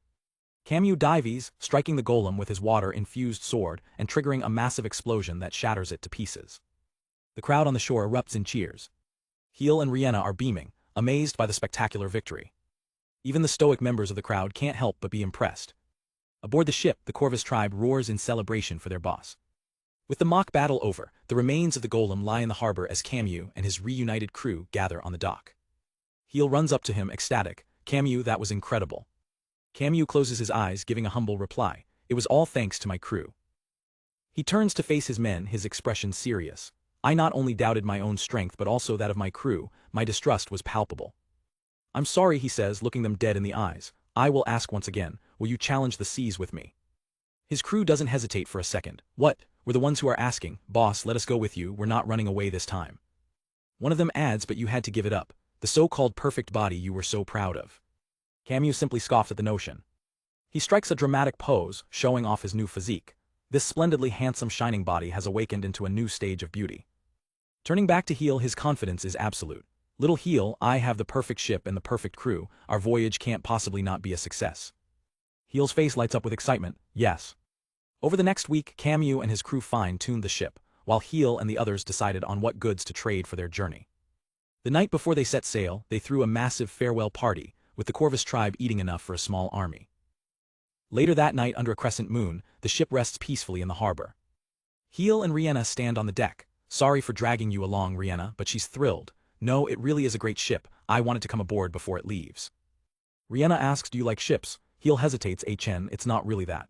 Camu dives, striking the golem with his water-infused sword and triggering a massive explosion that shatters it to pieces. The crowd on the shore erupts in cheers. Heel and Rihanna are beaming, amazed by the spectacular victory. Even the stoic members of the crowd can't help but be impressed. Aboard the ship, the Corvus tribe roars in celebration for their boss. With the mock battle over, the remains of the golem lie in the harbor as Camus and his reunited crew gather on the dock. Heel runs up to him ecstatic. "Camus, that was incredible." Camus closes his eyes, giving a humble reply. "It was all thanks to my crew." He turns to face his men, his expression serious. "I not only doubted my own strength but also that of my crew. My distrust was palpable." "I'm sorry," he says, looking them dead in the eyes. "I will ask once again, will you challenge the seas with me?" His crew doesn't hesitate for a second. "What? We're the ones who are asking. Boss, let us go with you, we're not running away this time." One of them adds, "But you had to give it up. The so-called perfect body you were so proud of." Camus simply scoffed at the notion. He strikes a dramatic pose, showing off his new physique. This splendidly handsome shining body has awakened into a new stage of beauty. Turning back to Heel, his confidence is absolute. "Little Heel, I have the perfect ship and the perfect crew. Our voyage can't possibly not be a success." Heel's face lights up with excitement. "Yes." Over the next week, Camus and his crew fine-tuned the ship, while Heel and the others decided on what goods to trade for their journey. The night before they set sail, they threw a massive farewell party, with the Corvus tribe eating enough for a small army. Later that night, under a crescent moon, the ship rests peacefully in the harbor. Heel and Rihanna stand on the deck. "Sorry for dragging you along, Rihanna," but she's thrilled. "No, it really is a great ship. I wanted to come aboard before it leaves." Rihanna asks, "Do you like ships?" Heel hesitates. "Chen, it's not really that."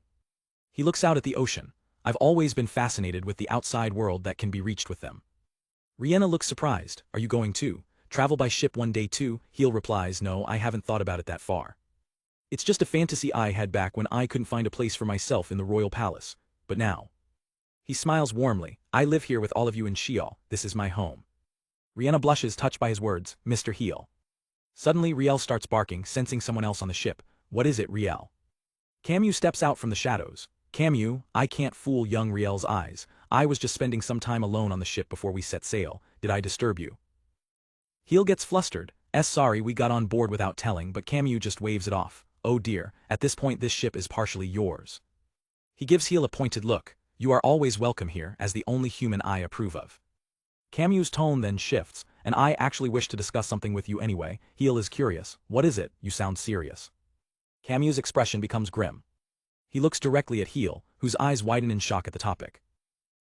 He looks out at the ocean. "I've always been fascinated with the outside world that can be reached with them." Rihanna looks surprised. "Are you going to travel by ship one day too?" Heel replies, "No, I haven't thought about it that far. It's just a fantasy I had back when I couldn't find a place for myself in the royal palace. But now." He smiles warmly. "I live here with all of you in Sheol. This is my home." Rihanna blushes, touched by his words. "Mr. Heel." Suddenly, Riel starts barking, sensing someone else on the ship. "What is it, Riel?" Camus steps out from the shadows. "Camus, I can't fool young Riel's eyes. I was just spending some time alone on the ship before we set sail. Did I disturb you?" Heel gets flustered. Sorry, we got on board without telling," but Camus just waves it off. "Oh dear, at this point this ship is partially yours." He gives Heel a pointed look. "You are always welcome here, as the only human I approve of." Camus' tone then shifts. "And I actually wish to discuss something with you anyway." Heel is curious. "What is it? You sound serious." Camus' expression becomes grim. He looks directly at Heel, whose eyes widen in shock at the topic.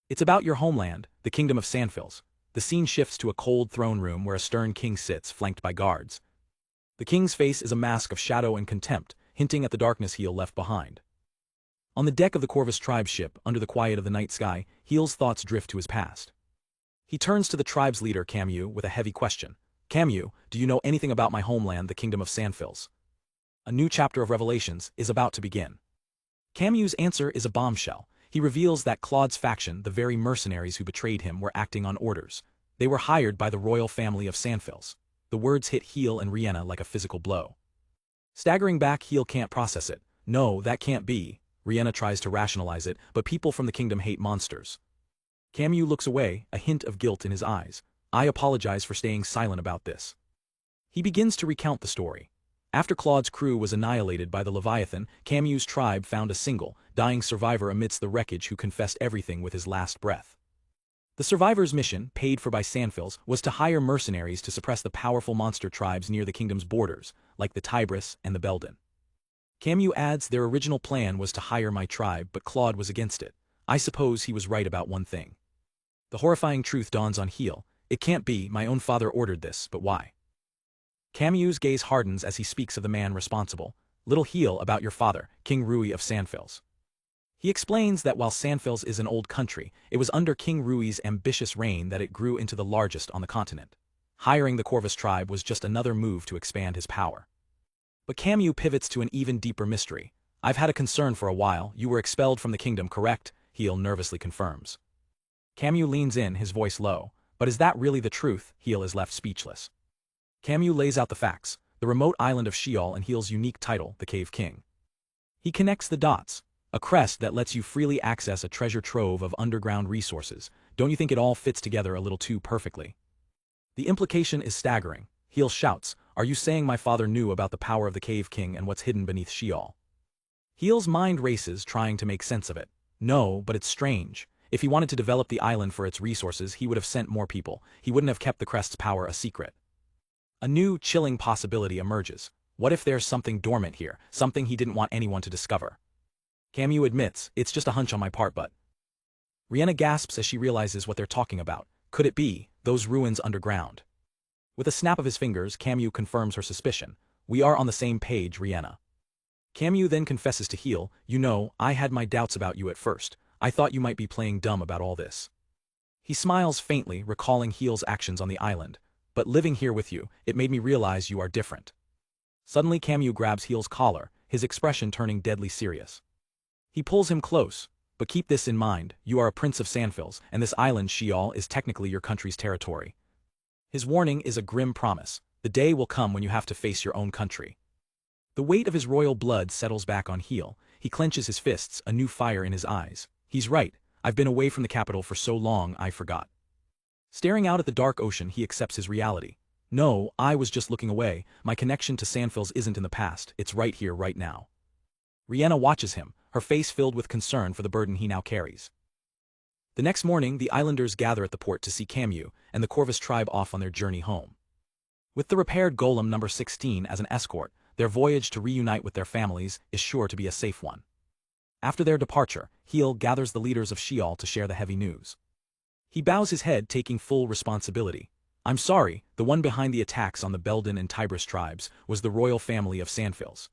"It's about your homeland, the kingdom of Sandfills." The scene shifts to a cold throne room where a stern king sits, flanked by guards. The king's face is a mask of shadow and contempt, hinting at the darkness Heel left behind. On the deck of the Corvus tribe ship, under the quiet of the night sky, Heel's thoughts drift to his past. He turns to the tribe's leader, Camus, with a heavy question. "Camus, do you know anything about my homeland, the kingdom of Sandfills?" A new chapter of Revelations is about to begin. Camus' answer is a bombshell. He reveals that Claude's faction, the very mercenaries who betrayed him, were acting on orders. They were hired by the royal family of Sandfills. The words hit Heel and Rihanna like a physical blow. Staggering back, Heel can't process it. "No, that can't be." Rihanna tries to rationalize it, "but people from the kingdom hate monsters." Camus looks away, a hint of guilt in his eyes. "I apologize for staying silent about this." He begins to recount the story. After Claude's crew was annihilated by the Leviathan, Camus' tribe found a single, dying survivor amidst the wreckage who confessed everything with his last breath. The survivor's mission, paid for by Sandfills, was to hire mercenaries to suppress the powerful monster tribes near the kingdom's borders, like the Tigris and the Belden. Camus adds, "Their original plan was to hire my tribe, but Claude was against it. I suppose he was right about one thing." The horrifying truth dawns on Heel. "It can't be, my own father ordered this, but why?" Camus' gaze hardens as he speaks of the man responsible. "Little Heel, about your father, King Rui of Sandfills." He explains that while Sandfills is an old country, it was under King Rui's ambitious reign that it grew into the largest on the continent. Hiring the Corvus tribe was just another move to expand his power. But Camus pivots to an even deeper mystery. "I've had a concern for a while. You were expelled from the kingdom, correct?" Heel nervously confirms. Camus leans in, his voice low. "But is that really the truth?" Heel is left speechless. Camus lays out the facts, the remote island of Sheol and Heel's unique title, the Cave King. He connects the dots. A crest that lets you freely access a treasure trove of underground resources. Don't you think it all fits together a little too perfectly? The implication is staggering. Heel shouts, "Are you saying my father knew about the power of the Cave King and what's hidden beneath Sheol?" Heel's mind races, trying to make sense of it. "No, but it's strange. If he wanted to develop the island for its resources, he would have sent more people. He wouldn't have kept the crest's power a secret." A new, chilling possibility emerges. What if there's something dormant here, something he didn't want anyone to discover? Camus admits, it's just a hunch on my part, but... Rihanna gasps as she realizes what they're talking about. Could it be those ruins underground? With a snap of his fingers, Camus confirms her suspicion. We are on the same page, Rihanna. Camus then confesses to Heel, you know, I had my doubts about you at first. I thought you might be playing dumb about all this. He smiles faintly, recalling Heel's actions on the island. But living here with you, it made me realize you are different. Suddenly Camus grabs Heel's collar, his expression turning deadly serious. He pulls him close, but keep this in mind, you are a prince of Sandfills, and this island, Sheol, is technically your country's territory. His warning is a grim promise. The day will come when you have to face your own country. The weight of his royal blood settles back on Heel. He clenches his fists, a new fire in his eyes. He's right. I've been away from the capital for so long I forgot. Staring out at the dark ocean, he accepts his reality. No, I was just looking away. My connection to Sandfills isn't in the past. It's right here, right now. Rihanna watches him, her face filled with concern for the burden he now carries. The next morning, the islanders gather at the port to see Camus and the Corvus tribe off on their journey home. With the repaired golem number 16 as an escort, their voyage to reunite with their families is sure to be a safe one. After their departure, Heel gathers the leaders of Sheol to share the heavy news. He bows his head, taking full responsibility. I'm sorry, the one behind the attacks on the Belden and Tibris tribes was the royal family of Sandfills.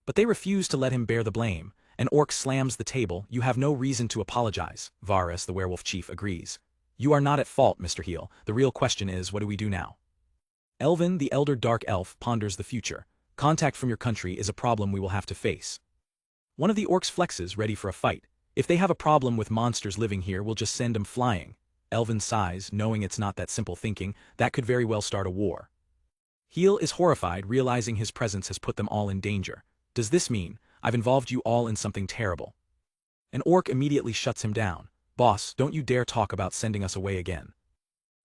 But they refuse to let him bear the blame. An orc slams the table. You have no reason to apologize. Varus, the werewolf chief, agrees. You are not at fault, Mr. Heel. The real question is, what do we do now? Elvin, the elder dark elf, ponders the future. Contact from your country is a problem we will have to face. One of the orcs flexes, ready for a fight. If they have a problem with monsters living here, we'll just send them flying. Elvin sighs, knowing it's not that simple, thinking that could very well start a war. Heel is horrified, realizing his presence has put them all in danger. Does this mean I've involved you all in something terrible? An orc immediately shuts him down. Boss, don't you dare talk about sending us away again.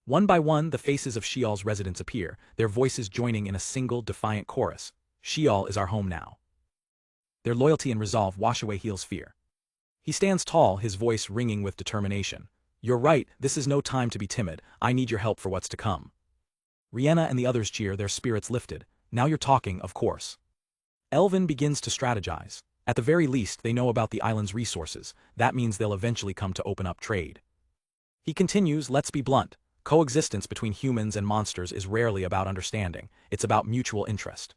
One by one, the faces of Sheol's residents appear, their voices joining in a single defiant chorus. Sheol is our home now. Their loyalty and resolve wash away Heel's fear. He stands tall, his voice ringing with determination. You're right, this is no time to be timid. I need your help for what's to come. Rihanna and the others cheer, their spirits lifted. Now you're talking, of course. Elvin begins to strategize. At the very least, they know about the island's resources. That means they'll eventually come to open up trade. He continues, let's be blunt. Coexistence between humans and monsters is rarely about understanding. It's about mutual interest.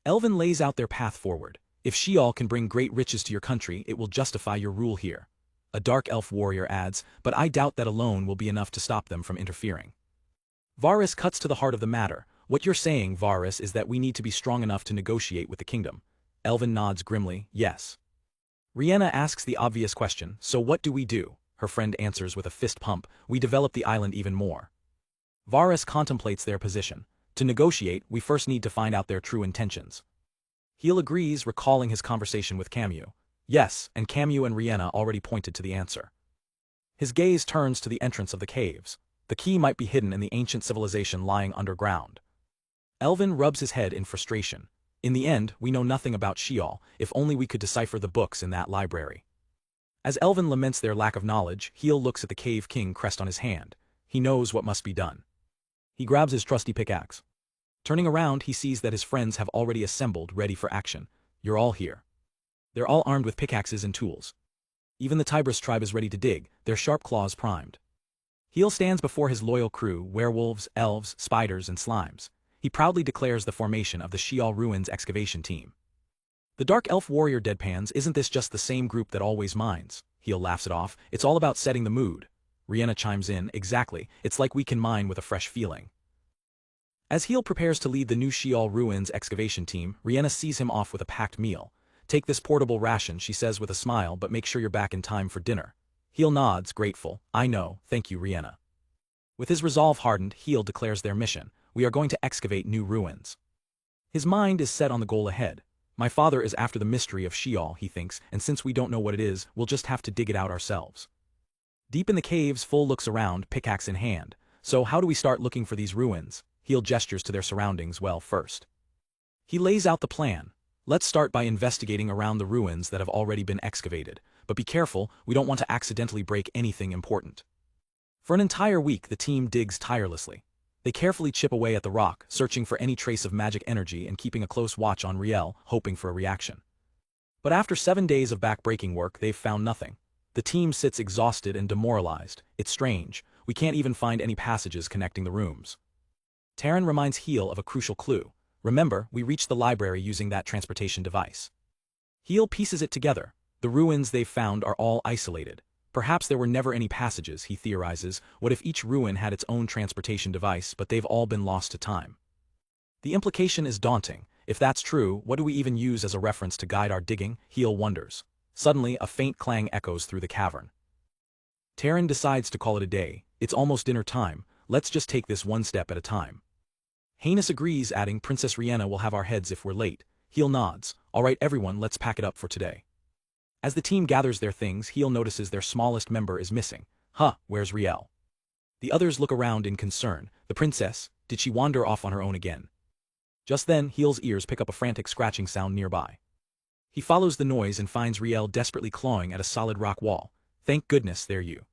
Elvin lays out their path forward. If Sheol can bring great riches to your country, it will justify your rule here. A dark elf warrior adds, but I doubt that alone will be enough to stop them from interfering. Varus cuts to the heart of the matter. What you're saying, Varus, is that we need to be strong enough to negotiate with the kingdom. Elvin nods grimly, yes. Rihanna asks the obvious question, so what do we do? Her friend answers with a fist pump, we develop the island even more. Varus contemplates their position. To negotiate, we first need to find out their true intentions. Heel agrees, recalling his conversation with Camus. Yes, and Camus and Rihanna already pointed to the answer. His gaze turns to the entrance of the caves. The key might be hidden in the ancient civilization lying underground. Elvin rubs his head in frustration. In the end, we know nothing about Sheol, if only we could decipher the books in that library. As Elvin laments their lack of knowledge, Heel looks at the cave king crest on his hand. He knows what must be done. He grabs his trusty pickaxe. Turning around, he sees that his friends have already assembled, ready for action. You're all here. They're all armed with pickaxes and tools. Even the Tibris tribe is ready to dig, their sharp claws primed. Heel stands before his loyal crew, werewolves, elves, spiders, and slimes. He proudly declares the formation of the Sheol Ruins excavation team. The dark elf warrior deadpans, isn't this just the same group that always mines? Heel laughs it off, it's all about setting the mood. Rihanna chimes in, exactly, it's like we can mine with a fresh feeling. As Heel prepares to lead the new Sheol Ruins excavation team, Rihanna sees him off with a packed meal. Take this portable ration, she says with a smile, but make sure you're back in time for dinner. Heel nods, grateful. I know, thank you, Rihanna. With his resolve hardened, Heel declares their mission. We are going to excavate new ruins. His mind is set on the goal ahead. My father is after the mystery of Sheol, he thinks, and since we don't know what it is, we'll just have to dig it out ourselves. Deep in the caves, Full looks around, pickaxe in hand. So how do we start looking for these ruins? Heel gestures to their surroundings. Well, first. He lays out the plan. Let's start by investigating around the ruins that have already been excavated. But be careful, we don't want to accidentally break anything important. For an entire week, the team digs tirelessly. They carefully chip away at the rock, searching for any trace of magic energy and keeping a close watch on Riel, hoping for a reaction. But after 7 days of back-breaking work, they've found nothing. The team sits exhausted and demoralized. It's strange, we can't even find any passages connecting the rooms. Taryn reminds Heel of a crucial clue. Remember, we reached the library using that transportation device. Heel pieces it together. The ruins they've found are all isolated. Perhaps there were never any passages, he theorizes. What if each ruin had its own transportation device, but they've all been lost to time? The implication is daunting. If that's true, what do we even use as a reference to guide our digging? Heel wonders. Suddenly, a faint clang echoes through the cavern. Taryn decides to call it a day. It's almost dinner time. Let's just take this one step at a time. Heinous agrees, adding, Princess Rihanna will have our heads if we're late. Heel nods. All right, everyone, let's pack it up for today. As the team gathers their things, Heel notices their smallest member is missing. Where's Riel? The others look around in concern. The princess, did she wander off on her own again? Just then, Heel's ears pick up a frantic scratching sound nearby. He follows the noise and finds Riel desperately clawing at a solid rock wall. Thank goodness, there you.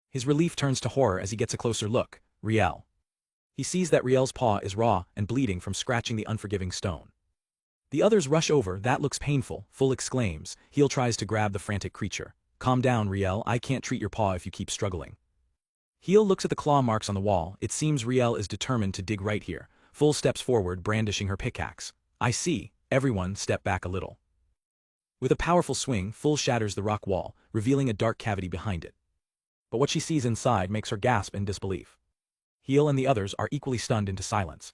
His relief turns to horror as he gets a closer look. Riel. He sees that Riel's paw is raw and bleeding from scratching the unforgiving stone. The others rush over. That looks painful, Full exclaims. Heel tries to grab the frantic creature. Calm down, Riel, I can't treat your paw if you keep struggling. Heel looks at the claw marks on the wall. It seems Riel is determined to dig right here. Full steps forward, brandishing her pickaxe. I see. Everyone step back a little. With a powerful swing, Full shatters the rock wall, revealing a dark cavity behind it. But what she sees inside makes her gasp in disbelief. Heel and the others are equally stunned into silence.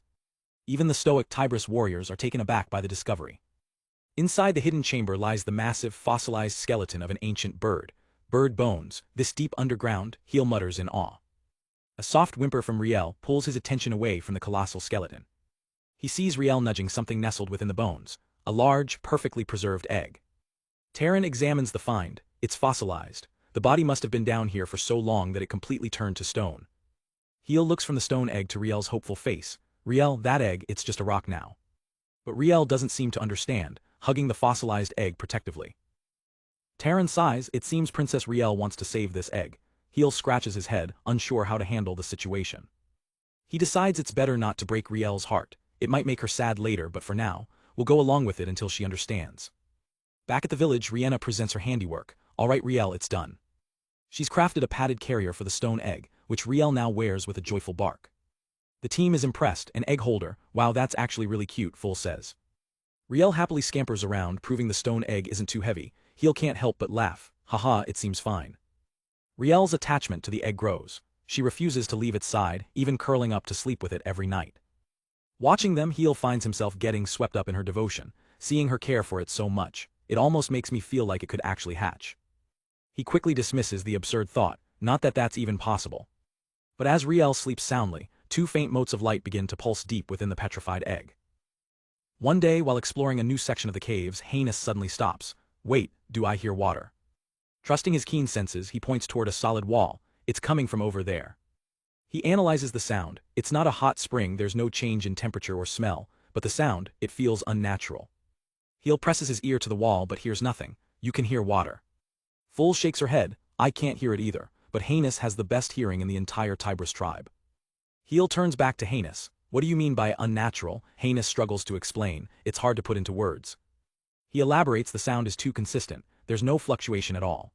Even the stoic Tybris warriors are taken aback by the discovery. Inside the hidden chamber lies the massive, fossilized skeleton of an ancient bird. Bird bones, this deep underground, Heel mutters in awe. A soft whimper from Riel pulls his attention away from the colossal skeleton. He sees Riel nudging something nestled within the bones, a large, perfectly preserved egg. Taryn examines the find. It's fossilized. The body must have been down here for so long that it completely turned to stone. Heel looks from the stone egg to Riel's hopeful face. Riel, that egg, it's just a rock now. But Riel doesn't seem to understand, hugging the fossilized egg protectively. Taryn sighs. It seems Princess Riel wants to save this egg. Heel scratches his head, unsure how to handle the situation. He decides it's better not to break Riel's heart. It might make her sad later, but for now, we'll go along with it until she understands. Back at the village, Rihanna presents her handiwork. All right, Riel, it's done. She's crafted a padded carrier for the stone egg, which Riel now wears with a joyful bark. The team is impressed. An egg holder. Wow, that's actually really cute, Full says. Riel happily scampers around, proving the stone egg isn't too heavy. Heel can't help but laugh. Haha, it seems fine. Riel's attachment to the egg grows. She refuses to leave its side, even curling up to sleep with it every night. Watching them, Heel finds himself getting swept up in her devotion. Seeing her care for it so much, it almost makes me feel like it could actually hatch. He quickly dismisses the absurd thought, not that that's even possible. But as Riel sleeps soundly, 2 faint motes of light begin to pulse deep within the petrified egg. One day, while exploring a new section of the caves, Heinous suddenly stops. Wait, do I hear water? Trusting his keen senses, he points toward a solid wall. It's coming from over there. He analyzes the sound. It's not a hot spring, there's no change in temperature or smell, but the sound, it feels unnatural. Heel presses his ear to the wall but hears nothing. You can hear water. Full shakes her head. I can't hear it either, but Heinous has the best hearing in the entire Tybris tribe. Heel turns back to Heinous. What do you mean by unnatural? Heinous struggles to explain. It's hard to put into words. He elaborates. The sound is too consistent. There's no fluctuation at all.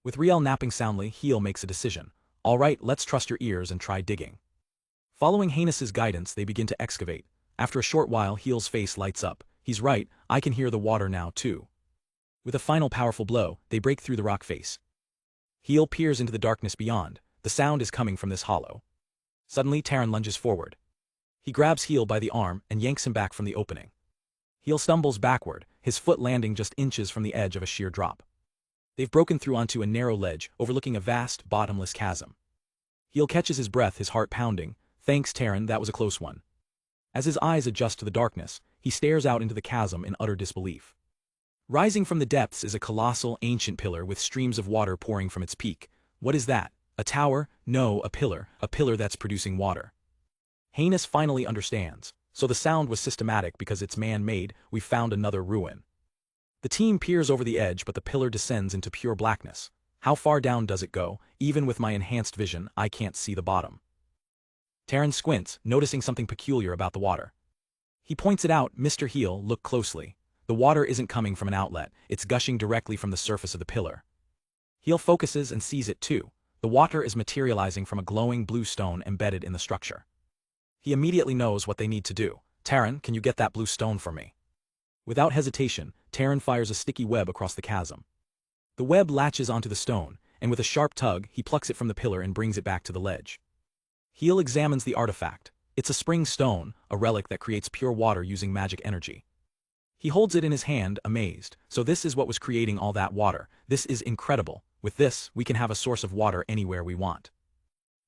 With Riel napping soundly, Heel makes a decision. All right, let's trust your ears and try digging. Following Heinous's guidance, they begin to excavate. After a short while, Heel's face lights up. He's right, I can hear the water now too. With a final powerful blow, they break through the rock face. Heel peers into the darkness beyond. The sound is coming from this hollow. Suddenly, Taryn lunges forward. He grabs Heel by the arm and yanks him back from the opening. Heel stumbles backward, his foot landing just inches from the edge of a sheer drop. They've broken through onto a narrow ledge, overlooking a vast, bottomless chasm. Heel catches his breath, his heart pounding. Thanks, Taryn, that was a close one. As his eyes adjust to the darkness, he stares out into the chasm in utter disbelief. Rising from the depths is a colossal, ancient pillar with streams of water pouring from its peak. What is that? A tower? No, a pillar that's producing water. Heinous finally understands. So the sound was systematic because it's man-made. We found another ruin. The team peers over the edge, but the pillar descends into pure blackness. How far down does it go? Even with my enhanced vision, I can't see the bottom. Terran squints, noticing something peculiar about the water. He points it out. Mr. Heel, look closely. The water isn't coming from an outlet, it's gushing directly from the surface of the pillar. Heel focuses and sees it too. The water is materializing from a glowing blue stone embedded in the structure. He immediately knows what they need to do. Terran, can you get that blue stone for me? Without hesitation, Terran fires a sticky web across the chasm. The web latches onto the stone, and with a sharp tug, he plucks it from the pillar and brings it back to the ledge. Heel examines the artifact. It's a spring stone, a relic that creates pure water using magic energy. He holds it in his hand, amazed. So this is what was creating all that water. This is incredible. With this, we can have a source of water anywhere we want.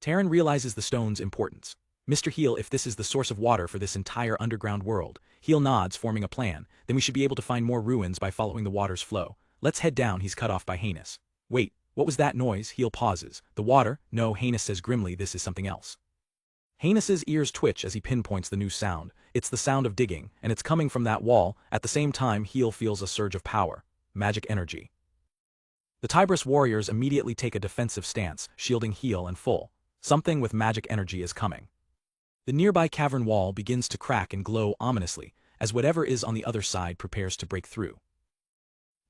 Terran realizes the stone's importance. Mr. Heel, if this is the source of water for this entire underground world, Heel nods, forming a plan. Then we should be able to find more ruins by following the water's flow. Let's head down. He's cut off by Heinous. Wait, what was that noise? Heel pauses. The water? No, Heinous says grimly, this is something else. Heinus's ears twitch as he pinpoints the new sound. It's the sound of digging, and it's coming from that wall. At the same time, Heel feels a surge of power. Magic energy. The Tybris warriors immediately take a defensive stance, shielding Heel and Full. Something with magic energy is coming. The nearby cavern wall begins to crack and glow ominously, as whatever is on the other side prepares to break through.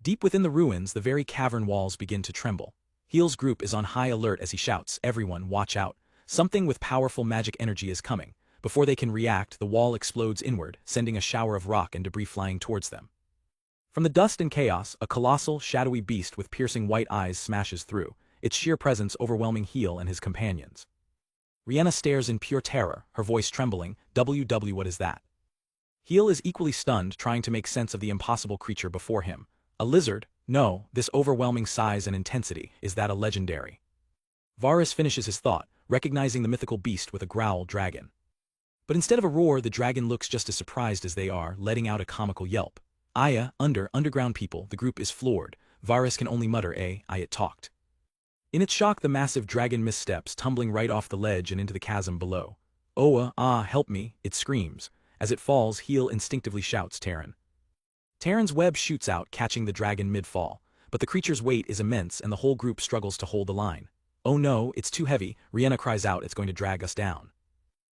Deep within the ruins, the very cavern walls begin to tremble. Heel's group is on high alert as he shouts, "Everyone, watch out. Something with powerful magic energy is coming." Before they can react, the wall explodes inward, sending a shower of rock and debris flying towards them. From the dust and chaos, a colossal, shadowy beast with piercing white eyes smashes through, its sheer presence overwhelming Heel and his companions. Rihanna stares in pure terror, her voice trembling. "WW, what is that?" Heel is equally stunned, trying to make sense of the impossible creature before him. A lizard? No, this overwhelming size and intensity, is that a legendary? Varus finishes his thought, recognizing the mythical beast with a growl. Dragon. But instead of a roar, the dragon looks just as surprised as they are, letting out a comical yelp. Underground people, the group is floored. Varus can only mutter, it talked. In its shock, the massive dragon missteps, tumbling right off the ledge and into the chasm below. Help me, it screams. As it falls, Heel instinctively shouts, Terran. Terran's web shoots out, catching the dragon mid-fall, but the creature's weight is immense and the whole group struggles to hold the line. "Oh no, it's too heavy," Rihanna cries out, "it's going to drag us down."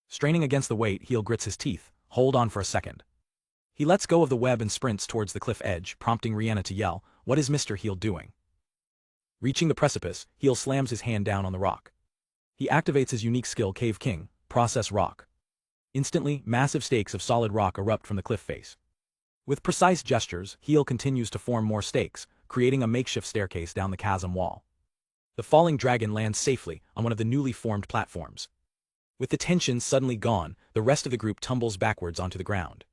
Straining against the weight, Heel grits his teeth. "Hold on for a second." He lets go of the web and sprints towards the cliff edge, prompting Rihanna to yell, "What is Mr. Heel doing?" Reaching the precipice, Heel slams his hand down on the rock. He activates his unique skill, Cave King, Process Rock. Instantly, massive stakes of solid rock erupt from the cliff face. With precise gestures, Heel continues to form more stakes, creating a makeshift staircase down the chasm wall. The falling dragon lands safely on one of the newly formed platforms. With the tension suddenly gone, the rest of the group tumbles backwards onto the ground.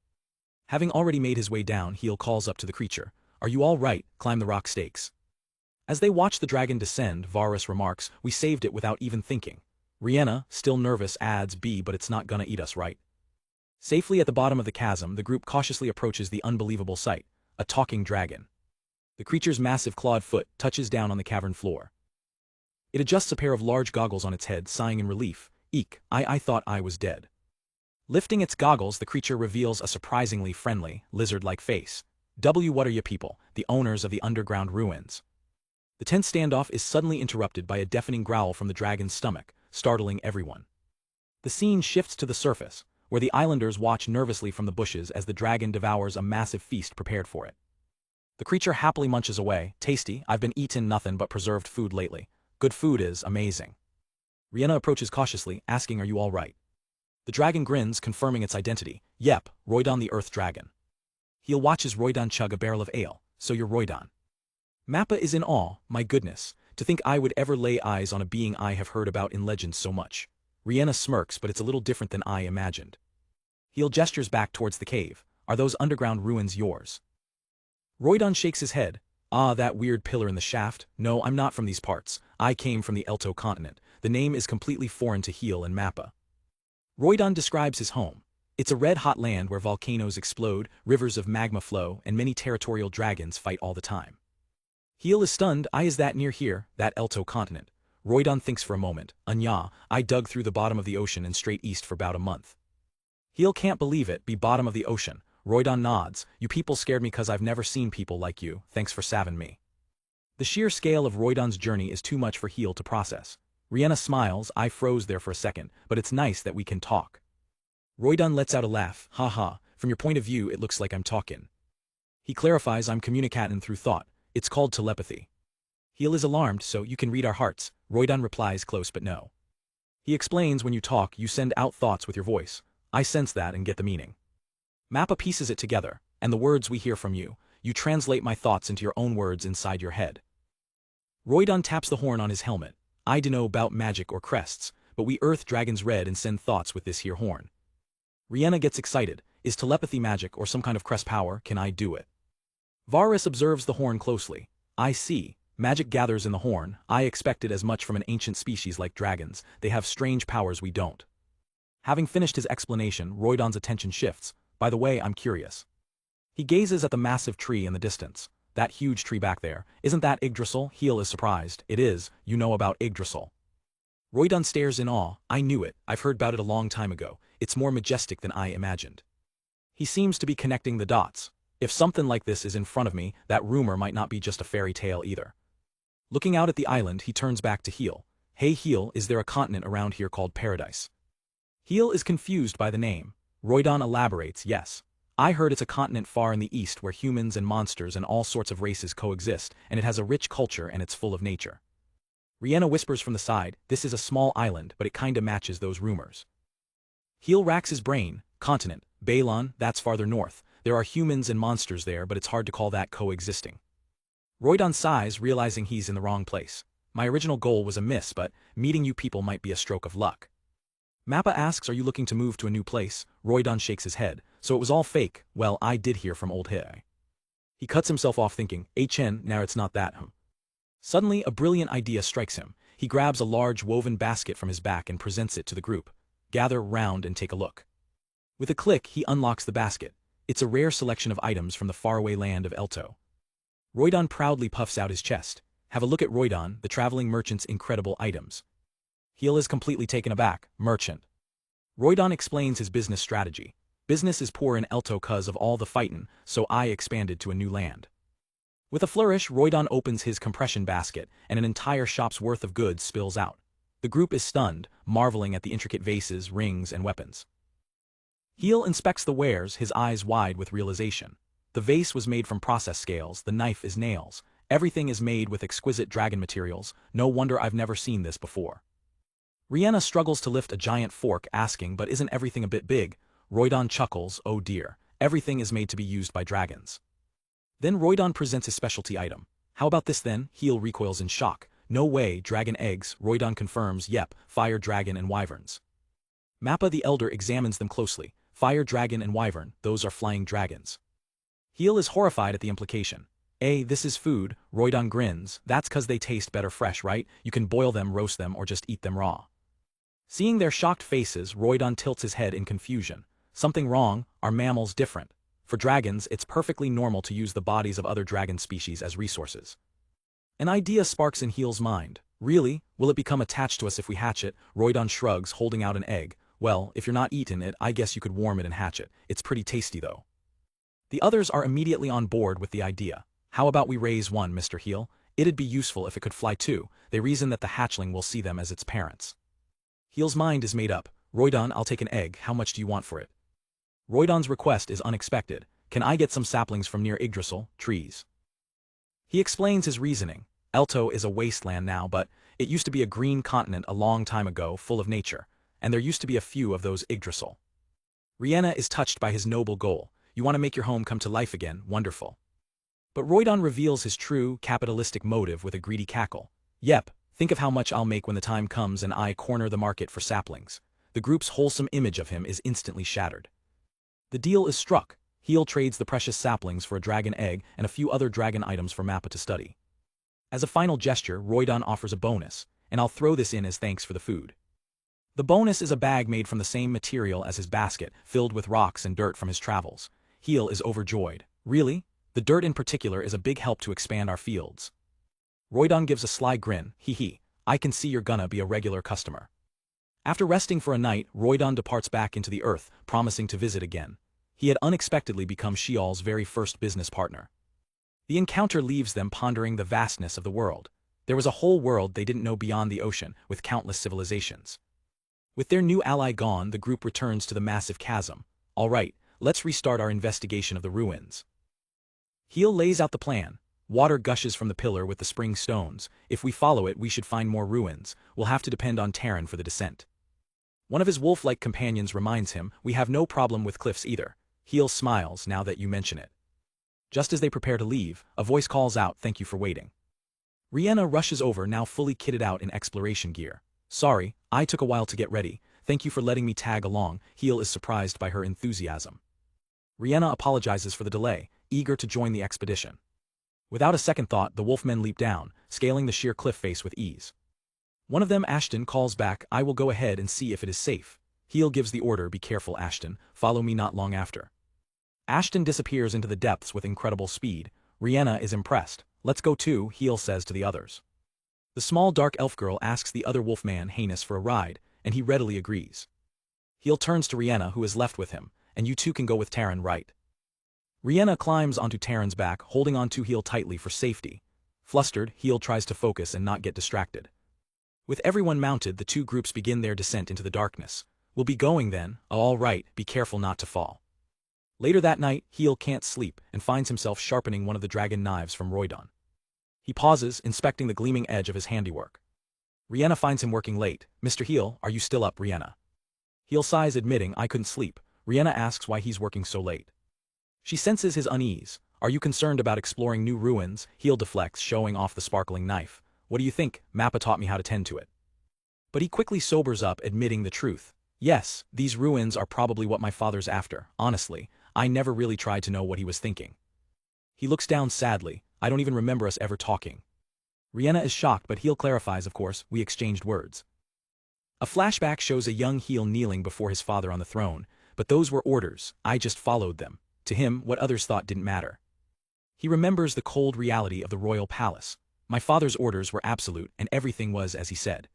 Having already made his way down, Heel calls up to the creature. "Are you all right? Climb the rock stakes." As they watch the dragon descend, Varus remarks, "We saved it without even thinking." Rihanna, still nervous, adds, "But it's not gonna eat us, right?" Safely at the bottom of the chasm, the group cautiously approaches the unbelievable sight, a talking dragon. The creature's massive clawed foot touches down on the cavern floor. It adjusts a pair of large goggles on its head, sighing in relief. "Eek, I thought I was dead." Lifting its goggles, the creature reveals a surprisingly friendly, lizard-like face. What are you people, the owners of the underground ruins?" The tense standoff is suddenly interrupted by a deafening growl from the dragon's stomach, startling everyone. The scene shifts to the surface, where the islanders watch nervously from the bushes as the dragon devours a massive feast prepared for it. The creature happily munches away. "Tasty, I've been eating nothing but preserved food lately. Good food is amazing." Rihanna approaches cautiously, asking, "Are you all right?" The dragon grins, confirming its identity. "Yep, Roydon the Earth Dragon." Heel watches Roydon chug a barrel of ale. "So you're Roydon." Mappa is in awe. "My goodness, to think I would ever lay eyes on a being I have heard about in legends so much." Rihanna smirks, but it's a little different than I imagined. Heel gestures back towards the cave. "Are those underground ruins yours?" Roydon shakes his head. That weird pillar in the shaft? No, I'm not from these parts. I came from the Elto continent. The name is completely foreign to Heel and Mappa." Roydon describes his home. It's a red-hot land where volcanoes explode, rivers of magma flow, and many territorial dragons fight all the time. Heel is stunned. Is that near here, that Elto continent?" Roydon thinks for a moment. "Anya, I dug through the bottom of the ocean and straight east for about a month." Heel can't believe it. "Be bottom of the ocean." Roydon nods. "You people scared me cause I've never seen people like you. Thanks for saving me." The sheer scale of Roydon's journey is too much for Heel to process. Rihanna smiles. I froze there for a second, but it's nice that we can talk. Roydon lets out a laugh. Ha ha, from your point of view it looks like I'm talking. He clarifies I'm communicating through thought. It's called telepathy. Heel is alarmed, so you can read our hearts. Roydon replies close but no. He explains when you talk you send out thoughts with your voice. I sense that and get the meaning. Mappa pieces it together, and the words we hear from you, you translate my thoughts into your own words inside your head. Roydon taps the horn on his helmet. I dunno about magic or crests, but we earth dragons read and send thoughts with this here horn. Rihanna gets excited. Is telepathy magic or some kind of crest power? Can I do it? Varus observes the horn closely. I see. Magic gathers in the horn. I expected as much from an ancient species like dragons. They have strange powers we don't. Having finished his explanation, Roydon's attention shifts. By the way, I'm curious. He gazes at the massive tree in the distance. That huge tree back there. Isn't that Yggdrasil? Heel is surprised. It is. You know about Yggdrasil. Roydon stares in awe. I knew it. I've heard about it a long time ago. It's more majestic than I imagined. He seems to be connecting the dots. If something like this is in front of me, that rumor might not be just a fairy tale either. Looking out at the island, he turns back to Heel. Hey Heel, is there a continent around here called Paradise? Heel is confused by the name. Roydon elaborates, yes. I heard it's a continent far in the east where humans and monsters and all sorts of races coexist, and it has a rich culture and it's full of nature. Rihanna whispers from the side, this is a small island, but it kinda matches those rumors. Heel racks his brain. Continent, Balon, that's farther north. There are humans and monsters there, but it's hard to call that coexisting. Roydon sighs, realizing he's in the wrong place. My original goal was a miss, but meeting you people might be a stroke of luck. Mappa asks, are you looking to move to a new place? Roydon shakes his head. So it was all fake. Well, I did hear from old Hei. He cuts himself off thinking, HN, now it's not that. Suddenly, a brilliant idea strikes him. He grabs a large woven basket from his back and presents it to the group. Gather round and take a look. With a click, he unlocks the basket. It's a rare selection of items from the faraway land of Elto. Roydon proudly puffs out his chest. Have a look at Roydon, the traveling merchant's incredible items. Heel is completely taken aback. Merchant. Roydon explains his business strategy. Business is poor in Elto 'cause of all the fightin', so I expanded to a new land. With a flourish, Roydon opens his compression basket, and an entire shop's worth of goods spills out. The group is stunned, marveling at the intricate vases, rings, and weapons. Heel inspects the wares, his eyes wide with realization. The vase was made from process scales, the knife is nails. Everything is made with exquisite dragon materials. No wonder I've never seen this before. Rihanna struggles to lift a giant fork, asking, but isn't everything a bit big? Roydon chuckles, oh dear. Everything is made to be used by dragons. Then Roydon presents his specialty item. How about this then? Heel recoils in shock. No way, dragon eggs. Roydon confirms, yep, fire dragon and wyverns. Mappa the Elder examines them closely. Fire dragon and wyvern, those are flying dragons. Heel is horrified at the implication. This is food. Roydon grins. That's 'cause they taste better fresh, right? You can boil them, roast them, or just eat them raw. Seeing their shocked faces, Roydon tilts his head in confusion. Something wrong, are mammals different? For dragons, it's perfectly normal to use the bodies of other dragon species as resources. An idea sparks in Heel's mind. Really? Will it become attached to us if we hatch it? Roydon shrugs, holding out an egg. Well, if you're not eating it, I guess you could warm it and hatch it. It's pretty tasty though. The others are immediately on board with the idea. How about we raise one, Mr. Heel? It'd be useful if it could fly too. They reason that the hatchling will see them as its parents. Heel's mind is made up. Roydon, I'll take an egg. How much do you want for it? Roydon's request is unexpected. Can I get some saplings from near Yggdrasil, trees? He explains his reasoning. Elto is a wasteland now, but it used to be a green continent a long time ago, full of nature, and there used to be a few of those Yggdrasil. Rihanna is touched by his noble goal. You want to make your home come to life again, wonderful. But Roydon reveals his true, capitalistic motive with a greedy cackle. Yep, think of how much I'll make when the time comes and I corner the market for saplings. The group's wholesome image of him is instantly shattered. The deal is struck. Heel trades the precious saplings for a dragon egg and a few other dragon items for Mappa to study. As a final gesture, Roydon offers a bonus, and I'll throw this in as thanks for the food. The bonus is a bag made from the same material as his basket, filled with rocks and dirt from his travels. Heel is overjoyed. Really? The dirt in particular is a big help to expand our fields. Roydon gives a sly grin. Hee hee, I can see you're gonna be a regular customer. After resting for a night, Roydon departs back into the earth, promising to visit again. He had unexpectedly become Sheol's very first business partner. The encounter leaves them pondering the vastness of the world. There was a whole world they didn't know beyond the ocean, with countless civilizations. With their new ally gone, the group returns to the massive chasm. All right, let's restart our investigation of the ruins. Heel lays out the plan. Water gushes from the pillar with the spring stones. If we follow it, we should find more ruins. We'll have to depend on Terran for the descent. One of his wolf-like companions reminds him, we have no problem with cliffs either. Heel smiles now that you mention it. Just as they prepare to leave, a voice calls out, thank you for waiting. Rihanna rushes over, now fully kitted out in exploration gear. Sorry, I took a while to get ready. Thank you for letting me tag along. Heel is surprised by her enthusiasm. Rihanna apologizes for the delay, eager to join the expedition. Without a second thought, the wolfmen leap down, scaling the sheer cliff face with ease. One of them, Ashton, calls back, I will go ahead and see if it is safe. Heel gives the order, be careful, Ashton, follow me. Not long after, Ashton disappears into the depths with incredible speed. Rihanna is impressed. Let's go too, Heel says to the others. The small dark elf girl asks the other wolfman, Heinous, for a ride, and he readily agrees. Heel turns to Rihanna, who is left with him, and you two can go with Terran, right? Rihanna climbs onto Terran's back, holding onto Heel tightly for safety. Flustered, Heel tries to focus and not get distracted. With everyone mounted, the two groups begin their descent into the darkness. We'll be going then. All right, be careful not to fall. Later that night, Heel can't sleep and finds himself sharpening one of the dragon knives from Roydon. He pauses, inspecting the gleaming edge of his handiwork. Rihanna finds him working late. Mr. Heel, are you still up, Rihanna? Heel sighs, admitting, I couldn't sleep. Rihanna asks why he's working so late. She senses his unease. Are you concerned about exploring new ruins? Heel deflects, showing off the sparkling knife. What do you think? Mappa taught me how to tend to it. But he quickly sobers up, admitting the truth. Yes, these ruins are probably what my father's after. Honestly, I never really tried to know what he was thinking. He looks down sadly. I don't even remember us ever talking. Rihanna is shocked, but Heel clarifies, of course, we exchanged words. A flashback shows a young Heel kneeling before his father on the throne, but those were orders, I just followed them. To him, what others thought didn't matter. He remembers the cold reality of the royal palace. My father's orders were absolute, and everything was as he said.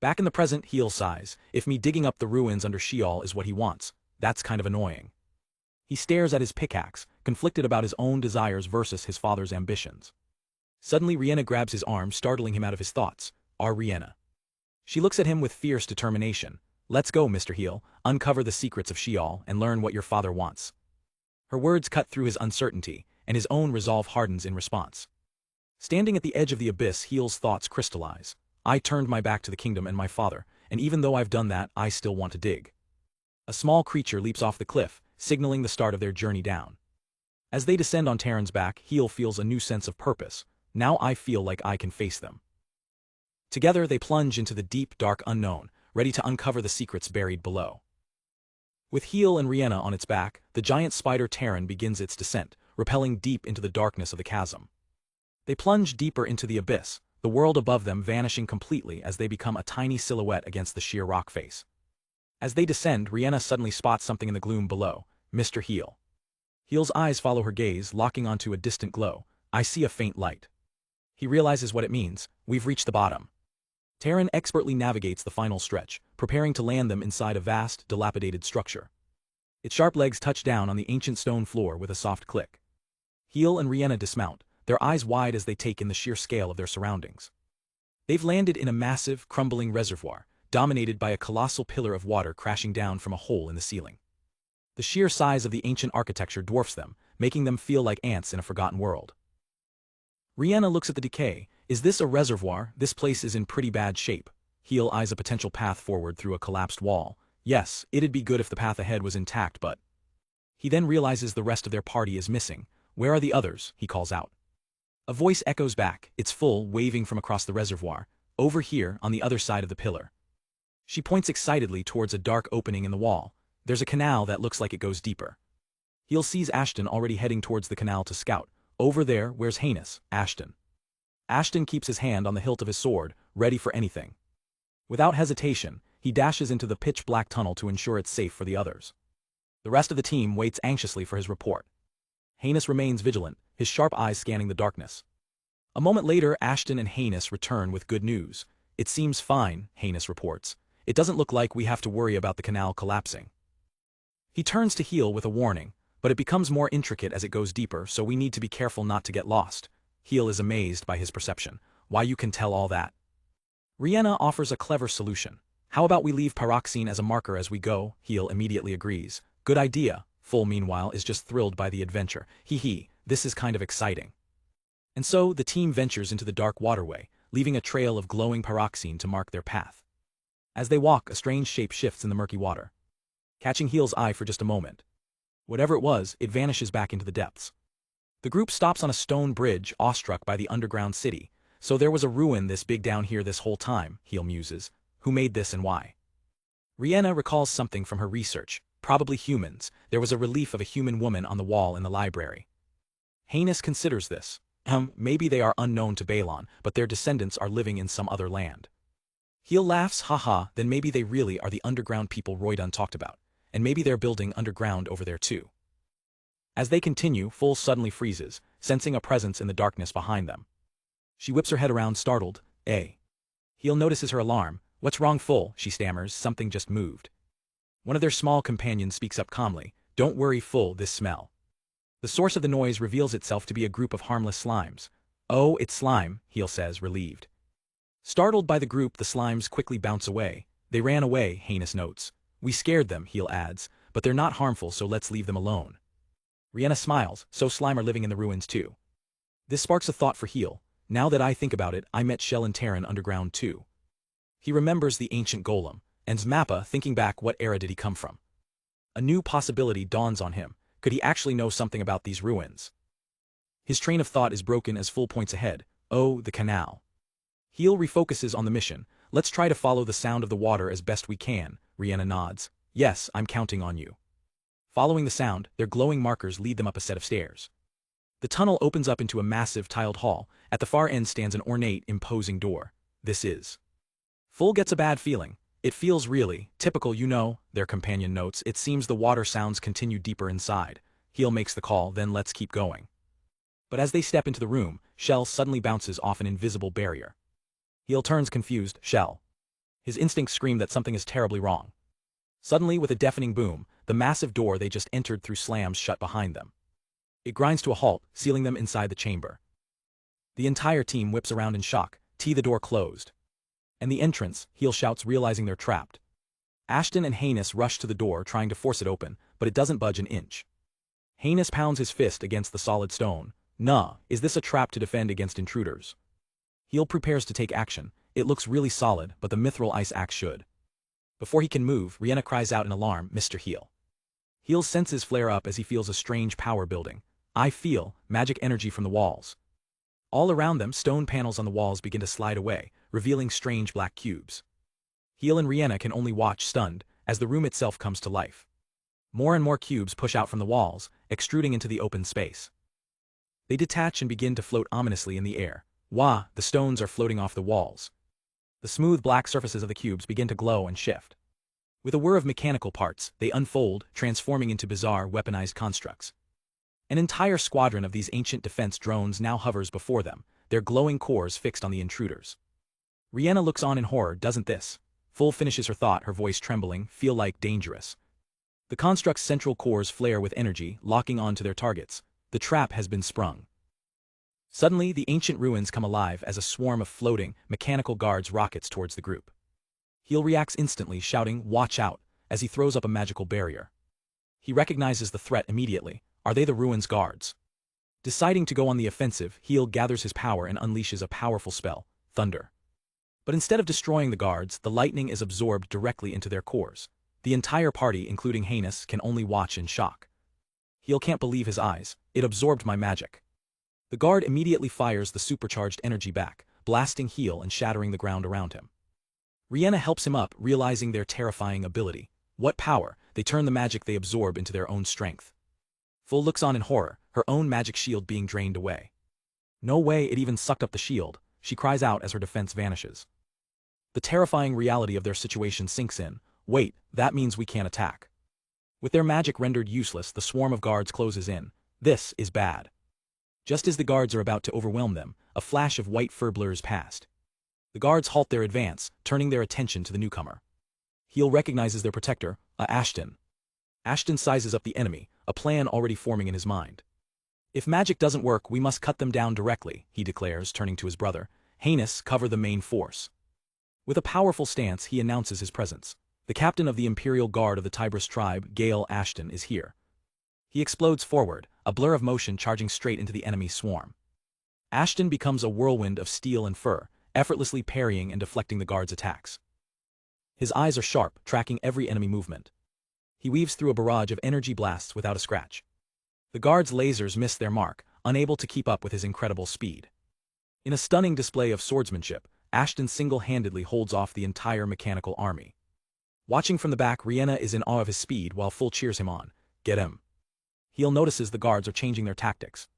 Back in the present, Heel sighs. If me digging up the ruins under Sheol is what he wants, that's kind of annoying. He stares at his pickaxe, conflicted about his own desires versus his father's ambitions. Suddenly Rihanna grabs his arm, startling him out of his thoughts. Rihanna. She looks at him with fierce determination. Let's go, Mr. Heel, uncover the secrets of Sheol and learn what your father wants. Her words cut through his uncertainty, and his own resolve hardens in response. Standing at the edge of the abyss, Heel's thoughts crystallize. I turned my back to the kingdom and my father, and even though I've done that, I still want to dig. A small creature leaps off the cliff, signaling the start of their journey down. As they descend on Terran's back, Heel feels a new sense of purpose. Now I feel like I can face them. Together they plunge into the deep, dark unknown, ready to uncover the secrets buried below. With Heel and Rihanna on its back, the giant spider Terran begins its descent, rappelling deep into the darkness of the chasm. They plunge deeper into the abyss, the world above them vanishing completely as they become a tiny silhouette against the sheer rock face. As they descend, Rihanna suddenly spots something in the gloom below. Mr. Heel. Heel's eyes follow her gaze, locking onto a distant glow. I see a faint light. He realizes what it means. We've reached the bottom. Terran expertly navigates the final stretch, preparing to land them inside a vast, dilapidated structure. Its sharp legs touch down on the ancient stone floor with a soft click. Heel and Rihanna dismount, their eyes wide as they take in the sheer scale of their surroundings. They've landed in a massive, crumbling reservoir, dominated by a colossal pillar of water crashing down from a hole in the ceiling. The sheer size of the ancient architecture dwarfs them, making them feel like ants in a forgotten world. Rihanna looks at the decay. Is this a reservoir? This place is in pretty bad shape. Heel eyes a potential path forward through a collapsed wall. Yes, it'd be good if the path ahead was intact, but... He then realizes the rest of their party is missing. Where are the others? He calls out. A voice echoes back, its full, waving from across the reservoir. Over here, on the other side of the pillar. She points excitedly towards a dark opening in the wall. There's a canal that looks like it goes deeper. Heel sees Ashton already heading towards the canal to scout. Over there, where's Heinous? Ashton. Ashton keeps his hand on the hilt of his sword, ready for anything. Without hesitation, he dashes into the pitch-black tunnel to ensure it's safe for the others. The rest of the team waits anxiously for his report. Heinous remains vigilant, his sharp eyes scanning the darkness. A moment later, Ashton and Heinous return with good news. It seems fine, Heinous reports. It doesn't look like we have to worry about the canal collapsing. He turns to Heel with a warning, but it becomes more intricate as it goes deeper, so we need to be careful not to get lost. Heel is amazed by his perception. Why you can tell all that? Rihanna offers a clever solution. How about we leave pyroxene as a marker as we go? Heel immediately agrees. Good idea. Full meanwhile is just thrilled by the adventure. Hee, this is kind of exciting. And so the team ventures into the dark waterway, leaving a trail of glowing pyroxene to mark their path. As they walk, a strange shape shifts in the murky water, catching Heel's eye for just a moment. Whatever it was, it vanishes back into the depths. The group stops on a stone bridge, awestruck by the underground city. So there was a ruin this big down here this whole time, Heel muses. Who made this and why? Rihanna recalls something from her research. Probably humans. There was a relief of a human woman on the wall in the library. Heinous considers this. Maybe they are unknown to Balon, but their descendants are living in some other land. Heel laughs, haha, then maybe they really are the underground people Roydun talked about, and maybe they're building underground over there too. As they continue, Full suddenly freezes, sensing a presence in the darkness behind them. She whips her head around, startled. Heel notices her alarm. What's wrong, Full? She stammers, something just moved. One of their small companions speaks up calmly. Don't worry, Full, this smell. The source of the noise reveals itself to be a group of harmless slimes. Oh, it's slime, Heel says, relieved. Startled by the group, the slimes quickly bounce away. They ran away, Heinous notes. We scared them, Heel adds, but they're not harmful, so let's leave them alone. Rihanna smiles. So slime are living in the ruins too. This sparks a thought for Heel. Now that I think about it, I met Shell and Terran underground too. He remembers the ancient golem, and Mappa, thinking back, what era did he come from? A new possibility dawns on him. Could he actually know something about these ruins? His train of thought is broken as Full points ahead. Oh, the canal. Heel refocuses on the mission. Let's try to follow the sound of the water as best we can. Rihanna nods. Yes, I'm counting on you. Following the sound, their glowing markers lead them up a set of stairs. The tunnel opens up into a massive tiled hall. At the far end stands an ornate, imposing door. This is. Full gets a bad feeling. It feels really typical, you know, their companion notes. It seems the water sounds continue deeper inside. Heel makes the call, then let's keep going. But as they step into the room, Shell suddenly bounces off an invisible barrier. Heel turns confused. Shell. His instincts scream that something is terribly wrong. Suddenly, with a deafening boom, the massive door they just entered through slams shut behind them. It grinds to a halt, sealing them inside the chamber. The entire team whips around in shock. The door closed. And the entrance, Heel shouts, realizing they're trapped. Ashton and Heinous rush to the door, trying to force it open, but it doesn't budge an inch. Heinous pounds his fist against the solid stone. Nah, is this a trap to defend against intruders? Heel prepares to take action. It looks really solid, but the mithril ice axe should. Before he can move, Rihanna cries out in alarm, Mr. Heel. Heel's senses flare up as he feels a strange power building. I feel magic energy from the walls. All around them, stone panels on the walls begin to slide away, revealing strange black cubes. Heel and Rihanna can only watch, stunned, as the room itself comes to life. More and more cubes push out from the walls, extruding into the open space. They detach and begin to float ominously in the air. Wah, the stones are floating off the walls. The smooth black surfaces of the cubes begin to glow and shift. With a whir of mechanical parts, they unfold, transforming into bizarre, weaponized constructs. An entire squadron of these ancient defense drones now hovers before them, their glowing cores fixed on the intruders. Rihanna looks on in horror. Doesn't this? Full finishes her thought, her voice trembling, feel like dangerous. The construct's central cores flare with energy, locking on to their targets. The trap has been sprung. Suddenly, the ancient ruins come alive as a swarm of floating, mechanical guards rockets towards the group. Heel reacts instantly, shouting, watch out, as he throws up a magical barrier. He recognizes the threat immediately. Are they the ruins guards? Deciding to go on the offensive, Heel gathers his power and unleashes a powerful spell, Thunder. But instead of destroying the guards, the lightning is absorbed directly into their cores. The entire party, including Heinous, can only watch in shock. Heel can't believe his eyes. It absorbed my magic. The guard immediately fires the supercharged energy back, blasting Heel and shattering the ground around him. Rihanna helps him up, realizing their terrifying ability. What power! They turn the magic they absorb into their own strength. Full looks on in horror, her own magic shield being drained away. No way, it even sucked up the shield, she cries out as her defense vanishes. The terrifying reality of their situation sinks in. Wait, that means we can't attack. With their magic rendered useless, the swarm of guards closes in. This is bad. Just as the guards are about to overwhelm them, a flash of white fur blurs past. The guards halt their advance, turning their attention to the newcomer. Heel recognizes their protector, Ashton. Ashton sizes up the enemy, a plan already forming in his mind. If magic doesn't work, we must cut them down directly, he declares, turning to his brother. Heinous, cover the main force. With a powerful stance, he announces his presence. The captain of the Imperial Guard of the Tybris tribe, Gale Ashton, is here. He explodes forward, a blur of motion charging straight into the enemy swarm. Ashton becomes a whirlwind of steel and fur, effortlessly parrying and deflecting the guards' attacks. His eyes are sharp, tracking every enemy movement. He weaves through a barrage of energy blasts without a scratch. The guards' lasers miss their mark, unable to keep up with his incredible speed. In a stunning display of swordsmanship, Ashton single-handedly holds off the entire mechanical army. Watching from the back, Rihanna is in awe of his speed while Full cheers him on. Get him. Heel notices the guards are changing their tactics.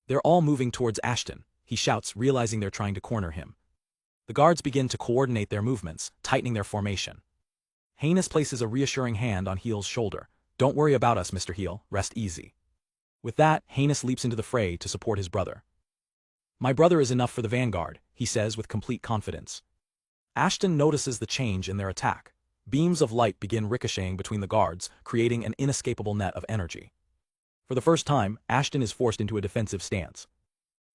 They're all moving towards Ashton, he shouts, realizing they're trying to corner him. The guards begin to coordinate their movements, tightening their formation. Heinous places a reassuring hand on Heel's shoulder. Don't worry about us, Mr. Heel, rest easy. With that, Heinous leaps into the fray to support his brother. My brother is enough for the vanguard, he says with complete confidence. Ashton notices the change in their attack. Beams of light begin ricocheting between the guards, creating an inescapable net of energy. For the first time, Ashton is forced into a defensive stance.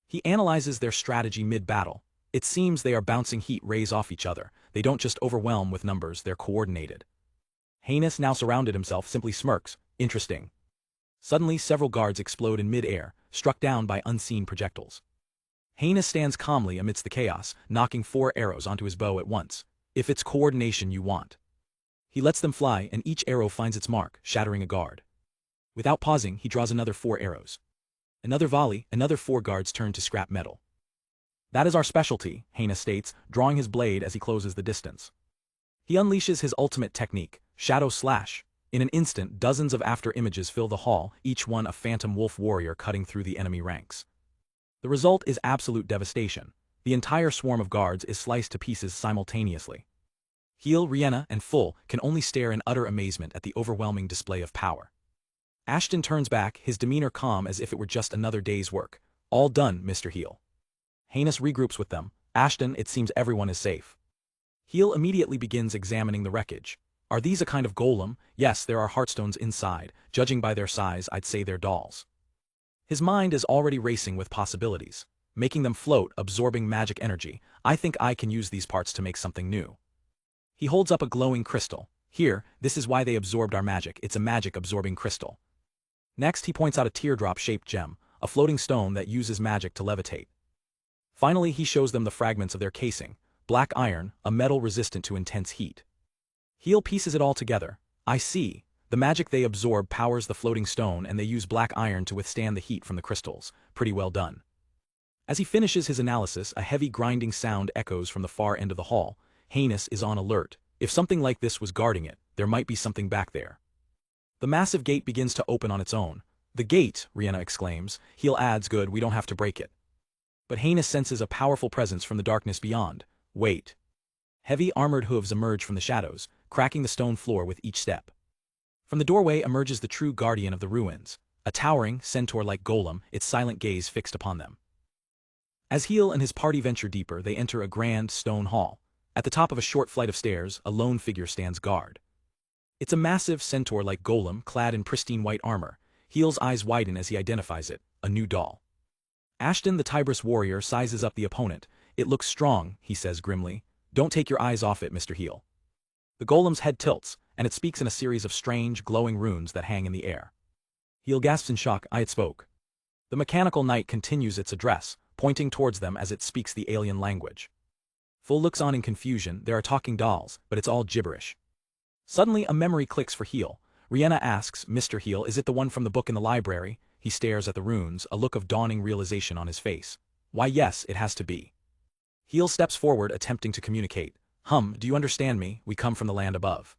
He analyzes their strategy mid-battle. It seems they are bouncing heat rays off each other. They don't just overwhelm with numbers, they're coordinated. Heinous, now surrounded himself, simply smirks. Interesting. Suddenly, several guards explode in mid-air, struck down by unseen projectiles. Heinous stands calmly amidst the chaos, knocking 4 arrows onto his bow at once. If it's coordination you want. He lets them fly, and each arrow finds its mark, shattering a guard. Without pausing, he draws another 4 arrows. Another volley, another 4 guards turn to scrap metal. That is our specialty, Heinous states, drawing his blade as he closes the distance. He unleashes his ultimate technique, Shadow Slash. In an instant, dozens of after images fill the hall, each one a phantom wolf warrior cutting through the enemy ranks. The result is absolute devastation. The entire swarm of guards is sliced to pieces simultaneously. Heel, Rihanna, and Full can only stare in utter amazement at the overwhelming display of power. Ashton turns back, his demeanor calm as if it were just another day's work. All done, Mr. Heel. Heinous regroups with them. Ashton, it seems everyone is safe. Heel immediately begins examining the wreckage. Are these a kind of golem? Yes, there are heartstones inside. Judging by their size, I'd say they're dolls. His mind is already racing with possibilities. Making them float, absorbing magic energy. I think I can use these parts to make something new. He holds up a glowing crystal. Here, this is why they absorbed our magic. It's a magic-absorbing crystal. Next, he points out a teardrop-shaped gem, a floating stone that uses magic to levitate. Finally, he shows them the fragments of their casing. Black iron, a metal resistant to intense heat. Heel pieces it all together. I see. The magic they absorb powers the floating stone, and they use black iron to withstand the heat from the crystals. Pretty well done. As he finishes his analysis, a heavy grinding sound echoes from the far end of the hall. Heinous is on alert. If something like this was guarding it, there might be something back there. The massive gate begins to open on its own. The gate, Rihanna exclaims. Heel adds, good, we don't have to break it. But Heinous senses a powerful presence from the darkness beyond. Wait. Heavy armored hooves emerge from the shadows, cracking the stone floor with each step. From the doorway emerges the true guardian of the ruins, a towering, centaur-like golem, its silent gaze fixed upon them. As Heel and his party venture deeper, they enter a grand stone hall. At the top of a short flight of stairs, a lone figure stands guard. It's a massive centaur-like golem clad in pristine white armor. Heel's eyes widen as he identifies it, a new doll. Ashton, the Tybris warrior, sizes up the opponent. It looks strong, he says grimly. Don't take your eyes off it, Mr. Heel. The golem's head tilts, and it speaks in a series of strange, glowing runes that hang in the air. Heel gasps in shock. It spoke. The mechanical knight continues its address, pointing towards them as it speaks the alien language. Full looks on in confusion. There are talking dolls, but it's all gibberish. Suddenly, a memory clicks for Heel. Rihanna asks, Mr. Heel, is it the one from the book in the library? He stares at the runes, a look of dawning realization on his face. Why, yes, it has to be. Heel steps forward, attempting to communicate. Do you understand me? We come from the land above.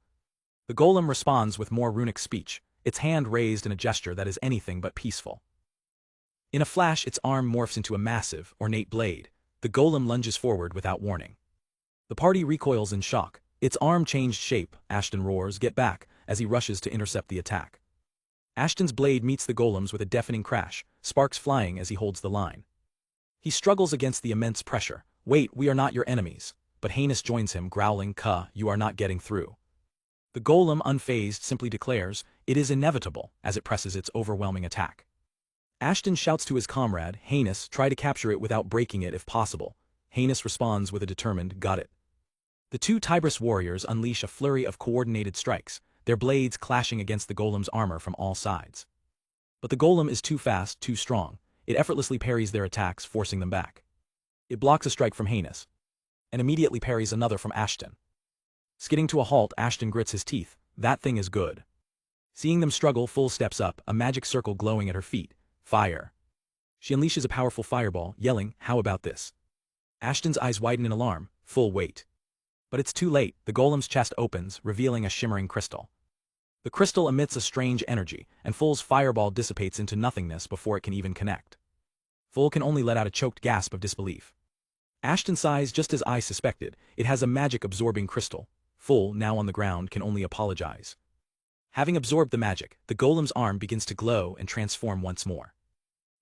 The golem responds with more runic speech, its hand raised in a gesture that is anything but peaceful. In a flash, its arm morphs into a massive, ornate blade. The golem lunges forward without warning. The party recoils in shock. Its arm changed shape. Ashton roars, get back, as he rushes to intercept the attack. Ashton's blade meets the golem's with a deafening crash, sparks flying as he holds the line. He struggles against the immense pressure. Wait, we are not your enemies. But Heinous joins him, growling, you are not getting through. The golem, unfazed, simply declares, it is inevitable, as it presses its overwhelming attack. Ashton shouts to his comrade, Heinous, try to capture it without breaking it if possible. Heinous responds with a determined, got it. The two Tybris warriors unleash a flurry of coordinated strikes, their blades clashing against the golem's armor from all sides. But the golem is too fast, too strong. It effortlessly parries their attacks, forcing them back. It blocks a strike from Heinous, and immediately parries another from Ashton. Skidding to a halt, Ashton grits his teeth. That thing is good. Seeing them struggle, Full steps up, a magic circle glowing at her feet. Fire. She unleashes a powerful fireball, yelling, how about this? Ashton's eyes widen in alarm. Full, wait. But it's too late. The golem's chest opens, revealing a shimmering crystal. The crystal emits a strange energy, and Full's fireball dissipates into nothingness before it can even connect. Full can only let out a choked gasp of disbelief. Ashton sighs just as I suspected. It has a magic-absorbing crystal. Full, now on the ground, can only apologize. Having absorbed the magic, the golem's arm begins to glow and transform once more.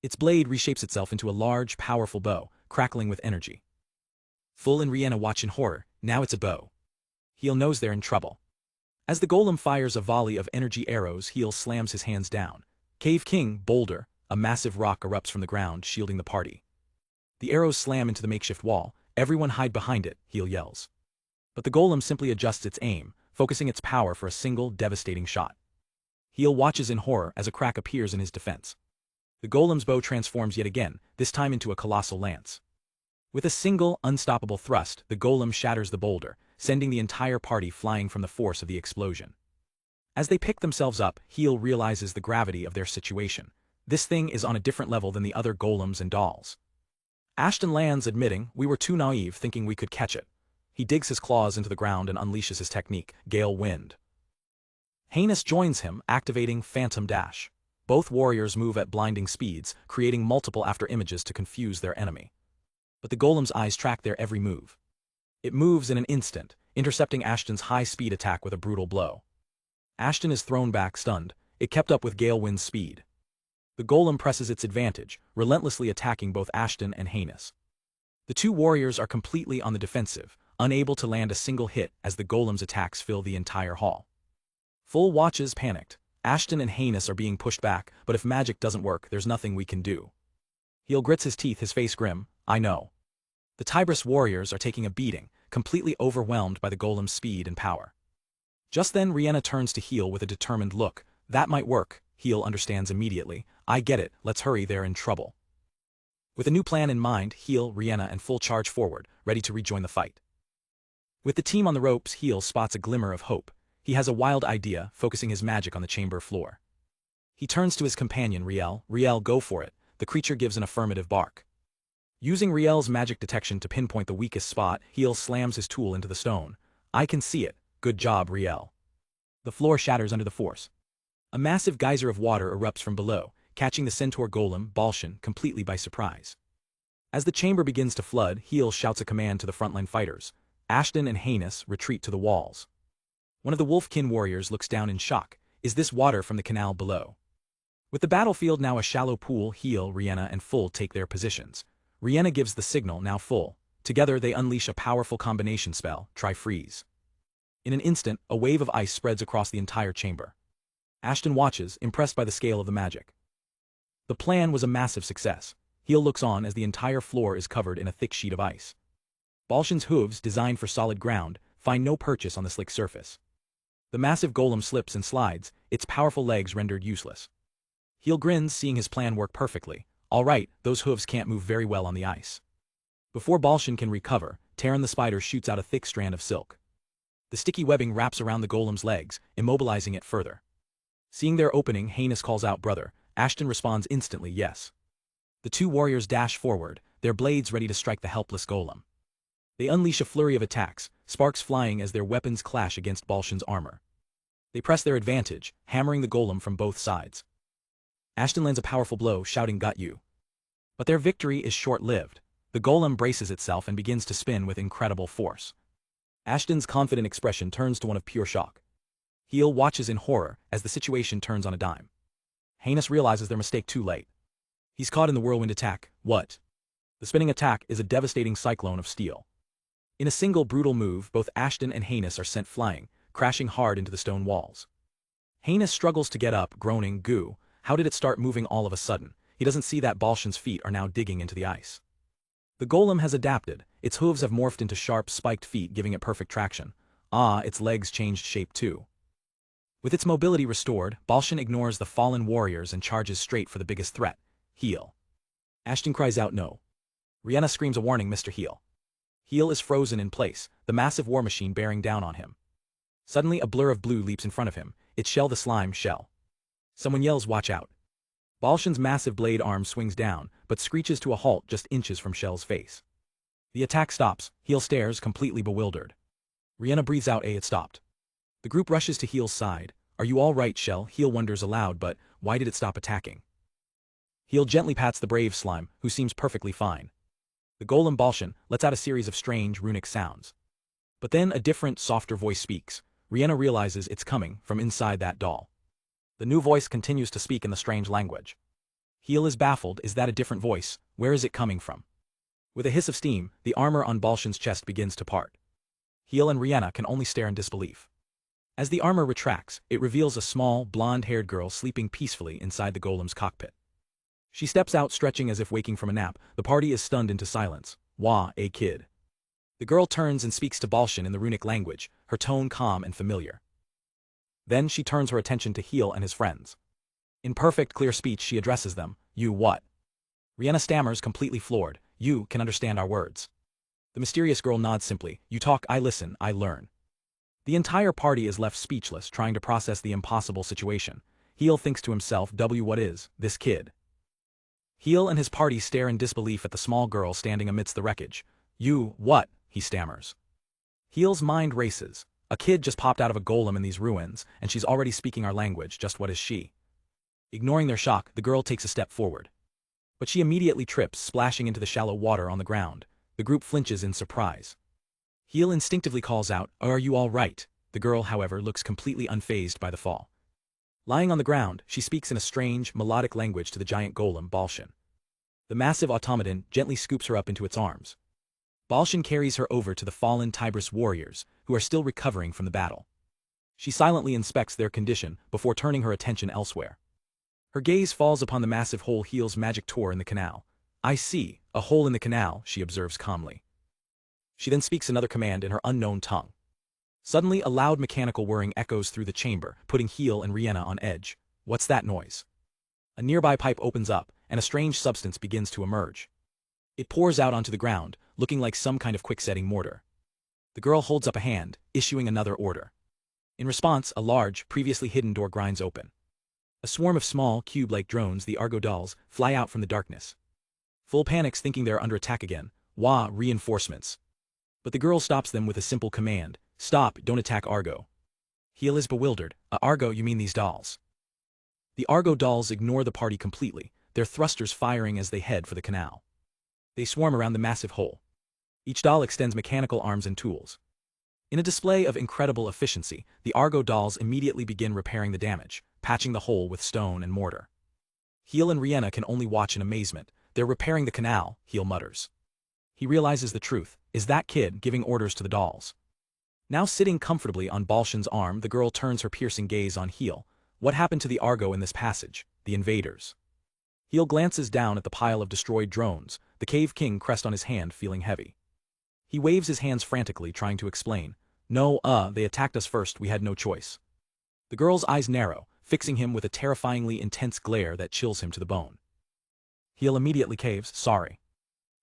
Its blade reshapes itself into a large, powerful bow, crackling with energy. Full and Rihanna watch in horror. Now it's a bow. Heel knows they're in trouble. As the golem fires a volley of energy arrows, Heel slams his hands down. Cave King, boulder, a massive rock erupts from the ground, shielding the party. The arrows slam into the makeshift wall. Everyone hide behind it, Heel yells. But the golem simply adjusts its aim, focusing its power for a single, devastating shot. Heel watches in horror as a crack appears in his defense. The golem's bow transforms yet again, this time into a colossal lance. With a single, unstoppable thrust, the golem shatters the boulder, sending the entire party flying from the force of the explosion. As they pick themselves up, Heel realizes the gravity of their situation. This thing is on a different level than the other golems and dolls. Ashton lands, admitting, we were too naive thinking we could catch it. He digs his claws into the ground and unleashes his technique, Gale Wind. Heinous joins him, activating Phantom Dash. Both warriors move at blinding speeds, creating multiple after-images to confuse their enemy. But the golem's eyes track their every move. It moves in an instant, intercepting Ashton's high-speed attack with a brutal blow. Ashton is thrown back, stunned. It kept up with Gale Wind's speed. The golem presses its advantage, relentlessly attacking both Ashton and Heinous. The two warriors are completely on the defensive, unable to land a single hit as the golem's attacks fill the entire hall. Full watches, panicked. Ashton and Heinous are being pushed back, but if magic doesn't work, there's nothing we can do. Heel grits his teeth, his face grim. I know. The Tybris warriors are taking a beating, completely overwhelmed by the golem's speed and power. Just then Rihanna turns to Heel with a determined look. That might work, Heel understands immediately. I get it, let's hurry, they're in trouble. With a new plan in mind, Heel, Rihanna and Full charge forward, ready to rejoin the fight. With the team on the ropes, Heel spots a glimmer of hope. He has a wild idea, focusing his magic on the chamber floor. He turns to his companion Riel. Riel, go for it. The creature gives an affirmative bark. Using Riel's magic detection to pinpoint the weakest spot, Heel slams his tool into the stone. I can see it. Good job, Riel. The floor shatters under the force. A massive geyser of water erupts from below, catching the centaur golem, Balshan, completely by surprise. As the chamber begins to flood, Heel shouts a command to the frontline fighters. Ashton and Heinous retreat to the walls. One of the Wolfkin warriors looks down in shock. Is this water from the canal below? With the battlefield now a shallow pool, Heel, Rihanna and Full take their positions. Rihanna gives the signal, now Full. Together they unleash a powerful combination spell, Try Freeze. In an instant, a wave of ice spreads across the entire chamber. Ashton watches, impressed by the scale of the magic. The plan was a massive success. Heel looks on as the entire floor is covered in a thick sheet of ice. Balshan's hooves, designed for solid ground, find no purchase on the slick surface. The massive golem slips and slides, its powerful legs rendered useless. Heel grins, seeing his plan work perfectly. All right, those hooves can't move very well on the ice. Before Balshan can recover, Terran the spider shoots out a thick strand of silk. The sticky webbing wraps around the golem's legs, immobilizing it further. Seeing their opening, Heinous calls out, brother. Ashton responds instantly, yes. The two warriors dash forward, their blades ready to strike the helpless golem. They unleash a flurry of attacks, sparks flying as their weapons clash against Balshan's armor. They press their advantage, hammering the golem from both sides. Ashton lands a powerful blow, shouting, got you. But their victory is short-lived. The golem braces itself and begins to spin with incredible force. Ashton's confident expression turns to one of pure shock. Heel watches in horror as the situation turns on a dime. Heinous realizes their mistake too late. He's caught in the whirlwind attack. What? The spinning attack is a devastating cyclone of steel. In a single brutal move, both Ashton and Heinous are sent flying, crashing hard into the stone walls. Heinous struggles to get up, groaning, goo. How did it start moving all of a sudden? he doesn't see that Balshan's feet are now digging into the ice. The golem has adapted, its hooves have morphed into sharp, spiked feet giving it perfect traction. Its legs changed shape too. With its mobility restored, Balshan ignores the fallen warriors and charges straight for the biggest threat, Heel. Ashton cries out no. Rihanna screams a warning, Mr. Heel. Heel is frozen in place, the massive war machine bearing down on him. Suddenly a blur of blue leaps in front of him, it's Shell the slime Shell. Someone yells watch out. Balshan's massive blade arm swings down, but screeches to a halt just inches from Shell's face. The attack stops, Heel stares completely bewildered. Rihanna breathes out it stopped. The group rushes to Heel's side. Are you all right, Shell? Heel wonders aloud, but why did it stop attacking? Heel gently pats the brave slime, who seems perfectly fine. The golem Balshan lets out a series of strange runic sounds. But then a different, softer voice speaks. Rihanna realizes it's coming from inside that doll. The new voice continues to speak in the strange language. Heel is baffled, is that a different voice? Where is it coming from? With a hiss of steam, the armor on Balshan's chest begins to part. Heel and Rihanna can only stare in disbelief. As the armor retracts, it reveals a small, blonde-haired girl sleeping peacefully inside the golem's cockpit. She steps out stretching as if waking from a nap. The party is stunned into silence. Wah, a kid. The girl turns and speaks to Balshan in the runic language, her tone calm and familiar. Then she turns her attention to Heel and his friends. In perfect, clear speech she addresses them. You what? Rihanna stammers, completely floored. You can understand our words. The mysterious girl nods simply. You talk, I listen, I learn. The entire party is left speechless, trying to process the impossible situation. Heel thinks to himself, what is this kid? Heel and his party stare in disbelief at the small girl standing amidst the wreckage. You, what? He stammers. Heel's mind races. A kid just popped out of a golem in these ruins, and she's already speaking our language, just what is she? Ignoring their shock, the girl takes a step forward. But she immediately trips, splashing into the shallow water on the ground. The group flinches in surprise. Heel instinctively calls out, are you all right? The girl, however, looks completely unfazed by the fall. Lying on the ground, she speaks in a strange, melodic language to the giant golem, Balshan. The massive automaton gently scoops her up into its arms. Balshan carries her over to the fallen Tybris warriors, who are still recovering from the battle. She silently inspects their condition before turning her attention elsewhere. Her gaze falls upon the massive hole Heel's magic tore in the canal. I see, a hole in the canal, she observes calmly. She then speaks another command in her unknown tongue. Suddenly a loud mechanical whirring echoes through the chamber, putting Heel and Rihanna on edge. What's that noise? A nearby pipe opens up, and a strange substance begins to emerge. It pours out onto the ground, looking like some kind of quick-setting mortar. The girl holds up a hand, issuing another order. In response, a large, previously hidden door grinds open. A swarm of small, cube-like drones, the Argo dolls, fly out from the darkness. Full panics thinking they're under attack again. Wah, reinforcements. But the girl stops them with a simple command. Stop, don't attack Argo. Heel is bewildered. Argo, you mean these dolls? The Argo dolls ignore the party completely, their thrusters firing as they head for the canal. They swarm around the massive hole. Each doll extends mechanical arms and tools. In a display of incredible efficiency, the Argo dolls immediately begin repairing the damage, patching the hole with stone and mortar. Heel and Rihanna can only watch in amazement. They're repairing the canal, Heel mutters. He realizes the truth. Is that kid giving orders to the dolls? Now sitting comfortably on Balshan's arm, the girl turns her piercing gaze on Heel. What happened to the Argo in this passage? The invaders. Heel glances down at the pile of destroyed drones, the Cave King crest on his hand feeling heavy. He waves his hands frantically, trying to explain. No, they attacked us first, we had no choice. The girl's eyes narrow, fixing him with a terrifyingly intense glare that chills him to the bone. Heel immediately caves, sorry.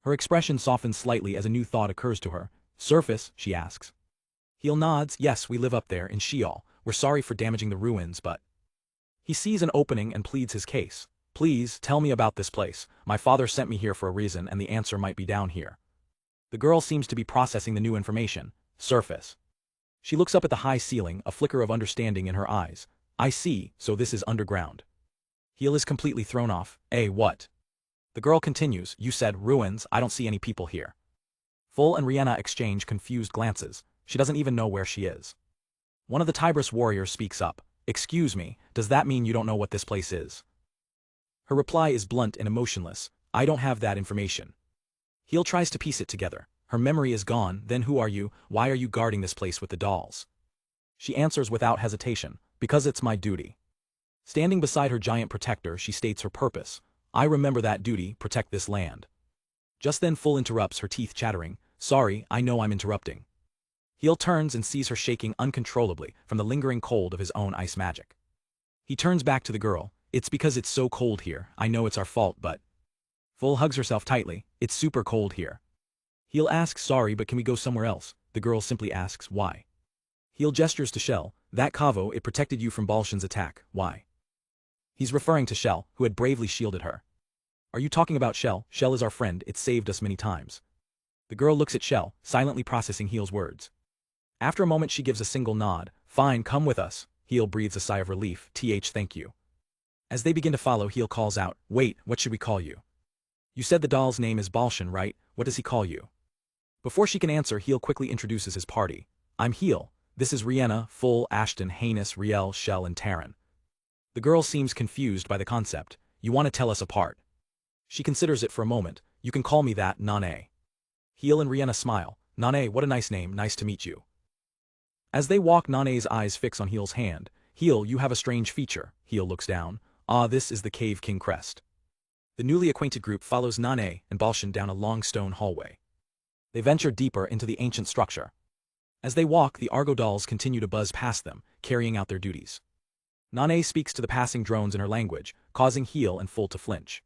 Her expression softens slightly as a new thought occurs to her. Surface, she asks. Heel nods, yes, we live up there, in Sheol. We're sorry for damaging the ruins, but... He sees an opening and pleads his case. Please, tell me about this place. My father sent me here for a reason, and the answer might be down here. The girl seems to be processing the new information. Surface. She looks up at the high ceiling, a flicker of understanding in her eyes. I see, so this is underground. Heel is completely thrown off. What? The girl continues, you said ruins, I don't see any people here. Full and Rihanna exchange confused glances. She doesn't even know where she is. One of the Tybris warriors speaks up. Excuse me, does that mean you don't know what this place is? Her reply is blunt and emotionless. I don't have that information. Heel tries to piece it together. Her memory is gone, then who are you? Why are you guarding this place with the dolls? She answers without hesitation. Because it's my duty. Standing beside her giant protector, she states her purpose. I remember that duty, protect this land. Just then Full interrupts, her teeth chattering. Sorry, I know I'm interrupting. Heel turns and sees her shaking uncontrollably from the lingering cold of his own ice magic. He turns back to the girl. It's because it's so cold here, I know it's our fault but… Full hugs herself tightly. It's super cold here. Heel asks sorry but can we go somewhere else? The girl simply asks why. Heel gestures to Shell. That Kavo, it protected you from Balshan's attack, why? He's referring to Shell, who had bravely shielded her. Are you talking about Shell? Shell is our friend, it saved us many times. The girl looks at Shell, silently processing Heel's words. After a moment she gives a single nod. Fine, come with us. Heel breathes a sigh of relief. Thank you. As they begin to follow, Heel calls out, wait, what should we call you? You said the doll's name is Balshan, right? What does he call you? Before she can answer, Heel quickly introduces his party. I'm Heel. This is Rihanna, Full, Ashton, Heinous, Riel, Shell and Taryn. The girl seems confused by the concept. You want to tell us apart. She considers it for a moment. You can call me that, Nane. Heel and Rihanna smile. Nane, what a nice name, nice to meet you. As they walk, Nane's eyes fix on Heel's hand. Heel, you have a strange feature. Heel looks down. Ah, this is the Cave King crest. The newly acquainted group follows Nane and Balshan down a long stone hallway. They venture deeper into the ancient structure. As they walk, the Argo dolls continue to buzz past them, carrying out their duties. Nane speaks to the passing drones in her language, causing Heel and Full to flinch.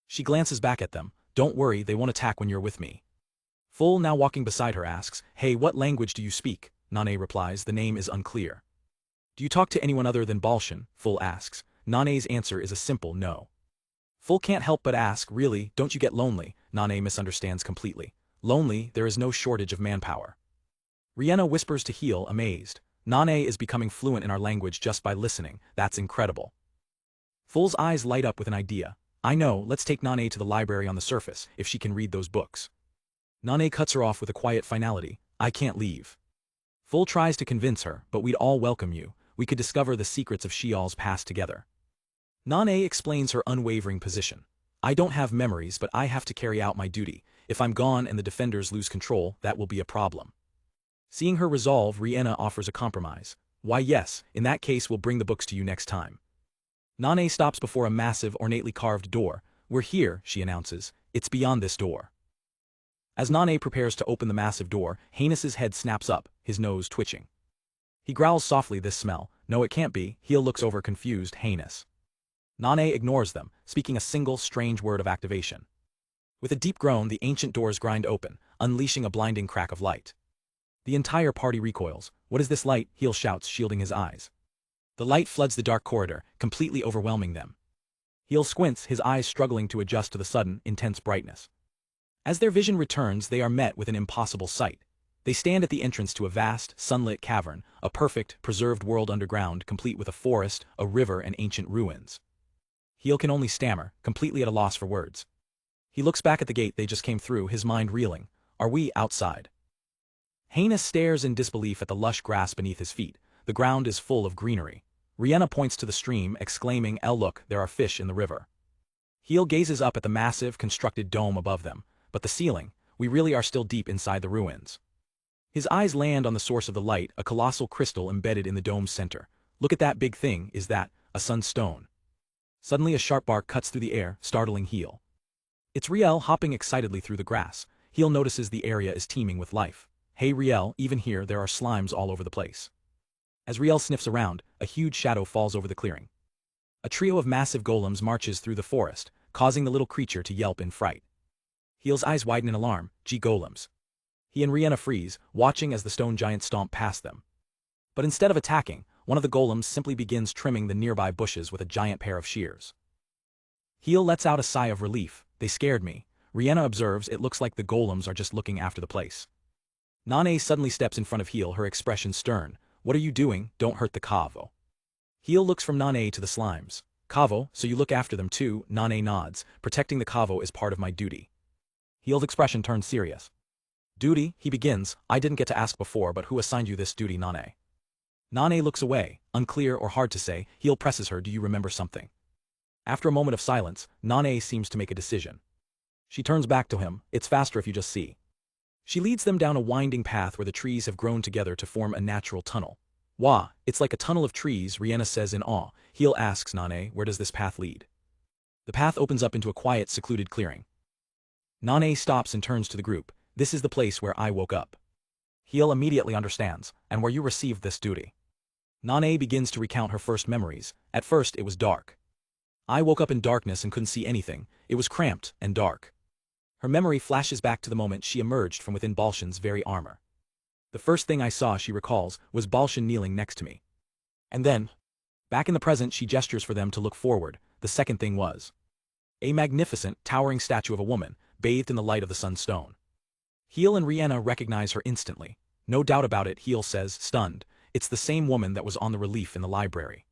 She glances back at them. Don't worry, they won't attack when you're with me. Full, now walking beside her, asks, Hey, what language do you speak? Nane replies, the name is unclear. Do you talk to anyone other than Balshan? Full asks. Nane's answer is a simple no. Full can't help but ask, really, don't you get lonely? Nane misunderstands completely. Lonely, there is no shortage of manpower. Rihanna whispers to Heel, amazed. Nane is becoming fluent in our language just by listening, that's incredible. Full's eyes light up with an idea. I know, let's take Nane to the library on the surface, if she can read those books. Nane cuts her off with a quiet finality. I can't leave. Full tries to convince her, but we'd all welcome you. We could discover the secrets of Sheol's past together. Nane explains her unwavering position. I don't have memories, but I have to carry out my duty. If I'm gone and the defenders lose control, that will be a problem. Seeing her resolve, Rihanna offers a compromise. Why yes, in that case we'll bring the books to you next time. Nane stops before a massive, ornately carved door. We're here, she announces. It's beyond this door. As Nane prepares to open the massive door, Heinous's head snaps up, his nose twitching. He growls softly, this smell. No, it can't be. Heel looks over confused, Heinous. Nane ignores them, speaking a single strange word of activation. With a deep groan, the ancient doors grind open, unleashing a blinding crack of light. The entire party recoils. What is this light? Heel shouts, shielding his eyes. The light floods the dark corridor, completely overwhelming them. Heel squints, his eyes struggling to adjust to the sudden, intense brightness. As their vision returns, they are met with an impossible sight. They stand at the entrance to a vast, sunlit cavern, a perfect, preserved world underground, complete with a forest, a river, and ancient ruins. Heel can only stammer, completely at a loss for words. He looks back at the gate they just came through, his mind reeling. Are we outside? Heinous stares in disbelief at the lush grass beneath his feet. The ground is full of greenery. Rihanna points to the stream, exclaiming, look, there are fish in the river. Heel gazes up at the massive, constructed dome above them. But the ceiling, we really are still deep inside the ruins. His eyes land on the source of the light, a colossal crystal embedded in the dome's center. Look at that big thing, is that a sunstone? Suddenly a sharp bark cuts through the air, startling Heel. It's Riel hopping excitedly through the grass. Heel notices the area is teeming with life. Hey Riel, even here there are slimes all over the place. As Riel sniffs around, a huge shadow falls over the clearing. A trio of massive golems marches through the forest, causing the little creature to yelp in fright. Heel's eyes widen in alarm. Gee, golems. He and Rihanna freeze, watching as the stone giant stomp past them. But instead of attacking, one of the golems simply begins trimming the nearby bushes with a giant pair of shears. Heel lets out a sigh of relief. They scared me. Rihanna observes, it looks like the golems are just looking after the place. Nane suddenly steps in front of Heel, her expression stern. What are you doing? Don't hurt the Kavo. Heel looks from Nane to the slimes. Kavo, so you look after them too? Nane nods. Protecting the Kavo is part of my duty. Heel's expression turns serious. Duty, he begins. I didn't get to ask before, but who assigned you this duty, Nane? Nane looks away, unclear or hard to say. Heel presses her. Do you remember something? After a moment of silence, Nane seems to make a decision. She turns back to him. It's faster if you just see. She leads them down a winding path where the trees have grown together to form a natural tunnel. Wah, it's like a tunnel of trees, Rihanna says in awe. Heel asks Nane, where does this path lead? The path opens up into a quiet, secluded clearing. Nane stops and turns to the group. This is the place where I woke up. Heel immediately understands, and where you received this duty. Nane begins to recount her first memories. At first it was dark. I woke up in darkness and couldn't see anything. It was cramped and dark. Her memory flashes back to the moment she emerged from within Balshan's very armor. The first thing I saw, she recalls, was Balshan kneeling next to me. And then, back in the present, she gestures for them to look forward. The second thing was a magnificent, towering statue of a woman, bathed in the light of the sunstone. Heel and Rihanna recognize her instantly. No doubt about it, Heel says, stunned. It's the same woman that was on the relief in the library.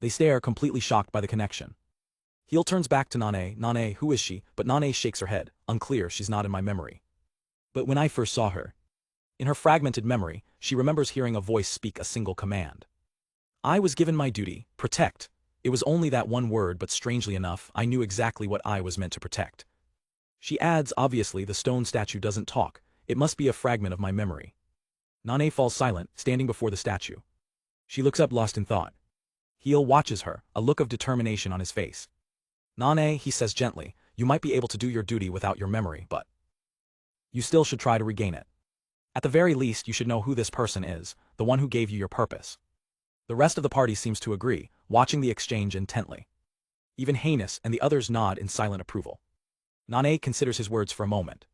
They stare, completely shocked by the connection. Heel turns back to Nane. Nane, who is she? But Nane shakes her head. Unclear, she's not in my memory. But when I first saw her, in her fragmented memory, she remembers hearing a voice speak a single command. I was given my duty, protect. It was only that one word, but strangely enough, I knew exactly what I was meant to protect. She adds, obviously, the stone statue doesn't talk. It must be a fragment of my memory. Nane falls silent, standing before the statue. She looks up, lost in thought. Heel watches her, a look of determination on his face. Nane, he says gently, you might be able to do your duty without your memory, but you still should try to regain it. At the very least, you should know who this person is, the one who gave you your purpose. The rest of the party seems to agree, watching the exchange intently. Even Heinous and the others nod in silent approval. Nane considers his words for a moment.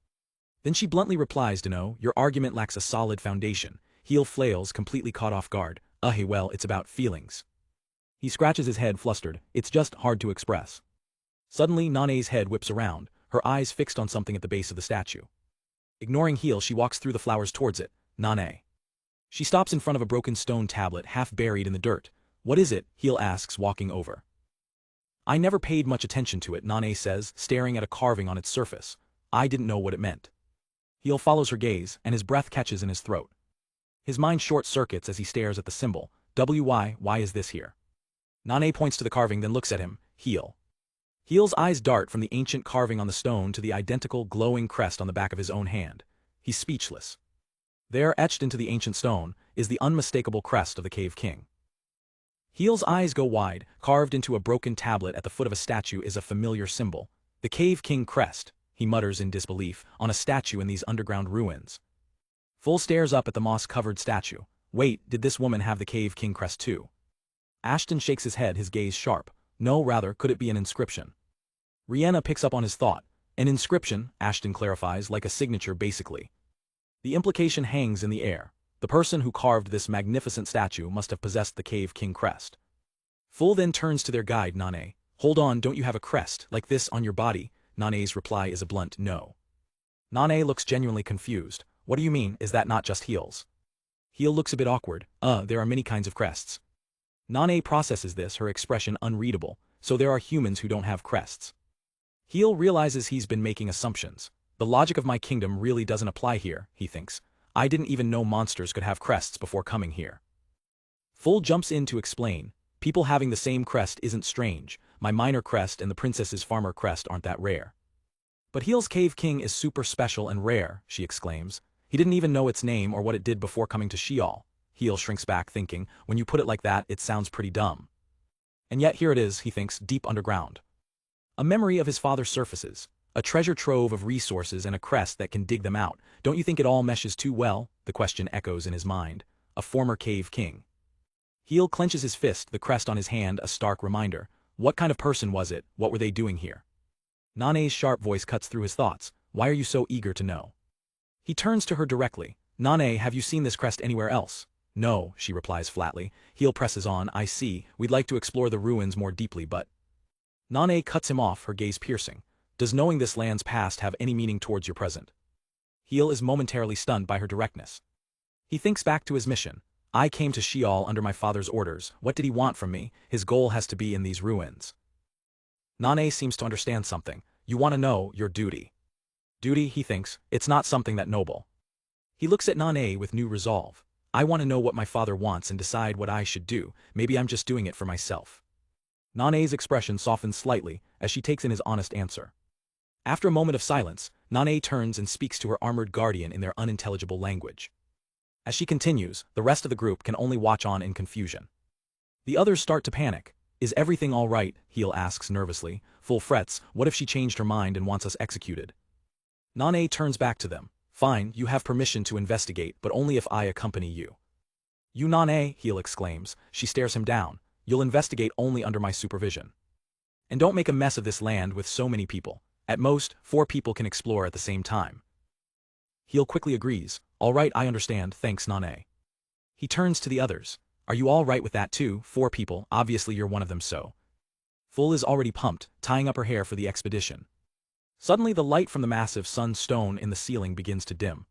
Then she bluntly replies, Dino, your argument lacks a solid foundation. Heel flails, completely caught off guard. Well, it's about feelings. He scratches his head, flustered. It's just hard to express. Suddenly, Nane's head whips around, her eyes fixed on something at the base of the statue. Ignoring Heel, she walks through the flowers towards it. Nane. She stops in front of a broken stone tablet, half buried in the dirt. What is it? Heel asks, walking over. I never paid much attention to it, Nane says, staring at a carving on its surface. I didn't know what it meant. Heel follows her gaze, and his breath catches in his throat. His mind short-circuits as he stares at the symbol. Why is this here? Nane points to the carving, then looks at him. Heel. Heel's eyes dart from the ancient carving on the stone to the identical glowing crest on the back of his own hand. He's speechless. There, etched into the ancient stone, is the unmistakable crest of the Cave King. Heel's eyes go wide. Carved into a broken tablet at the foot of a statue is a familiar symbol. The Cave King crest, he mutters in disbelief, on a statue in these underground ruins. Full stares up at the moss-covered statue. Wait, did this woman have the Cave King crest too? Ashton shakes his head, his gaze sharp. No, rather, could it be an inscription? Rihanna picks up on his thought. An inscription, Ashton clarifies, like a signature basically. The implication hangs in the air. The person who carved this magnificent statue must have possessed the Cave King crest. Full then turns to their guide, Nane. Hold on, don't you have a crest like this on your body? Nane's reply is a blunt no. Nane looks genuinely confused. What do you mean, is that not just Heel's? Heel looks a bit awkward. There are many kinds of crests. Nane processes this, her expression unreadable. So there are humans who don't have crests. Heel realizes he's been making assumptions. The logic of my kingdom really doesn't apply here, he thinks. I didn't even know monsters could have crests before coming here. Full jumps in to explain. People having the same crest isn't strange. My minor crest and the princess's farmer crest aren't that rare. But Heel's Cave King is super special and rare, she exclaims. He didn't even know its name or what it did before coming to Sheol. Heel shrinks back, thinking, when you put it like that, it sounds pretty dumb. And yet here it is, he thinks, deep underground. A memory of his father's surfaces. A treasure trove of resources and a crest that can dig them out. Don't you think it all meshes too well? The question echoes in his mind. A former Cave King. Heel clenches his fist, the crest on his hand a stark reminder. What kind of person was it? What were they doing here? Nane's sharp voice cuts through his thoughts. Why are you so eager to know? He turns to her directly. Nane, have you seen this crest anywhere else? No, she replies flatly. Heel presses on. I see. We'd like to explore the ruins more deeply, but... Nane cuts him off, her gaze piercing. Does knowing this land's past have any meaning towards your present? Heel is momentarily stunned by her directness. He thinks back to his mission. I came to Sheol under my father's orders. What did he want from me? His goal has to be in these ruins. Nane seems to understand something. You want to know your duty. Duty, he thinks, it's not something that noble. He looks at Nane with new resolve. I want to know what my father wants and decide what I should do. Maybe I'm just doing it for myself. Nane's expression softens slightly as she takes in his honest answer. After a moment of silence, Nane turns and speaks to her armored guardian in their unintelligible language. As she continues, the rest of the group can only watch on in confusion. The others start to panic. Is everything all right? Heel asks nervously. Full frets, what if she changed her mind and wants us executed? Nane turns back to them. Fine, you have permission to investigate, but only if I accompany you. You Nane, Heel exclaims. She stares him down. You'll investigate only under my supervision. And don't make a mess of this land with so many people. At most, 4 people can explore at the same time. Heel quickly agrees. All right, I understand, thanks Nane. He turns to the others. Are you all right with that too? 4 people, obviously you're one of them so. Full is already pumped, tying up her hair for the expedition. Suddenly the light from the massive sun stone in the ceiling begins to dim.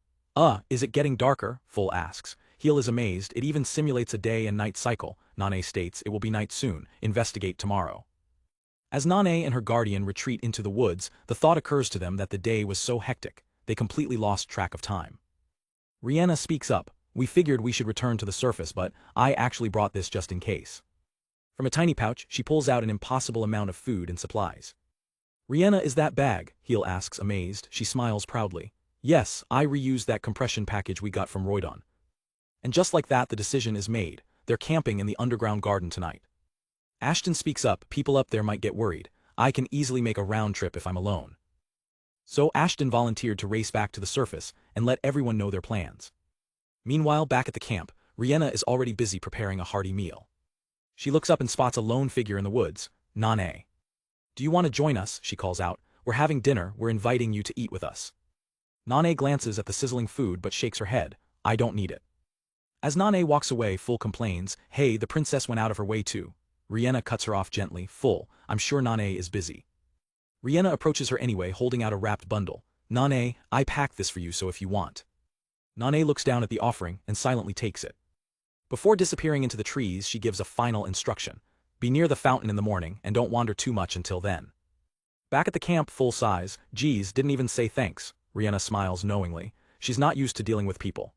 Is it getting darker? Full asks. Heel is amazed, it even simulates a day and night cycle. Nane states it will be night soon, investigate tomorrow. As Nane and her guardian retreat into the woods, the thought occurs to them that the day was so hectic, they completely lost track of time. Rihanna speaks up. We figured we should return to the surface, but I actually brought this just in case. From a tiny pouch, she pulls out an impossible amount of food and supplies. Rihanna, is that bag? Heel asks, amazed. She smiles proudly. Yes, I reused that compression package we got from Roydon. And just like that, the decision is made. They're camping in the underground garden tonight. Ashton speaks up. People up there might get worried. I can easily make a round trip if I'm alone. So Ashton volunteered to race back to the surface and let everyone know their plans. Meanwhile, back at the camp, Rihanna is already busy preparing a hearty meal. She looks up and spots a lone figure in the woods, Nane. Do you want to join us? She calls out. We're having dinner, we're inviting you to eat with us. Nane glances at the sizzling food but shakes her head. I don't need it. As Nane walks away, Full complains, hey, the princess went out of her way too. Rihanna cuts her off gently. Full, I'm sure Nane is busy. Rihanna approaches her anyway, holding out a wrapped bundle. Nane, I packed this for you so if you want. Nane looks down at the offering and silently takes it. Before disappearing into the trees, she gives a final instruction. Be near the fountain in the morning and don't wander too much until then. Back at the camp, Full sighs. Geez, didn't even say thanks. Rihanna smiles knowingly. She's not used to dealing with people.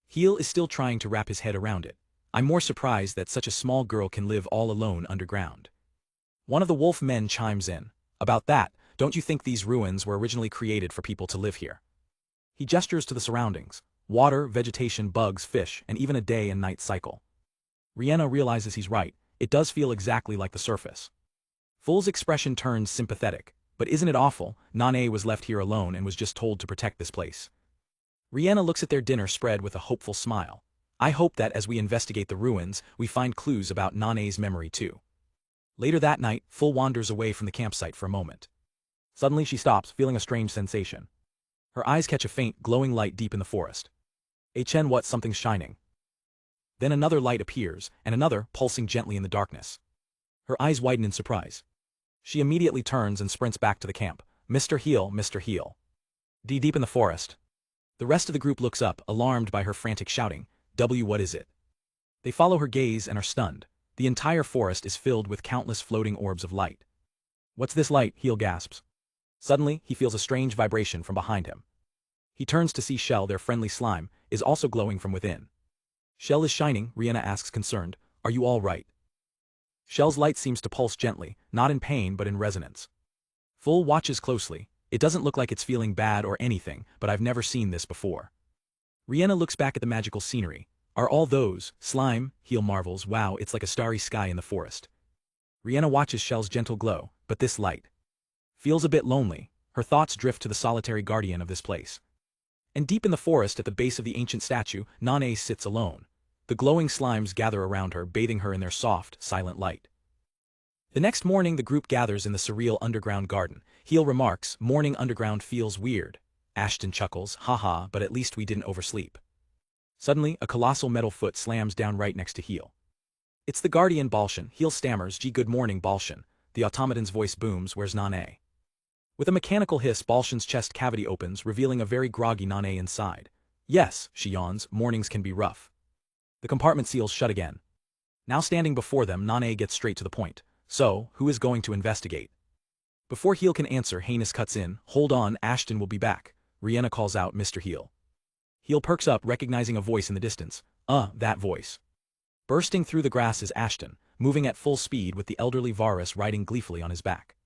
Heel is still trying to wrap his head around it. I'm more surprised that such a small girl can live all alone underground. One of the wolf men chimes in. About that, don't you think these ruins were originally created for people to live here? He gestures to the surroundings. Water, vegetation, bugs, fish, and even a day and night cycle. Rihanna realizes he's right. It does feel exactly like the surface. Full's expression turns sympathetic. But isn't it awful? Nane was left here alone and was just told to protect this place. Rihanna looks at their dinner spread with a hopeful smile. I hope that as we investigate the ruins, we find clues about Nane's memory too. Later that night, Full wanders away from the campsite for a moment. Suddenly she stops, feeling a strange sensation. Her eyes catch a faint, glowing light deep in the forest. What, something's shining. Then another light appears, and another, pulsing gently in the darkness. Her eyes widen in surprise. She immediately turns and sprints back to the camp. Mr. Heel, Mr. Heel. Deep in the forest. The rest of the group looks up, alarmed by her frantic shouting. What is it? They follow her gaze and are stunned. The entire forest is filled with countless floating orbs of light. What's this light? Heel gasps. Suddenly, he feels a strange vibration from behind him. He turns to see Shell, their friendly slime, is also glowing from within. Shell is shining, Rihanna asks concerned. Are you all right? Shell's light seems to pulse gently, not in pain but in resonance. Full watches closely. It doesn't look like it's feeling bad or anything, but I've never seen this before. Rihanna looks back at the magical scenery. Are all those slime? Heel marvels. Wow, it's like a starry sky in the forest. Rihanna watches Shell's gentle glow, but this light feels a bit lonely. Her thoughts drift to the solitary guardian of this place. And deep in the forest at the base of the ancient statue, Nane sits alone. The glowing slimes gather around her, bathing her in their soft, silent light. The next morning the group gathers in the surreal underground garden. Heel remarks, morning underground feels weird. Ashton chuckles, haha, but at least we didn't oversleep. Suddenly, a colossal metal foot slams down right next to Heel. It's the guardian Balshan. Heel stammers, gee good morning Balshan. The automaton's voice booms, where's Nane? With a mechanical hiss, Balshan's chest cavity opens, revealing a very groggy Nane inside. Yes, she yawns, mornings can be rough. The compartment seals shut again. Now standing before them, Nane gets straight to the point. So, who is going to investigate? Before Heel can answer, Heinous cuts in. Hold on, Ashton will be back. Rihanna calls out, Mr. Heel. Heel perks up, recognizing a voice in the distance. That voice. Bursting through the grass is Ashton, moving at full speed with the elderly Varus riding gleefully on his back.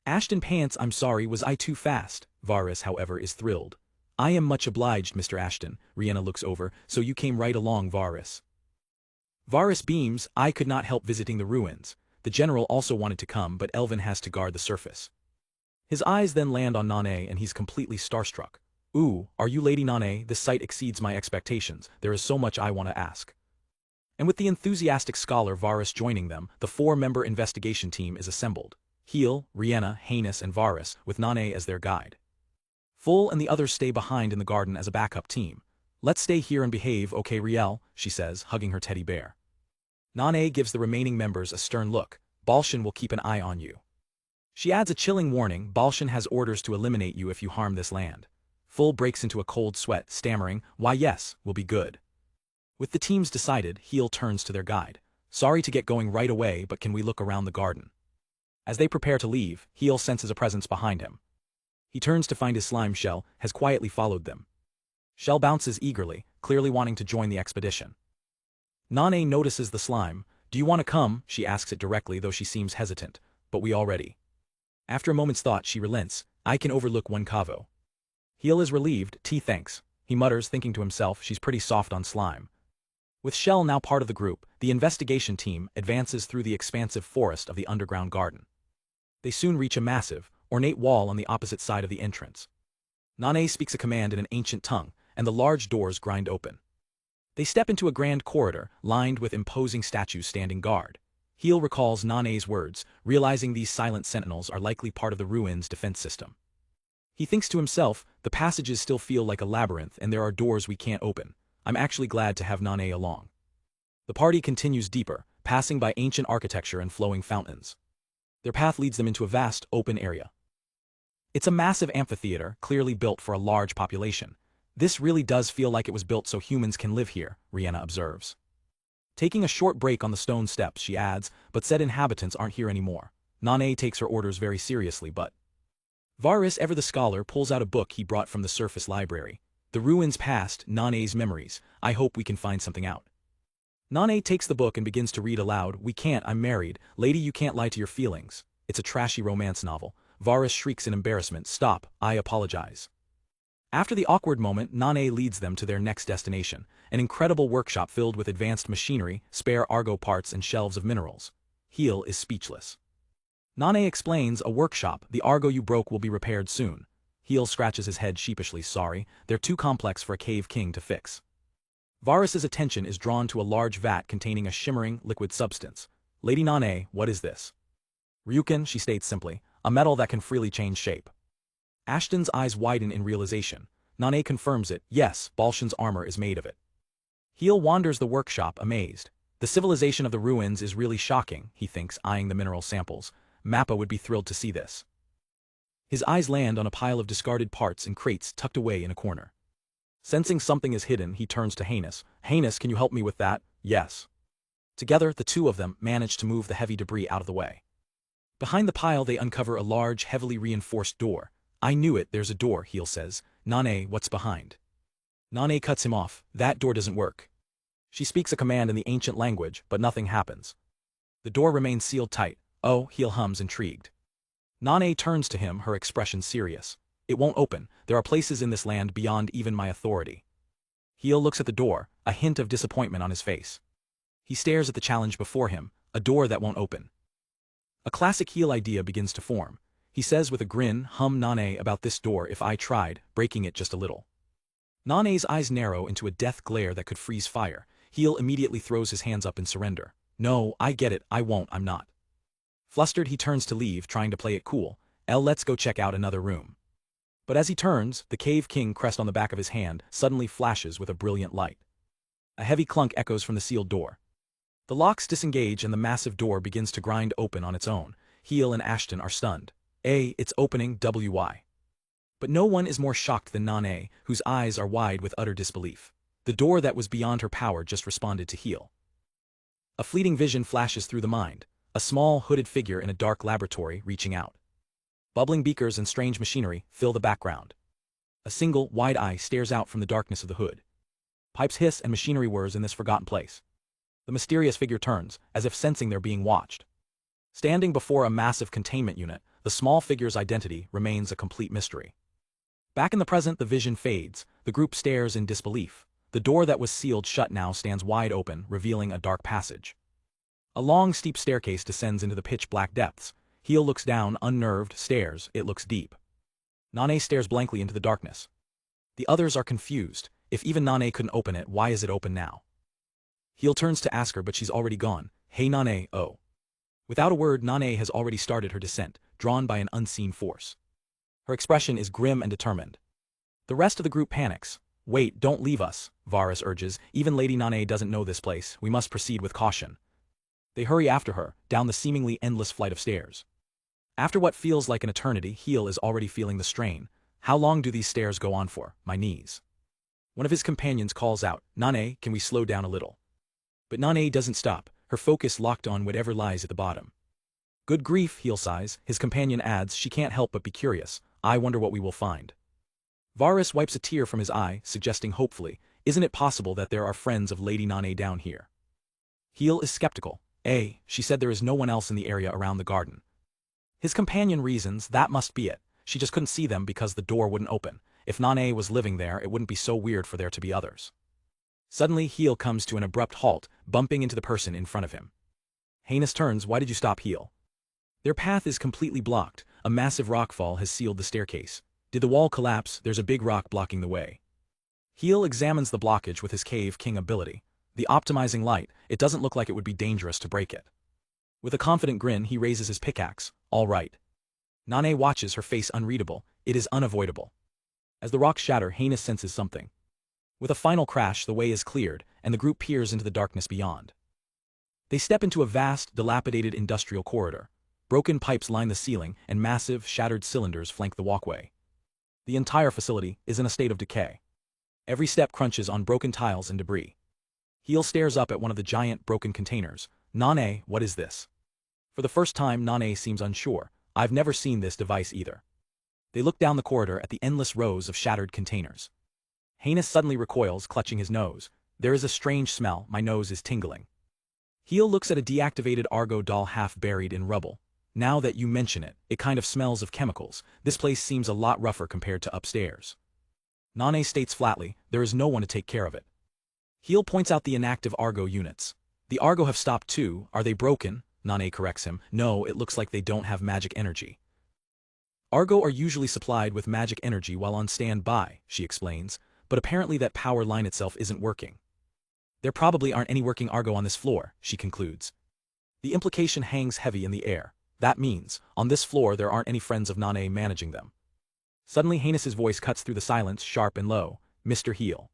Ashton pants, I'm sorry, was I too fast? Varus, however, is thrilled. I am much obliged, Mr. Ashton. Rihanna looks over, so you came right along, Varus. Varus beams, I could not help visiting the ruins. The general also wanted to come, but Elvin has to guard the surface. His eyes then land on Nane and he's completely starstruck. Ooh, are you Lady Nane? This sight exceeds my expectations. There is so much I want to ask. And with the enthusiastic scholar Varus joining them, the 4-member investigation team is assembled. Heel, Rihanna, Heinous, and Varus, with Nane as their guide. Full and the others stay behind in the garden as a backup team. Let's stay here and behave, okay Riel, she says, hugging her teddy bear. Nane gives the remaining members a stern look. Balshan will keep an eye on you. She adds a chilling warning. Balshan has orders to eliminate you if you harm this land. Full breaks into a cold sweat, stammering, why yes, we'll be good. With the teams decided, Heel turns to their guide. Sorry to get going right away, but can we look around the garden? As they prepare to leave, Heel senses a presence behind him. He turns to find his slime Shell has quietly followed them. Shell bounces eagerly, clearly wanting to join the expedition. Nane notices the slime. Do you want to come? She asks it directly, though she seems hesitant. But we already. After a moment's thought, she relents. I can overlook one Kavo. Heel is relieved. Thanks. He mutters, thinking to himself, she's pretty soft on slime. With Shell now part of the group, the investigation team advances through the expansive forest of the underground garden. They soon reach a massive, ornate wall on the opposite side of the entrance. Nane speaks a command in an ancient tongue, and the large doors grind open. They step into a grand corridor, lined with imposing statues standing guard. Heel recalls Nane's words, realizing these silent sentinels are likely part of the ruins' defense system. He thinks to himself, the passages still feel like a labyrinth and there are doors we can't open. I'm actually glad to have Nane along. The party continues deeper, passing by ancient architecture and flowing fountains. Their path leads them into a vast, open area. It's a massive amphitheater, clearly built for a large population. This really does feel like it was built so humans can live here, Rihanna observes. Taking a short break on the stone steps, she adds, but said inhabitants aren't here anymore. Nane takes her orders very seriously, but Varus, ever the scholar, pulls out a book he brought from the surface library. The ruins past, Nane's memories. I hope we can find something out. Nane takes the book and begins to read aloud. We can't, I'm married. Lady, you can't lie to your feelings. It's a trashy romance novel. Varus shrieks in embarrassment. Stop, I apologize. After the awkward moment, Nane leads them to their next destination, an incredible workshop filled with advanced machinery, spare Argo parts, and shelves of minerals. Heel is speechless. Nane explains, a workshop, the Argo you broke will be repaired soon. Heel scratches his head sheepishly. Sorry, they're too complex for a cave king to fix. Varus's attention is drawn to a large vat containing a shimmering, liquid substance. Lady Nane, what is this? Ryukin, she states simply, a metal that can freely change shape. Ashton's eyes widen in realization. Nane confirms it. Yes, Balshan's armor is made of it. Heel wanders the workshop, amazed. The civilization of the ruins is really shocking, he thinks, eyeing the mineral samples. Mappa would be thrilled to see this. His eyes land on a pile of discarded parts and crates tucked away in a corner. Sensing something is hidden, he turns to Heinous. Heinous, can you help me with that? Yes. Together, the two of them manage to move the heavy debris out of the way. Behind the pile, they uncover a large, heavily reinforced door. I knew it, there's a door, Heel says. Nane, what's behind? Nane cuts him off. That door doesn't work. She speaks a command in the ancient language, but nothing happens. The door remains sealed tight. Oh, Heel hums, intrigued. Nane turns to him, her expression serious. It won't open. There are places in this land beyond even my authority. Heel looks at the door, a hint of disappointment on his face. He stares at the challenge before him, a door that won't open. A classic Heel idea begins to form. He says with a grin, Nane, about this door if I tried, breaking it just a little. Nane's eyes narrow into a death glare that could freeze fire. Heel immediately throws his hands up in surrender. No, I get it, I won't, I'm not. Flustered, he turns to leave, trying to play it cool. Let's go check out another room. But as he turns, the Cave King crest on the back of his hand suddenly flashes with a brilliant light. A heavy clunk echoes from the sealed door. The locks disengage and the massive door begins to grind open on its own. Heel and Ashton are stunned. It's opening, WY. But no one is more shocked than Nane, whose eyes are wide with utter disbelief. The door that was beyond her power just responded to Heel. A fleeting vision flashes through the mind. A small, hooded figure in a dark laboratory reaching out. Bubbling beakers and strange machinery fill the background. A single, wide eye stares out from the darkness of the hood. Pipes hiss and machinery whirs in this forgotten place. The mysterious figure turns, as if sensing they're being watched. Standing before a massive containment unit, the small figure's identity remains a complete mystery. Back in the present, the vision fades. The group stares in disbelief. The door that was sealed shut now stands wide open, revealing a dark passage. A long, steep staircase descends into the pitch-black depths. Heel looks down, unnerved, stares, it looks deep. Nane stares blankly into the darkness. The others are confused. If even Nane couldn't open it, why is it open now? Heel turns to ask her, but she's already gone. Hey Nane, oh. Without a word, Nane has already started her descent, drawn by an unseen force. Her expression is grim and determined. The rest of the group panics. Wait, don't leave us, Varus urges. Even Lady Nane doesn't know this place. We must proceed with caution. They hurry after her, down the seemingly endless flight of stairs. After what feels like an eternity, Heel is already feeling the strain. How long do these stairs go on for? My knees. One of his companions calls out, Nane, can we slow down a little? But Nane doesn't stop, her focus locked on whatever lies at the bottom. Good grief, Heel sighs. His companion adds, she can't help but be curious. I wonder what we will find. Varus wipes a tear from his eye, suggesting hopefully, isn't it possible that there are friends of Lady Nane down here? Heel is skeptical. She said there is no one else in the area around the garden. His companion reasons, that must be it. She just couldn't see them because the door wouldn't open. If Nane was living there, it wouldn't be so weird for there to be others. Suddenly, Heel comes to an abrupt halt, bumping into the person in front of him. Heinous turns, why did you stop, Heel? Their path is completely blocked. A massive rockfall has sealed the staircase. Did the wall collapse? There's a big rock blocking the way. Heel examines the blockage with his Cave King ability. The optimizing light, it doesn't look like it would be dangerous to break it. With a confident grin, he raises his pickaxe. All right. Nane watches, her face unreadable. It is unavoidable. As the rocks shatter, Heinous senses something. With a final crash, the way is cleared, and the group peers into the darkness beyond. They step into a vast, dilapidated industrial corridor. Broken pipes line the ceiling, and massive, shattered cylinders flank the walkway. The entire facility is in a state of decay. Every step crunches on broken tiles and debris. Heel stares up at one of the giant, broken containers. Nane, what is this? For the first time, Nane seems unsure. I've never seen this device either. They look down the corridor at the endless rows of shattered containers. Heinous suddenly recoils, clutching his nose. There is a strange smell, my nose is tingling. Heel looks at a deactivated Argo doll half buried in rubble. Now that you mention it, it kind of smells of chemicals. This place seems a lot rougher compared to upstairs. Nane states flatly, there is no one to take care of it. Heel points out the inactive Argo units. The Argo have stopped too. Are they broken? Nane corrects him. No, it looks like they don't have magic energy. Argo are usually supplied with magic energy while on standby, she explains, but apparently that power line itself isn't working. There probably aren't any working Argo on this floor, she concludes. The implication hangs heavy in the air. That means, on this floor there aren't any friends of Nane managing them. Suddenly Heinous's voice cuts through the silence, sharp and low. Mr. Heel.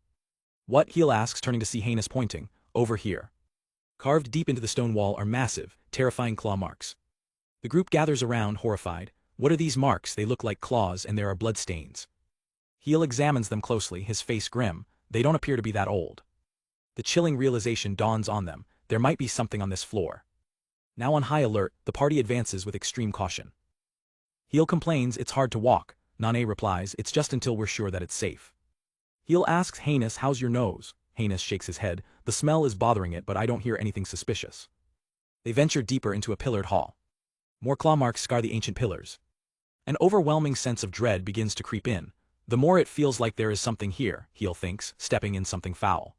What? Heel asks, turning to see Heinous pointing. Over here. Carved deep into the stone wall are massive, terrifying claw marks. The group gathers around, horrified. What are these marks? They look like claws and there are bloodstains. Heel examines them closely, his face grim. They don't appear to be that old. The chilling realization dawns on them. There might be something on this floor. Now on high alert, the party advances with extreme caution. Heel complains, it's hard to walk. Nane replies, it's just until we're sure that it's safe. Heel asks Heinous, how's your nose? Heinous shakes his head. The smell is bothering it, but I don't hear anything suspicious. They venture deeper into a pillared hall. More claw marks scar the ancient pillars. An overwhelming sense of dread begins to creep in. The more it feels like there is something here, Heel thinks, stepping in something foul.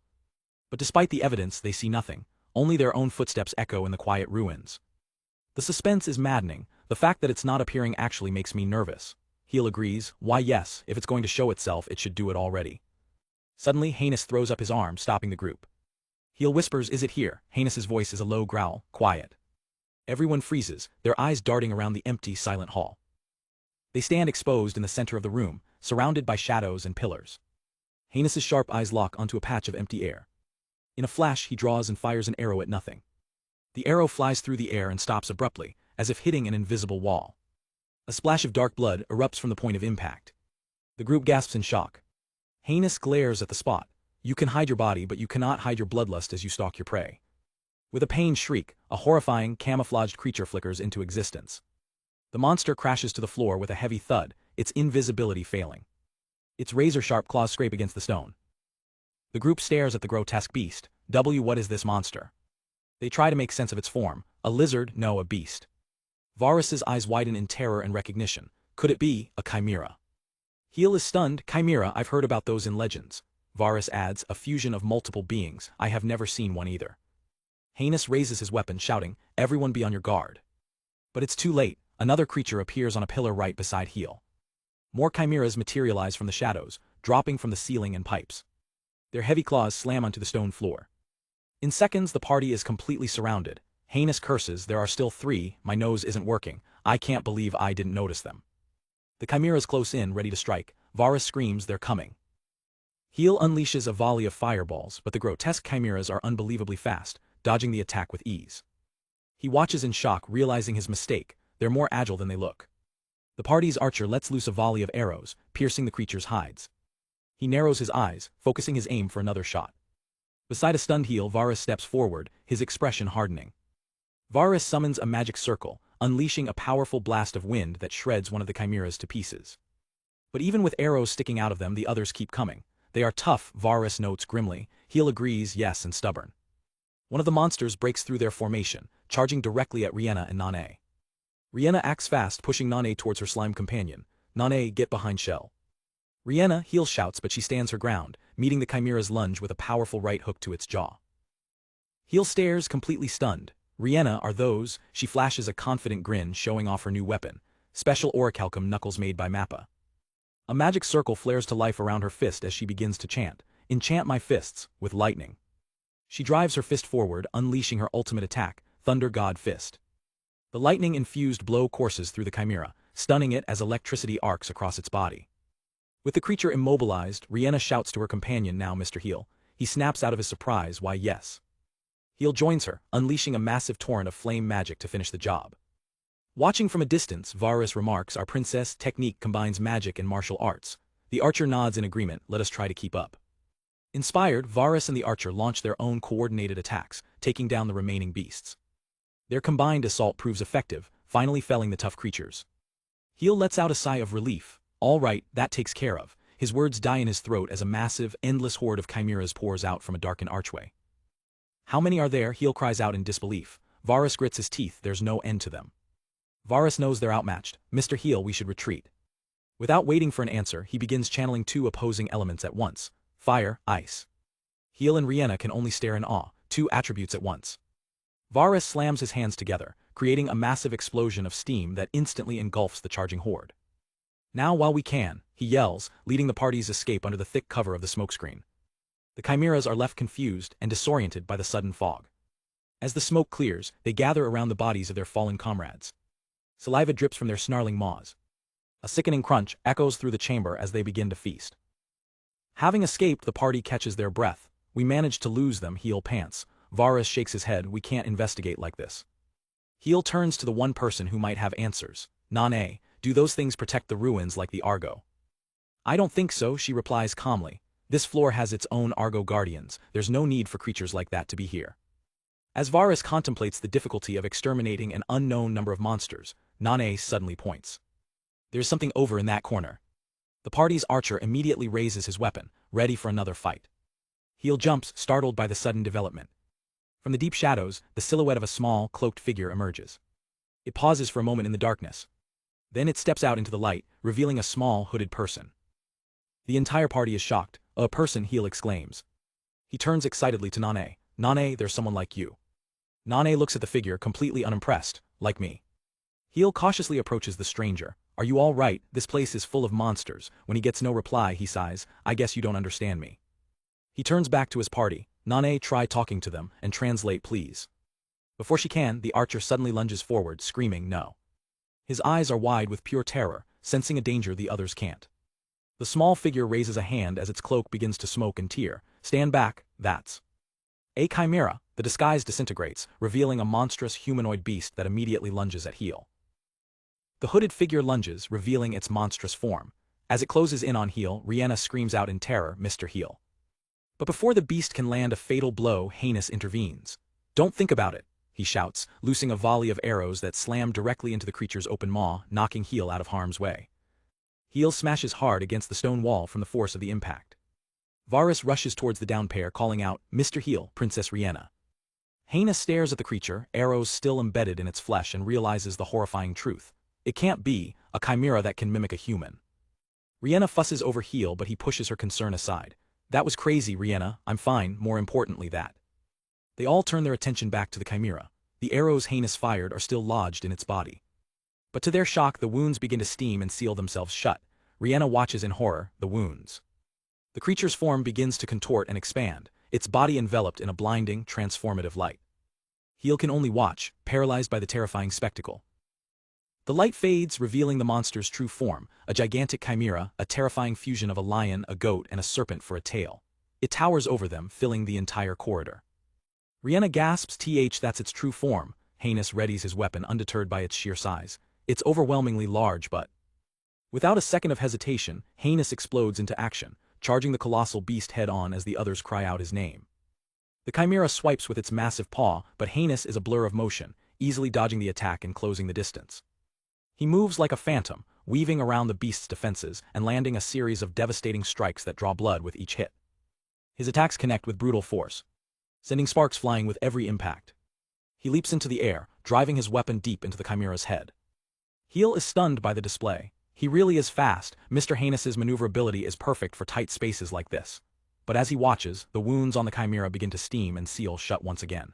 But despite the evidence, they see nothing. Only their own footsteps echo in the quiet ruins. The suspense is maddening. The fact that it's not appearing actually makes me nervous. Heel agrees. Why yes, if it's going to show itself, it should do it already. Suddenly, Heinous throws up his arm, stopping the group. Heel whispers, is it here? Heinous's voice is a low growl. Quiet. Everyone freezes, their eyes darting around the empty, silent hall. They stand exposed in the center of the room, surrounded by shadows and pillars. Heinous's sharp eyes lock onto a patch of empty air. In a flash, he draws and fires an arrow at nothing. The arrow flies through the air and stops abruptly, as if hitting an invisible wall. A splash of dark blood erupts from the point of impact. The group gasps in shock. Heinous glares at the spot. You can hide your body, but you cannot hide your bloodlust as you stalk your prey. With a pained shriek, a horrifying, camouflaged creature flickers into existence. The monster crashes to the floor with a heavy thud, its invisibility failing. Its razor-sharp claws scrape against the stone. The group stares at the grotesque beast. What is this monster? They try to make sense of its form. A lizard? No, a beast. Varus's eyes widen in terror and recognition. Could it be a chimera? Heel is stunned. Chimera, I've heard about those in legends. Varus adds, a fusion of multiple beings. I have never seen one either. Heinous raises his weapon, shouting, "Everyone be on your guard." But it's too late. Another creature appears on a pillar right beside Heel. More chimeras materialize from the shadows, dropping from the ceiling and pipes. Their heavy claws slam onto the stone floor. In seconds, the party is completely surrounded. Heinous curses, "There are still 3, my nose isn't working, I can't believe I didn't notice them." The chimeras close in, ready to strike. Varus screams, "They're coming." Heel unleashes a volley of fireballs, but the grotesque chimeras are unbelievably fast, dodging the attack with ease. He watches in shock, realizing his mistake. They're more agile than they look. The party's archer lets loose a volley of arrows, piercing the creature's hides. He narrows his eyes, focusing his aim for another shot. Beside a stunned Heel, Varus steps forward, his expression hardening. Varus summons a magic circle, unleashing a powerful blast of wind that shreds one of the chimeras to pieces. But even with arrows sticking out of them, the others keep coming. "They are tough," Varus notes grimly. Heel agrees, "Yes, and stubborn." One of the monsters breaks through their formation, charging directly at Rihanna and Nane. Rihanna acts fast, pushing Nane towards her slime companion. "Nane, get behind Shell." Rihanna, Heel shouts, but she stands her ground, meeting the chimera's lunge with a powerful right hook to its jaw. Heel stares, completely stunned. "Rihanna, are those?" She flashes a confident grin, showing off her new weapon, special orichalcum knuckles made by Mappa. A magic circle flares to life around her fist as she begins to chant, "Enchant my fists," with lightning. She drives her fist forward, unleashing her ultimate attack, Thunder God Fist. The lightning-infused blow courses through the chimera, stunning it as electricity arcs across its body. With the creature immobilized, Rihanna shouts to her companion, "Now, Mr. Heel." He snaps out of his surprise, "Why, yes." Heel joins her, unleashing a massive torrent of flame magic to finish the job. Watching from a distance, Varus remarks, "Our princess technique combines magic and martial arts." The archer nods in agreement, "Let us try to keep up." Inspired, Varus and the archer launch their own coordinated attacks, taking down the remaining beasts. Their combined assault proves effective, finally felling the tough creatures. Heel lets out a sigh of relief. "All right, that takes care of." His words die in his throat as a massive, endless horde of chimeras pours out from a darkened archway. "How many are there?" Heel cries out in disbelief. Varus grits his teeth, "There's no end to them." Varus knows they're outmatched. "Mr. Heel, we should retreat." Without waiting for an answer, he begins channeling 2 opposing elements at once. Fire, ice. Heel and Rihanna can only stare in awe, 2 attributes at once. Varus slams his hands together, creating a massive explosion of steam that instantly engulfs the charging horde. "Now while we can," he yells, leading the party's escape under the thick cover of the smokescreen. The chimeras are left confused and disoriented by the sudden fog. As the smoke clears, they gather around the bodies of their fallen comrades. Saliva drips from their snarling maws. A sickening crunch echoes through the chamber as they begin to feast. Having escaped, the party catches their breath. "We managed to lose them," Heel pants. Varus shakes his head, "We can't investigate like this." Heel turns to the one person who might have answers. "Nane, do those things protect the ruins like the Argo?" "I don't think so," she replies calmly. "This floor has its own Argo guardians. There's no need for creatures like that to be here." As Varus contemplates the difficulty of exterminating an unknown number of monsters, Nane suddenly points. "There's something over in that corner." The party's archer immediately raises his weapon, ready for another fight. Heel jumps, startled by the sudden development. From the deep shadows, the silhouette of a small, cloaked figure emerges. It pauses for a moment in the darkness. Then it steps out into the light, revealing a small, hooded person. The entire party is shocked. "A person," Heel exclaims. He turns excitedly to Nane. "Nane, there's someone like you." Nane looks at the figure, completely unimpressed. "Like me." Heel cautiously approaches the stranger. "Are you all right? This place is full of monsters." When he gets no reply, he sighs, "I guess you don't understand me." He turns back to his party. "Nane, try talking to them, and translate please." Before she can, the archer suddenly lunges forward, screaming, "No." His eyes are wide with pure terror, sensing a danger the others can't. The small figure raises a hand as its cloak begins to smoke and tear. "Stand back, that's a chimera." The disguise disintegrates, revealing a monstrous humanoid beast that immediately lunges at Heel. The hooded figure lunges, revealing its monstrous form. As it closes in on Heel, Rihanna screams out in terror, "Mr. Heel." But before the beast can land a fatal blow, Heinous intervenes. "Don't think about it," he shouts, loosing a volley of arrows that slam directly into the creature's open maw, knocking Heel out of harm's way. Heel smashes hard against the stone wall from the force of the impact. Varus rushes towards the downed pair, calling out, "Mr. Heel, Princess Rihanna." Heinous stares at the creature, arrows still embedded in its flesh, and realizes the horrifying truth. It can't be a chimera that can mimic a human. Rihanna fusses over Heel, but he pushes her concern aside. "That was crazy, Rihanna. I'm fine, more importantly that." They all turn their attention back to the chimera. The arrows Heinous fired are still lodged in its body. But to their shock, the wounds begin to steam and seal themselves shut. Rihanna watches in horror, the wounds. The creature's form begins to contort and expand, its body enveloped in a blinding, transformative light. Heel can only watch, paralyzed by the terrifying spectacle. The light fades, revealing the monster's true form, a gigantic chimera, a terrifying fusion of a lion, a goat, and a serpent for a tail. It towers over them, filling the entire corridor. Rihanna gasps, that's its true form. Heinous readies his weapon, undeterred by its sheer size. It's overwhelmingly large, but... Without a second of hesitation, Heinous explodes into action, charging the colossal beast head-on as the others cry out his name. The chimera swipes with its massive paw, but Heinous is a blur of motion, easily dodging the attack and closing the distance. He moves like a phantom, weaving around the beast's defenses and landing a series of devastating strikes that draw blood with each hit. His attacks connect with brutal force, sending sparks flying with every impact. He leaps into the air, driving his weapon deep into the chimera's head. Heel is stunned by the display. He really is fast. Mr. Heinous's maneuverability is perfect for tight spaces like this. But as he watches, the wounds on the chimera begin to steam and seal shut once again.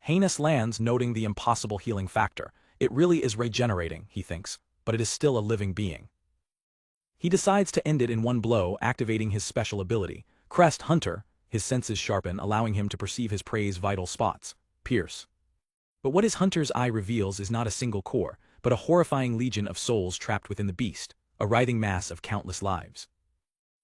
Heinous lands, noting the impossible healing factor. It really is regenerating, he thinks, but it is still a living being. He decides to end it in one blow, activating his special ability, Crest Hunter. His senses sharpen, allowing him to perceive his prey's vital spots. Pierce. But what his hunter's eye reveals is not a single core, but a horrifying legion of souls trapped within the beast, a writhing mass of countless lives.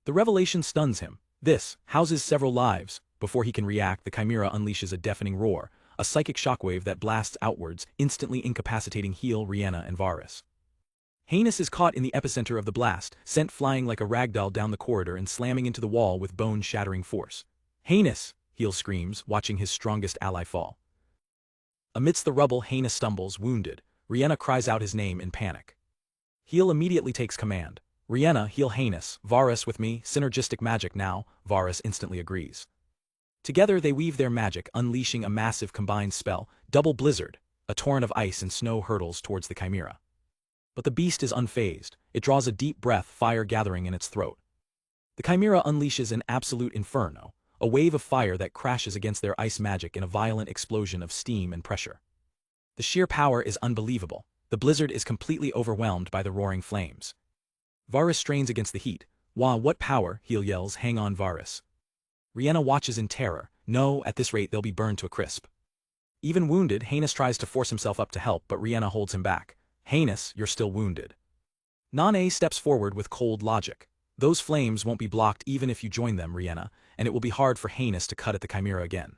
The revelation stuns him. This houses several lives. Before he can react, the chimera unleashes a deafening roar, a psychic shockwave that blasts outwards, instantly incapacitating Heel, Rihanna, and Varus. Heinous is caught in the epicenter of the blast, sent flying like a ragdoll down the corridor and slamming into the wall with bone-shattering force. Heinous! Heel screams, watching his strongest ally fall. Amidst the rubble, Heinous stumbles, wounded. Rihanna cries out his name in panic. Heel immediately takes command. Rihanna, heal Heinous. Varus with me, synergistic magic now. Varus instantly agrees. Together they weave their magic, unleashing a massive combined spell, Double Blizzard. A torrent of ice and snow hurtles towards the chimera. But the beast is unfazed. It draws a deep breath, fire gathering in its throat. The chimera unleashes an absolute inferno, a wave of fire that crashes against their ice magic in a violent explosion of steam and pressure. The sheer power is unbelievable. The blizzard is completely overwhelmed by the roaring flames. Varus strains against the heat. Wah, what power, Heel yells, hang on Varus. Rihanna watches in terror. No, at this rate they'll be burned to a crisp. Even wounded, Heinous tries to force himself up to help, but Rihanna holds him back. Heinous, you're still wounded. Nane steps forward with cold logic. Those flames won't be blocked even if you join them, Rihanna, and it will be hard for Heinous to cut at the chimera again.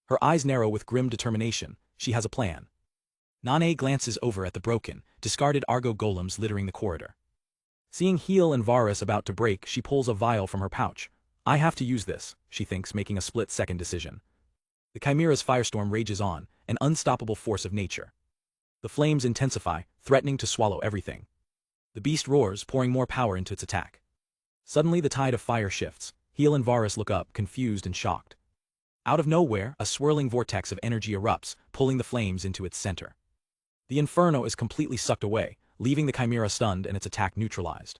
Her eyes narrow with grim determination. She has a plan. Nane glances over at the broken, discarded Argo golems littering the corridor. Seeing Heel and Varus about to break, she pulls a vial from her pouch. I have to use this, she thinks, making a split-second decision. The chimera's firestorm rages on, an unstoppable force of nature. The flames intensify, threatening to swallow everything. The beast roars, pouring more power into its attack. Suddenly the tide of fire shifts. Heel and Varus look up, confused and shocked. Out of nowhere, a swirling vortex of energy erupts, pulling the flames into its center. The inferno is completely sucked away, leaving the chimera stunned and its attack neutralized.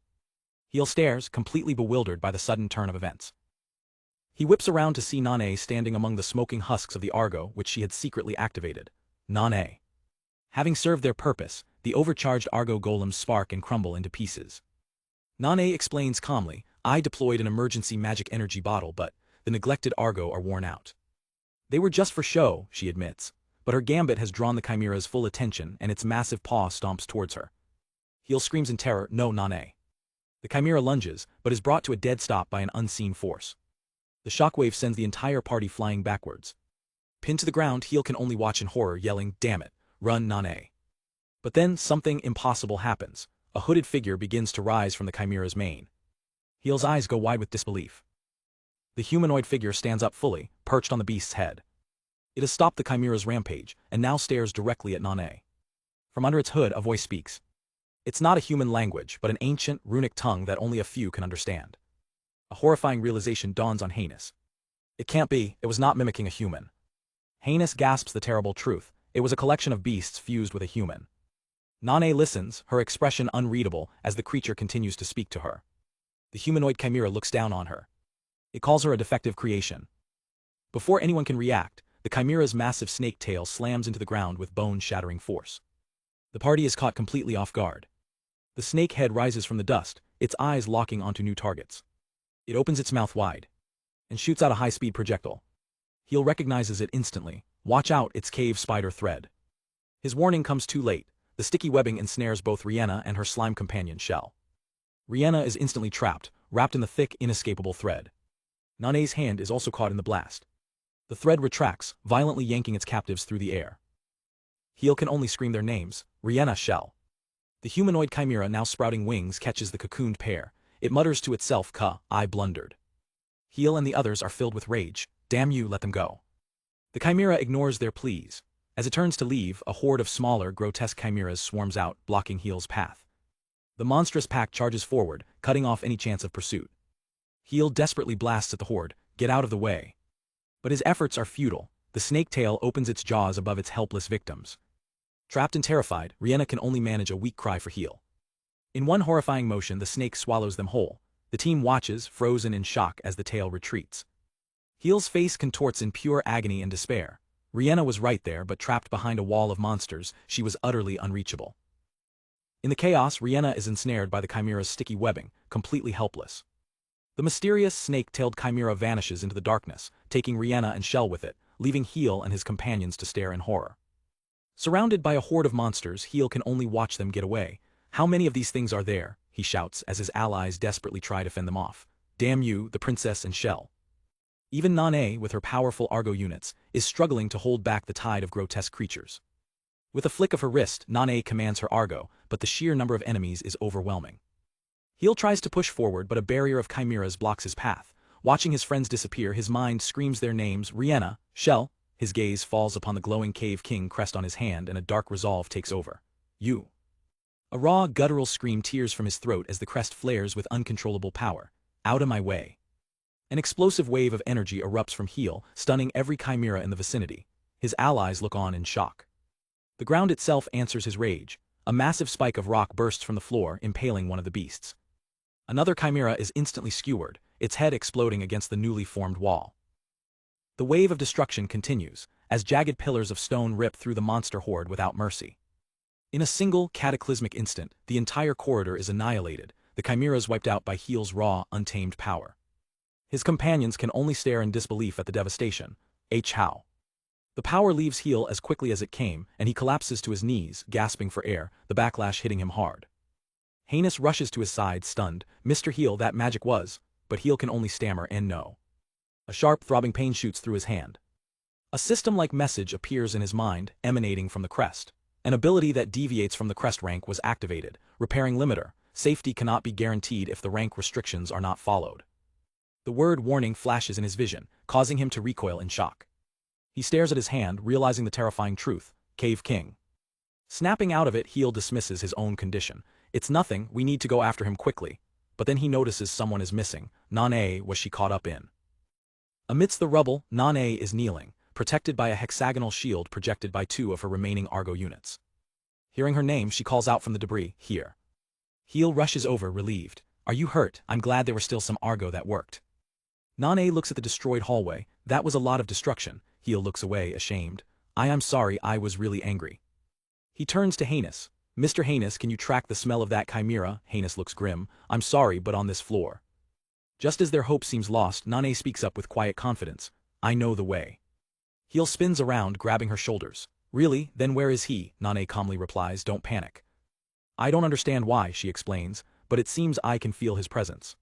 Heel stares, completely bewildered by the sudden turn of events. He whips around to see Nane standing among the smoking husks of the Argo, which she had secretly activated. Nane. Having served their purpose, the overcharged Argo golems spark and crumble into pieces. Nane explains calmly, I deployed an emergency magic energy bottle, but the neglected Argo are worn out. They were just for show, she admits, but her gambit has drawn the chimera's full attention and its massive paw stomps towards her. Heel screams in terror, no Nane. The chimera lunges, but is brought to a dead stop by an unseen force. The shockwave sends the entire party flying backwards. Pinned to the ground, Heel can only watch in horror, yelling, damn it, run Nane. But then something impossible happens. A hooded figure begins to rise from the chimera's mane. Heel's eyes go wide with disbelief. The humanoid figure stands up fully, perched on the beast's head. It has stopped the chimera's rampage, and now stares directly at Nane. From under its hood, a voice speaks. It's not a human language, but an ancient, runic tongue that only a few can understand. A horrifying realization dawns on Heinous. It can't be, it was not mimicking a human. Heinous gasps the terrible truth. It was a collection of beasts fused with a human. Nane listens, her expression unreadable, as the creature continues to speak to her. The humanoid chimera looks down on her. It calls her a defective creation. Before anyone can react, the Chimera's massive snake tail slams into the ground with bone-shattering force. The party is caught completely off guard. The snake head rises from the dust, its eyes locking onto new targets. It opens its mouth wide and shoots out a high-speed projectile. Heel recognizes it instantly. Watch out, it's cave spider thread. His warning comes too late. The sticky webbing ensnares both Rihanna and her slime companion Shell. Rihanna is instantly trapped, wrapped in the thick, inescapable thread. Nane's hand is also caught in the blast. The thread retracts, violently yanking its captives through the air. Heel can only scream their names, Rihanna, Shell. The humanoid chimera now sprouting wings catches the cocooned pair. It mutters to itself, I blundered. Heel and the others are filled with rage. Damn you, let them go. The chimera ignores their pleas. As it turns to leave, a horde of smaller, grotesque chimeras swarms out, blocking Heel's path. The monstrous pack charges forward, cutting off any chance of pursuit. Heel desperately blasts at the horde, get out of the way. But his efforts are futile. The snake tail opens its jaws above its helpless victims. Trapped and terrified, Rihanna can only manage a weak cry for Heel. In one horrifying motion, the snake swallows them whole. The team watches, frozen in shock as the tail retreats. Heel's face contorts in pure agony and despair. Rihanna was right there, but trapped behind a wall of monsters, she was utterly unreachable. In the chaos, Rihanna is ensnared by the chimera's sticky webbing, completely helpless. The mysterious snake-tailed chimera vanishes into the darkness, taking Rihanna and Shell with it, leaving Heel and his companions to stare in horror. Surrounded by a horde of monsters, Heel can only watch them get away. How many of these things are there? He shouts as his allies desperately try to fend them off. Damn you, the princess and Shell. Even Nane, with her powerful Argo units, is struggling to hold back the tide of grotesque creatures. With a flick of her wrist, Nane commands her Argo, but the sheer number of enemies is overwhelming. Heel tries to push forward, but a barrier of chimeras blocks his path. Watching his friends disappear, his mind screams their names, Rihanna, Shell. His gaze falls upon the glowing cave king crest on his hand, and a dark resolve takes over. You. A raw, guttural scream tears from his throat as the crest flares with uncontrollable power. Out of my way. An explosive wave of energy erupts from Heel, stunning every chimera in the vicinity. His allies look on in shock. The ground itself answers his rage. A massive spike of rock bursts from the floor, impaling one of the beasts. Another chimera is instantly skewered, its head exploding against the newly formed wall. The wave of destruction continues, as jagged pillars of stone rip through the monster horde without mercy. In a single, cataclysmic instant, the entire corridor is annihilated, the chimeras wiped out by Heel's raw, untamed power. His companions can only stare in disbelief at the devastation. How? The power leaves Heel as quickly as it came, and he collapses to his knees, gasping for air, the backlash hitting him hard. Heinous rushes to his side, stunned. Mr. Heel, that magic was, but Heel can only stammer and no. A sharp, throbbing pain shoots through his hand. A system-like message appears in his mind, emanating from the crest. An ability that deviates from the crest rank was activated, repairing limiter. Safety cannot be guaranteed if the rank restrictions are not followed. The word warning flashes in his vision, causing him to recoil in shock. He stares at his hand, realizing the terrifying truth. Cave King. Snapping out of it, Heel dismisses his own condition. It's nothing, we need to go after him quickly. But then he notices someone is missing. Nane was she caught up in. Amidst the rubble, Nane is kneeling, protected by a hexagonal shield projected by two of her remaining Argo units. Hearing her name, she calls out from the debris, here. Heel rushes over, relieved. Are you hurt? I'm glad there were still some Argo that worked. Nane looks at the destroyed hallway. That was a lot of destruction. Heel looks away, ashamed. I'm sorry, I was really angry. He turns to Heinous. Mr. Heinous, can you track the smell of that chimera? Heinous looks grim. I'm sorry, but on this floor. Just as their hope seems lost, Nane speaks up with quiet confidence. I know the way. Heel spins around, grabbing her shoulders. Really? Then where is he? Nane calmly replies, don't panic. I don't understand why, she explains, but it seems I can feel his presence.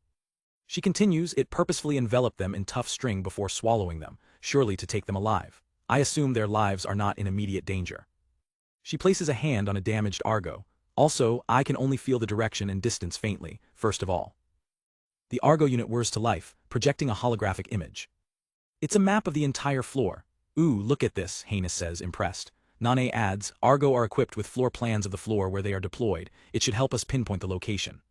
She continues, it purposefully enveloped them in tough string before swallowing them, surely to take them alive. I assume their lives are not in immediate danger. She places a hand on a damaged Argo. Also, I can only feel the direction and distance faintly, first of all. The Argo unit whirs to life, projecting a holographic image. It's a map of the entire floor. Ooh, look at this, Heinous says, impressed. Nane adds, Argo are equipped with floor plans of the floor where they are deployed. It should help us pinpoint the location.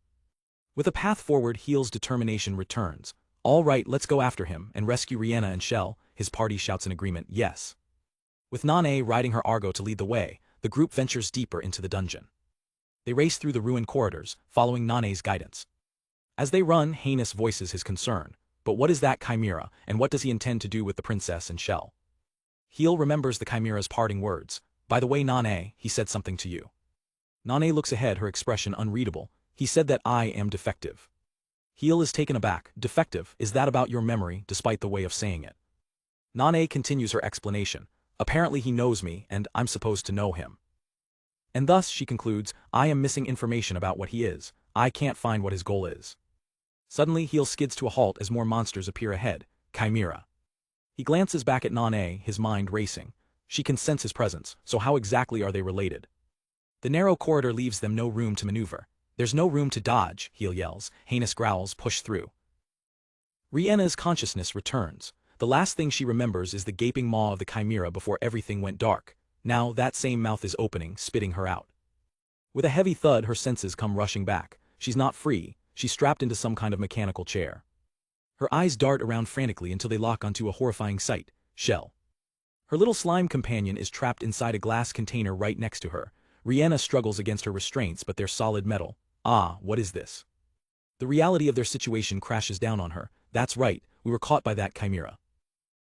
With a path forward, Heel's determination returns. All right, let's go after him and rescue Rihanna and Shell. His party shouts in agreement, yes. With Nane riding her Argo to lead the way, the group ventures deeper into the dungeon. They race through the ruined corridors, following Nane's guidance. As they run, Heinous voices his concern. But what is that chimera, and what does he intend to do with the princess and Shell? Heel remembers the Chimera's parting words. By the way, Nane, he said something to you. Nane looks ahead, her expression unreadable. He said that I am defective. Heel is taken aback. Defective, is that about your memory, despite the way of saying it? Nane continues her explanation. Apparently he knows me, and I'm supposed to know him. And thus, she concludes, I am missing information about what he is. I can't find what his goal is. Suddenly, Heel skids to a halt as more monsters appear ahead. Chimera. He glances back at Nane, his mind racing. She can sense his presence, so how exactly are they related? The narrow corridor leaves them no room to maneuver. There's no room to dodge, Heel yells. Heinous growls push through. Riena's consciousness returns. The last thing she remembers is the gaping maw of the Chimera before everything went dark. Now that same mouth is opening, spitting her out. With a heavy thud, her senses come rushing back. She's not free. She's strapped into some kind of mechanical chair. Her eyes dart around frantically until they lock onto a horrifying sight. Shell. Her little slime companion is trapped inside a glass container right next to her. Riena struggles against her restraints, but they're solid metal. Ah, what is this? The reality of their situation crashes down on her. That's right, we were caught by that Chimera.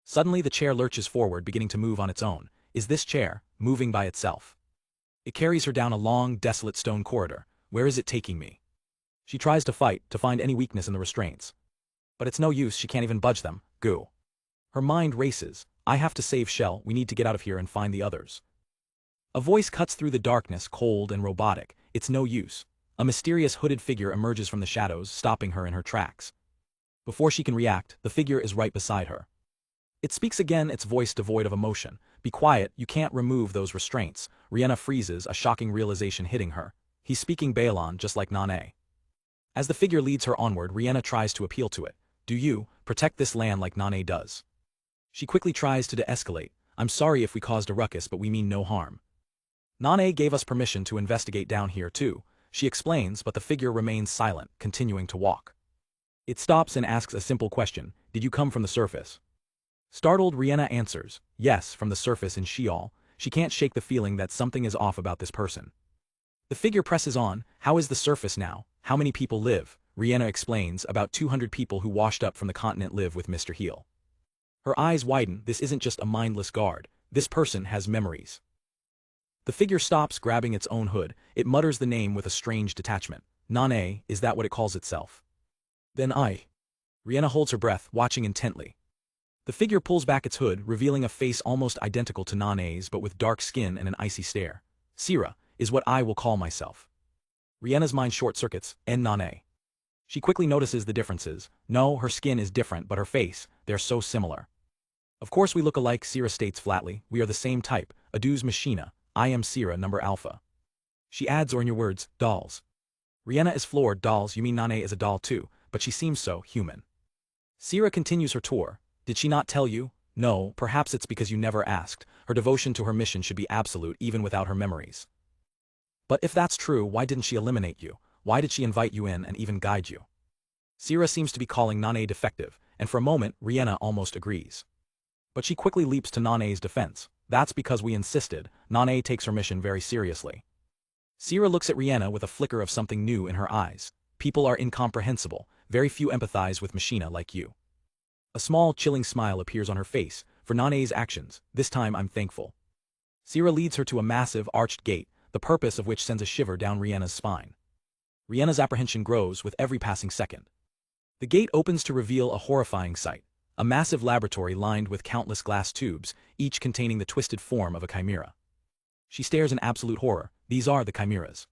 Suddenly the chair lurches forward, beginning to move on its own. Is this chair moving by itself? It carries her down a long, desolate stone corridor. Where is it taking me? She tries to fight, to find any weakness in the restraints. But it's no use, she can't even budge them. Goo. Her mind races. I have to save Shell, we need to get out of here and find the others. A voice cuts through the darkness, cold and robotic. It's no use. A mysterious hooded figure emerges from the shadows, stopping her in her tracks. Before she can react, the figure is right beside her. It speaks again, its voice devoid of emotion. Be quiet, you can't remove those restraints. Riena freezes, a shocking realization hitting her. He's speaking Balon, just like Nane. As the figure leads her onward, Riena tries to appeal to it. Do you protect this land like Nane does? She quickly tries to de-escalate. I'm sorry if we caused a ruckus, but we mean no harm. Nane gave us permission to investigate down here too, she explains, but the figure remains silent, continuing to walk. It stops and asks a simple question. Did you come from the surface? Startled, Riena answers, yes, from the surface in Sheol. She can't shake the feeling that something is off about this person. The figure presses on. How is the surface now? How many people live? Riena explains, about 200 people who washed up from the continent live with Mr. Heel. Her eyes widen. This isn't just a mindless guard. This person has memories. The figure stops, grabbing its own hood. It mutters the name with a strange detachment. Nane, is that what it calls itself? Then Riena holds her breath, watching intently. The figure pulls back its hood, revealing a face almost identical to Nane's but with dark skin and an icy stare. Sira, is what I will call myself. Riena's mind short-circuits. Nane. She quickly notices the differences. No, her skin is different, but her face, they're so similar. Of course we look alike, Sira states flatly. We are the same type, Aduz Machina. I am Sira, number Alpha. She adds, or in your words, dolls. Riena is floored. Dolls, you mean Nane is a doll too, but she seems so human. Sira continues her tour. Did she not tell you? No, perhaps it's because you never asked. Her devotion to her mission should be absolute even without her memories. But if that's true, why didn't she eliminate you? Why did she invite you in and even guide you? Sira seems to be calling Nane defective, and for a moment, Riena almost agrees. But she quickly leaps to Nane's defense. That's because we insisted. Nane takes her mission very seriously. Sira looks at Riena with a flicker of something new in her eyes. People are incomprehensible. Very few empathize with Machina like you. A small, chilling smile appears on her face. For Nane's actions, this time I'm thankful. Sira leads her to a massive, arched gate, the purpose of which sends a shiver down Riena's spine. Riena's apprehension grows with every passing second. The gate opens to reveal a horrifying sight. A massive laboratory lined with countless glass tubes, each containing the twisted form of a chimera. She stares in absolute horror. These are the chimeras.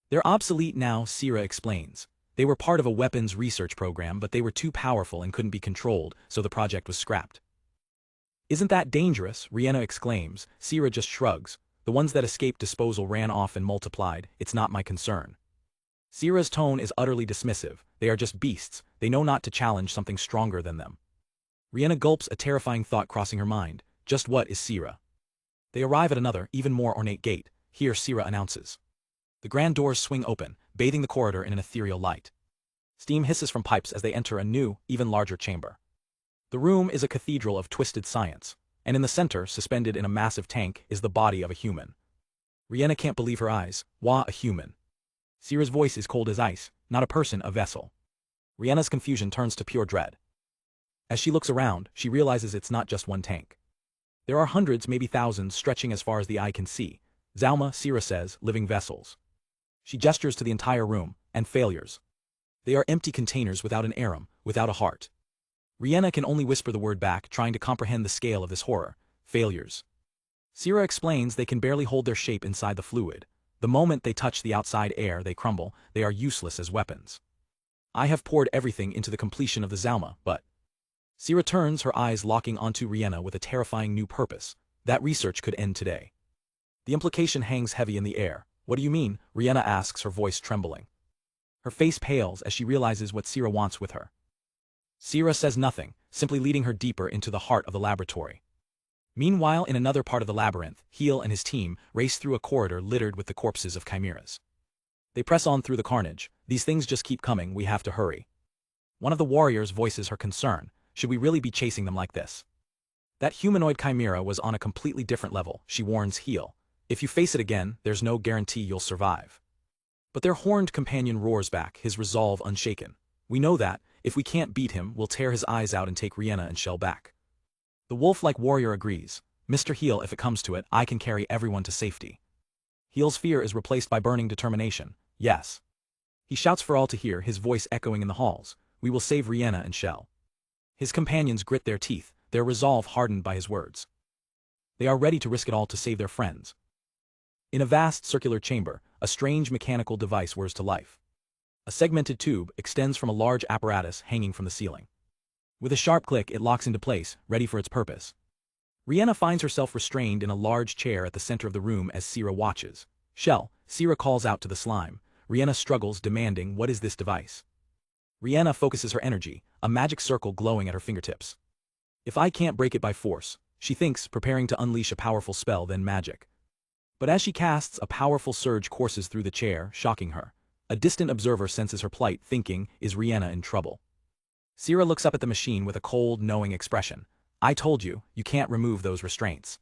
They're obsolete now, Sira explains. They were part of a weapons research program, but they were too powerful and couldn't be controlled, so the project was scrapped. Isn't that dangerous? Riena exclaims. Sira just shrugs. The ones that escaped disposal ran off and multiplied. It's not my concern. Sira's tone is utterly dismissive. They are just beasts. They know not to challenge something stronger than them. Riena gulps, a terrifying thought crossing her mind. Just what is Sira? They arrive at another, even more ornate gate. Here, Sira announces. The grand doors swing open, bathing the corridor in an ethereal light. Steam hisses from pipes as they enter a new, even larger chamber. The room is a cathedral of twisted science, and in the center, suspended in a massive tank, is the body of a human. Riena can't believe her eyes. Wah, a human. Sira's voice is cold as ice. Not a person, a vessel. Riena's confusion turns to pure dread. As she looks around, she realizes it's not just one tank. There are hundreds, maybe thousands, stretching as far as the eye can see. Zalma, Sira says, living vessels. She gestures to the entire room, and failures. They are empty containers without an arum, without a heart. Rihanna can only whisper the word back, trying to comprehend the scale of this horror. Failures. Sira explains they can barely hold their shape inside the fluid. The moment they touch the outside air, they crumble. They are useless as weapons. I have poured everything into the completion of the Zalma, but... Sira turns, her eyes locking onto Rihanna with a terrifying new purpose. That research could end today. The implication hangs heavy in the air. What do you mean? Rihanna asks, her voice trembling. Her face pales as she realizes what Sira wants with her. Sira says nothing, simply leading her deeper into the heart of the laboratory. Meanwhile, in another part of the labyrinth, Heel and his team race through a corridor littered with the corpses of chimeras. They press on through the carnage. These things just keep coming, we have to hurry. One of the warriors voices her concern. Should we really be chasing them like this? That humanoid chimera was on a completely different level, she warns Heel. If you face it again, there's no guarantee you'll survive. But their horned companion roars back, his resolve unshaken. We know that, if we can't beat him, we'll tear his eyes out and take Rihanna and Shell back. The wolf-like warrior agrees. Mr. Heel, if it comes to it, I can carry everyone to safety. Heel's fear is replaced by burning determination. Yes. He shouts for all to hear, his voice echoing in the halls. We will save Rihanna and Shell. His companions grit their teeth, their resolve hardened by his words. They are ready to risk it all to save their friends. In a vast circular chamber, a strange mechanical device whirs to life. A segmented tube extends from a large apparatus hanging from the ceiling. With a sharp click, it locks into place, ready for its purpose. Rihanna finds herself restrained in a large chair at the center of the room as Sira watches. Shell, Sira calls out to the slime. Rihanna struggles, demanding, what is this device? Rihanna focuses her energy, a magic circle glowing at her fingertips. If I can't break it by force, she thinks, preparing to unleash a powerful spell, then magic. But as she casts, a powerful surge courses through the chair, shocking her. A distant observer senses her plight, thinking, is Rihanna in trouble? Sira looks up at the machine with a cold, knowing expression. I told you, you can't remove those restraints.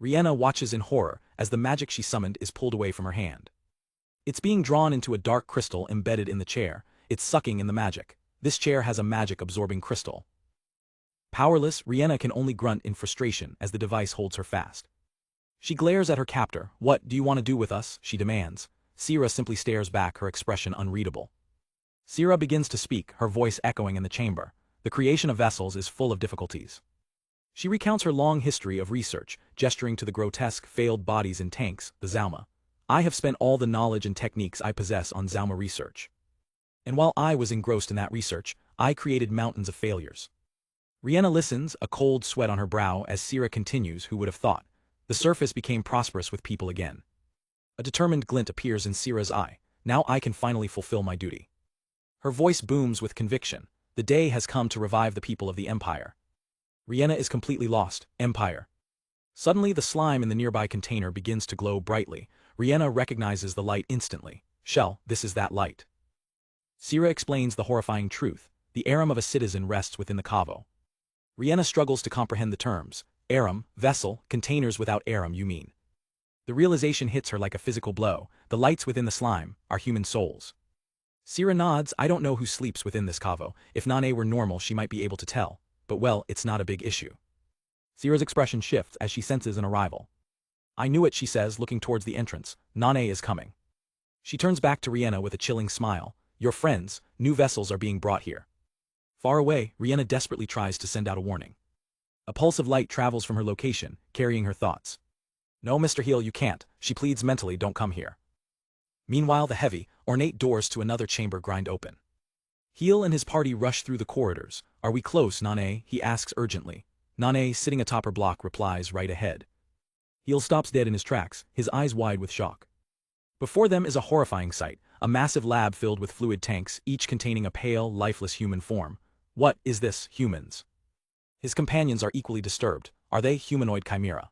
Rihanna watches in horror as the magic she summoned is pulled away from her hand. It's being drawn into a dark crystal embedded in the chair. It's sucking in the magic. This chair has a magic-absorbing crystal. Powerless, Rihanna can only grunt in frustration as the device holds her fast. She glares at her captor. What do you want to do with us? She demands. Sira simply stares back, her expression unreadable. Sira begins to speak, her voice echoing in the chamber. The creation of vessels is full of difficulties. She recounts her long history of research, gesturing to the grotesque, failed bodies in tanks, the Zalma. I have spent all the knowledge and techniques I possess on Zalma research. And while I was engrossed in that research, I created mountains of failures. Rihanna listens, a cold sweat on her brow as Sira continues. Who would have thought? The surface became prosperous with people again. A determined glint appears in Sira's eye. Now I can finally fulfill my duty. Her voice booms with conviction. The day has come to revive the people of the Empire. Rihanna is completely lost. Empire. Suddenly the slime in the nearby container begins to glow brightly. Rihanna recognizes the light instantly. Shell, this is that light. Sira explains the horrifying truth. The arum of a citizen rests within the cavo. Rihanna struggles to comprehend the terms. Arum, vessel, containers without arum, you mean. The realization hits her like a physical blow. The lights within the slime are human souls. Sira nods. I don't know who sleeps within this cavo. If Nane were normal, she might be able to tell. But well, it's not a big issue. Sira's expression shifts as she senses an arrival. I knew it, she says, looking towards the entrance. Nane is coming. She turns back to Rihanna with a chilling smile. Your friends, new vessels are being brought here. Far away, Rihanna desperately tries to send out a warning. A pulse of light travels from her location, carrying her thoughts. No, Mr. Heel, you can't, she pleads mentally, don't come here. Meanwhile, the heavy, ornate doors to another chamber grind open. Heel and his party rush through the corridors. Are we close, Nane? He asks urgently. Nane, sitting atop her block, replies, right ahead. Heel stops dead in his tracks, his eyes wide with shock. Before them is a horrifying sight, a massive lab filled with fluid tanks, each containing a pale, lifeless human form. What is this, humans? His companions are equally disturbed. Are they humanoid chimera?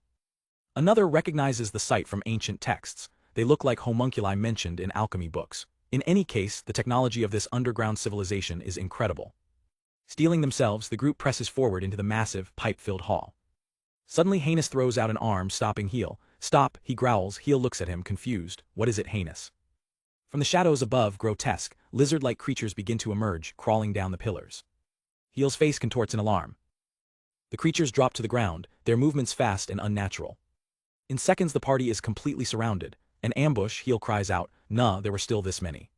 Another recognizes the sight from ancient texts. They look like homunculi mentioned in alchemy books. In any case, the technology of this underground civilization is incredible. Steeling themselves, the group presses forward into the massive, pipe-filled hall. Suddenly, Heinous throws out an arm, stopping Heel. Stop, he growls. Heel looks at him, confused. What is it, Heinous? From the shadows above, grotesque, lizard-like creatures begin to emerge, crawling down the pillars. Heel's face contorts in alarm. The creatures drop to the ground, their movements fast and unnatural. In seconds the party is completely surrounded. An ambush, Heel cries out, "Nah, there were still this many."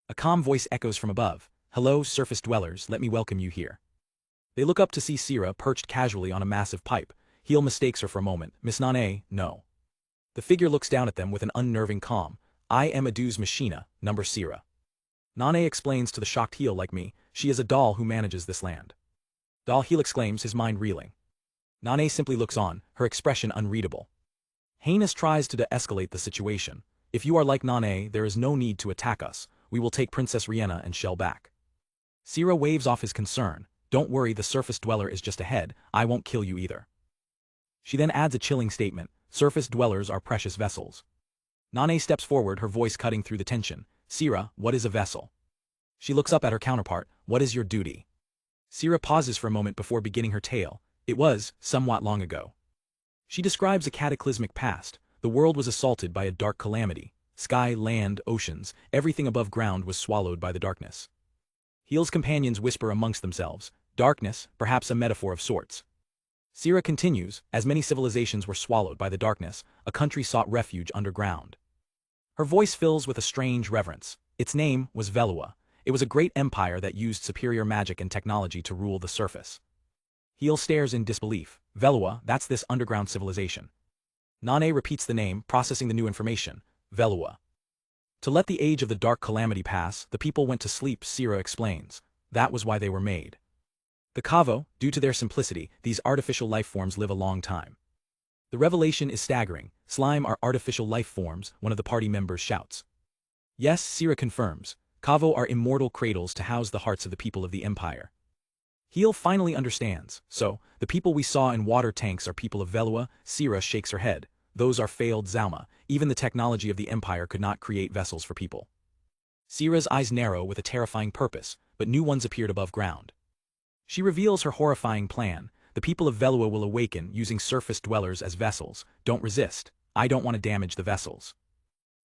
A calm voice echoes from above, "Hello, surface dwellers, let me welcome you here." They look up to see Sira perched casually on a massive pipe. Heel mistakes her for a moment. "Miss Nane, no." The figure looks down at them with an unnerving calm. "I am Adu's machina, number Sira." Nane explains to the shocked Heel like me, "She is a doll who manages this land." Doll, Heel exclaims, his mind reeling. Nane simply looks on, her expression unreadable. Heinous tries to de-escalate the situation. "If you are like Nane, there is no need to attack us. We will take Princess Rihanna and shell back." Sira waves off his concern. "Don't worry, the surface dweller is just ahead. I won't kill you either." She then adds a chilling statement, "Surface dwellers are precious vessels." Nane steps forward, her voice cutting through the tension. "Sira, what is a vessel?" She looks up at her counterpart. "What is your duty?" Sira pauses for a moment before beginning her tale. "It was, somewhat long ago." She describes a cataclysmic past. The world was assaulted by a dark calamity. Sky, land, oceans, everything above ground was swallowed by the darkness. Heel's companions whisper amongst themselves. Darkness, perhaps a metaphor of sorts. Sira continues, as many civilizations were swallowed by the darkness, a country sought refuge underground. Her voice fills with a strange reverence. Its name was Velua. It was a great empire that used superior magic and technology to rule the surface. Heel stares in disbelief. "Velua, that's this underground civilization." Nane repeats the name, processing the new information. Velua. To let the age of the dark calamity pass, the people went to sleep, Sira explains. That was why they were made. The Kavo, due to their simplicity, these artificial life forms live a long time. The revelation is staggering. Slime are artificial life forms, one of the party members shouts. Yes, Sira confirms. Kavo are immortal cradles to house the hearts of the people of the Empire. Heel finally understands. So, the people we saw in water tanks are people of Velua. Sira shakes her head. Those are failed Zauma. Even the technology of the Empire could not create vessels for people. Sira's eyes narrow with a terrifying purpose, but new ones appeared above ground. She reveals her horrifying plan. The people of Velua will awaken, using surface dwellers as vessels. Don't resist. I don't want to damage the vessels.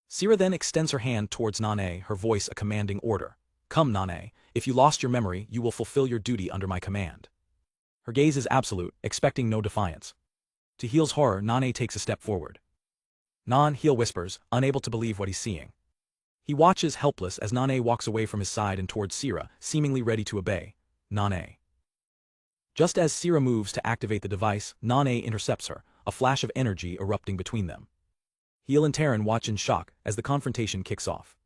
Sira then extends her hand towards Nane, her voice a commanding order. Come, Nane. If you lost your memory, you will fulfill your duty under my command. Her gaze is absolute, expecting no defiance. To Heel's horror, Nane takes a step forward. "Non," Heel whispers, unable to believe what he's seeing. He watches helpless as Nane walks away from his side and towards Sira, seemingly ready to obey. Nane. Just as Sira moves to activate the device, Nane intercepts her, a flash of energy erupting between them. Heel and Terran watch in shock as the confrontation kicks off.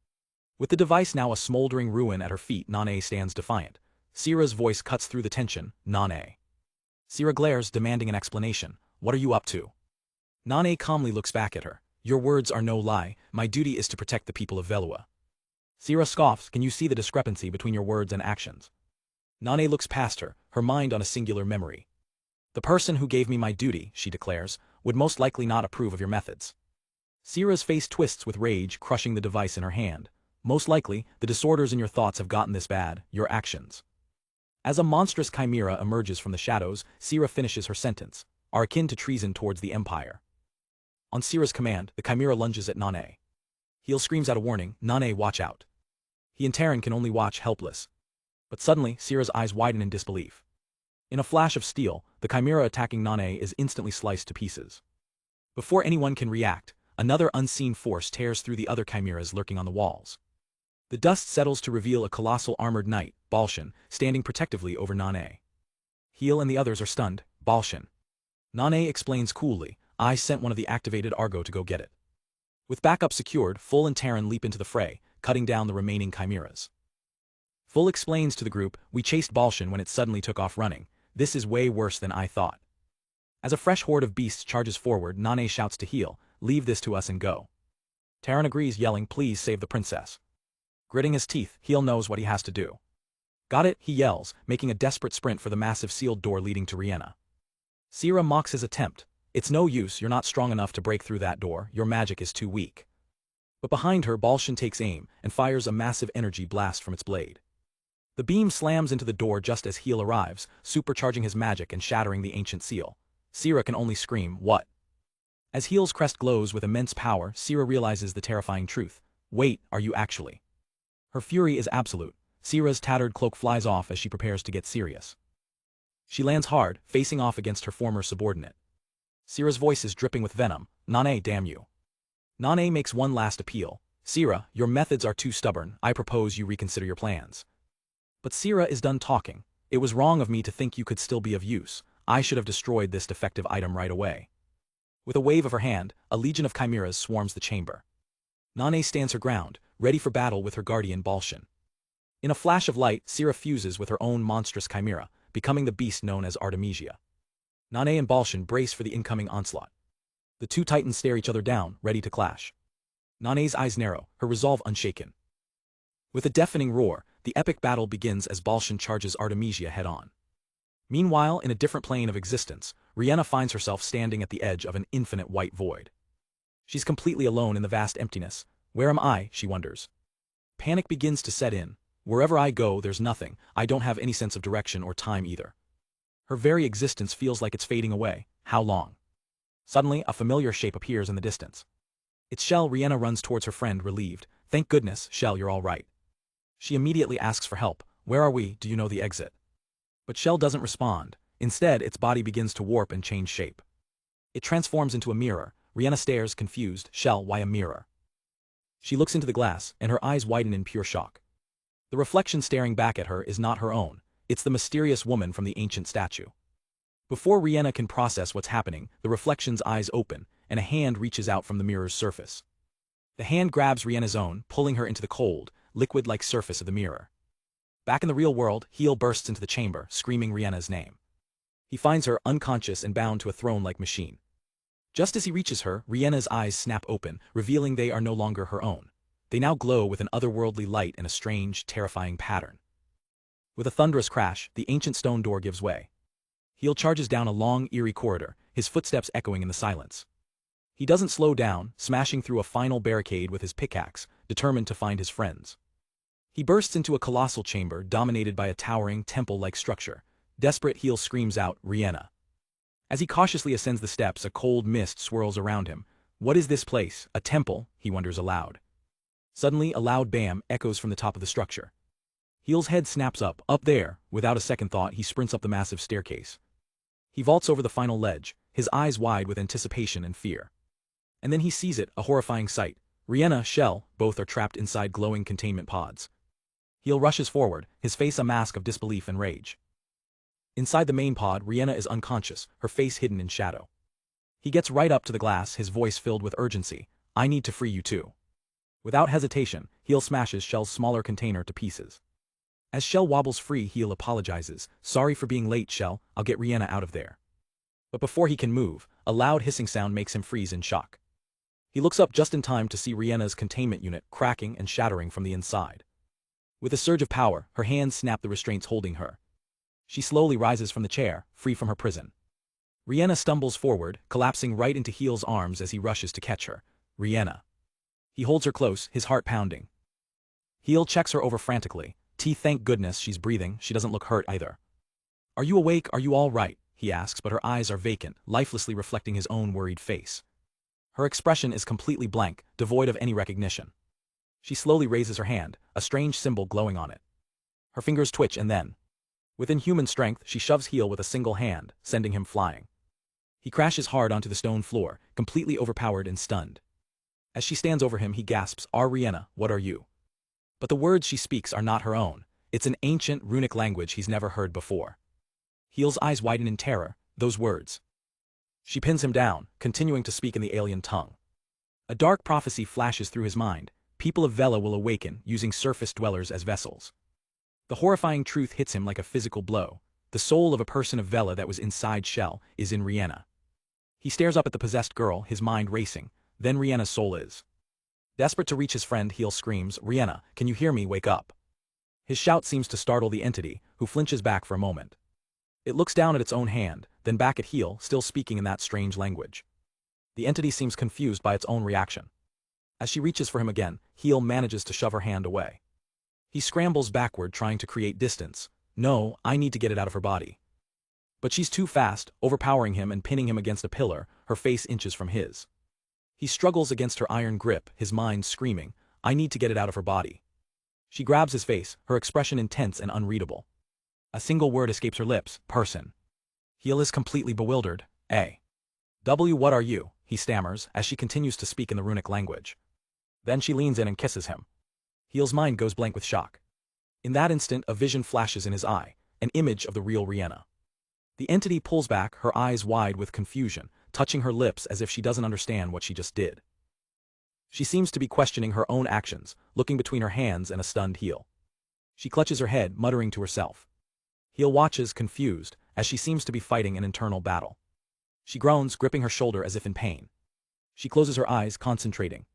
With the device now a smoldering ruin at her feet, Nane stands defiant. Sira's voice cuts through the tension. Nane. Sira glares, demanding an explanation. What are you up to? Nane calmly looks back at her. Your words are no lie. My duty is to protect the people of Velua. Sira scoffs. Can you see the discrepancy between your words and actions? Nane looks past her, her mind on a singular memory. The person who gave me my duty, she declares, would most likely not approve of your methods. Sira's face twists with rage, crushing the device in her hand. Most likely, the disorders in your thoughts have gotten this bad, your actions. As a monstrous chimera emerges from the shadows, Sira finishes her sentence, are akin to treason towards the Empire. On Sira's command, the chimera lunges at Nane. Heel screams out a warning, Nane, watch out. He and Terran can only watch, helpless. But suddenly, Sira's eyes widen in disbelief. In a flash of steel, the chimera attacking Nane is instantly sliced to pieces. Before anyone can react, another unseen force tears through the other chimeras lurking on the walls. The dust settles to reveal a colossal armored knight, Balshan, standing protectively over Nane. Heel and the others are stunned. Balshan. Nane explains coolly, I sent one of the activated Argo to go get it. With backup secured, Full and Terran leap into the fray, cutting down the remaining chimeras. Full explains to the group, we chased Balshan when it suddenly took off running. This is way worse than I thought. As a fresh horde of beasts charges forward, Nane shouts to Heel, leave this to us and go. Terran agrees, yelling, please save the princess. Gritting his teeth, Heel knows what he has to do. Got it, he yells, making a desperate sprint for the massive sealed door leading to Rihanna. Sira mocks his attempt. It's no use, you're not strong enough to break through that door, your magic is too weak. But behind her, Balshan takes aim, and fires a massive energy blast from its blade. The beam slams into the door just as Heel arrives, supercharging his magic and shattering the ancient seal. Sira can only scream, what? As Heel's crest glows with immense power, Sira realizes the terrifying truth. Wait, are you actually? Her fury is absolute. Sira's tattered cloak flies off as she prepares to get serious. She lands hard, facing off against her former subordinate. Sira's voice is dripping with venom. Nane, damn you. Nane makes one last appeal. Sira, your methods are too stubborn, I propose you reconsider your plans. But Sira is done talking. It was wrong of me to think you could still be of use. I should have destroyed this defective item right away. With a wave of her hand, a legion of chimeras swarms the chamber. Nane stands her ground, ready for battle with her guardian Balshan. In a flash of light, Sira fuses with her own monstrous chimera, becoming the beast known as Artemisia. Nane and Balshan brace for the incoming onslaught. The two titans stare each other down, ready to clash. Nane's eyes narrow, her resolve unshaken. With a deafening roar, the epic battle begins as Balshan charges Artemisia head-on. Meanwhile, in a different plane of existence, Rihanna finds herself standing at the edge of an infinite white void. She's completely alone in the vast emptiness. Where am I, she wonders. Panic begins to set in. Wherever I go, there's nothing. I don't have any sense of direction or time either. Her very existence feels like it's fading away. How long? Suddenly, a familiar shape appears in the distance. It's Shell. Rihanna runs towards her friend, relieved. Thank goodness, Shell, you're all right. She immediately asks for help. Where are we? Do you know the exit? But Shell doesn't respond. Instead, its body begins to warp and change shape. It transforms into a mirror. Rihanna stares, confused. Shell, why a mirror? She looks into the glass, and her eyes widen in pure shock. The reflection staring back at her is not her own. It's the mysterious woman from the ancient statue. Before Rihanna can process what's happening, the reflection's eyes open, and a hand reaches out from the mirror's surface. The hand grabs Rihanna's own, pulling her into the cold, liquid-like surface of the mirror. Back in the real world, Heel bursts into the chamber, screaming Rihanna's name. He finds her unconscious and bound to a throne-like machine. Just as he reaches her, Rihanna's eyes snap open, revealing they are no longer her own. They now glow with an otherworldly light in a strange, terrifying pattern. With a thunderous crash, the ancient stone door gives way. Heel charges down a long, eerie corridor, his footsteps echoing in the silence. He doesn't slow down, smashing through a final barricade with his pickaxe, determined to find his friends. He bursts into a colossal chamber dominated by a towering, temple-like structure. Desperate, Heel screams out, Rihanna. As he cautiously ascends the steps, a cold mist swirls around him. What is this place? A temple? He wonders aloud. Suddenly, a loud bam echoes from the top of the structure. Heel's head snaps up there. Without a second thought, he sprints up the massive staircase. He vaults over the final ledge, his eyes wide with anticipation and fear. And then he sees it, a horrifying sight. Rihanna, Shell, both are trapped inside glowing containment pods. Heel rushes forward, his face a mask of disbelief and rage. Inside the main pod, Rihanna is unconscious, her face hidden in shadow. He gets right up to the glass, his voice filled with urgency. I need to free you too. Without hesitation, Heel smashes Shell's smaller container to pieces. As Shell wobbles free, Heel apologizes. Sorry for being late, Shell, I'll get Rihanna out of there. But before he can move, a loud hissing sound makes him freeze in shock. He looks up just in time to see Rihanna's containment unit cracking and shattering from the inside. With a surge of power, her hands snap the restraints holding her. She slowly rises from the chair, free from her prison. Rihanna stumbles forward, collapsing right into Heel's arms as he rushes to catch her. Rihanna. He holds her close, his heart pounding. Heel checks her over frantically. Thank goodness she's breathing, she doesn't look hurt either. Are you awake? Are you all right? He asks, but her eyes are vacant, lifelessly reflecting his own worried face. Her expression is completely blank, devoid of any recognition. She slowly raises her hand, a strange symbol glowing on it. Her fingers twitch and then, with inhuman strength, she shoves Heel with a single hand, sending him flying. He crashes hard onto the stone floor, completely overpowered and stunned. As she stands over him, he gasps, Rihanna, what are you? But the words she speaks are not her own. It's an ancient, runic language he's never heard before. Heel's eyes widen in terror, those words. She pins him down, continuing to speak in the alien tongue. A dark prophecy flashes through his mind. People of Vela will awaken, using surface dwellers as vessels. The horrifying truth hits him like a physical blow. The soul of a person of Vela that was inside Shell is in Rihanna. He stares up at the possessed girl, his mind racing. Then Rihanna's soul is. Desperate to reach his friend, Heel screams, Rihanna, can you hear me? Wake up. His shout seems to startle the entity, who flinches back for a moment. It looks down at its own hand, then back at Heel, still speaking in that strange language. The entity seems confused by its own reaction. As she reaches for him again, Heel manages to shove her hand away. He scrambles backward, trying to create distance. No, I need to get it out of her body. But she's too fast, overpowering him and pinning him against a pillar, her face inches from his. He struggles against her iron grip, his mind screaming, I need to get it out of her body. She grabs his face, her expression intense and unreadable. A single word escapes her lips, person. Heel is completely bewildered. What are you? He stammers, as she continues to speak in the runic language. Then she leans in and kisses him. Heel's mind goes blank with shock. In that instant, a vision flashes in his eye, an image of the real Rihanna. The entity pulls back, her eyes wide with confusion, touching her lips as if she doesn't understand what she just did. She seems to be questioning her own actions, looking between her hands and a stunned Heel. She clutches her head, muttering to herself. Heel watches, confused, as she seems to be fighting an internal battle. She groans, gripping her shoulder as if in pain. She closes her eyes, concentrating.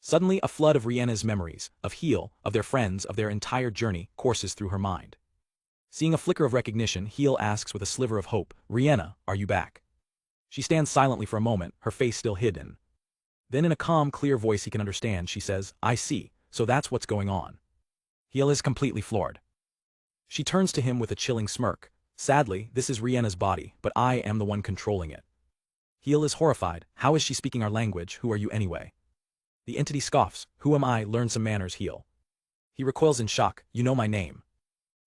Suddenly, a flood of Rihanna's memories, of Heel, of their friends, of their entire journey, courses through her mind. Seeing a flicker of recognition, Heel asks with a sliver of hope, "Rihanna, are you back?" She stands silently for a moment, her face still hidden. Then in a calm, clear voice he can understand, she says, "I see, so that's what's going on." Heel is completely floored. She turns to him with a chilling smirk. "Sadly, this is Rihanna's body, but I am the one controlling it." Heel is horrified. "How is she speaking our language? Who are you anyway?" The entity scoffs. "Who am I? Learn some manners, Heel." He recoils in shock. "You know my name."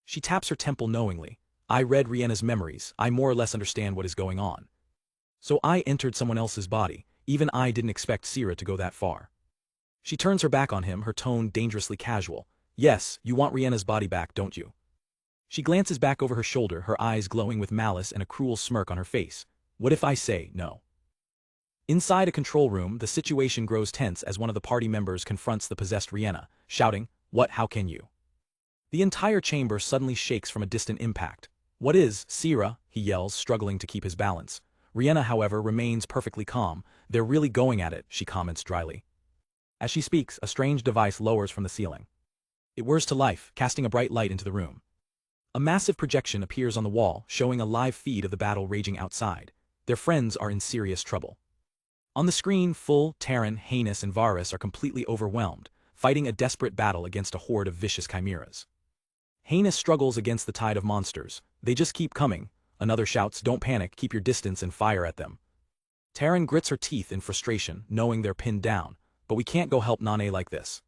She taps her temple knowingly. "I read Rihanna's memories. I more or less understand what is going on. So I entered someone else's body. Even I didn't expect Sira to go that far." She turns her back on him, her tone dangerously casual. "Yes, you want Rihanna's body back, don't you?" She glances back over her shoulder, her eyes glowing with malice and a cruel smirk on her face. "What if I say no?" Inside a control room, the situation grows tense as one of the party members confronts the possessed Rihanna, shouting, "What? How can you?" The entire chamber suddenly shakes from a distant impact. "What is, Sira?" he yells, struggling to keep his balance. Rihanna, however, remains perfectly calm. "They're really going at it," she comments dryly. As she speaks, a strange device lowers from the ceiling. It whirs to life, casting a bright light into the room. A massive projection appears on the wall, showing a live feed of the battle raging outside. Their friends are in serious trouble. On the screen, Full, Terran, Heinous, and Varus are completely overwhelmed, fighting a desperate battle against a horde of vicious chimeras. Heinous struggles against the tide of monsters. "They just keep coming." Another shouts, "Don't panic, keep your distance and fire at them." Terran grits her teeth in frustration, knowing they're pinned down. "But we can't go help Nane like this."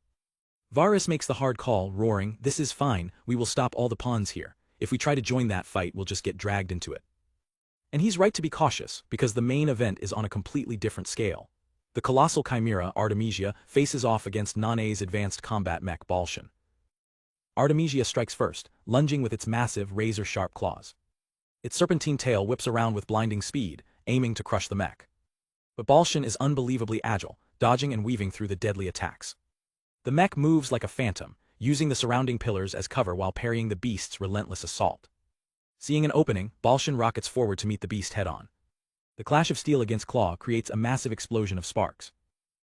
Varus makes the hard call, roaring, "This is fine, we will stop all the pawns here. If we try to join that fight, we'll just get dragged into it." And he's right to be cautious, because the main event is on a completely different scale. The colossal chimera, Artemisia, faces off against Nane's advanced combat mech, Balshan. Artemisia strikes first, lunging with its massive, razor-sharp claws. Its serpentine tail whips around with blinding speed, aiming to crush the mech. But Balshan is unbelievably agile, dodging and weaving through the deadly attacks. The mech moves like a phantom, using the surrounding pillars as cover while parrying the beast's relentless assault. Seeing an opening, Balshan rockets forward to meet the beast head-on. The clash of steel against claw creates a massive explosion of sparks.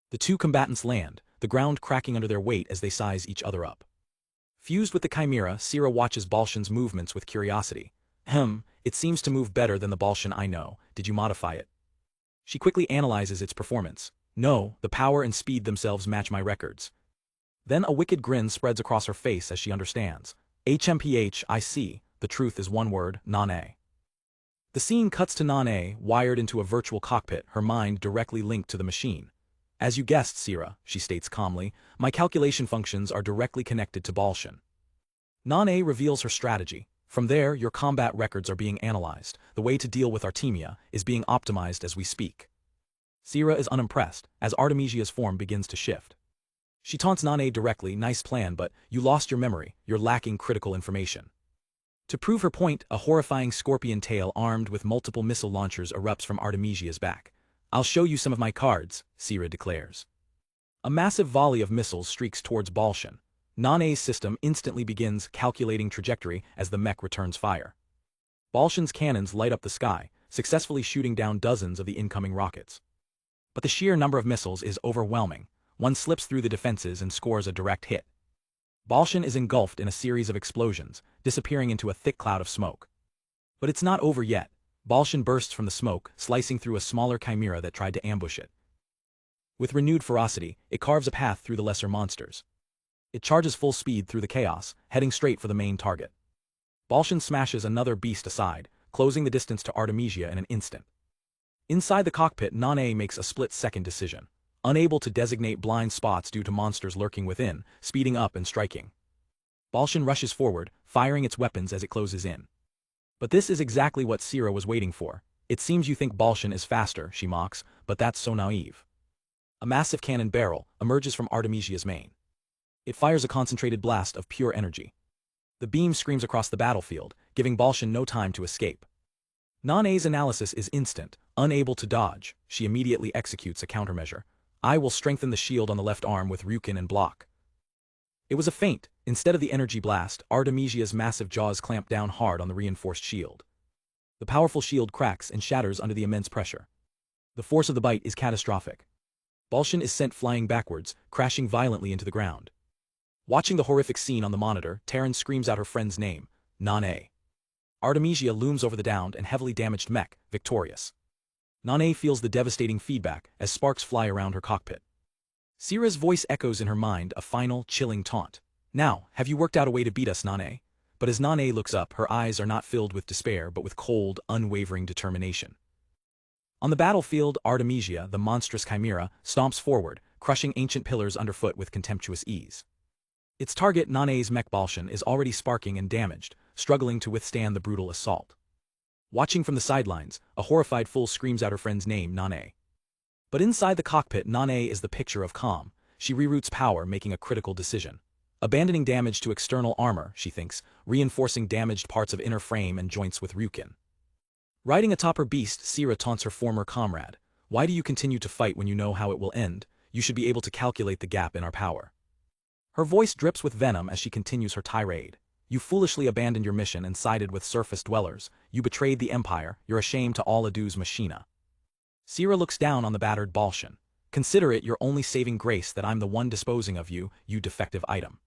The two combatants land, the ground cracking under their weight as they size each other up. Fused with the chimera, Sira watches Balshan's movements with curiosity. It seems to move better than the Balshan I know. Did you modify it?" She quickly analyzes its performance. "No, the power and speed themselves match my records." Then a wicked grin spreads across her face as she understands. "HMPH, I see. The truth is one word, Nane." The scene cuts to Nane, wired into a virtual cockpit, her mind directly linked to the machine. "As you guessed, Sira," she states calmly, "my calculation functions are directly connected to Balshan." Nane reveals her strategy. "From there, your combat records are being analyzed. The way to deal with Artemia is being optimized as we speak." Sira is unimpressed, as Artemisia's form begins to shift. She taunts Nane directly, "Nice plan, but you lost your memory, you're lacking critical information." To prove her point, a horrifying scorpion tail armed with multiple missile launchers erupts from Artemisia's back. "I'll show you some of my cards," Sira declares. A massive volley of missiles streaks towards Balshan. Nane's system instantly begins calculating trajectory as the mech returns fire. Balshan's cannons light up the sky, successfully shooting down dozens of the incoming rockets. But the sheer number of missiles is overwhelming. One slips through the defenses and scores a direct hit. Balshan is engulfed in a series of explosions, disappearing into a thick cloud of smoke. But it's not over yet. Balshan bursts from the smoke, slicing through a smaller chimera that tried to ambush it. With renewed ferocity, it carves a path through the lesser monsters. It charges full speed through the chaos, heading straight for the main target. Balshan smashes another beast aside, closing the distance to Artemisia in an instant. Inside the cockpit, Nane makes a split-second decision. Unable to designate blind spots due to monsters lurking within, speeding up and striking. Balshan rushes forward, firing its weapons as it closes in. But this is exactly what Sira was waiting for. It seems you think Balshan is faster, she mocks, but that's so naive. A massive cannon barrel emerges from Artemisia's mane. It fires a concentrated blast of pure energy. The beam screams across the battlefield, giving Balshan no time to escape. Nanae's analysis is instant. Unable to dodge, she immediately executes a countermeasure. I will strengthen the shield on the left arm with Ryukin and block. It was a feint. Instead of the energy blast, Artemisia's massive jaws clamp down hard on the reinforced shield. The powerful shield cracks and shatters under the immense pressure. The force of the bite is catastrophic. Balshan is sent flying backwards, crashing violently into the ground. Watching the horrific scene on the monitor, Terran screams out her friend's name, Nanae. Artemisia looms over the downed and heavily damaged mech, victorious. Nanae feels the devastating feedback as sparks fly around her cockpit. Sira's voice echoes in her mind, a final, chilling taunt. Now, have you worked out a way to beat us, Nanae? But as Nanae looks up, her eyes are not filled with despair but with cold, unwavering determination. On the battlefield, Artemisia, the monstrous chimera, stomps forward, crushing ancient pillars underfoot with contemptuous ease. Its target, Nanae's mech Balshan, is already sparking and damaged, struggling to withstand the brutal assault. Watching from the sidelines, a horrified fool screams out her friend's name, Nanae. But inside the cockpit, Nanae is the picture of calm. She reroutes power, making a critical decision. Abandoning damage to external armor, she thinks, reinforcing damaged parts of inner frame and joints with Ryukin. Riding atop her beast, Sira taunts her former comrade. Why do you continue to fight when you know how it will end? You should be able to calculate the gap in our power. Her voice drips with venom as she continues her tirade. You foolishly abandoned your mission and sided with surface dwellers. You betrayed the Empire. You're a shame to all Adu's machina. Sira looks down on the battered Balshan. Consider it your only saving grace that I'm the one disposing of you, you defective item.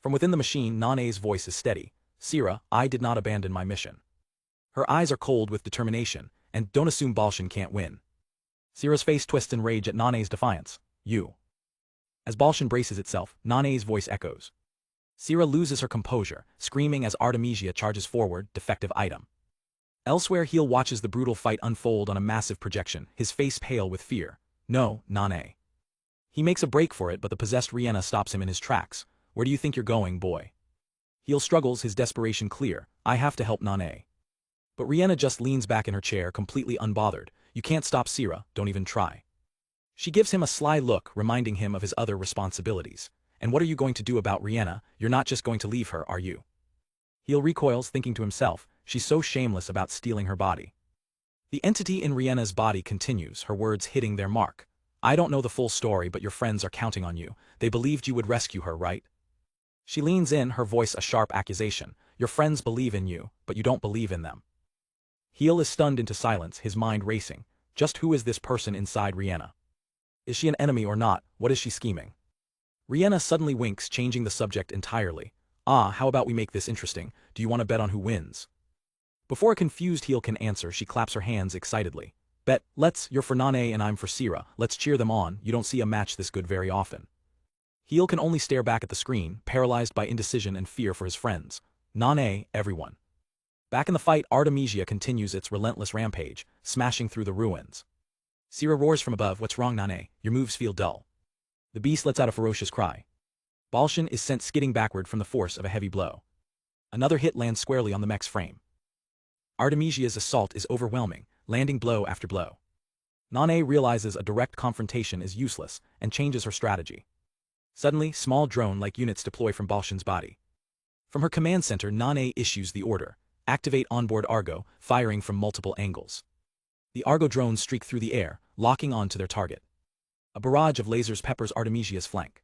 From within the machine, Nanae's voice is steady. Sira, I did not abandon my mission. Her eyes are cold with determination, and don't assume Balshan can't win. Sira's face twists in rage at Nanae's defiance. You. As Balshan braces itself, Nanae's voice echoes. Sira loses her composure, screaming as Artemisia charges forward, defective item. Elsewhere, Heel watches the brutal fight unfold on a massive projection, his face pale with fear. No, Nanae. He makes a break for it, but the possessed Rihanna stops him in his tracks. Where do you think you're going, boy? Heel struggles, his desperation clear. I have to help Nanae. But Rihanna just leans back in her chair, completely unbothered. You can't stop Sira, don't even try. She gives him a sly look, reminding him of his other responsibilities. And what are you going to do about Rihanna? You're not just going to leave her, are you? Heel recoils, thinking to himself, she's so shameless about stealing her body. The entity in Rihanna's body continues, her words hitting their mark. I don't know the full story, but your friends are counting on you. They believed you would rescue her, right? She leans in, her voice a sharp accusation. Your friends believe in you, but you don't believe in them. Heel is stunned into silence, his mind racing. Just who is this person inside Rihanna? Is she an enemy or not? What is she scheming? Rihanna suddenly winks, changing the subject entirely. Ah, how about we make this interesting? Do you want to bet on who wins? Before a confused Heel can answer, she claps her hands excitedly. Bet, you're for Nanae and I'm for Sira. Let's cheer them on. You don't see a match this good very often. Heel can only stare back at the screen, paralyzed by indecision and fear for his friends. Nanae, everyone. Back in the fight, Artemisia continues its relentless rampage, smashing through the ruins. Sira roars from above, what's wrong, Nanae? Your moves feel dull. The beast lets out a ferocious cry. Balshan is sent skidding backward from the force of a heavy blow. Another hit lands squarely on the mech's frame. Artemisia's assault is overwhelming, landing blow after blow. Nanae realizes a direct confrontation is useless and changes her strategy. Suddenly, small drone-like units deploy from Balshan's body. From her command center, Nanae issues the order. Activate onboard Argo, firing from multiple angles. The Argo drones streak through the air, locking on to their target. A barrage of lasers peppers Artemisia's flank.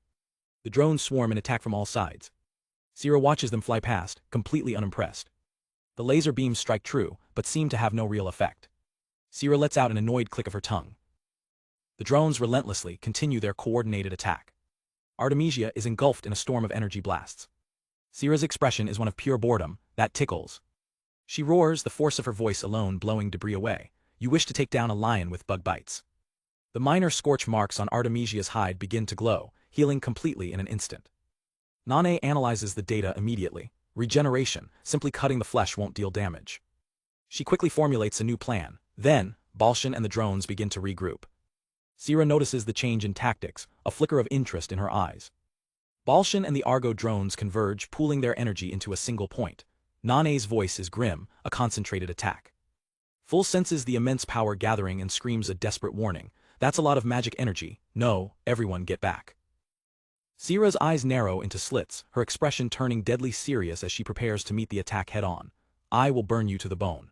The drones swarm and attack from all sides. Sira watches them fly past, completely unimpressed. The laser beams strike true, but seem to have no real effect. Sira lets out an annoyed click of her tongue. The drones relentlessly continue their coordinated attack. Artemisia is engulfed in a storm of energy blasts. Sira's expression is one of pure boredom, that tickles. She roars, the force of her voice alone blowing debris away. You wish to take down a lion with bug bites. The minor scorch marks on Artemisia's hide begin to glow, healing completely in an instant. Nanae analyzes the data immediately. Regeneration, simply cutting the flesh won't deal damage. She quickly formulates a new plan. Then, Balshan and the drones begin to regroup. Sira notices the change in tactics, a flicker of interest in her eyes. Balshan and the Argo drones converge, pooling their energy into a single point. Nanae's voice is grim, a concentrated attack. Full senses the immense power gathering and screams a desperate warning. That's a lot of magic energy. No, everyone get back. Sierra's eyes narrow into slits, her expression turning deadly serious as she prepares to meet the attack head-on. I will burn you to the bone.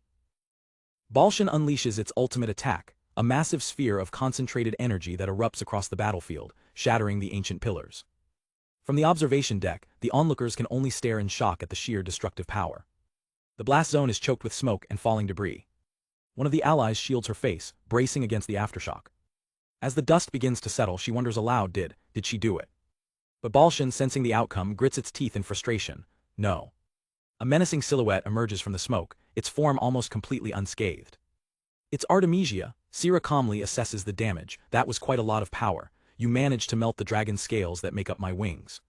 Balshan unleashes its ultimate attack, a massive sphere of concentrated energy that erupts across the battlefield, shattering the ancient pillars. From the observation deck, the onlookers can only stare in shock at the sheer destructive power. The blast zone is choked with smoke and falling debris. One of the allies shields her face, bracing against the aftershock. As the dust begins to settle, she wonders aloud, did she do it? But Balshan, sensing the outcome, grits its teeth in frustration. No. A menacing silhouette emerges from the smoke, its form almost completely unscathed. It's Artemisia. Sierra calmly assesses the damage. That was quite a lot of power. You managed to melt the dragon's scales that make up my wings.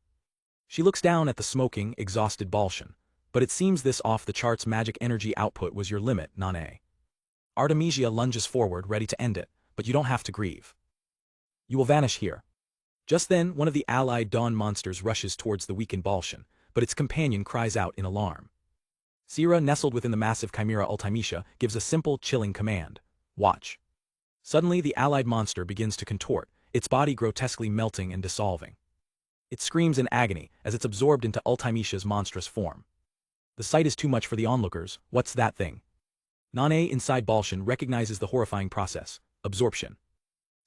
She looks down at the smoking, exhausted Balshan. But it seems this off-the-charts magic energy output was your limit, Nane. Artemisia lunges forward, ready to end it, but you don't have to grieve. You will vanish here. Just then, one of the allied dawn monsters rushes towards the weakened Balshan, but its companion cries out in alarm. Sierra, nestled within the massive chimera Artemisia, gives a simple, chilling command. Watch. Suddenly, the allied monster begins to contort, its body grotesquely melting and dissolving. It screams in agony as it's absorbed into Artemisia's monstrous form. The sight is too much for the onlookers. What's that thing? Nane inside Balshan recognizes the horrifying process. Absorption.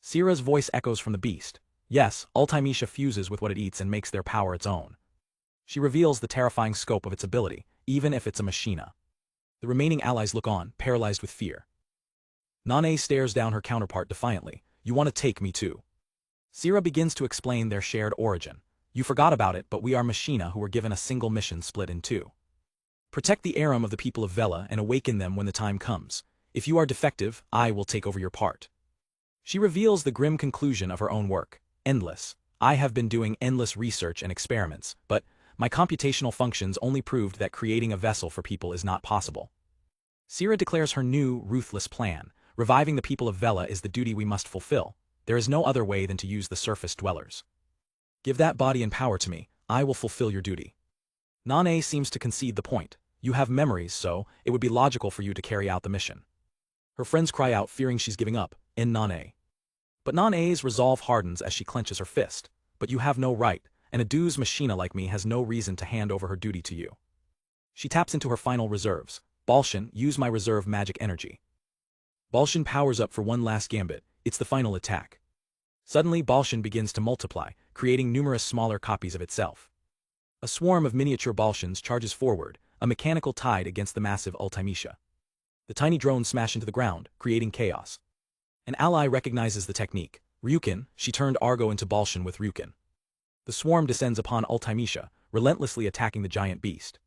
Sierra's voice echoes from the beast. Yes, Artemisia fuses with what it eats and makes their power its own. She reveals the terrifying scope of its ability, even if it's a machina. The remaining allies look on, paralyzed with fear. Nane stares down her counterpart defiantly. You want to take me too? Sierra begins to explain their shared origin. You forgot about it, but we are machina who were given a single mission split in two. Protect the harem of the people of Vela and awaken them when the time comes. If you are defective, I will take over your part. She reveals the grim conclusion of her own work. Endless. I have been doing endless research and experiments, but my computational functions only proved that creating a vessel for people is not possible. Sierra declares her new, ruthless plan. Reviving the people of Vela is the duty we must fulfill. There is no other way than to use the surface dwellers. Give that body and power to me. I will fulfill your duty. Nane seems to concede the point. You have memories, so it would be logical for you to carry out the mission. Her friends cry out, fearing she's giving up, in Nane. But Nane's resolve hardens as she clenches her fist. But you have no right, and a Deuce machina like me has no reason to hand over her duty to you. She taps into her final reserves. Balshan, use my reserve magic energy. Balshan powers up for one last gambit. It's the final attack. Suddenly, Balshan begins to multiply, creating numerous smaller copies of itself. A swarm of miniature Balshans charges forward, a mechanical tide against the massive Artemisia. The tiny drones smash into the ground, creating chaos. An ally recognizes the technique. Ryukin, she turned Argo into Balshan with Ryukin. The swarm descends upon Artemisia, relentlessly attacking the giant beast.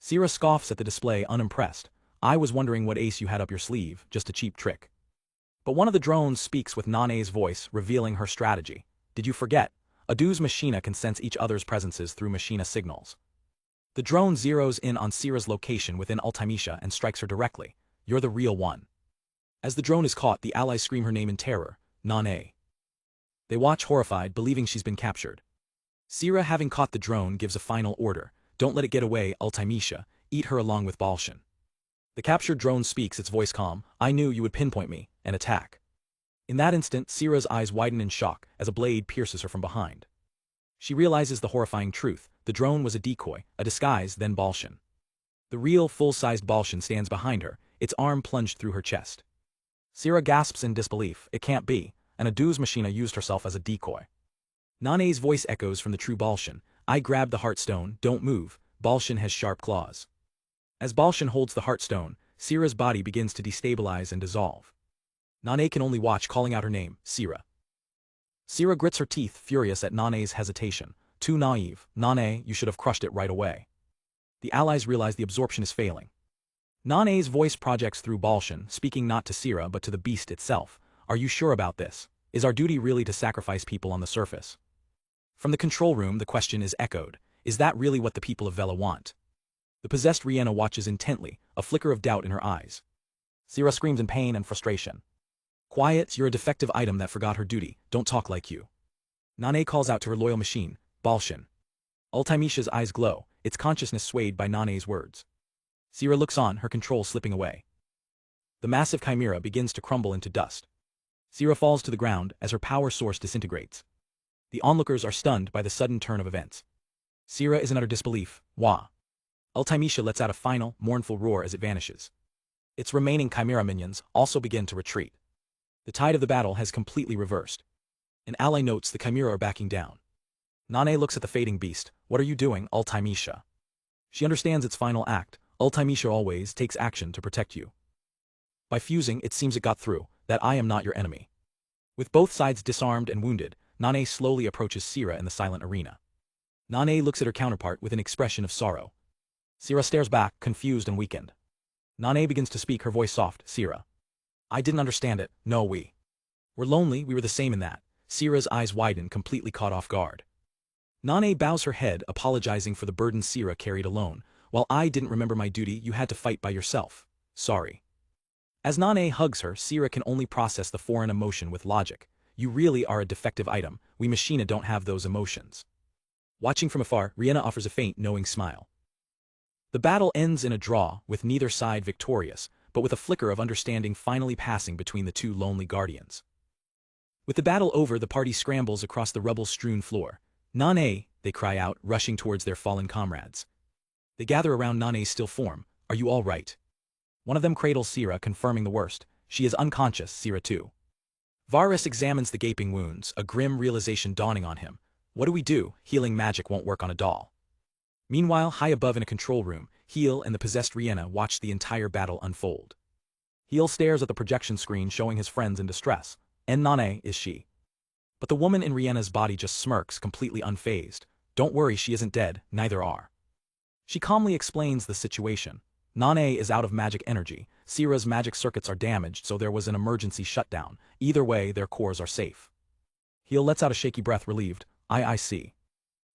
Sierra scoffs at the display, unimpressed. I was wondering what ace you had up your sleeve, just a cheap trick. But one of the drones speaks with Nane's voice, revealing her strategy. Did you forget? A Deuce machina can sense each other's presences through machina signals. The drone zeroes in on Sierra's location within Artemisia and strikes her directly. You're the real one. As the drone is caught, the allies scream her name in terror, Nane. They watch horrified, believing she's been captured. Sierra, having caught the drone, gives a final order. Don't let it get away, Artemisia. Eat her along with Balshan. The captured drone speaks, its voice calm. I knew you would pinpoint me, and attack. In that instant, Sierra's eyes widen in shock as a blade pierces her from behind. She realizes the horrifying truth. The drone was a decoy, a disguise, then Balshan. The real, full-sized Balshan stands behind her, its arm plunged through her chest. Sierra gasps in disbelief. It can't be, and a Deuce machina used herself as a decoy. Nane's voice echoes from the true Balshan. I grabbed the Heartstone, don't move, Balshan has sharp claws. As Balshan holds the Heartstone, Sierra's body begins to destabilize and dissolve. Nane can only watch, calling out her name, Sierra. Sierra grits her teeth, furious at Nane's hesitation. Too naive, Nane, you should have crushed it right away. The allies realize the absorption is failing. Nane's voice projects through Balshan, speaking not to Sierra but to the beast itself. Are you sure about this? Is our duty really to sacrifice people on the surface? From the control room, the question is echoed. Is that really what the people of Vela want? The possessed Rihanna watches intently, a flicker of doubt in her eyes. Sierra screams in pain and frustration. Quiet, you're a defective item that forgot her duty, don't talk like you. Nane calls out to her loyal machine, Balshan. Artemisia's eyes glow, its consciousness swayed by Nane's words. Sierra looks on, her control slipping away. The massive chimera begins to crumble into dust. Sira falls to the ground as her power source disintegrates. The onlookers are stunned by the sudden turn of events. Sira is in utter disbelief. Wah! Ultimecia lets out a final, mournful roar as it vanishes. Its remaining chimera minions also begin to retreat. The tide of the battle has completely reversed. An ally notes the chimera are backing down. Nane looks at the fading beast. What are you doing, Ultimecia? She understands its final act. Ultimecia always takes action to protect you. By fusing, it seems it got through, that I am not your enemy. With both sides disarmed and wounded, Nane slowly approaches Sira in the silent arena. Nane looks at her counterpart with an expression of sorrow. Sira stares back, confused and weakened. Nane begins to speak, her voice soft. Sira. I didn't understand it. No, we were lonely, we were the same in that. Sira's eyes widen, completely caught off guard. Nane bows her head, apologizing for the burden Sira carried alone. While I didn't remember my duty, you had to fight by yourself. Sorry. As Nane hugs her, Sira can only process the foreign emotion with logic. You really are a defective item. We Machina don't have those emotions. Watching from afar, Rihanna offers a faint, knowing smile. The battle ends in a draw, with neither side victorious, but with a flicker of understanding finally passing between the two lonely guardians. With the battle over, the party scrambles across the rubble-strewn floor. Nane, they cry out, rushing towards their fallen comrades. They gather around Nane's still form. Are you all right? One of them cradles Sira, confirming the worst. She is unconscious, Sira too. Varus examines the gaping wounds, a grim realization dawning on him. What do we do? Healing magic won't work on a doll. Meanwhile, high above in a control room, Heel and the possessed Rihanna watch the entire battle unfold. Heel stares at the projection screen showing his friends in distress. And Nane is she. But the woman in Rihanna's body just smirks, completely unfazed. Don't worry, she isn't dead, neither are. She calmly explains the situation. Nane is out of magic energy, Sira's magic circuits are damaged, so there was an emergency shutdown. Either way, their cores are safe. Heel lets out a shaky breath, relieved. I see.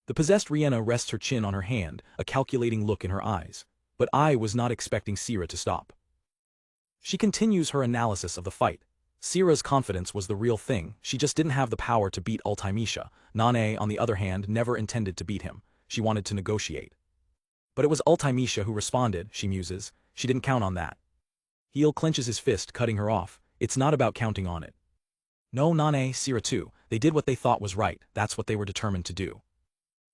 The possessed Rihanna rests her chin on her hand, a calculating look in her eyes. But I was not expecting Sira to stop. She continues her analysis of the fight. Sira's confidence was the real thing, she just didn't have the power to beat Ultimecia. Nane, on the other hand, never intended to beat him. She wanted to negotiate. But it was Ultimecia who responded, she muses. She didn't count on that. Heel clenches his fist, cutting her off. It's not about counting on it. No, Nane, Sira too. They did what they thought was right, that's what they were determined to do.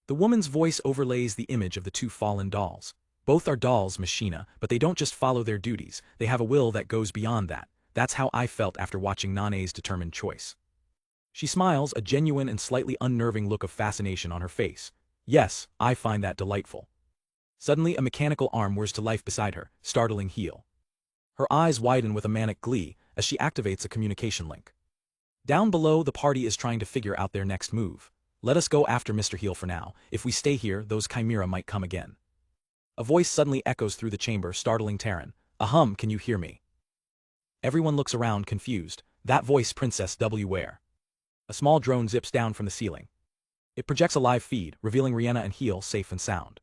The woman's voice overlays the image of the two fallen dolls. Both are dolls, Machina, but they don't just follow their duties, they have a will that goes beyond that. That's how I felt after watching Nane's determined choice. She smiles, a genuine and slightly unnerving look of fascination on her face. Yes, I find that delightful. Suddenly, a mechanical arm whirs to life beside her, startling Heel. Her eyes widen with a manic glee as she activates a communication link. Down below, the party is trying to figure out their next move. Let us go after Mr. Heel for now. If we stay here, those chimera might come again. A voice suddenly echoes through the chamber, startling Terran. Ahem, can you hear me? Everyone looks around, confused. That voice, Princess W. Where? A small drone zips down from the ceiling. It projects a live feed, revealing Rihanna and Heel safe and sound.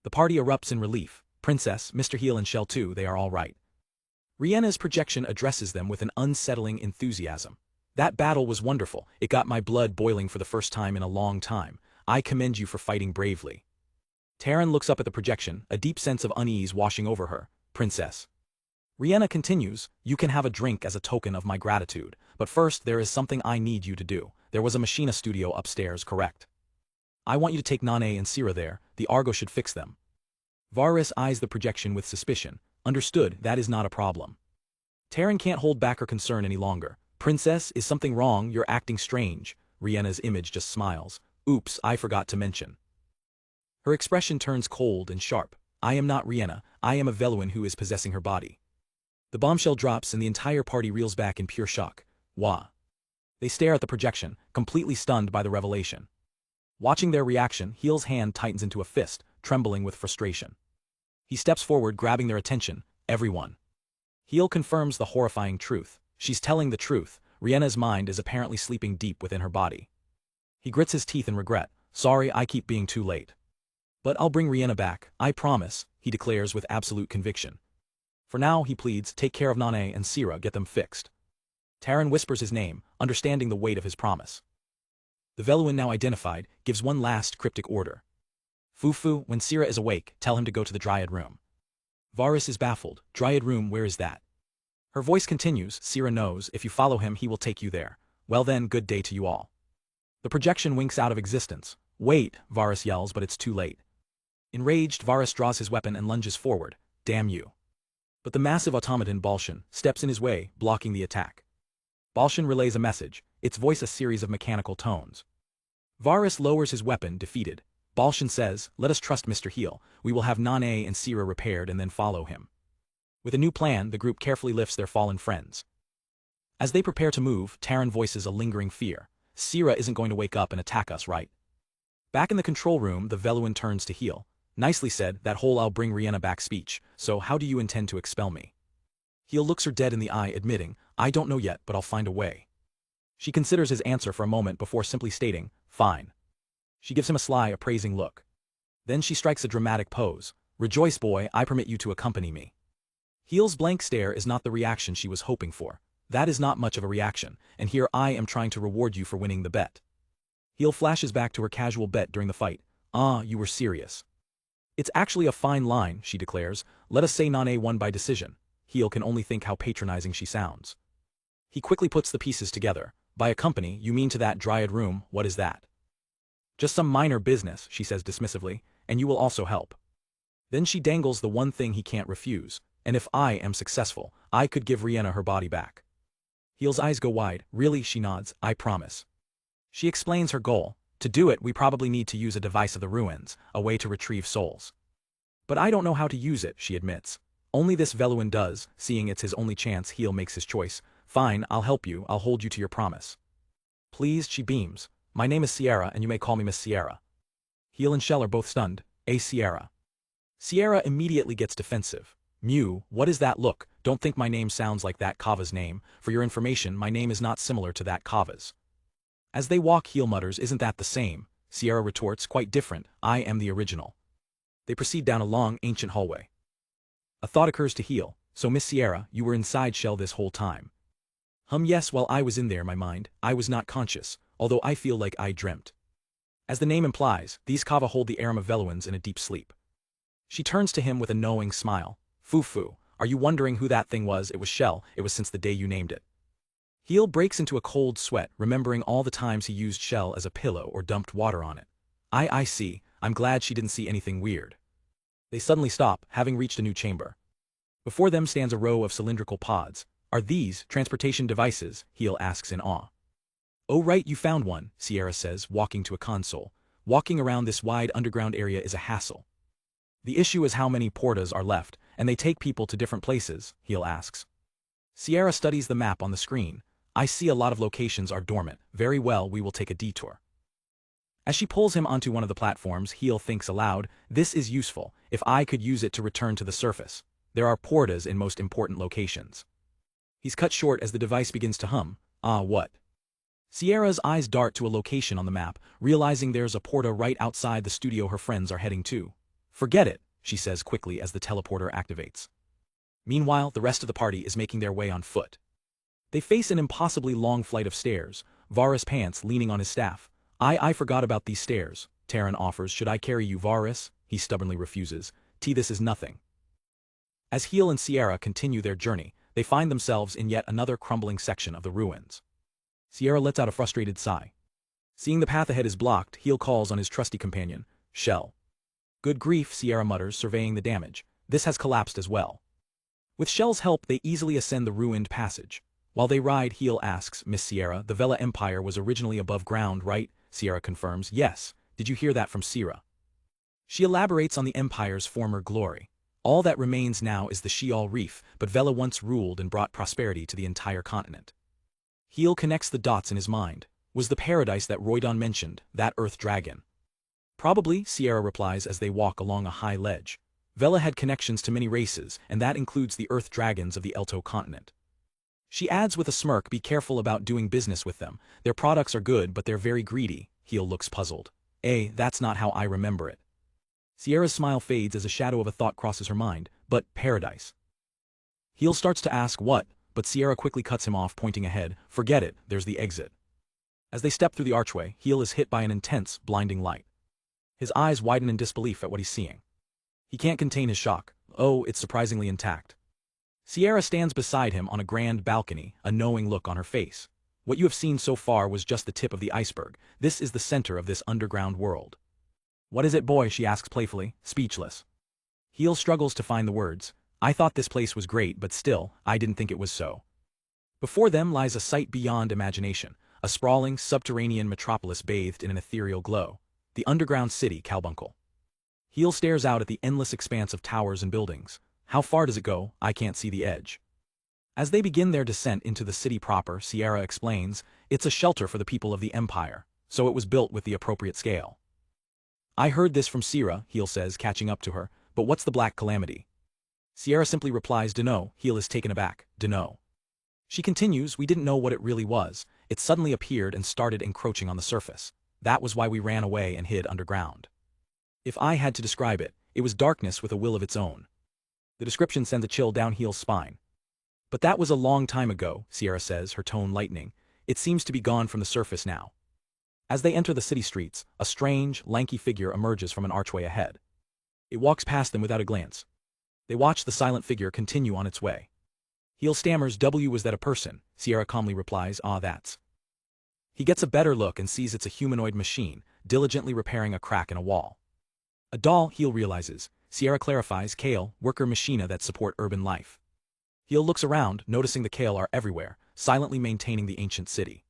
The party erupts in relief. Princess, Mr. Heel and Shell too, they are all right. Rihanna's projection addresses them with an unsettling enthusiasm. That battle was wonderful. It got my blood boiling for the first time in a long time. I commend you for fighting bravely. Terran looks up at the projection, a deep sense of unease washing over her. Princess. Rihanna continues, you can have a drink as a token of my gratitude, but first there is something I need you to do. There was a Machina studio upstairs, correct? I want you to take Nane and Sira there, the Argo should fix them. Varus eyes the projection with suspicion. Understood, that is not a problem. Terran can't hold back her concern any longer. Princess, is something wrong? You're acting strange. Rihanna's image just smiles. Oops, I forgot to mention. Her expression turns cold and sharp. I am not Rihanna, I am a Veluan who is possessing her body. The bombshell drops and the entire party reels back in pure shock. Wah. They stare at the projection, completely stunned by the revelation. Watching their reaction, Heel's hand tightens into a fist, trembling with frustration. He steps forward, grabbing their attention. Everyone. Heel confirms the horrifying truth. She's telling the truth. Rihanna's mind is apparently sleeping deep within her body. He grits his teeth in regret. Sorry, I keep being too late. But I'll bring Rihanna back, I promise, he declares with absolute conviction. For now, he pleads, take care of Nane and Sira, get them fixed. Terran whispers his name, understanding the weight of his promise. The Veluan, now identified, gives one last cryptic order. Fufu, when Sira is awake, tell him to go to the Dryad room. Varus is baffled. Dryad room, where is that? Her voice continues, Sierra knows, if you follow him he will take you there. Well then, good day to you all. The projection winks out of existence. Wait, Varus yells, but it's too late. Enraged, Varus draws his weapon and lunges forward. Damn you. But the massive automaton Balshan steps in his way, blocking the attack. Balshan relays a message, its voice a series of mechanical tones. Varus lowers his weapon, defeated. Balshan says, let us trust Mr. Heal, we will have Nane and Sierra repaired and then follow him. With a new plan, the group carefully lifts their fallen friends. As they prepare to move, Terran voices a lingering fear. Sierra isn't going to wake up and attack us, right? Back in the control room, the Veluan turns to Heal. Nicely said, that whole I'll bring Rihanna back speech, so how do you intend to expel me? Heal looks her dead in the eye, admitting, I don't know yet, but I'll find a way. She considers his answer for a moment before simply stating, fine. She gives him a sly, appraising look. Then she strikes a dramatic pose. Rejoice, boy, I permit you to accompany me. Heal's blank stare is not the reaction she was hoping for. That is not much of a reaction, and here I am trying to reward you for winning the bet. Heal flashes back to her casual bet during the fight. Ah, you were serious. It's actually a fine line, she declares. Let us say Nane won by decision. Heal can only think how patronizing she sounds. He quickly puts the pieces together. By accompany, you mean to that dryad room, what is that? Just some minor business, she says dismissively, and you will also help. Then she dangles the one thing he can't refuse, and if I am successful, I could give Rihanna her body back. Heal's eyes go wide. Really, she nods, I promise. She explains her goal. To do it, we probably need to use a device of the ruins, a way to retrieve souls. But I don't know how to use it, she admits. Only this Veluan does, seeing it's his only chance. Heal makes his choice. Fine, I'll help you, I'll hold you to your promise. Please, she beams. My name is Sierra, and you may call me Miss Sierra. Heal and Shell are both stunned. Sierra. Sierra immediately gets defensive. Mew, what is that look? Don't think my name sounds like that Kava's name. For your information, my name is not similar to that Kava's. As they walk, Heal mutters, isn't that the same? Sierra retorts, quite different. I am the original. They proceed down a long, ancient hallway. A thought occurs to Heal. So Miss Sierra, you were inside Shell this whole time. Yes, while I was in there, my mind, I was not conscious, although I feel like I dreamt. As the name implies, these Kava hold the Aram of Veluans in a deep sleep. She turns to him with a knowing smile. Foo, are you wondering who that thing was? It was Shell, it was since the day you named it. Heal breaks into a cold sweat, remembering all the times he used Shell as a pillow or dumped water on it. I see, I'm glad she didn't see anything weird. They suddenly stop, having reached a new chamber. Before them stands a row of cylindrical pods. Are these transportation devices? Heal asks in awe. Oh right, you found one, Sierra says, walking to a console. Walking around this wide underground area is a hassle. The issue is how many portas are left, and they take people to different places, Heal asks. Sierra studies the map on the screen. I see a lot of locations are dormant. Very well, we will take a detour. As she pulls him onto one of the platforms, Heal thinks aloud, this is useful, if I could use it to return to the surface. There are portas in most important locations. He's cut short as the device begins to hum. Ah, what? Sierra's eyes dart to a location on the map, realizing there's a porta right outside the studio her friends are heading to. Forget it, she says quickly as the teleporter activates. Meanwhile, the rest of the party is making their way on foot. They face an impossibly long flight of stairs. Varus pants, leaning on his staff. I forgot about these stairs, Terran offers. Should I carry you, Varus? He stubbornly refuses. This is nothing. As Heal and Sierra continue their journey, they find themselves in yet another crumbling section of the ruins. Sierra lets out a frustrated sigh. Seeing the path ahead is blocked, Heal calls on his trusty companion, Shell. Good grief, Sierra mutters, surveying the damage. This has collapsed as well. With Shell's help, they easily ascend the ruined passage. While they ride, Heal asks, Miss Sierra, the Vela Empire was originally above ground, right? Sierra confirms, yes. Did you hear that from Sierra? She elaborates on the Empire's former glory. All that remains now is the Sheol Reef, but Vela once ruled and brought prosperity to the entire continent. Heal connects the dots in his mind. Was the paradise that Roydon mentioned, that Earth Dragon? Probably, Sierra replies as they walk along a high ledge. Vela had connections to many races, and that includes the Earth Dragons of the Elto continent. She adds with a smirk, be careful about doing business with them. Their products are good, but they're very greedy. Heal looks puzzled. That's not how I remember it. Sierra's smile fades as a shadow of a thought crosses her mind. But paradise. Heal starts to ask what, but Sierra quickly cuts him off, pointing ahead. Forget it, there's the exit. As they step through the archway, Heal is hit by an intense, blinding light. His eyes widen in disbelief at what he's seeing. He can't contain his shock. Oh, it's surprisingly intact. Sierra stands beside him on a grand balcony, a knowing look on her face. What you have seen so far was just the tip of the iceberg. This is the center of this underground world. What is it, boy? She asks playfully, speechless. Heel struggles to find the words. I thought this place was great, but still, I didn't think it was so. Before them lies a sight beyond imagination, a sprawling, subterranean metropolis bathed in an ethereal glow. The underground city, Carbuncle. Heel stares out at the endless expanse of towers and buildings. How far does it go? I can't see the edge. As they begin their descent into the city proper, Sierra explains, it's a shelter for the people of the Empire, so it was built with the appropriate scale. I heard this from Sierra, Heel says, catching up to her, but what's the Black Calamity? Sierra simply replies, dunno. Heel is taken aback, dunno. She continues, we didn't know what it really was. It suddenly appeared and started encroaching on the surface. That was why we ran away and hid underground. If I had to describe it, it was darkness with a will of its own. The description sends a chill down Heel's spine. But that was a long time ago, Sierra says, her tone lightening. It seems to be gone from the surface now. As they enter the city streets, a strange, lanky figure emerges from an archway ahead. It walks past them without a glance. They watch the silent figure continue on its way. Heel stammers, was that a person? Sierra calmly replies, that's. He gets a better look and sees it's a humanoid machine, diligently repairing a crack in a wall. A doll, Heel realizes. Sierra clarifies, Kale, worker machina that support urban life. Heel looks around, noticing the Kale are everywhere, silently maintaining the ancient city.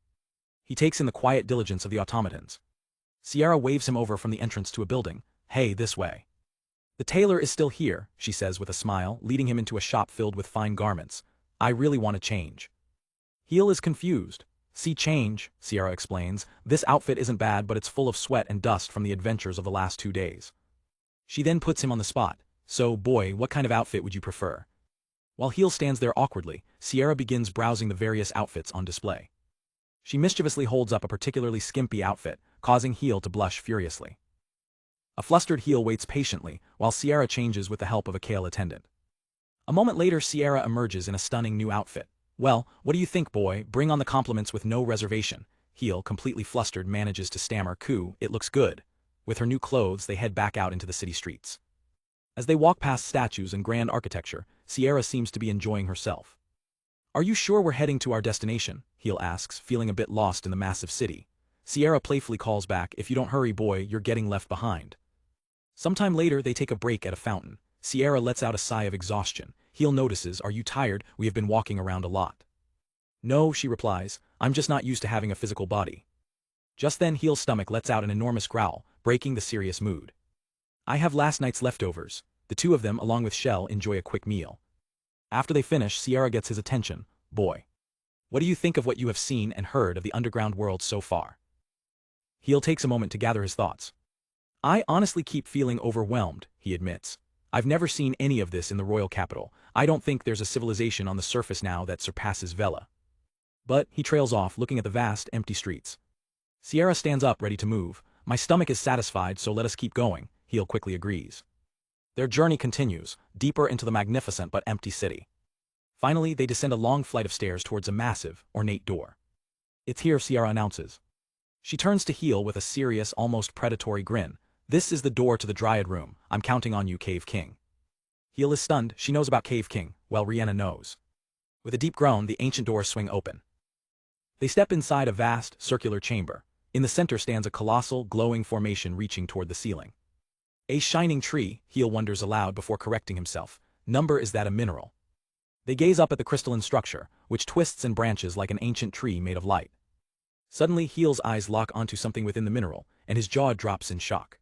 He takes in the quiet diligence of the automatons. Sierra waves him over from the entrance to a building. Hey, this way. The tailor is still here, she says with a smile, leading him into a shop filled with fine garments. I really want to change. Heel is confused. See, change, Sierra explains. This outfit isn't bad, but it's full of sweat and dust from the adventures of the last 2 days. She then puts him on the spot. So, boy, what kind of outfit would you prefer? While Heel stands there awkwardly, Sierra begins browsing the various outfits on display. She mischievously holds up a particularly skimpy outfit, causing Heel to blush furiously. A flustered Heel waits patiently, while Sierra changes with the help of a Kale attendant. A moment later, Sierra emerges in a stunning new outfit. Well, what do you think, boy? Bring on the compliments with no reservation. Heel, completely flustered, manages to stammer, Coo, it looks good. With her new clothes, they head back out into the city streets. As they walk past statues and grand architecture, Sierra seems to be enjoying herself. Are you sure we're heading to our destination? Heel asks, feeling a bit lost in the massive city. Sierra playfully calls back, if you don't hurry, boy, you're getting left behind. Sometime later, they take a break at a fountain. Sierra lets out a sigh of exhaustion. Heel notices, are you tired? We have been walking around a lot. No, she replies, I'm just not used to having a physical body. Just then Heel's stomach lets out an enormous growl, breaking the serious mood. I have last night's leftovers. The two of them, along with Shell, enjoy a quick meal. After they finish, Sierra gets his attention. Boy. What do you think of what you have seen and heard of the underground world so far? Heel takes a moment to gather his thoughts. I honestly keep feeling overwhelmed, he admits. I've never seen any of this in the royal capital. I don't think there's a civilization on the surface now that surpasses Vela. But, he trails off, looking at the vast, empty streets. Sierra stands up, ready to move. My stomach is satisfied, so let us keep going, Heel quickly agrees. Their journey continues, deeper into the magnificent but empty city. Finally, they descend a long flight of stairs towards a massive, ornate door. It's here, Sierra announces. She turns to Heel with a serious, almost predatory grin. This is the door to the Dryad Room. I'm counting on you, Cave King. Heel is stunned. She knows about Cave King, while Rihanna knows. With a deep groan, the ancient doors swing open. They step inside a vast, circular chamber. In the center stands a colossal, glowing formation reaching toward the ceiling. A shining tree, Heel wonders aloud before correcting himself. Number, is that a mineral? They gaze up at the crystalline structure, which twists and branches like an ancient tree made of light. Suddenly, Heel's eyes lock onto something within the mineral, and his jaw drops in shock.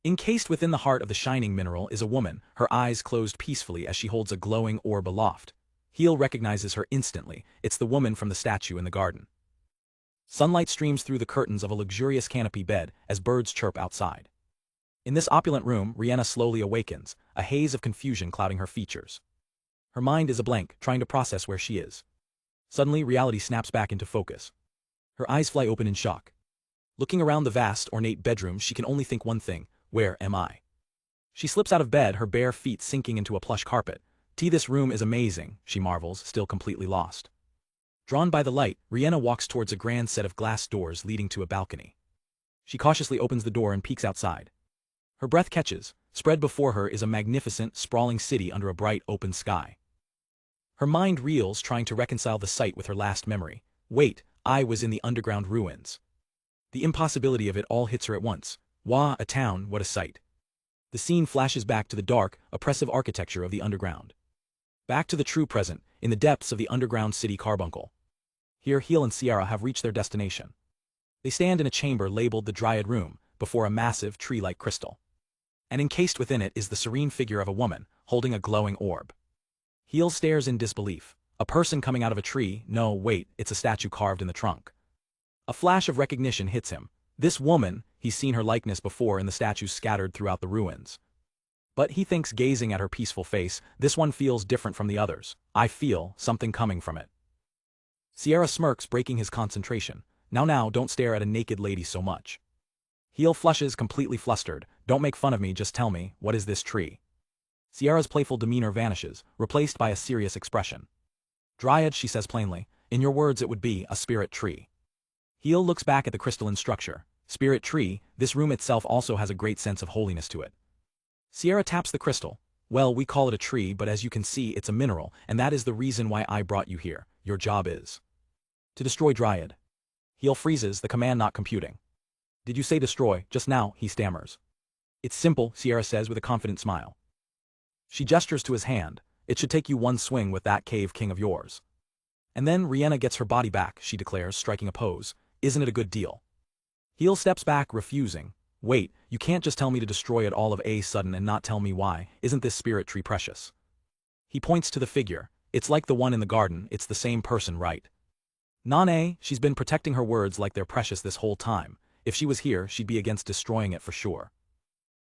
Encased within the heart of the shining mineral is a woman, her eyes closed peacefully as she holds a glowing orb aloft. Heel recognizes her instantly. It's the woman from the statue in the garden. Sunlight streams through the curtains of a luxurious canopy bed as birds chirp outside. In this opulent room, Rihanna slowly awakens, a haze of confusion clouding her features. Her mind is a blank, trying to process where she is. Suddenly, reality snaps back into focus. Her eyes fly open in shock. Looking around the vast, ornate bedroom, she can only think one thing: where am I? She slips out of bed, her bare feet sinking into a plush carpet. This room is amazing, she marvels, still completely lost. Drawn by the light, Rihanna walks towards a grand set of glass doors leading to a balcony. She cautiously opens the door and peeks outside. Her breath catches. Spread before her is a magnificent, sprawling city under a bright, open sky. Her mind reels trying to reconcile the sight with her last memory. Wait, I was in the underground ruins. The impossibility of it all hits her at once. Wah, a town, what a sight. The scene flashes back to the dark, oppressive architecture of the underground. Back to the true present, in the depths of the underground city carbuncle. Here Heel and Sierra have reached their destination. They stand in a chamber labeled the Dryad Room, before a massive, tree-like crystal. And encased within it is the serene figure of a woman, holding a glowing orb. Heel stares in disbelief. A person coming out of a tree? No, wait, it's a statue carved in the trunk. A flash of recognition hits him. This woman, he's seen her likeness before in the statues scattered throughout the ruins. But he thinks, gazing at her peaceful face, this one feels different from the others. I feel something coming from it. Sierra smirks, breaking his concentration. Now, don't stare at a naked lady so much. Heel flushes, completely flustered. Don't make fun of me, just tell me, what is this tree? Sierra's playful demeanor vanishes, replaced by a serious expression. Dryad, she says plainly, in your words it would be a spirit tree. Heel looks back at the crystalline structure. Spirit tree, this room itself also has a great sense of holiness to it. Sierra taps the crystal. Well, we call it a tree, but as you can see, it's a mineral, and that is the reason why I brought you here. Your job is to destroy Dryad. Heel freezes, the command not computing. Did you say destroy? Just now, he stammers. It's simple, Sierra says with a confident smile. She gestures to his hand. It should take you one swing with that cave king of yours. And then Rihanna gets her body back, she declares, striking a pose. Isn't it a good deal? Heel steps back, refusing. Wait, you can't just tell me to destroy it all of a sudden and not tell me why. Isn't this spirit tree precious? He points to the figure. It's like the one in the garden, it's the same person, right? Nane, she's been protecting her words like they're precious this whole time. If she was here, she'd be against destroying it for sure.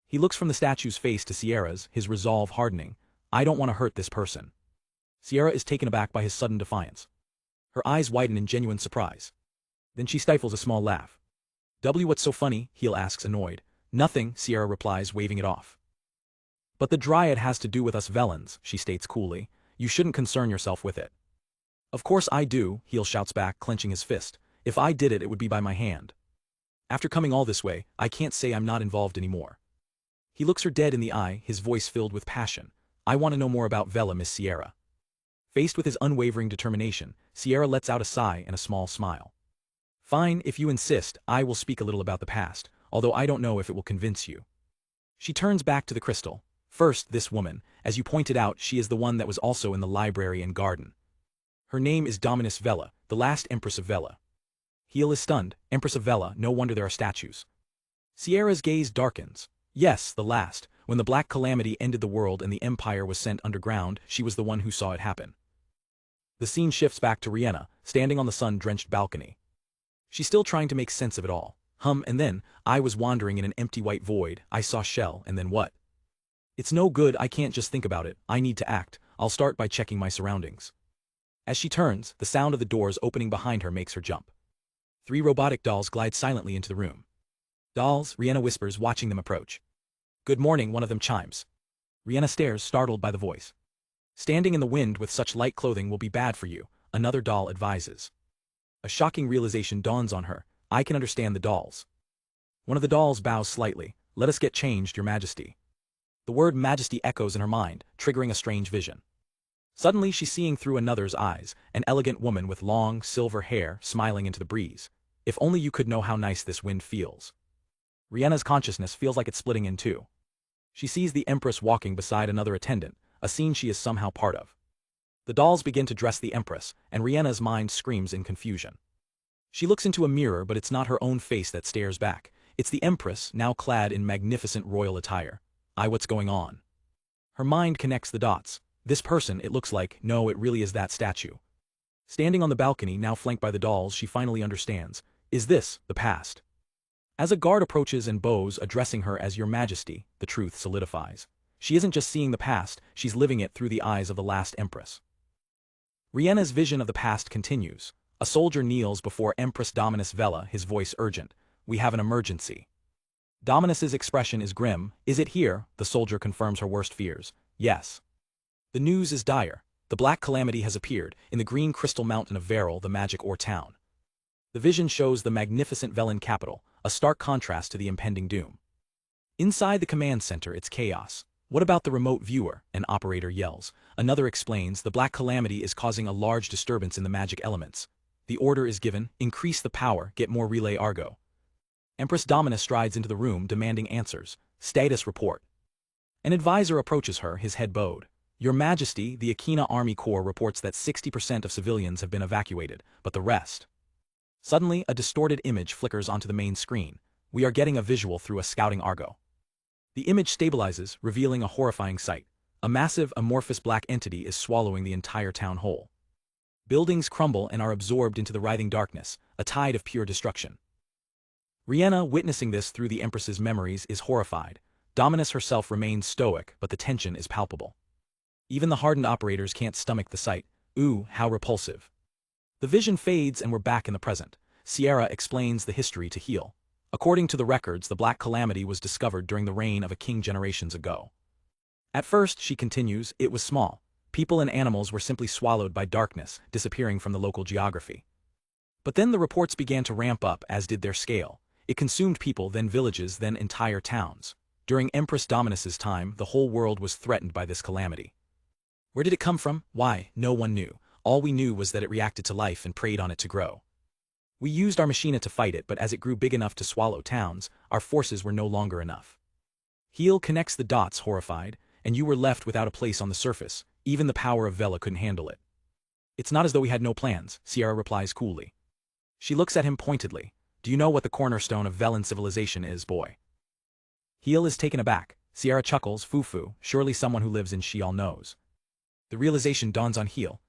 He looks from the statue's face to Sierra's, his resolve hardening. I don't want to hurt this person. Sierra is taken aback by his sudden defiance. Her eyes widen in genuine surprise. Then she stifles a small laugh. What's so funny? Heel asks, annoyed. Nothing, Sierra replies, waving it off. But the Dryad has to do with us Velans, she states coolly. You shouldn't concern yourself with it. Of course I do, Heel shouts back, clenching his fist. If I did it, it would be by my hand. After coming all this way, I can't say I'm not involved anymore. He looks her dead in the eye, his voice filled with passion. I want to know more about Vela, Miss Sierra. Faced with his unwavering determination, Sierra lets out a sigh and a small smile. Fine, if you insist, I will speak a little about the past, although I don't know if it will convince you. She turns back to the crystal. First, this woman, as you pointed out, she is the one that was also in the library and garden. Her name is Dominus Vela, the last Empress of Vela. Heel is stunned. Empress of Vela, no wonder there are statues. Sierra's gaze darkens. Yes, the last. When the Black Calamity ended the world and the Empire was sent underground, she was the one who saw it happen. The scene shifts back to Rihanna, standing on the sun-drenched balcony. She's still trying to make sense of it all. And then, I was wandering in an empty white void, I saw Shell, and then what? It's no good, I can't just think about it, I need to act. I'll start by checking my surroundings. As she turns, the sound of the doors opening behind her makes her jump. 3 robotic dolls glide silently into the room. Dolls, Rihanna whispers, watching them approach. Good morning, one of them chimes. Rihanna stares, startled by the voice. Standing in the wind with such light clothing will be bad for you, another doll advises. A shocking realization dawns on her. I can understand the dolls. One of the dolls bows slightly. Let us get changed, your majesty. The word majesty echoes in her mind, triggering a strange vision. Suddenly she's seeing through another's eyes, an elegant woman with long, silver hair smiling into the breeze. If only you could know how nice this wind feels. Rihanna's consciousness feels like it's splitting in two. She sees the Empress walking beside another attendant, a scene she is somehow part of. The dolls begin to dress the Empress, and Rihanna's mind screams in confusion. She looks into a mirror, but it's not her own face that stares back. It's the Empress, now clad in magnificent royal attire. What's going on? Her mind connects the dots. This person, it looks like, no, it really is that statue. Standing on the balcony, now flanked by the dolls, she finally understands. Is this the past? As a guard approaches and bows, addressing her as Your Majesty, the truth solidifies. She isn't just seeing the past, she's living it through the eyes of the last Empress. Rihanna's vision of the past continues. A soldier kneels before Empress Dominus Vela, his voice urgent. We have an emergency. Dominus's expression is grim. Is it here? The soldier confirms her worst fears. Yes. The news is dire. The Black Calamity has appeared, in the green crystal mountain of Veril, the magic ore town. The vision shows the magnificent Velan capital, a stark contrast to the impending doom. Inside the command center, it's chaos. What about the remote viewer? An operator yells. Another explains, the Black Calamity is causing a large disturbance in the magic elements. The order is given, increase the power, get more relay Argo. Empress Domina strides into the room demanding answers. Status report. An advisor approaches her, his head bowed. Your Majesty, the Akina Army Corps reports that 60% of civilians have been evacuated, but the rest. Suddenly, a distorted image flickers onto the main screen. We are getting a visual through a scouting Argo. The image stabilizes, revealing a horrifying sight. A massive, amorphous black entity is swallowing the entire town whole. Buildings crumble and are absorbed into the writhing darkness, a tide of pure destruction. Rihanna, witnessing this through the Empress's memories, is horrified. Dominus herself remains stoic, but the tension is palpable. Even the hardened operators can't stomach the sight. Ooh, how repulsive. The vision fades and we're back in the present. Sierra explains the history to Heal. According to the records, the Black Calamity was discovered during the reign of a king generations ago. At first, she continues, it was small. People and animals were simply swallowed by darkness, disappearing from the local geography. But then the reports began to ramp up, as did their scale. It consumed people, then villages, then entire towns. During Empress Dominus's time, the whole world was threatened by this calamity. Where did it come from? Why? No one knew. All we knew was that it reacted to life and preyed on it to grow. We used our machina to fight it, but as it grew big enough to swallow towns, our forces were no longer enough. Heal connects the dots, horrified, and you were left without a place on the surface. Even the power of Vela couldn't handle it. It's not as though we had no plans, Sierra replies coolly. She looks at him pointedly. Do you know what the cornerstone of Velan civilization is, boy? Heal is taken aback. Sierra chuckles, foo-foo, surely someone who lives in Sheol knows. The realization dawns on Heal.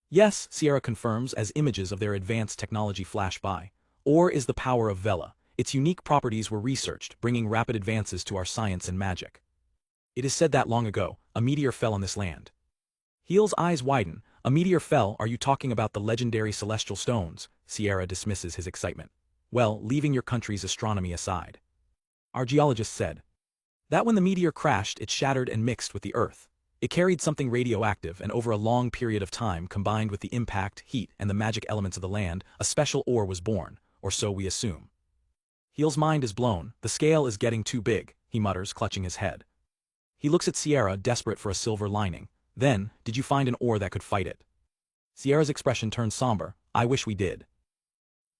Yes, Sierra confirms as images of their advanced technology flash by. Or is the power of Vela. Its unique properties were researched, bringing rapid advances to our science and magic. It is said that long ago, a meteor fell on this land. Heal's eyes widen. A meteor fell? Are you talking about the legendary celestial stones? Sierra dismisses his excitement. Well, leaving your country's astronomy aside. Our geologist said that when the meteor crashed, it shattered and mixed with the Earth. It carried something radioactive, and over a long period of time, combined with the impact, heat, and the magic elements of the land, a special ore was born, or so we assume. Heal's mind is blown. The scale is getting too big, he mutters, clutching his head. He looks at Sierra, desperate for a silver lining. Then, did you find an ore that could fight it? Sierra's expression turns somber. I wish we did.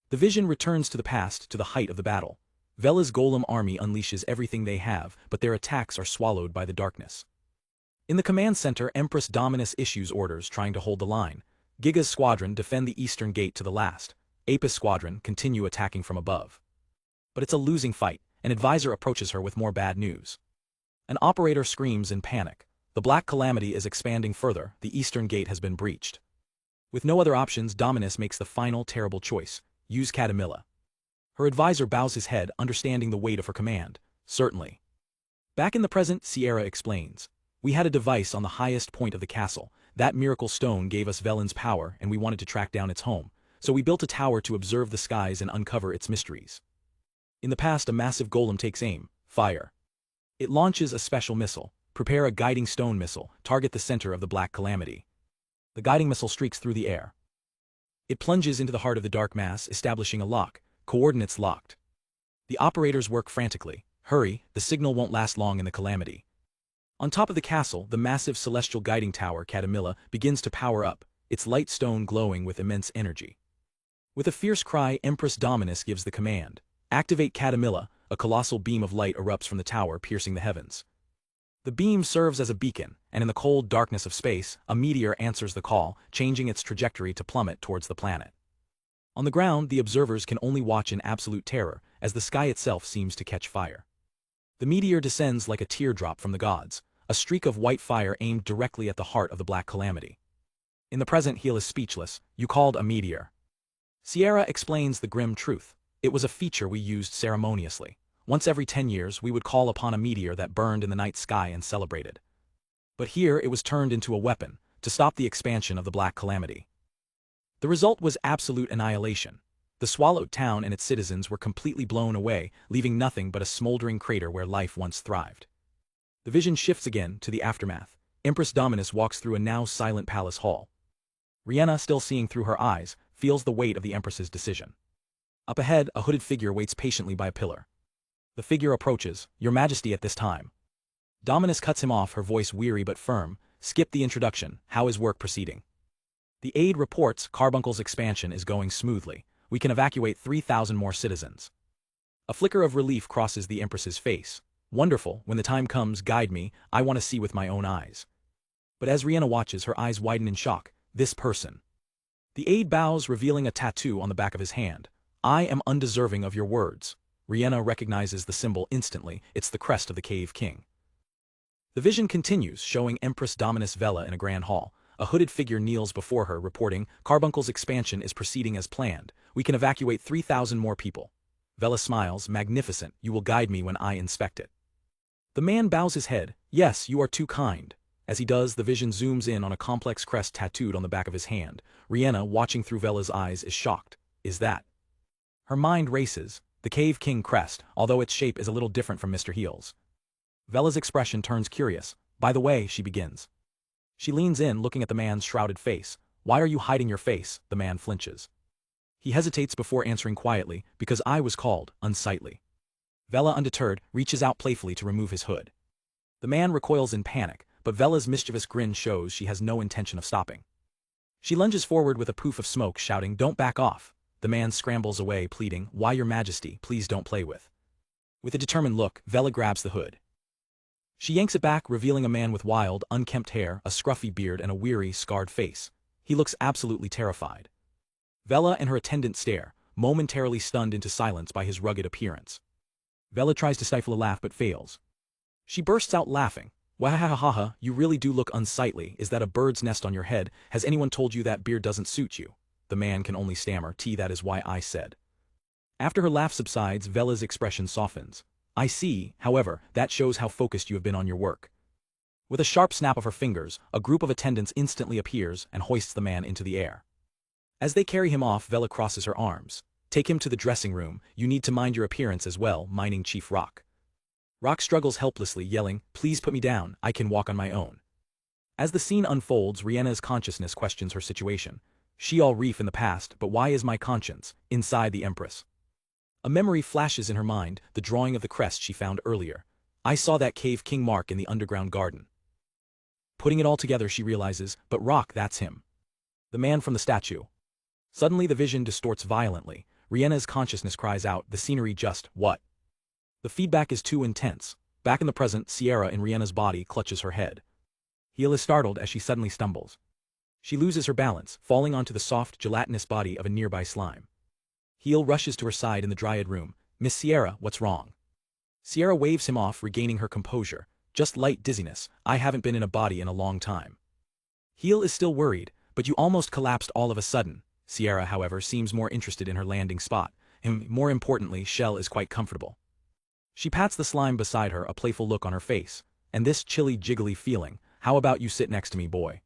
The vision returns to the past, to the height of the battle. Vela's golem army unleashes everything they have, but their attacks are swallowed by the darkness. In the command center, Empress Dominus issues orders trying to hold the line. Giga's squadron defend the eastern gate to the last. Apis squadron continue attacking from above. But it's a losing fight. An advisor approaches her with more bad news. An operator screams in panic. The Black Calamity is expanding further. The eastern gate has been breached. With no other options, Dominus makes the final terrible choice. Use Catamilla. Her advisor bows his head, understanding the weight of her command. Certainly. Back in the present, Sierra explains. We had a device on the highest point of the castle. That miracle stone gave us Velan's power, and we wanted to track down its home. So we built a tower to observe the skies and uncover its mysteries. In the past, a massive golem takes aim. Fire. It launches a special missile. Prepare a guiding stone missile. Target the center of the Black Calamity. The guiding missile streaks through the air. It plunges into the heart of the dark mass, establishing a lock. Coordinates locked. The operators work frantically. Hurry, the signal won't last long in the Calamity. On top of the castle, the massive celestial guiding tower, Catamilla, begins to power up, its light stone glowing with immense energy. With a fierce cry, Empress Dominus gives the command. Activate Catamilla. A colossal beam of light erupts from the tower, piercing the heavens. The beam serves as a beacon, and in the cold darkness of space, a meteor answers the call, changing its trajectory to plummet towards the planet. On the ground, the observers can only watch in absolute terror, as the sky itself seems to catch fire. The meteor descends like a teardrop from the gods, a streak of white fire aimed directly at the heart of the Black Calamity. In the present, Heal is speechless. You called a meteor. Sierra explains the grim truth. It was a feature we used ceremoniously. Once every 10 years, we would call upon a meteor that burned in the night sky and celebrated. But here it was turned into a weapon, to stop the expansion of the Black Calamity. The result was absolute annihilation. The swallowed town and its citizens were completely blown away, leaving nothing but a smoldering crater where life once thrived. The vision shifts again to the aftermath. Empress Dominus walks through a now silent palace hall. Rihanna, still seeing through her eyes, feels the weight of the Empress's decision. Up ahead, a hooded figure waits patiently by a pillar. The figure approaches. Your Majesty, at this time. Dominus cuts him off, her voice weary but firm. skip the introduction, how is work proceeding? The aide reports Carbuncle's expansion is going smoothly. We can evacuate 3,000 more citizens. A flicker of relief crosses the Empress's face. Wonderful, when the time comes, guide me, I want to see with my own eyes. But as Rihanna watches, her eyes widen in shock. This person. The aide bows, revealing a tattoo on the back of his hand. I am undeserving of your words. Rihanna recognizes the symbol instantly. It's the crest of the Cave King. The vision continues, showing Empress Dominus Vela in a grand hall. A hooded figure kneels before her, reporting, Carbuncle's expansion is proceeding as planned. We can evacuate 3,000 more people. Vela smiles, magnificent, you will guide me when I inspect it. The man bows his head, yes, you are too kind. As he does, the vision zooms in on a complex crest tattooed on the back of his hand. Rihanna, watching through Vela's eyes, is shocked. Is that? Her mind races. The Cave King crest, although its shape is a little different from Mr. Heel's. Vela's expression turns curious. By the way, she begins. She leans in, looking at the man's shrouded face. Why are you hiding your face? The man flinches. He hesitates before answering quietly, because I was called, unsightly. Vela, undeterred, reaches out playfully to remove his hood. The man recoils in panic, but Vela's mischievous grin shows she has no intention of stopping. She lunges forward with a poof of smoke, shouting, don't back off. The man scrambles away, pleading, why, your majesty, please don't play with. With a determined look, Vela grabs the hood. She yanks it back, revealing a man with wild, unkempt hair, a scruffy beard, and a weary, scarred face. He looks absolutely terrified. Vela and her attendant stare, momentarily stunned into silence by his rugged appearance. Vela tries to stifle a laugh but fails. She bursts out laughing. Wahahaha, you really do look unsightly. Is that a bird's nest on your head? Has anyone told you that beard doesn't suit you? The man can only stammer, that is why I said. After her laugh subsides, Vela's expression softens. I see, however, that shows how focused you have been on your work. With a sharp snap of her fingers, a group of attendants instantly appears and hoists the man into the air. As they carry him off, Vela crosses her arms. Take him to the dressing room, you need to mind your appearance as well, Mining Chief Rock. Rock struggles helplessly, yelling, please put me down, I can walk on my own. As the scene unfolds, Rihanna's consciousness questions her situation. She all reef in the past, but why is my conscience inside the Empress? A memory flashes in her mind, the drawing of the crest she found earlier. I saw that Cave King mark in the underground garden. Putting it all together, she realizes, but Rock, that's him. The man from the statue. Suddenly the vision distorts violently. Rihanna's consciousness cries out, the scenery just, what? The feedback is too intense. Back in the present, Sierra in Rihanna's body clutches her head. Heel is startled as she suddenly stumbles. She loses her balance, falling onto the soft, gelatinous body of a nearby slime. Heel rushes to her side in the dryad room. Miss Sierra, what's wrong? Sierra waves him off, regaining her composure. Just light dizziness, I haven't been in a body in a long time. Heel is still worried, but you almost collapsed all of a sudden. Sierra, however, seems more interested in her landing spot, and more importantly, Shell is quite comfortable. She pats the slime beside her, a playful look on her face. And this chilly, jiggly feeling, how about you sit next to me, boy?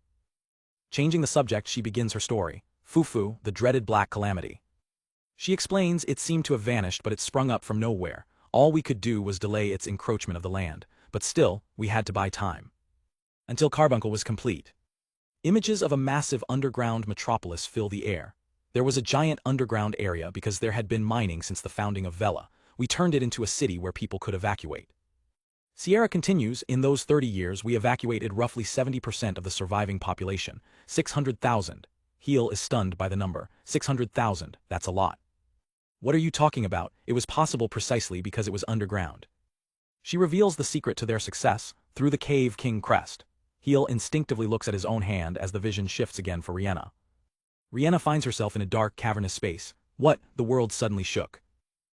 Changing the subject, she begins her story. Fufu, the dreaded black calamity. She explains it seemed to have vanished, but it sprung up from nowhere. All we could do was delay its encroachment of the land, but still, we had to buy time. Until Carbuncle was complete. Images of a massive underground metropolis fill the air. There was a giant underground area because there had been mining since the founding of Vela. We turned it into a city where people could evacuate. Sierra continues, in those 30 years we evacuated roughly 70% of the surviving population, 600,000. Heel is stunned by the number, 600,000, that's a lot. What are you talking about? It was possible precisely because it was underground. She reveals the secret to their success, through the Cave King crest. Heel instinctively looks at his own hand as the vision shifts again for Rihanna. Rihanna finds herself in a dark, cavernous space. What? The world suddenly shook.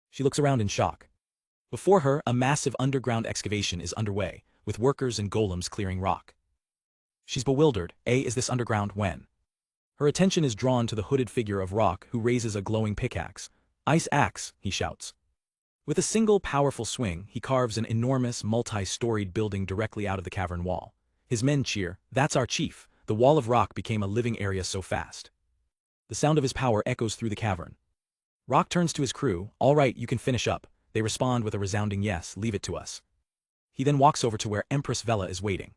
She looks around in shock. Before her, a massive underground excavation is underway, with workers and golems clearing rock. She's bewildered. Is this underground? When? Her attention is drawn to the hooded figure of Rock, who raises a glowing pickaxe. Ice axe, he shouts. With a single powerful swing, he carves an enormous, multi-storied building directly out of the cavern wall. His men cheer, that's our chief. The wall of rock became a living area so fast. The sound of his power echoes through the cavern. Rock turns to his crew, all right, you can finish up. They respond with a resounding yes, leave it to us. He then walks over to where Empress Vela is waiting.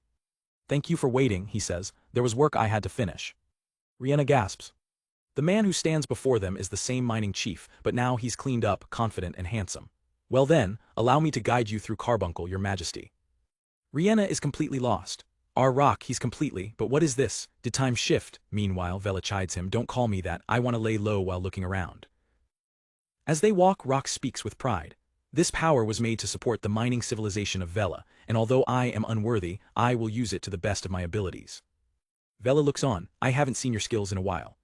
Thank you for waiting, he says, there was work I had to finish. Rihanna gasps. The man who stands before them is the same mining chief, but now he's cleaned up, confident and handsome. Well then, allow me to guide you through Carbuncle, your majesty. Rihanna is completely lost. Our rock, he's completely, but what is this? Did time shift? Meanwhile, Vela chides him, don't call me that, I want to lay low while looking around. As they walk, Rock speaks with pride. This power was made to support the mining civilization of Vela, and although I am unworthy, I will use it to the best of my abilities. Vela looks on, I haven't seen your skills in a while.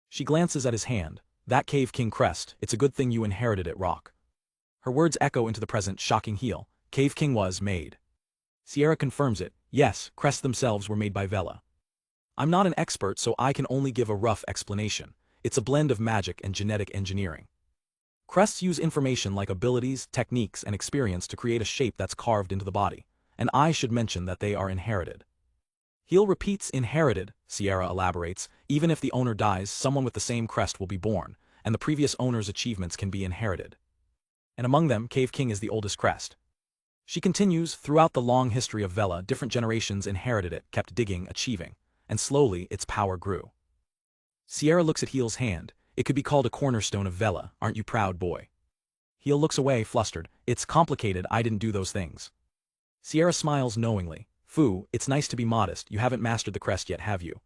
She glances at his hand. That Cave King crest, it's a good thing you inherited it, Rock. Her words echo into the present, shocking heel. Cave King was made. Sierra confirms it. Yes, crests themselves were made by Vela. I'm not an expert, so I can only give a rough explanation. It's a blend of magic and genetic engineering. Crests use information like abilities, techniques, and experience to create a shape that's carved into the body. And I should mention that they are inherited. Heel repeats inherited, Sierra elaborates. Even if the owner dies, someone with the same crest will be born, and the previous owner's achievements can be inherited. And among them, Cave King is the oldest crest. She continues, throughout the long history of Vela, different generations inherited it, kept digging, achieving, and slowly its power grew. Sierra looks at Heel's hand. It could be called a cornerstone of Vela, aren't you proud, boy? Heel looks away, flustered. It's complicated, I didn't do those things. Sierra smiles knowingly. Fu, it's nice to be modest, you haven't mastered the crest yet, have you?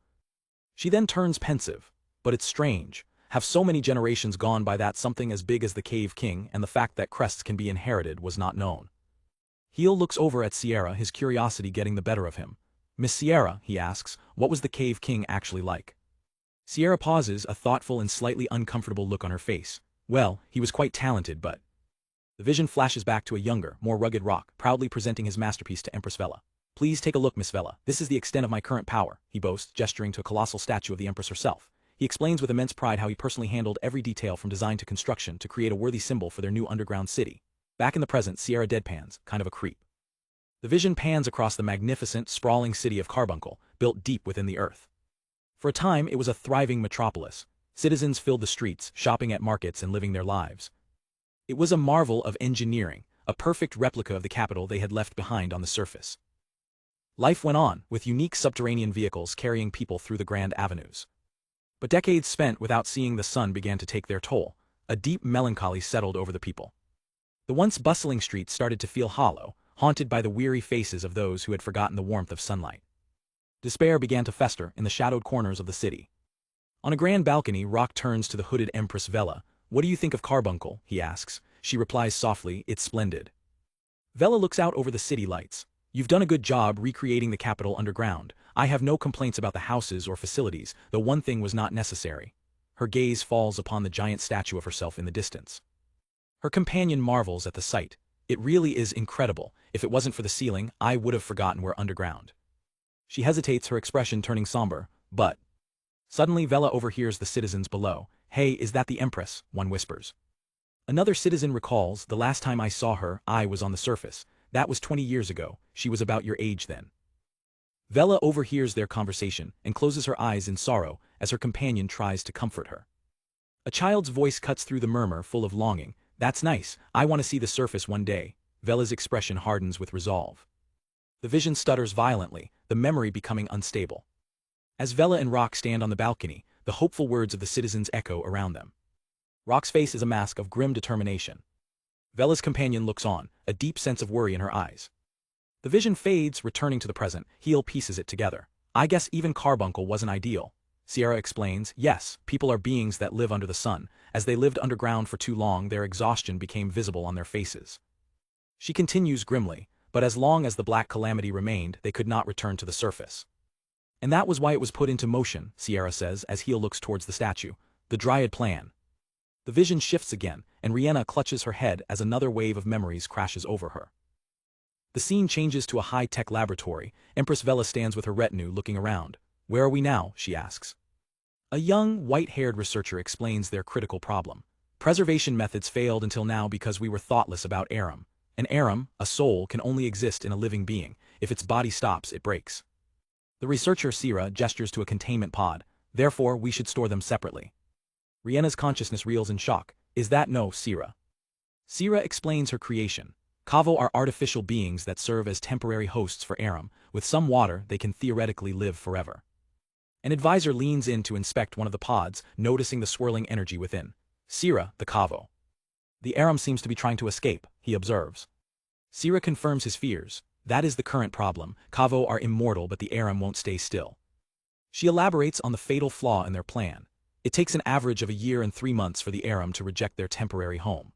She then turns pensive. But it's strange. Have so many generations gone by that something as big as the Cave King and the fact that crests can be inherited was not known? Heel looks over at Sierra, his curiosity getting the better of him. Miss Sierra, he asks, what was the Cave King actually like? Sierra pauses, a thoughtful and slightly uncomfortable look on her face. Well, he was quite talented, but... The vision flashes back to a younger, more rugged Rock, proudly presenting his masterpiece to Empress Vela. Please take a look, Miss Vela. This is the extent of my current power, he boasts, gesturing to a colossal statue of the Empress herself. He explains with immense pride how he personally handled every detail from design to construction to create a worthy symbol for their new underground city. Back in the present, Sierra deadpans, kind of a creep. The vision pans across the magnificent, sprawling city of Carbuncle, built deep within the earth. For a time, it was a thriving metropolis. Citizens filled the streets, shopping at markets and living their lives. It was a marvel of engineering, a perfect replica of the capital they had left behind on the surface. Life went on, with unique subterranean vehicles carrying people through the grand avenues. But decades spent without seeing the sun began to take their toll. A deep melancholy settled over the people. The once bustling streets started to feel hollow, haunted by the weary faces of those who had forgotten the warmth of sunlight. Despair began to fester in the shadowed corners of the city. On a grand balcony, Rock turns to the hooded Empress Vela. What do you think of Carbuncle? He asks. She replies softly, it's splendid. Vela looks out over the city lights. You've done a good job recreating the capital underground. I have no complaints about the houses or facilities, though one thing was not necessary. Her gaze falls upon the giant statue of herself in the distance. Her companion marvels at the sight. It really is incredible. If it wasn't for the ceiling, I would have forgotten we're underground. She hesitates, her expression turning somber, but... Suddenly Vela overhears the citizens below. Hey, is that the Empress? One whispers. Another citizen recalls, the last time I saw her, I was on the surface. That was 20 years ago. She was about your age then. Vela overhears their conversation and closes her eyes in sorrow as her companion tries to comfort her. A child's voice cuts through the murmur, full of longing. That's nice. I want to see the surface one day. Vela's expression hardens with resolve. The vision stutters violently, the memory becoming unstable. As Vela and Rock stand on the balcony, the hopeful words of the citizens echo around them. Rock's face is a mask of grim determination. Vela's companion looks on, a deep sense of worry in her eyes. The vision fades, returning to the present. Heel pieces it together. I guess even Carbuncle wasn't ideal. Sierra explains, yes, people are beings that live under the sun. As they lived underground for too long, their exhaustion became visible on their faces. She continues grimly, but as long as the black calamity remained, they could not return to the surface. And that was why it was put into motion, Sierra says as Heel looks towards the statue. The Dryad Plan. The vision shifts again, and Rihanna clutches her head as another wave of memories crashes over her. The scene changes to a high-tech laboratory. Empress Vela stands with her retinue looking around. Where are we now? She asks. A young, white-haired researcher explains their critical problem. Preservation methods failed until now because we were thoughtless about Aram. An Aram, a soul, can only exist in a living being. If its body stops, it breaks. The researcher Sierra gestures to a containment pod. Therefore, we should store them separately. Rihanna's consciousness reels in shock. Is that no, Sierra? Sierra explains her creation. Kavo are artificial beings that serve as temporary hosts for Aram. With some water, they can theoretically live forever. An advisor leans in to inspect one of the pods, noticing the swirling energy within. Sierra, the Kavo. The Aram seems to be trying to escape, he observes. Sierra confirms his fears. That is the current problem. Kavo are immortal but the Aram won't stay still. She elaborates on the fatal flaw in their plan. It takes an average of a year and 3 months for the Aram to reject their temporary home.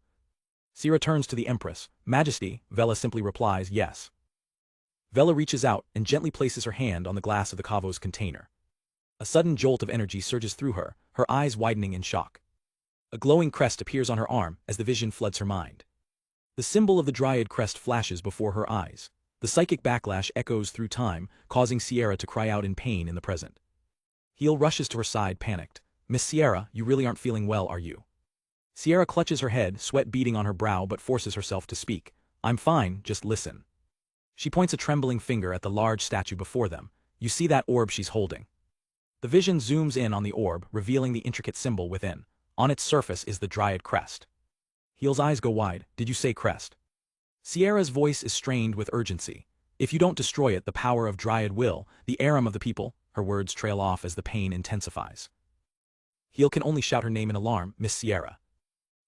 Sierra turns to the Empress. Majesty, Vela simply replies, yes. Vela reaches out and gently places her hand on the glass of the Kavo's container. A sudden jolt of energy surges through her, her eyes widening in shock. A glowing crest appears on her arm as the vision floods her mind. The symbol of the Dryad crest flashes before her eyes. The psychic backlash echoes through time, causing Sierra to cry out in pain in the present. Heel rushes to her side, panicked. Miss Sierra, you really aren't feeling well, are you? Sierra clutches her head, sweat beading on her brow but forces herself to speak. I'm fine, just listen. She points a trembling finger at the large statue before them. You see that orb she's holding? The vision zooms in on the orb, revealing the intricate symbol within. On its surface is the Dryad crest. Heel's eyes go wide. Did you say crest? Sierra's voice is strained with urgency. If you don't destroy it, the power of Dryad will, the Aram of the people. Her words trail off as the pain intensifies. Heel can only shout her name in alarm, Miss Sierra.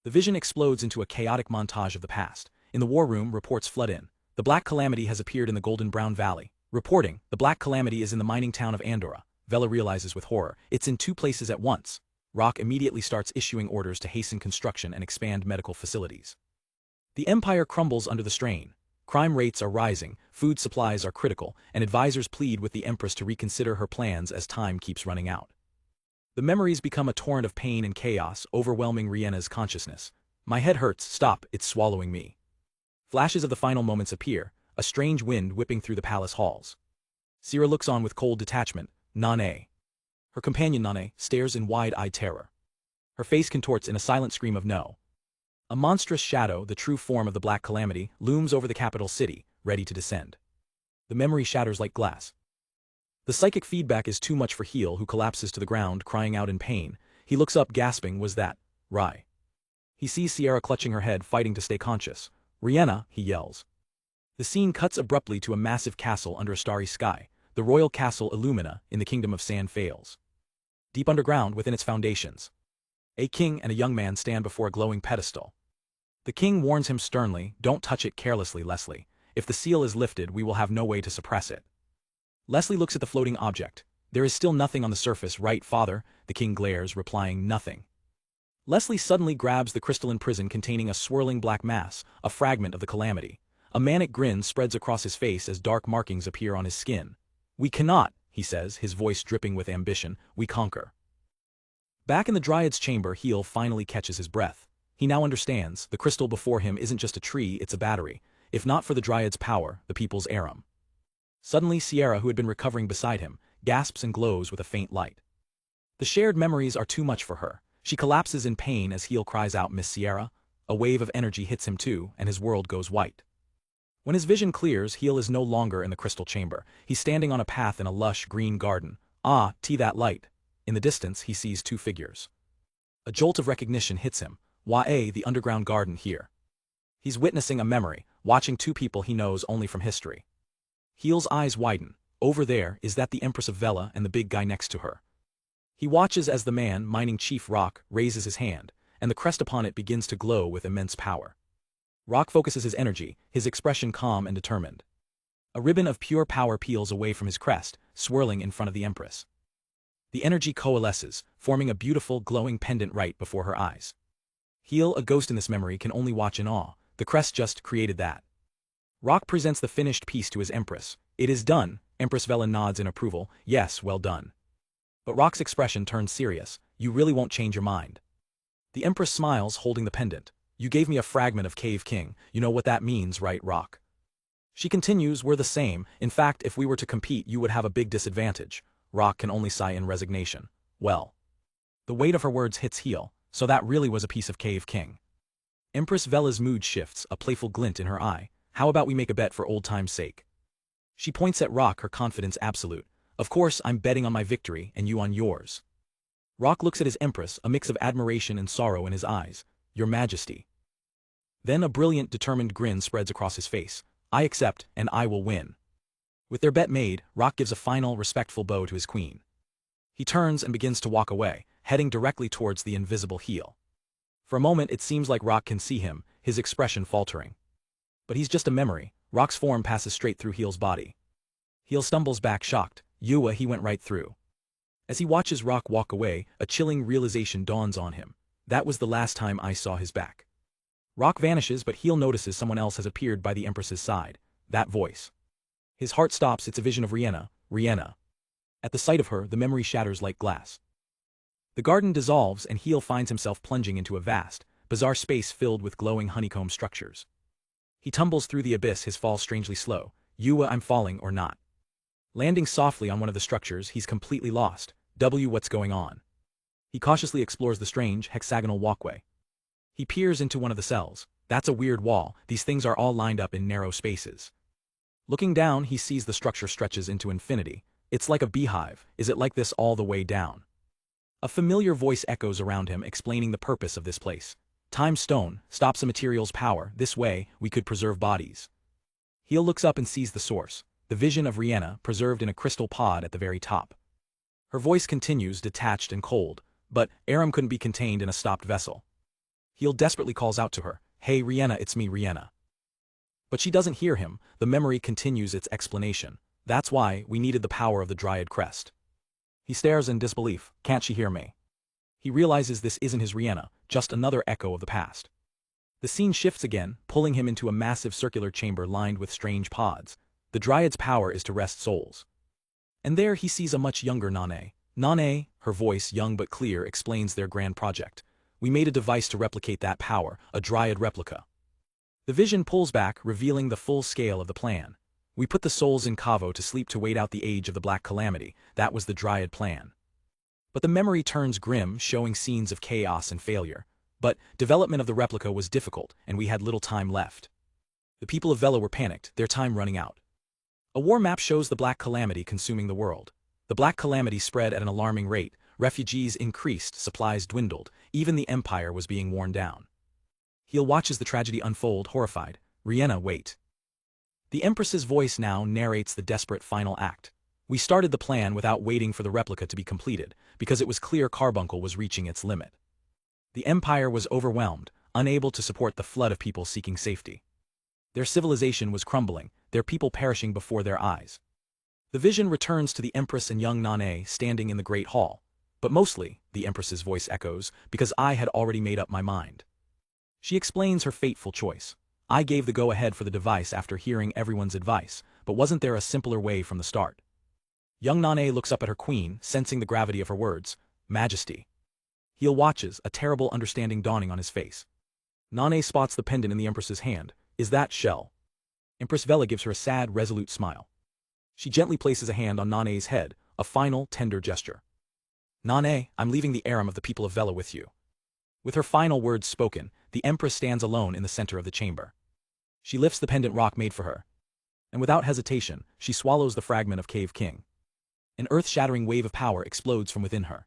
The vision explodes into a chaotic montage of the past. In the war room, reports flood in. The Black Calamity has appeared in the Golden Brown Valley. Reporting, the Black Calamity is in the mining town of Andorra. Vela realizes with horror, it's in 2 places at once. Rock immediately starts issuing orders to hasten construction and expand medical facilities. The empire crumbles under the strain. Crime rates are rising, food supplies are critical, and advisors plead with the Empress to reconsider her plans as time keeps running out. The memories become a torrent of pain and chaos, overwhelming Riena's consciousness. My head hurts, stop, it's swallowing me. Flashes of the final moments appear, a strange wind whipping through the palace halls. Sierra looks on with cold detachment. Nane. Her companion Nane stares in wide-eyed terror. Her face contorts in a silent scream of no. A monstrous shadow, the true form of the Black Calamity, looms over the capital city, ready to descend. The memory shatters like glass. The psychic feedback is too much for Heel, who collapses to the ground, crying out in pain. He looks up, gasping, was that Rai? He sees Sierra clutching her head, fighting to stay conscious. Riena, he yells. The scene cuts abruptly to a massive castle under a starry sky, the royal castle Illumina in the kingdom of San Fails. Deep underground, within its foundations, a king and a young man stand before a glowing pedestal. The king warns him sternly, don't touch it carelessly, Leslie. If the seal is lifted, we will have no way to suppress it. Leslie looks at the floating object. There is still nothing on the surface, right, father? The king glares, replying, nothing. Leslie suddenly grabs the crystalline prison containing a swirling black mass, a fragment of the Calamity. A manic grin spreads across his face as dark markings appear on his skin. We cannot, he says, his voice dripping with ambition, we conquer. Back in the Dryad's chamber, Heel finally catches his breath. He now understands, the crystal before him isn't just a tree, it's a battery. If not for the Dryad's power, the people's Aram. Suddenly Sierra, who had been recovering beside him, gasps and glows with a faint light. The shared memories are too much for her. She collapses in pain as Heel cries out, Miss Sierra. A wave of energy hits him too, and his world goes white. When his vision clears, Heel is no longer in the crystal chamber. He's standing on a path in a lush green garden. Ah, that light. In the distance, he sees 2 figures. A jolt of recognition hits him. Wa'e, the underground garden here. He's witnessing a memory, watching 2 people he knows only from history. Heel's eyes widen. Over there, is that the Empress of Vela and the big guy next to her? He watches as the man, mining Chief Rock, raises his hand, and the crest upon it begins to glow with immense power. Rock focuses his energy, his expression calm and determined. A ribbon of pure power peels away from his crest, swirling in front of the Empress. The energy coalesces, forming a beautiful, glowing pendant right before her eyes. Heel, a ghost in this memory, can only watch in awe. The crest just created that. Rock presents the finished piece to his Empress. It is done. Empress Vela nods in approval. Yes, well done. But Rock's expression turns serious. You really won't change your mind. The Empress smiles, holding the pendant. You gave me a fragment of Cave King. You know what that means, right, Rock? She continues, we're the same. In fact, if we were to compete, you would have a big disadvantage. Rock can only sigh in resignation. Well. The weight of her words hits Heel. So that really was a piece of Cave King. Empress Vela's mood shifts, a playful glint in her eye. How about we make a bet for old time's sake? She points at Rock, her confidence absolute. Of course, I'm betting on my victory, and you on yours. Rock looks at his Empress, a mix of admiration and sorrow in his eyes. Your Majesty. Then a brilliant, determined grin spreads across his face. I accept, and I will win. With their bet made, Rock gives a final, respectful bow to his queen. He turns and begins to walk away, heading directly towards the invisible Heel. For a moment it seems like Rock can see him, his expression faltering. But he's just a memory, Rock's form passes straight through Heel's body. Heel stumbles back shocked. Yua, he went right through. As he watches Rock walk away, a chilling realization dawns on him. That was the last time I saw his back. Rock vanishes, but Heel notices someone else has appeared by the Empress's side. That voice. His heart stops. It's a vision of Rihanna. At the sight of her, the memory shatters like glass. The garden dissolves and Heel finds himself plunging into a vast, bizarre space filled with glowing honeycomb structures. He tumbles through the abyss, his fall strangely slow. Yua, I'm falling or not. Landing softly on one of the structures, he's completely lost. What's going on? He cautiously explores the strange, hexagonal walkway. He peers into one of the cells. That's a weird wall. These things are all lined up in narrow spaces. Looking down, he sees the structure stretches into infinity. It's like a beehive. Is it like this all the way down? A familiar voice echoes around him, explaining the purpose of this place. Time stone stops a material's power. This way, we could preserve bodies. Heel looks up and sees the source, the vision of Rihanna, preserved in a crystal pod at the very top. Her voice continues, detached and cold, but Aram couldn't be contained in a stopped vessel. Heel desperately calls out to her, "Hey Rihanna, it's me, Rihanna." But she doesn't hear him. The memory continues its explanation. That's why we needed the power of the Dryad crest. He stares in disbelief. Can't she hear me? He realizes this isn't his Rihanna, just another echo of the past. The scene shifts again, pulling him into a massive circular chamber lined with strange pods. The Dryad's power is to rest souls. And there he sees a much younger Nane. Nane, her voice young but clear, explains their grand project. We made a device to replicate that power, a Dryad replica. The vision pulls back, revealing the full scale of the plan. We put the souls in Kavo to sleep to wait out the age of the Black Calamity. That was the Dryad plan. But the memory turns grim, showing scenes of chaos and failure. But development of the replica was difficult, and we had little time left. The people of Vela were panicked, their time running out. A war map shows the Black Calamity consuming the world. The Black Calamity spread at an alarming rate, refugees increased, supplies dwindled, even the Empire was being worn down. Heel watches the tragedy unfold, horrified. Rihanna, wait. The Empress's voice now narrates the desperate final act. We started the plan without waiting for the replica to be completed, because it was clear Carbuncle was reaching its limit. The Empire was overwhelmed, unable to support the flood of people seeking safety. Their civilization was crumbling, their people perishing before their eyes. The vision returns to the Empress and young Nane standing in the Great Hall. But mostly, the Empress's voice echoes, because I had already made up my mind. She explains her fateful choice. I gave the go-ahead for the device after hearing everyone's advice, but wasn't there a simpler way from the start? Young Nane looks up at her queen, sensing the gravity of her words. Majesty. Heel watches, a terrible understanding dawning on his face. Nane spots the pendant in the Empress's hand. Is that Shell? Empress Vela gives her a sad, resolute smile. She gently places a hand on Nane's head, a final, tender gesture. Nane, I'm leaving the Aram of the people of Vela with you. With her final words spoken, the Empress stands alone in the center of the chamber. She lifts the pendant Rock made for her. And without hesitation, she swallows the fragment of Cave King. An earth-shattering wave of power explodes from within her.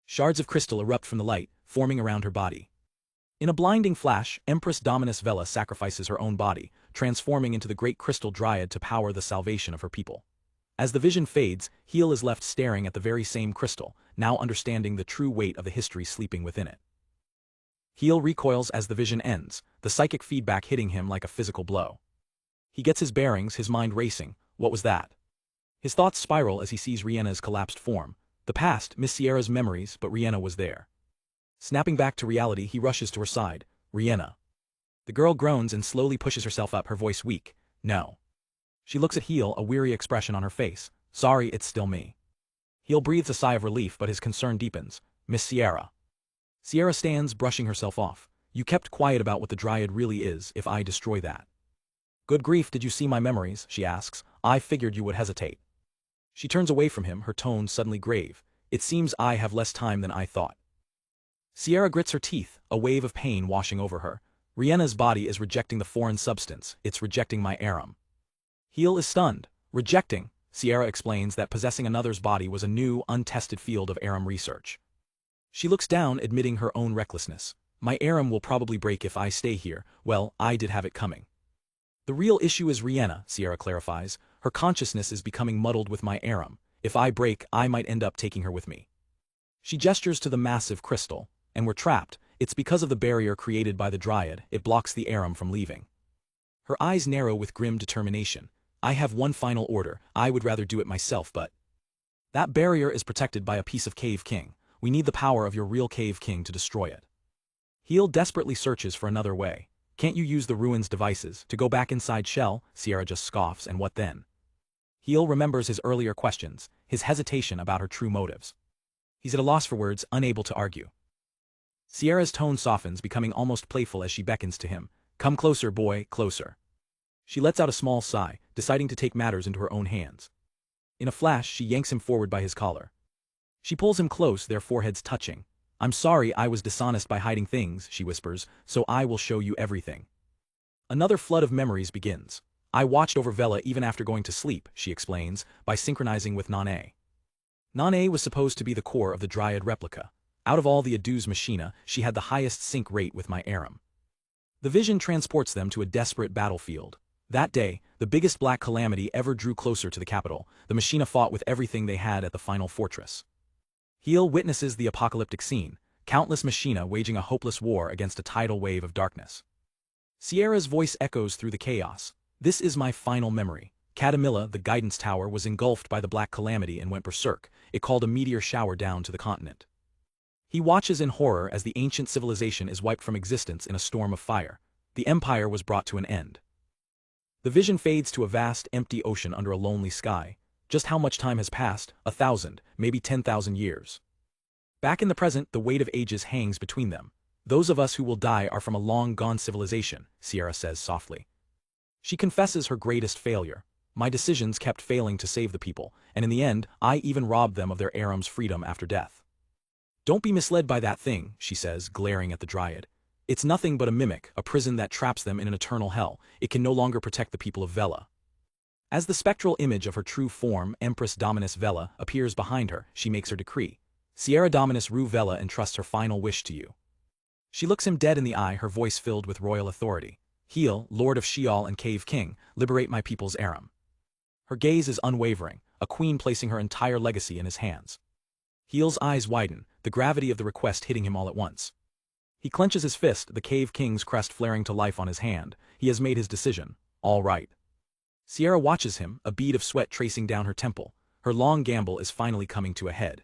Shards of crystal erupt from the light, forming around her body. In a blinding flash, Empress Dominus Vela sacrifices her own body, transforming into the great crystal Dryad to power the salvation of her people. As the vision fades, Heel is left staring at the very same crystal, now understanding the true weight of the history sleeping within it. Heel recoils as the vision ends, the psychic feedback hitting him like a physical blow. He gets his bearings, his mind racing. What was that? His thoughts spiral as he sees Rihanna's collapsed form. The past, Miss Sierra's memories, but Rihanna was there. Snapping back to reality, he rushes to her side. Rihanna. The girl groans and slowly pushes herself up, her voice weak. No. She looks at Heel, a weary expression on her face. Sorry, it's still me. Heel breathes a sigh of relief, but his concern deepens. Miss Sierra. Sierra stands, brushing herself off. You kept quiet about what the Dryad really is, if I destroy that. Good grief, did you see my memories? She asks. I figured you would hesitate. She turns away from him, her tone suddenly grave. It seems I have less time than I thought. Sierra grits her teeth, a wave of pain washing over her. Rihanna's body is rejecting the foreign substance, it's rejecting my Aram. Heel is stunned. Rejecting, Sierra explains that possessing another's body was a new, untested field of Aram research. She looks down, admitting her own recklessness. My Aram will probably break if I stay here. Well, I did have it coming. The real issue is Rihanna, Sierra clarifies. Her consciousness is becoming muddled with my Aram. If I break, I might end up taking her with me. She gestures to the massive crystal. And we're trapped. It's because of the barrier created by the Dryad. It blocks the Aram from leaving. Her eyes narrow with grim determination. I have one final order. I would rather do it myself, but... That barrier is protected by a piece of Cave King. We need the power of your real Cave King to destroy it. Heel desperately searches for another way. Can't you use the ruins devices to go back inside Shell? Sierra just scoffs, and what then? Heel remembers his earlier questions, his hesitation about her true motives. He's at a loss for words, unable to argue. Sierra's tone softens, becoming almost playful as she beckons to him. Come closer, boy, closer. She lets out a small sigh, deciding to take matters into her own hands. In a flash, she yanks him forward by his collar. She pulls him close, their foreheads touching. I'm sorry I was dishonest by hiding things, she whispers, so I will show you everything. Another flood of memories begins. I watched over Vela even after going to sleep, she explains, by synchronizing with Nane. Nane was supposed to be the core of the Dryad replica. Out of all the Aduz Machina, she had the highest sync rate with my Aram. The vision transports them to a desperate battlefield. That day, the biggest black calamity ever drew closer to the capital. The Machina fought with everything they had at the final fortress. Heel witnesses the apocalyptic scene, countless Machina waging a hopeless war against a tidal wave of darkness. Sierra's voice echoes through the chaos. This is my final memory. Catamilla, the guidance tower, was engulfed by the black calamity and went berserk. It called a meteor shower down to the continent. He watches in horror as the ancient civilization is wiped from existence in a storm of fire. The empire was brought to an end. The vision fades to a vast, empty ocean under a lonely sky. Just how much time has passed? 1,000, maybe 10,000 years. Back in the present, the weight of ages hangs between them. Those of us who will die are from a long-gone civilization, Sierra says softly. She confesses her greatest failure. My decisions kept failing to save the people, and in the end, I even robbed them of their Aram's freedom after death. Don't be misled by that thing, she says, glaring at the Dryad. It's nothing but a mimic, a prison that traps them in an eternal hell. It can no longer protect the people of Vela. As the spectral image of her true form, Empress Dominus Vela, appears behind her, she makes her decree. Sierra Dominus Rue Vela entrusts her final wish to you. She looks him dead in the eye, her voice filled with royal authority. Heel, Lord of Sheol and Cave King, liberate my people's Aram. Her gaze is unwavering, a queen placing her entire legacy in his hands. Heel's eyes widen, the gravity of the request hitting him all at once. He clenches his fist, the Cave King's crest flaring to life on his hand. He has made his decision. All right. Sierra watches him, a bead of sweat tracing down her temple. Her long gamble is finally coming to a head.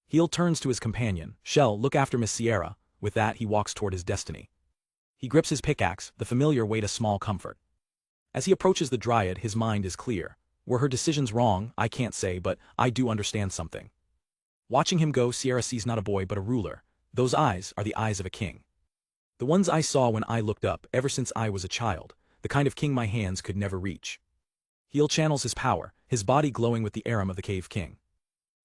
Heel turns to his companion. Shell, look after Miss Sierra. With that, he walks toward his destiny. He grips his pickaxe, the familiar weight a small comfort. As he approaches the Dryad, his mind is clear. Were her decisions wrong? I can't say, but I do understand something. Watching him go, Sierra sees not a boy but a ruler. Those eyes are the eyes of a king. The ones I saw when I looked up, ever since I was a child, the kind of king my hands could never reach. Heel channels his power, his body glowing with the Aram of the Cave King.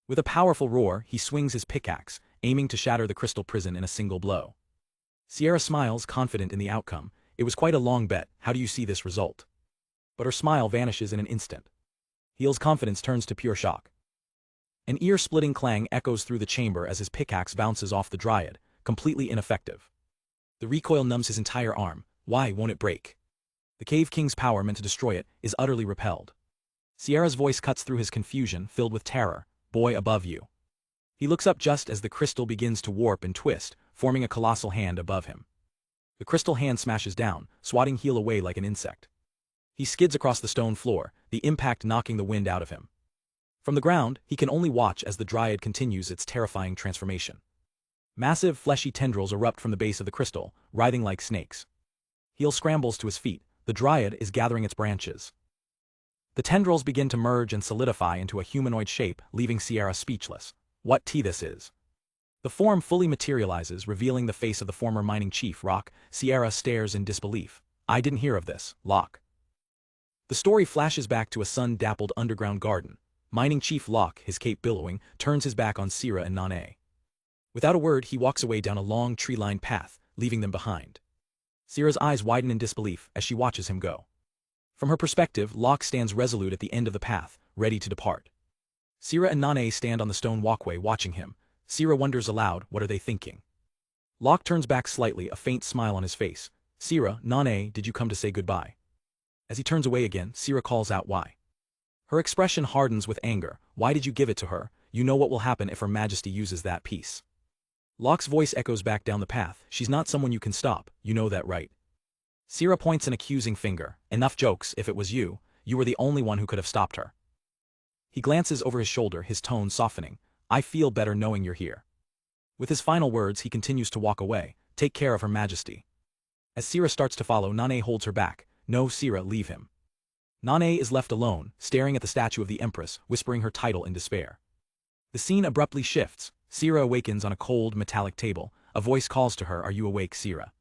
With a powerful roar, he swings his pickaxe, aiming to shatter the crystal prison in a single blow. Sierra smiles, confident in the outcome. It was quite a long bet. How do you see this result? But her smile vanishes in an instant. Heel's confidence turns to pure shock. An ear-splitting clang echoes through the chamber as his pickaxe bounces off the Dryad, completely ineffective. The recoil numbs his entire arm. Why won't it break? The Cave King's power meant to destroy it is utterly repelled. Sierra's voice cuts through his confusion, filled with terror. Boy above you. He looks up just as the crystal begins to warp and twist, forming a colossal hand above him. The crystal hand smashes down, swatting Heel away like an insect. He skids across the stone floor, the impact knocking the wind out of him. From the ground, he can only watch as the Dryad continues its terrifying transformation. Massive, fleshy tendrils erupt from the base of the crystal, writhing like snakes. Heel scrambles to his feet. The Dryad is gathering its branches. The tendrils begin to merge and solidify into a humanoid shape, leaving Sierra speechless. What this is? The form fully materializes, revealing the face of the former mining chief, Rock. Sierra stares in disbelief. I didn't hear of this, Locke. The story flashes back to a sun-dappled underground garden. Mining chief Locke, his cape billowing, turns his back on Sierra and Nane. Without a word, he walks away down a long tree-lined path, leaving them behind. Sierra's eyes widen in disbelief as she watches him go. From her perspective, Locke stands resolute at the end of the path, ready to depart. Sierra and Nane stand on the stone walkway watching him. Sierra wonders aloud, what are they thinking? Locke turns back slightly, a faint smile on his face. Sierra, Nane, did you come to say goodbye? As he turns away again, Sierra calls out why. Her expression hardens with anger. Why did you give it to her? You know what will happen if Her Majesty uses that piece. Locke's voice echoes back down the path. She's not someone you can stop, you know that, right? Sierra points an accusing finger. Enough jokes, if it was you, you were the only one who could have stopped her. He glances over his shoulder, his tone softening. I feel better knowing you're here. With his final words, he continues to walk away. Take care of Her Majesty. As Sierra starts to follow, Nane holds her back. No, Sierra, leave him. Nane is left alone, staring at the statue of the Empress, whispering her title in despair. The scene abruptly shifts. Sierra awakens on a cold, metallic table. A voice calls to her, are you awake, Sierra?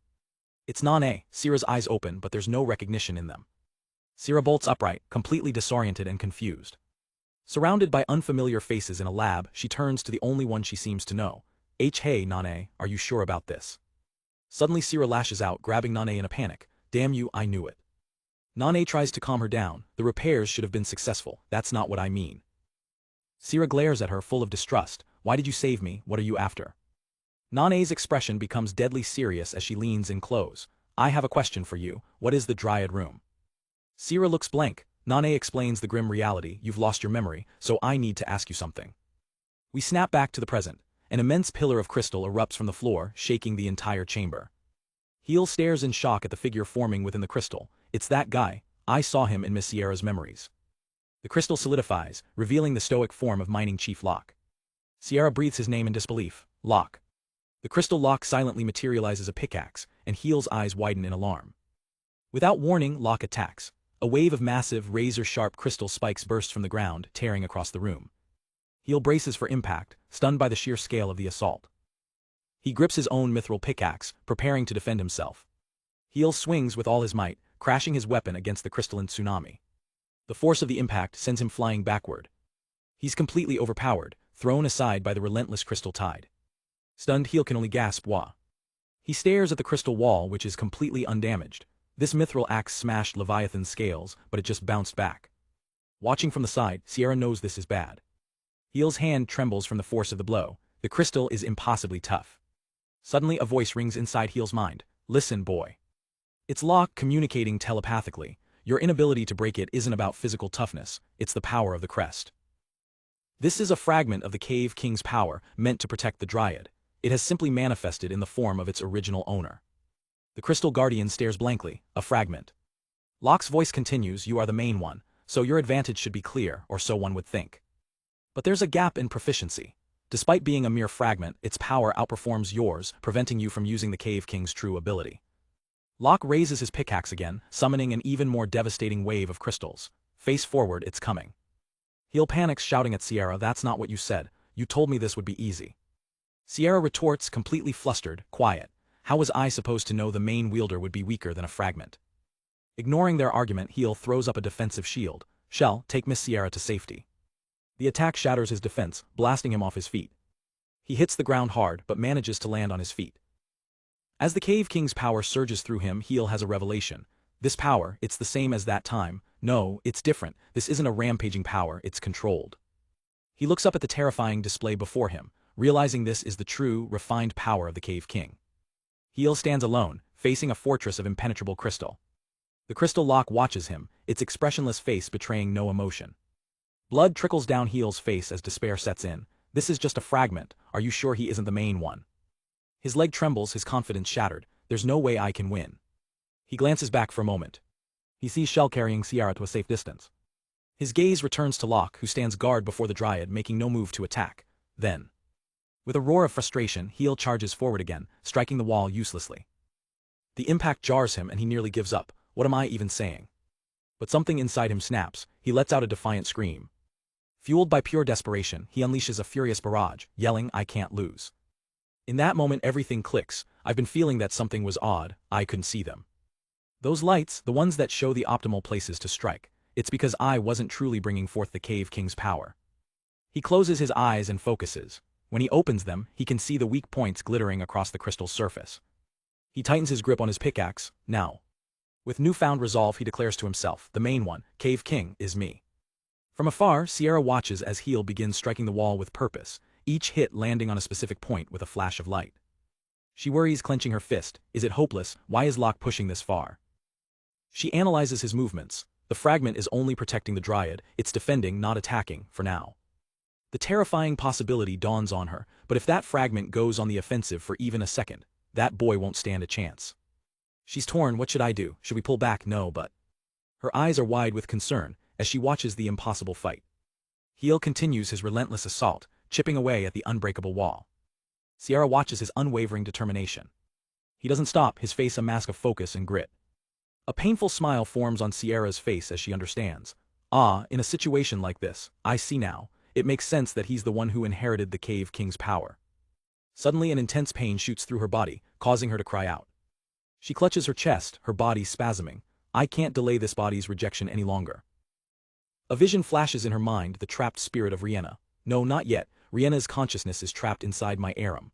It's Nane. Sierra's eyes open, but there's no recognition in them. Sierra bolts upright, completely disoriented and confused. Surrounded by unfamiliar faces in a lab, she turns to the only one she seems to know. Hey, Nane, are you sure about this? Suddenly Sierra lashes out, grabbing Nane in a panic. Damn you, I knew it. Nane tries to calm her down. The repairs should have been successful. That's not what I mean. Sierra glares at her, full of distrust. Why did you save me? What are you after? Nane's expression becomes deadly serious as she leans in close. I have a question for you. What is the Dryad Room? Sierra looks blank. Nane explains the grim reality. You've lost your memory, so I need to ask you something. We snap back to the present. An immense pillar of crystal erupts from the floor, shaking the entire chamber. Heel stares in shock at the figure forming within the crystal. It's that guy. I saw him in Miss Sierra's memories. The crystal solidifies, revealing the stoic form of Mining Chief Locke. Sierra breathes his name in disbelief. Locke. The crystal Locke silently materializes a pickaxe, and Heel's eyes widen in alarm. Without warning, Locke attacks. A wave of massive, razor-sharp crystal spikes bursts from the ground, tearing across the room. Heel braces for impact, stunned by the sheer scale of the assault. He grips his own mithril pickaxe, preparing to defend himself. Heel swings with all his might, crashing his weapon against the crystalline tsunami. The force of the impact sends him flying backward. He's completely overpowered, thrown aside by the relentless crystal tide. Stunned, Heel can only gasp, wah. He stares at the crystal wall, which is completely undamaged. This mithril axe smashed Leviathan's scales, but it just bounced back. Watching from the side, Sierra knows this is bad. Heel's hand trembles from the force of the blow. The crystal is impossibly tough. Suddenly, a voice rings inside Heel's mind. Listen, boy. It's Locke communicating telepathically. Your inability to break it isn't about physical toughness, it's the power of the crest. This is a fragment of the Cave King's power, meant to protect the Dryad. It has simply manifested in the form of its original owner. The Crystal Guardian stares blankly. A fragment. Locke's voice continues, you are the main one, so your advantage should be clear, or so one would think. But there's a gap in proficiency. Despite being a mere fragment, its power outperforms yours, preventing you from using the Cave King's true ability. Locke raises his pickaxe again, summoning an even more devastating wave of crystals. Face forward, it's coming. Heel panics, shouting at Sierra, that's not what you said. You told me this would be easy. Sierra retorts, completely flustered, quiet. How was I supposed to know the main wielder would be weaker than a fragment? Ignoring their argument, Heel throws up a defensive shield. Shell, take Miss Sierra to safety. The attack shatters his defense, blasting him off his feet. He hits the ground hard, but manages to land on his feet. As the Cave King's power surges through him, Heel has a revelation. This power, it's the same as that time. No, it's different. This isn't a rampaging power, it's controlled. He looks up at the terrifying display before him, realizing this is the true, refined power of the Cave King. Heel stands alone, facing a fortress of impenetrable crystal. The crystal Locke watches him, its expressionless face betraying no emotion. Blood trickles down Heel's face as despair sets in. This is just a fragment. Are you sure he isn't the main one? His leg trembles, his confidence shattered. There's no way I can win. He glances back for a moment. He sees Shell carrying Sierra to a safe distance. His gaze returns to Locke, who stands guard before the Dryad, making no move to attack. Then, with a roar of frustration, Heel charges forward again, striking the wall uselessly. The impact jars him and he nearly gives up. What am I even saying? But something inside him snaps. He lets out a defiant scream. Fueled by pure desperation, he unleashes a furious barrage, yelling, I can't lose. In that moment everything clicks. I've been feeling that something was odd. I couldn't see them. Those lights, the ones that show the optimal places to strike. It's because I wasn't truly bringing forth the Cave King's power. He closes his eyes and focuses. When he opens them, he can see the weak points glittering across the crystal's surface. He tightens his grip on his pickaxe. Now. With newfound resolve, he declares to himself, the main one, Cave King, is me. From afar, Sierra watches as Heel begins striking the wall with purpose, each hit landing on a specific point with a flash of light. She worries, clenching her fist. Is it hopeless? Why is Locke pushing this far? She analyzes his movements. The fragment is only protecting the Dryad. It's defending, not attacking, for now. The terrifying possibility dawns on her, but if that fragment goes on the offensive for even a second, that boy won't stand a chance. She's torn, what should I do? Should we pull back? No, but... Her eyes are wide with concern as she watches the impossible fight. Heel continues his relentless assault, chipping away at the unbreakable wall. Sierra watches his unwavering determination. He doesn't stop, his face a mask of focus and grit. A painful smile forms on Sierra's face as she understands. Ah, in a situation like this, I see now, it makes sense that he's the one who inherited the Cave King's power. Suddenly an intense pain shoots through her body, causing her to cry out. She clutches her chest, her body spasming. I can't delay this body's rejection any longer. A vision flashes in her mind, the trapped spirit of Rihanna. No, not yet, Rihanna's consciousness is trapped inside my Aram.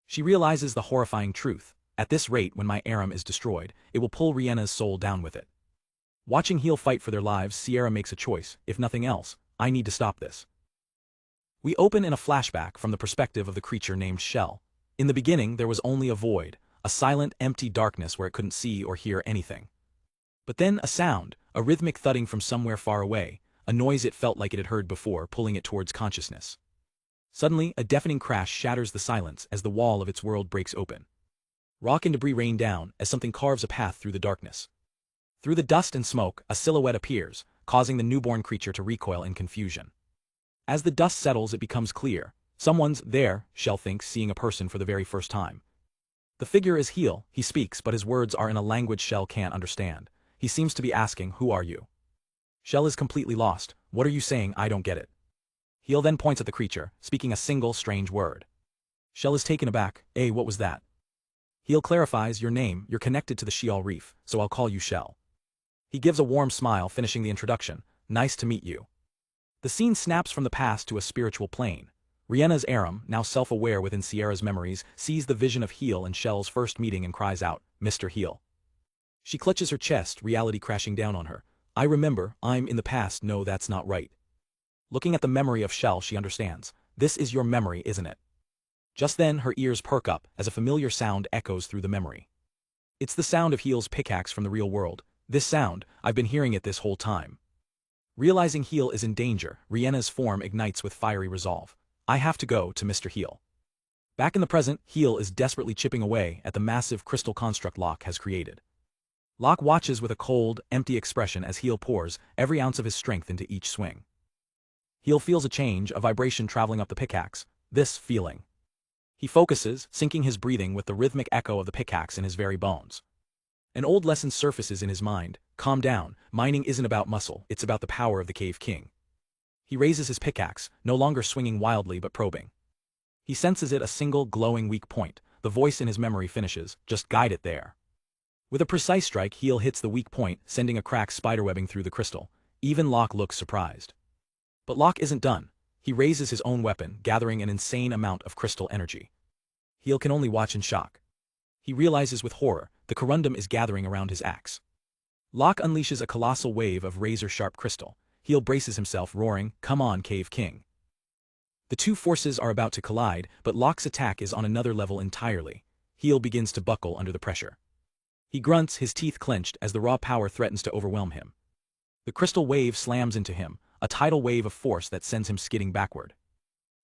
She realizes the horrifying truth. At this rate, when my Aram is destroyed, it will pull Rihanna's soul down with it. Watching Heel fight for their lives, Sierra makes a choice. If nothing else, I need to stop this. We open in a flashback from the perspective of the creature named Shell. In the beginning, there was only a void, a silent, empty darkness where it couldn't see or hear anything. But then a sound, a rhythmic thudding from somewhere far away, a noise it felt like it had heard before, pulling it towards consciousness. Suddenly, a deafening crash shatters the silence as the wall of its world breaks open. Rock and debris rain down as something carves a path through the darkness. Through the dust and smoke, a silhouette appears, causing the newborn creature to recoil in confusion. As the dust settles, it becomes clear. Someone's there, Shell thinks, seeing a person for the very first time. The figure is Heel. He speaks, but his words are in a language Shell can't understand. He seems to be asking, who are you? Shell is completely lost. What are you saying? I don't get it. Heel then points at the creature, speaking a single strange word. Shell is taken aback. What was that? Heel clarifies, your name, you're connected to the Sheol Reef, so I'll call you Shell. He gives a warm smile, finishing the introduction. Nice to meet you. The scene snaps from the past to a spiritual plane. Rihanna's Aram, now self-aware within Sierra's memories, sees the vision of Heel and Shell's first meeting and cries out, Mr. Heel. She clutches her chest, reality crashing down on her. I remember, I'm in the past. No, that's not right. Looking at the memory of Shell, she understands. This is your memory, isn't it? Just then, her ears perk up as a familiar sound echoes through the memory. It's the sound of Heel's pickaxe from the real world. This sound, I've been hearing it this whole time. Realizing Heel is in danger, Rihanna's form ignites with fiery resolve. I have to go to Mr. Heel. Back in the present, Heel is desperately chipping away at the massive crystal construct Locke has created. Locke watches with a cold, empty expression as Heel pours every ounce of his strength into each swing. Heel feels a change, a vibration traveling up the pickaxe. This feeling. He focuses, syncing his breathing with the rhythmic echo of the pickaxe in his very bones. An old lesson surfaces in his mind. Calm down, mining isn't about muscle, it's about the power of the Cave King. He raises his pickaxe, no longer swinging wildly but probing. He senses it a single glowing weak point. The voice in his memory finishes, just guide it there. With a precise strike, Heel hits the weak point, sending a crack spiderwebbing through the crystal. Even Locke looks surprised. But Locke isn't done. He raises his own weapon, gathering an insane amount of crystal energy. Heel can only watch in shock. He realizes with horror, the corundum is gathering around his axe. Locke unleashes a colossal wave of razor-sharp crystal. Heel braces himself, roaring, come on, Cave King. The two forces are about to collide, but Locke's attack is on another level entirely. Heel begins to buckle under the pressure. He grunts, his teeth clenched as the raw power threatens to overwhelm him. The crystal wave slams into him, a tidal wave of force that sends him skidding backward.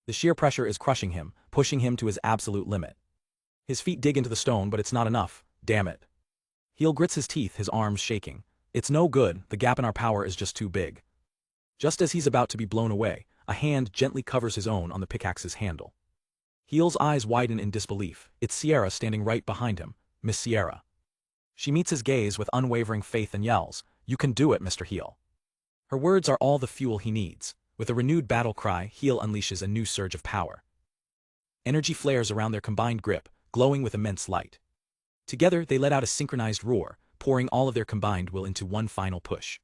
The sheer pressure is crushing him, pushing him to his absolute limit. His feet dig into the stone, but it's not enough. Damn it. Heel grits his teeth, his arms shaking. It's no good, the gap in our power is just too big. Just as he's about to be blown away, a hand gently covers his own on the pickaxe's handle. Heel's eyes widen in disbelief. It's Sierra standing right behind him. Miss Sierra. She meets his gaze with unwavering faith and yells, you can do it, Mr. Heel. Her words are all the fuel he needs. With a renewed battle cry, Heel unleashes a new surge of power. Energy flares around their combined grip, glowing with immense light. Together, they let out a synchronized roar, pouring all of their combined will into one final push.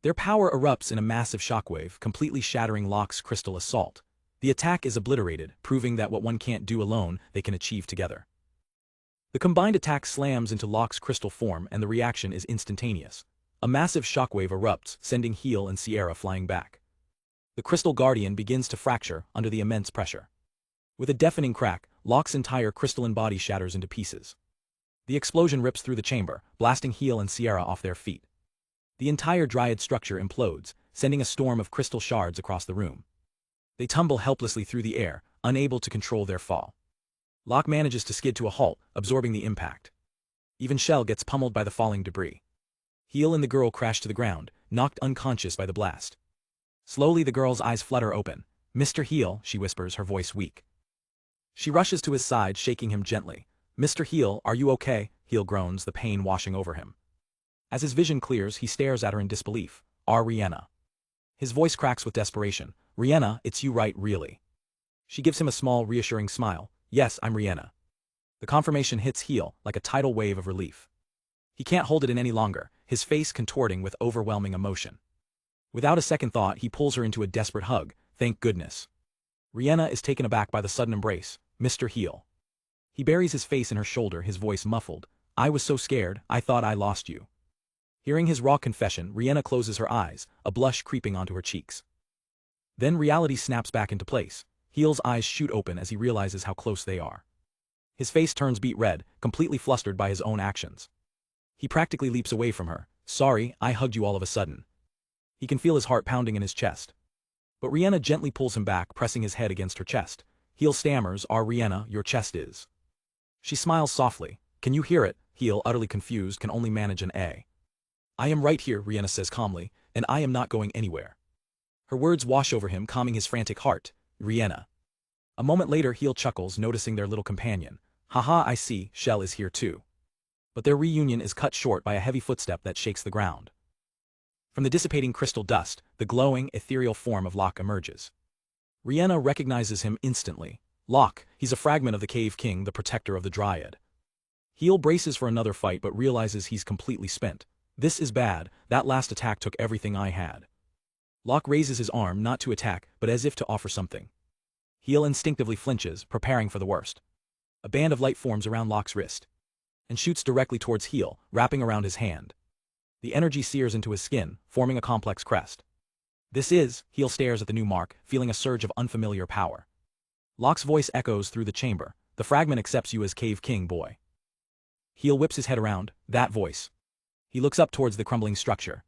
Their power erupts in a massive shockwave, completely shattering Locke's crystal assault. The attack is obliterated, proving that what one can't do alone, they can achieve together. The combined attack slams into Locke's crystal form, and the reaction is instantaneous. A massive shockwave erupts, sending Heel and Sierra flying back. The crystal guardian begins to fracture under the immense pressure. With a deafening crack, Locke's entire crystalline body shatters into pieces. The explosion rips through the chamber, blasting Heel and Sierra off their feet. The entire dryad structure implodes, sending a storm of crystal shards across the room. They tumble helplessly through the air, unable to control their fall. Locke manages to skid to a halt, absorbing the impact. Even Shell gets pummeled by the falling debris. Heel and the girl crash to the ground, knocked unconscious by the blast. Slowly the girl's eyes flutter open. "Mr. Heel," she whispers, her voice weak. She rushes to his side, shaking him gently. "Mr. Heel, are you okay?" Heel groans, the pain washing over him. As his vision clears, he stares at her in disbelief. "Are Rihanna?" His voice cracks with desperation. "Rihanna, it's you, right, really?" She gives him a small, reassuring smile. "Yes, I'm Rihanna." The confirmation hits Heel like a tidal wave of relief. He can't hold it in any longer, his face contorting with overwhelming emotion. Without a second thought, he pulls her into a desperate hug. Thank goodness. Rihanna is taken aback by the sudden embrace. "Mr. Heel." He buries his face in her shoulder, his voice muffled. "I was so scared, I thought I lost you." Hearing his raw confession, Rihanna closes her eyes, a blush creeping onto her cheeks. Then reality snaps back into place. Heel's eyes shoot open as he realizes how close they are. His face turns beet red, completely flustered by his own actions. He practically leaps away from her. "Sorry, I hugged you all of a sudden." He can feel his heart pounding in his chest. But Rihanna gently pulls him back, pressing his head against her chest. Heel stammers, "Our Rihanna, your chest is." She smiles softly. "Can you hear it?" Heel, utterly confused, can only manage an A. "I am right here," Rihanna says calmly, "and I am not going anywhere." Her words wash over him, calming his frantic heart. "Rihanna." A moment later, Heel chuckles, noticing their little companion. "Haha, I see, Shell is here too." But their reunion is cut short by a heavy footstep that shakes the ground. From the dissipating crystal dust, the glowing, ethereal form of Locke emerges. Rihanna recognizes him instantly. Locke, he's a fragment of the Cave King, the protector of the Dryad. Heel braces for another fight but realizes he's completely spent. "This is bad, that last attack took everything I had." Locke raises his arm, not to attack, but as if to offer something. Heel instinctively flinches, preparing for the worst. A band of light forms around Locke's wrist and shoots directly towards Heel, wrapping around his hand. The energy sears into his skin, forming a complex crest. "This is," Heel stares at the new mark, feeling a surge of unfamiliar power. Locke's voice echoes through the chamber. "The fragment accepts you as Cave King, boy." Heel whips his head around. That voice. He looks up towards the crumbling structure.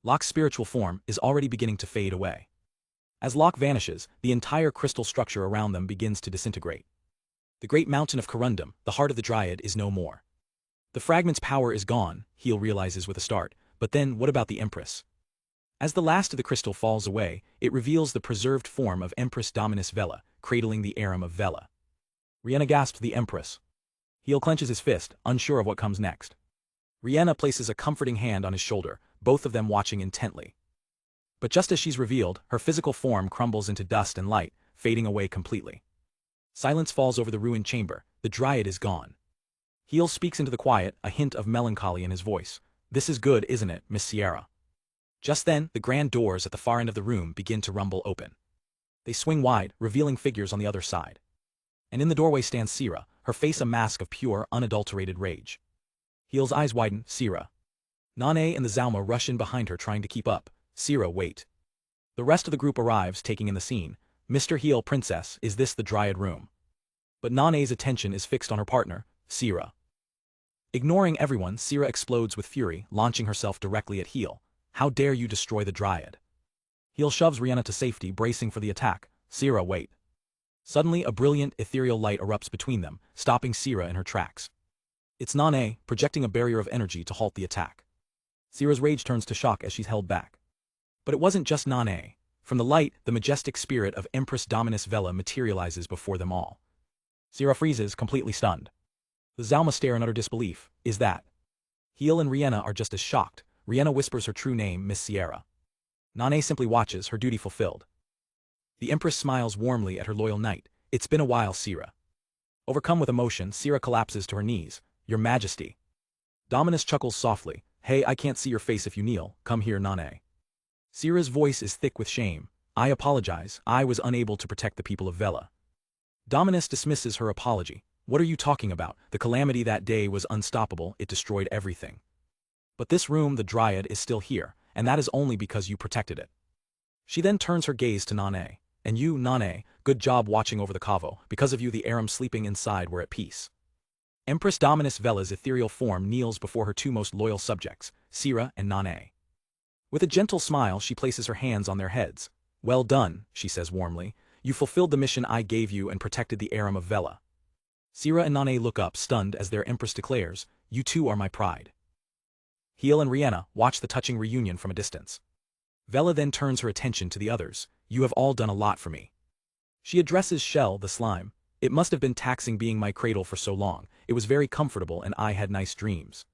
Locke's spiritual form is already beginning to fade away. As Locke vanishes, the entire crystal structure around them begins to disintegrate. The great mountain of Corundum, the heart of the Dryad, is no more. The fragment's power is gone, Heel realizes with a start, but then what about the Empress? As the last of the crystal falls away, it reveals the preserved form of Empress Dominus Vela, cradling the harem of Vela. Rihanna gasps, "The Empress." Heel clenches his fist, unsure of what comes next. Rihanna places a comforting hand on his shoulder, both of them watching intently. But just as she's revealed, her physical form crumbles into dust and light, fading away completely. Silence falls over the ruined chamber. The Dryad is gone. Heel speaks into the quiet, a hint of melancholy in his voice. "This is good, isn't it, Miss Sierra?" Just then, the grand doors at the far end of the room begin to rumble open. They swing wide, revealing figures on the other side. And in the doorway stands Sierra, her face a mask of pure, unadulterated rage. Heel's eyes widen. "Sierra." Nane and the Zalma rush in behind her, trying to keep up. "Sierra, wait." The rest of the group arrives, taking in the scene. "Mr. Heel, Princess, is this the Dryad room?" But Nane's attention is fixed on her partner, Sierra. Ignoring everyone, Sierra explodes with fury, launching herself directly at Heel. "How dare you destroy the Dryad?" Heel shoves Rihanna to safety, bracing for the attack. "Sierra, wait." Suddenly, a brilliant, ethereal light erupts between them, stopping Sierra in her tracks. It's Nane, projecting a barrier of energy to halt the attack. Sierra's rage turns to shock as she's held back. But it wasn't just Nane. From the light, the majestic spirit of Empress Dominus Vela materializes before them all. Sierra freezes, completely stunned. The Zalma stare in utter disbelief. "Is that?" Heel and Rihanna are just as shocked. Rihanna whispers her true name, Miss Sierra. Nane simply watches, her duty fulfilled. The Empress smiles warmly at her loyal knight. "It's been a while, Sierra." Overcome with emotion, Sierra collapses to her knees. "Your Majesty." Dominus chuckles softly. "Hey, I can't see your face if you kneel. Come here, Nane." Sierra's voice is thick with shame. "I apologize, I was unable to protect the people of Vela." Dominus dismisses her apology. "What are you talking about? The calamity that day was unstoppable, it destroyed everything. But this room, the Dryad, is still here, and that is only because you protected it." She then turns her gaze to Nane. "And you, Nane, good job watching over the Cavo. Because of you the harem sleeping inside were at peace." Empress Dominus Vela's ethereal form kneels before her two most loyal subjects, Sierra and Nane. With a gentle smile, she places her hands on their heads. "Well done," she says warmly. "You fulfilled the mission I gave you and protected the harem of Vela." Sierra and Nane look up, stunned, as their Empress declares, You two are my pride. Heel and Rihanna watch the touching reunion from a distance. Vela then turns her attention to the others. You have all done a lot for me. She addresses Shell, the slime. It must have been taxing being my cradle for so long. It was very comfortable and I had nice dreams.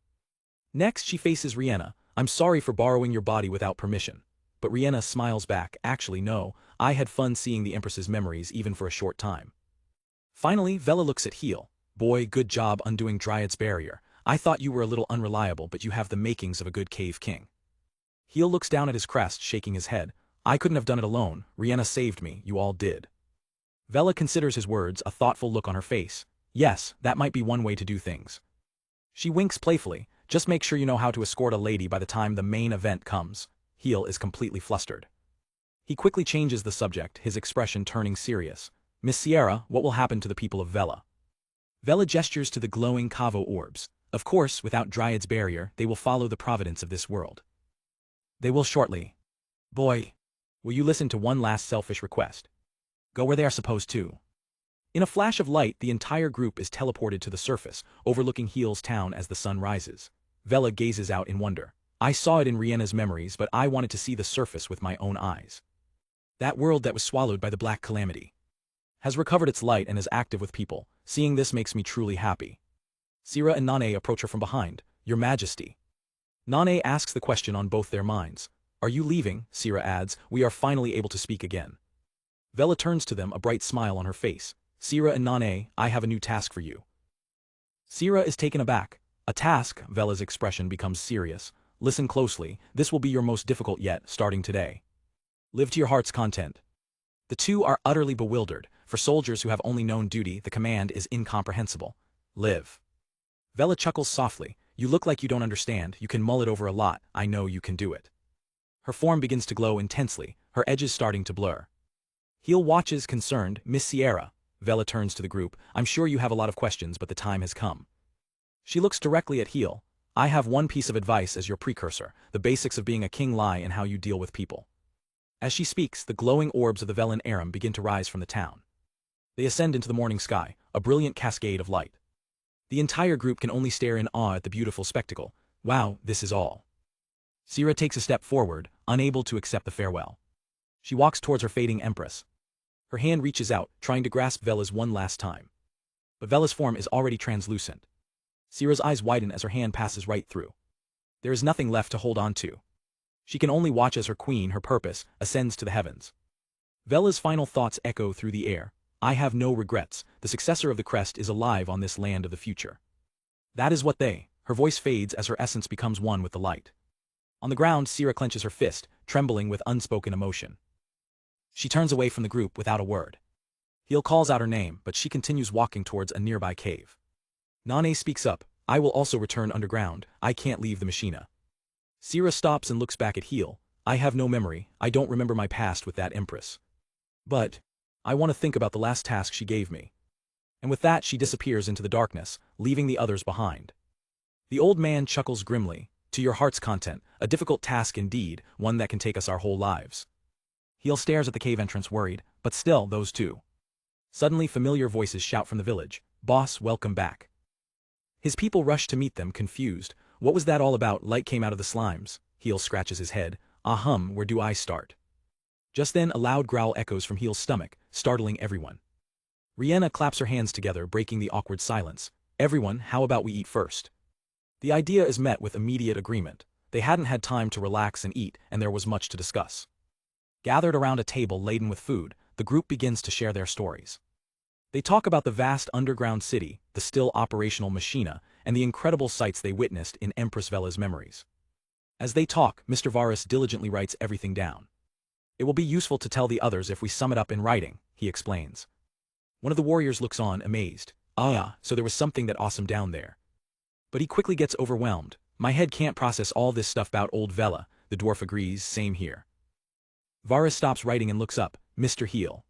Next she faces Rihanna. I'm sorry for borrowing your body without permission. But Rihanna smiles back. Actually no, I had fun seeing the Empress's memories even for a short time. Finally, Vela looks at Heel. Boy, good job undoing Dryad's barrier. I thought you were a little unreliable, but you have the makings of a good cave king. Heel looks down at his crest, shaking his head. I couldn't have done it alone. Rihanna saved me, you all did. Vela considers his words, a thoughtful look on her face. Yes, that might be one way to do things. She winks playfully. Just make sure you know how to escort a lady by the time the main event comes. Heel is completely flustered. He quickly changes the subject, his expression turning serious. Miss Sierra, what will happen to the people of Vela? Vela gestures to the glowing Kavo orbs. Of course, without Dryad's barrier, they will follow the providence of this world. They will shortly. Boy, will you listen to one last selfish request? Go where they are supposed to. In a flash of light, the entire group is teleported to the surface, overlooking Heel's town as the sun rises. Vela gazes out in wonder. I saw it in Rihanna's memories, but I wanted to see the surface with my own eyes. That world that was swallowed by the Black Calamity has recovered its light and is active with people. Seeing this makes me truly happy. Sierra and Nane approach her from behind. Your Majesty. Nane asks the question on both their minds. Are you leaving? Sierra adds, we are finally able to speak again. Vela turns to them, a bright smile on her face. Sierra and Nane, I have a new task for you. Sierra is taken aback. A task? Vela's expression becomes serious. Listen closely, this will be your most difficult yet, starting today. Live to your heart's content. The two are utterly bewildered. For soldiers who have only known duty, the command is incomprehensible. Live. Vela chuckles softly. You look like you don't understand, you can mull it over a lot, I know you can do it. Her form begins to glow intensely, her edges starting to blur. Heel watches concerned. Miss Sierra. Vela turns to the group. I'm sure you have a lot of questions, but the time has come. She looks directly at Heel. I have one piece of advice as your precursor, the basics of being a king lie and how you deal with people. As she speaks, the glowing orbs of the Velan Aram begin to rise from the town. They ascend into the morning sky, a brilliant cascade of light. The entire group can only stare in awe at the beautiful spectacle. Wow, this is all. Sierra takes a step forward, unable to accept the farewell. She walks towards her fading empress. Her hand reaches out, trying to grasp Vela's one last time. But Vela's form is already translucent. Sierra's eyes widen as her hand passes right through. There is nothing left to hold on to. She can only watch as her queen, her purpose, ascends to the heavens. Vela's final thoughts echo through the air. I have no regrets, the successor of the crest is alive on this land of the future. That is what her voice fades as her essence becomes one with the light. On the ground, Sierra clenches her fist, trembling with unspoken emotion. She turns away from the group without a word. Heel calls out her name, but she continues walking towards a nearby cave. Nane speaks up, I will also return underground, I can't leave the machina. Sierra stops and looks back at Heel. I have no memory, I don't remember my past with that empress. But I want to think about the last task she gave me. And with that she disappears into the darkness, leaving the others behind. The old man chuckles grimly. To your heart's content, a difficult task indeed, one that can take us our whole lives. Heel stares at the cave entrance worried, but still those two. Suddenly familiar voices shout from the village. Boss, welcome back. His people rush to meet them, confused. What was that all about? Light came out of the slimes. Heel scratches his head. Where do I start? Just then a loud growl echoes from Heel's stomach, startling everyone. Rihanna claps her hands together, breaking the awkward silence. Everyone, how about we eat first? The idea is met with immediate agreement. They hadn't had time to relax and eat, and there was much to discuss. Gathered around a table laden with food, the group begins to share their stories. They talk about the vast underground city, the still operational machina, and the incredible sights they witnessed in Empress Vela's memories. As they talk, Mr. Varus diligently writes everything down. It will be useful to tell the others if we sum it up in writing, he explains. One of the warriors looks on, amazed. So there was something that awesome down there. But he quickly gets overwhelmed. My head can't process all this stuff about old Vela, the dwarf agrees, same here. Varus stops writing and looks up. Mr. Heel.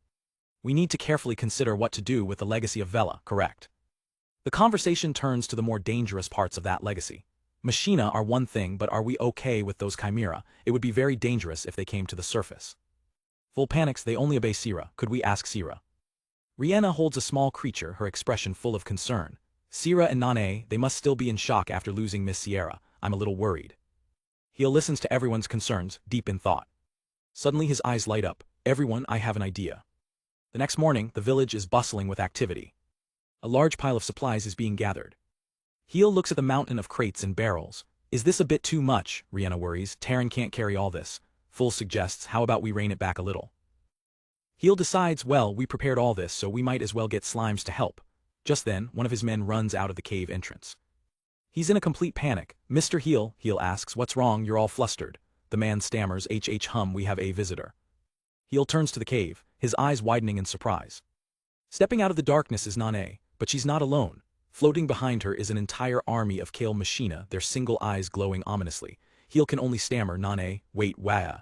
We need to carefully consider what to do with the legacy of Vela, correct? The conversation turns to the more dangerous parts of that legacy. Machina are one thing, but are we okay with those chimera? It would be very dangerous if they came to the surface. Full panics, they only obey Sierra. Could we ask Sierra? Rihanna holds a small creature, her expression full of concern. Sierra and Nane, they must still be in shock after losing Miss Sierra. I'm a little worried. Heel listens to everyone's concerns, deep in thought. Suddenly his eyes light up. Everyone, I have an idea. The next morning, the village is bustling with activity. A large pile of supplies is being gathered. Heel looks at the mountain of crates and barrels. Is this a bit too much? Rihanna worries. Taryn can't carry all this. Full suggests, how about we rein it back a little? Heel decides, well, we prepared all this, so we might as well get Slimes to help. Just then, one of his men runs out of the cave entrance. He's in a complete panic. Mr. Heel asks, what's wrong? You're all flustered. The man stammers, hum, we have a visitor. Heel turns to the cave, his eyes widening in surprise. Stepping out of the darkness is Nane, but she's not alone. Floating behind her is an entire army of Kale Machina, their single eyes glowing ominously. Heel can only stammer, Nane, wait, wah.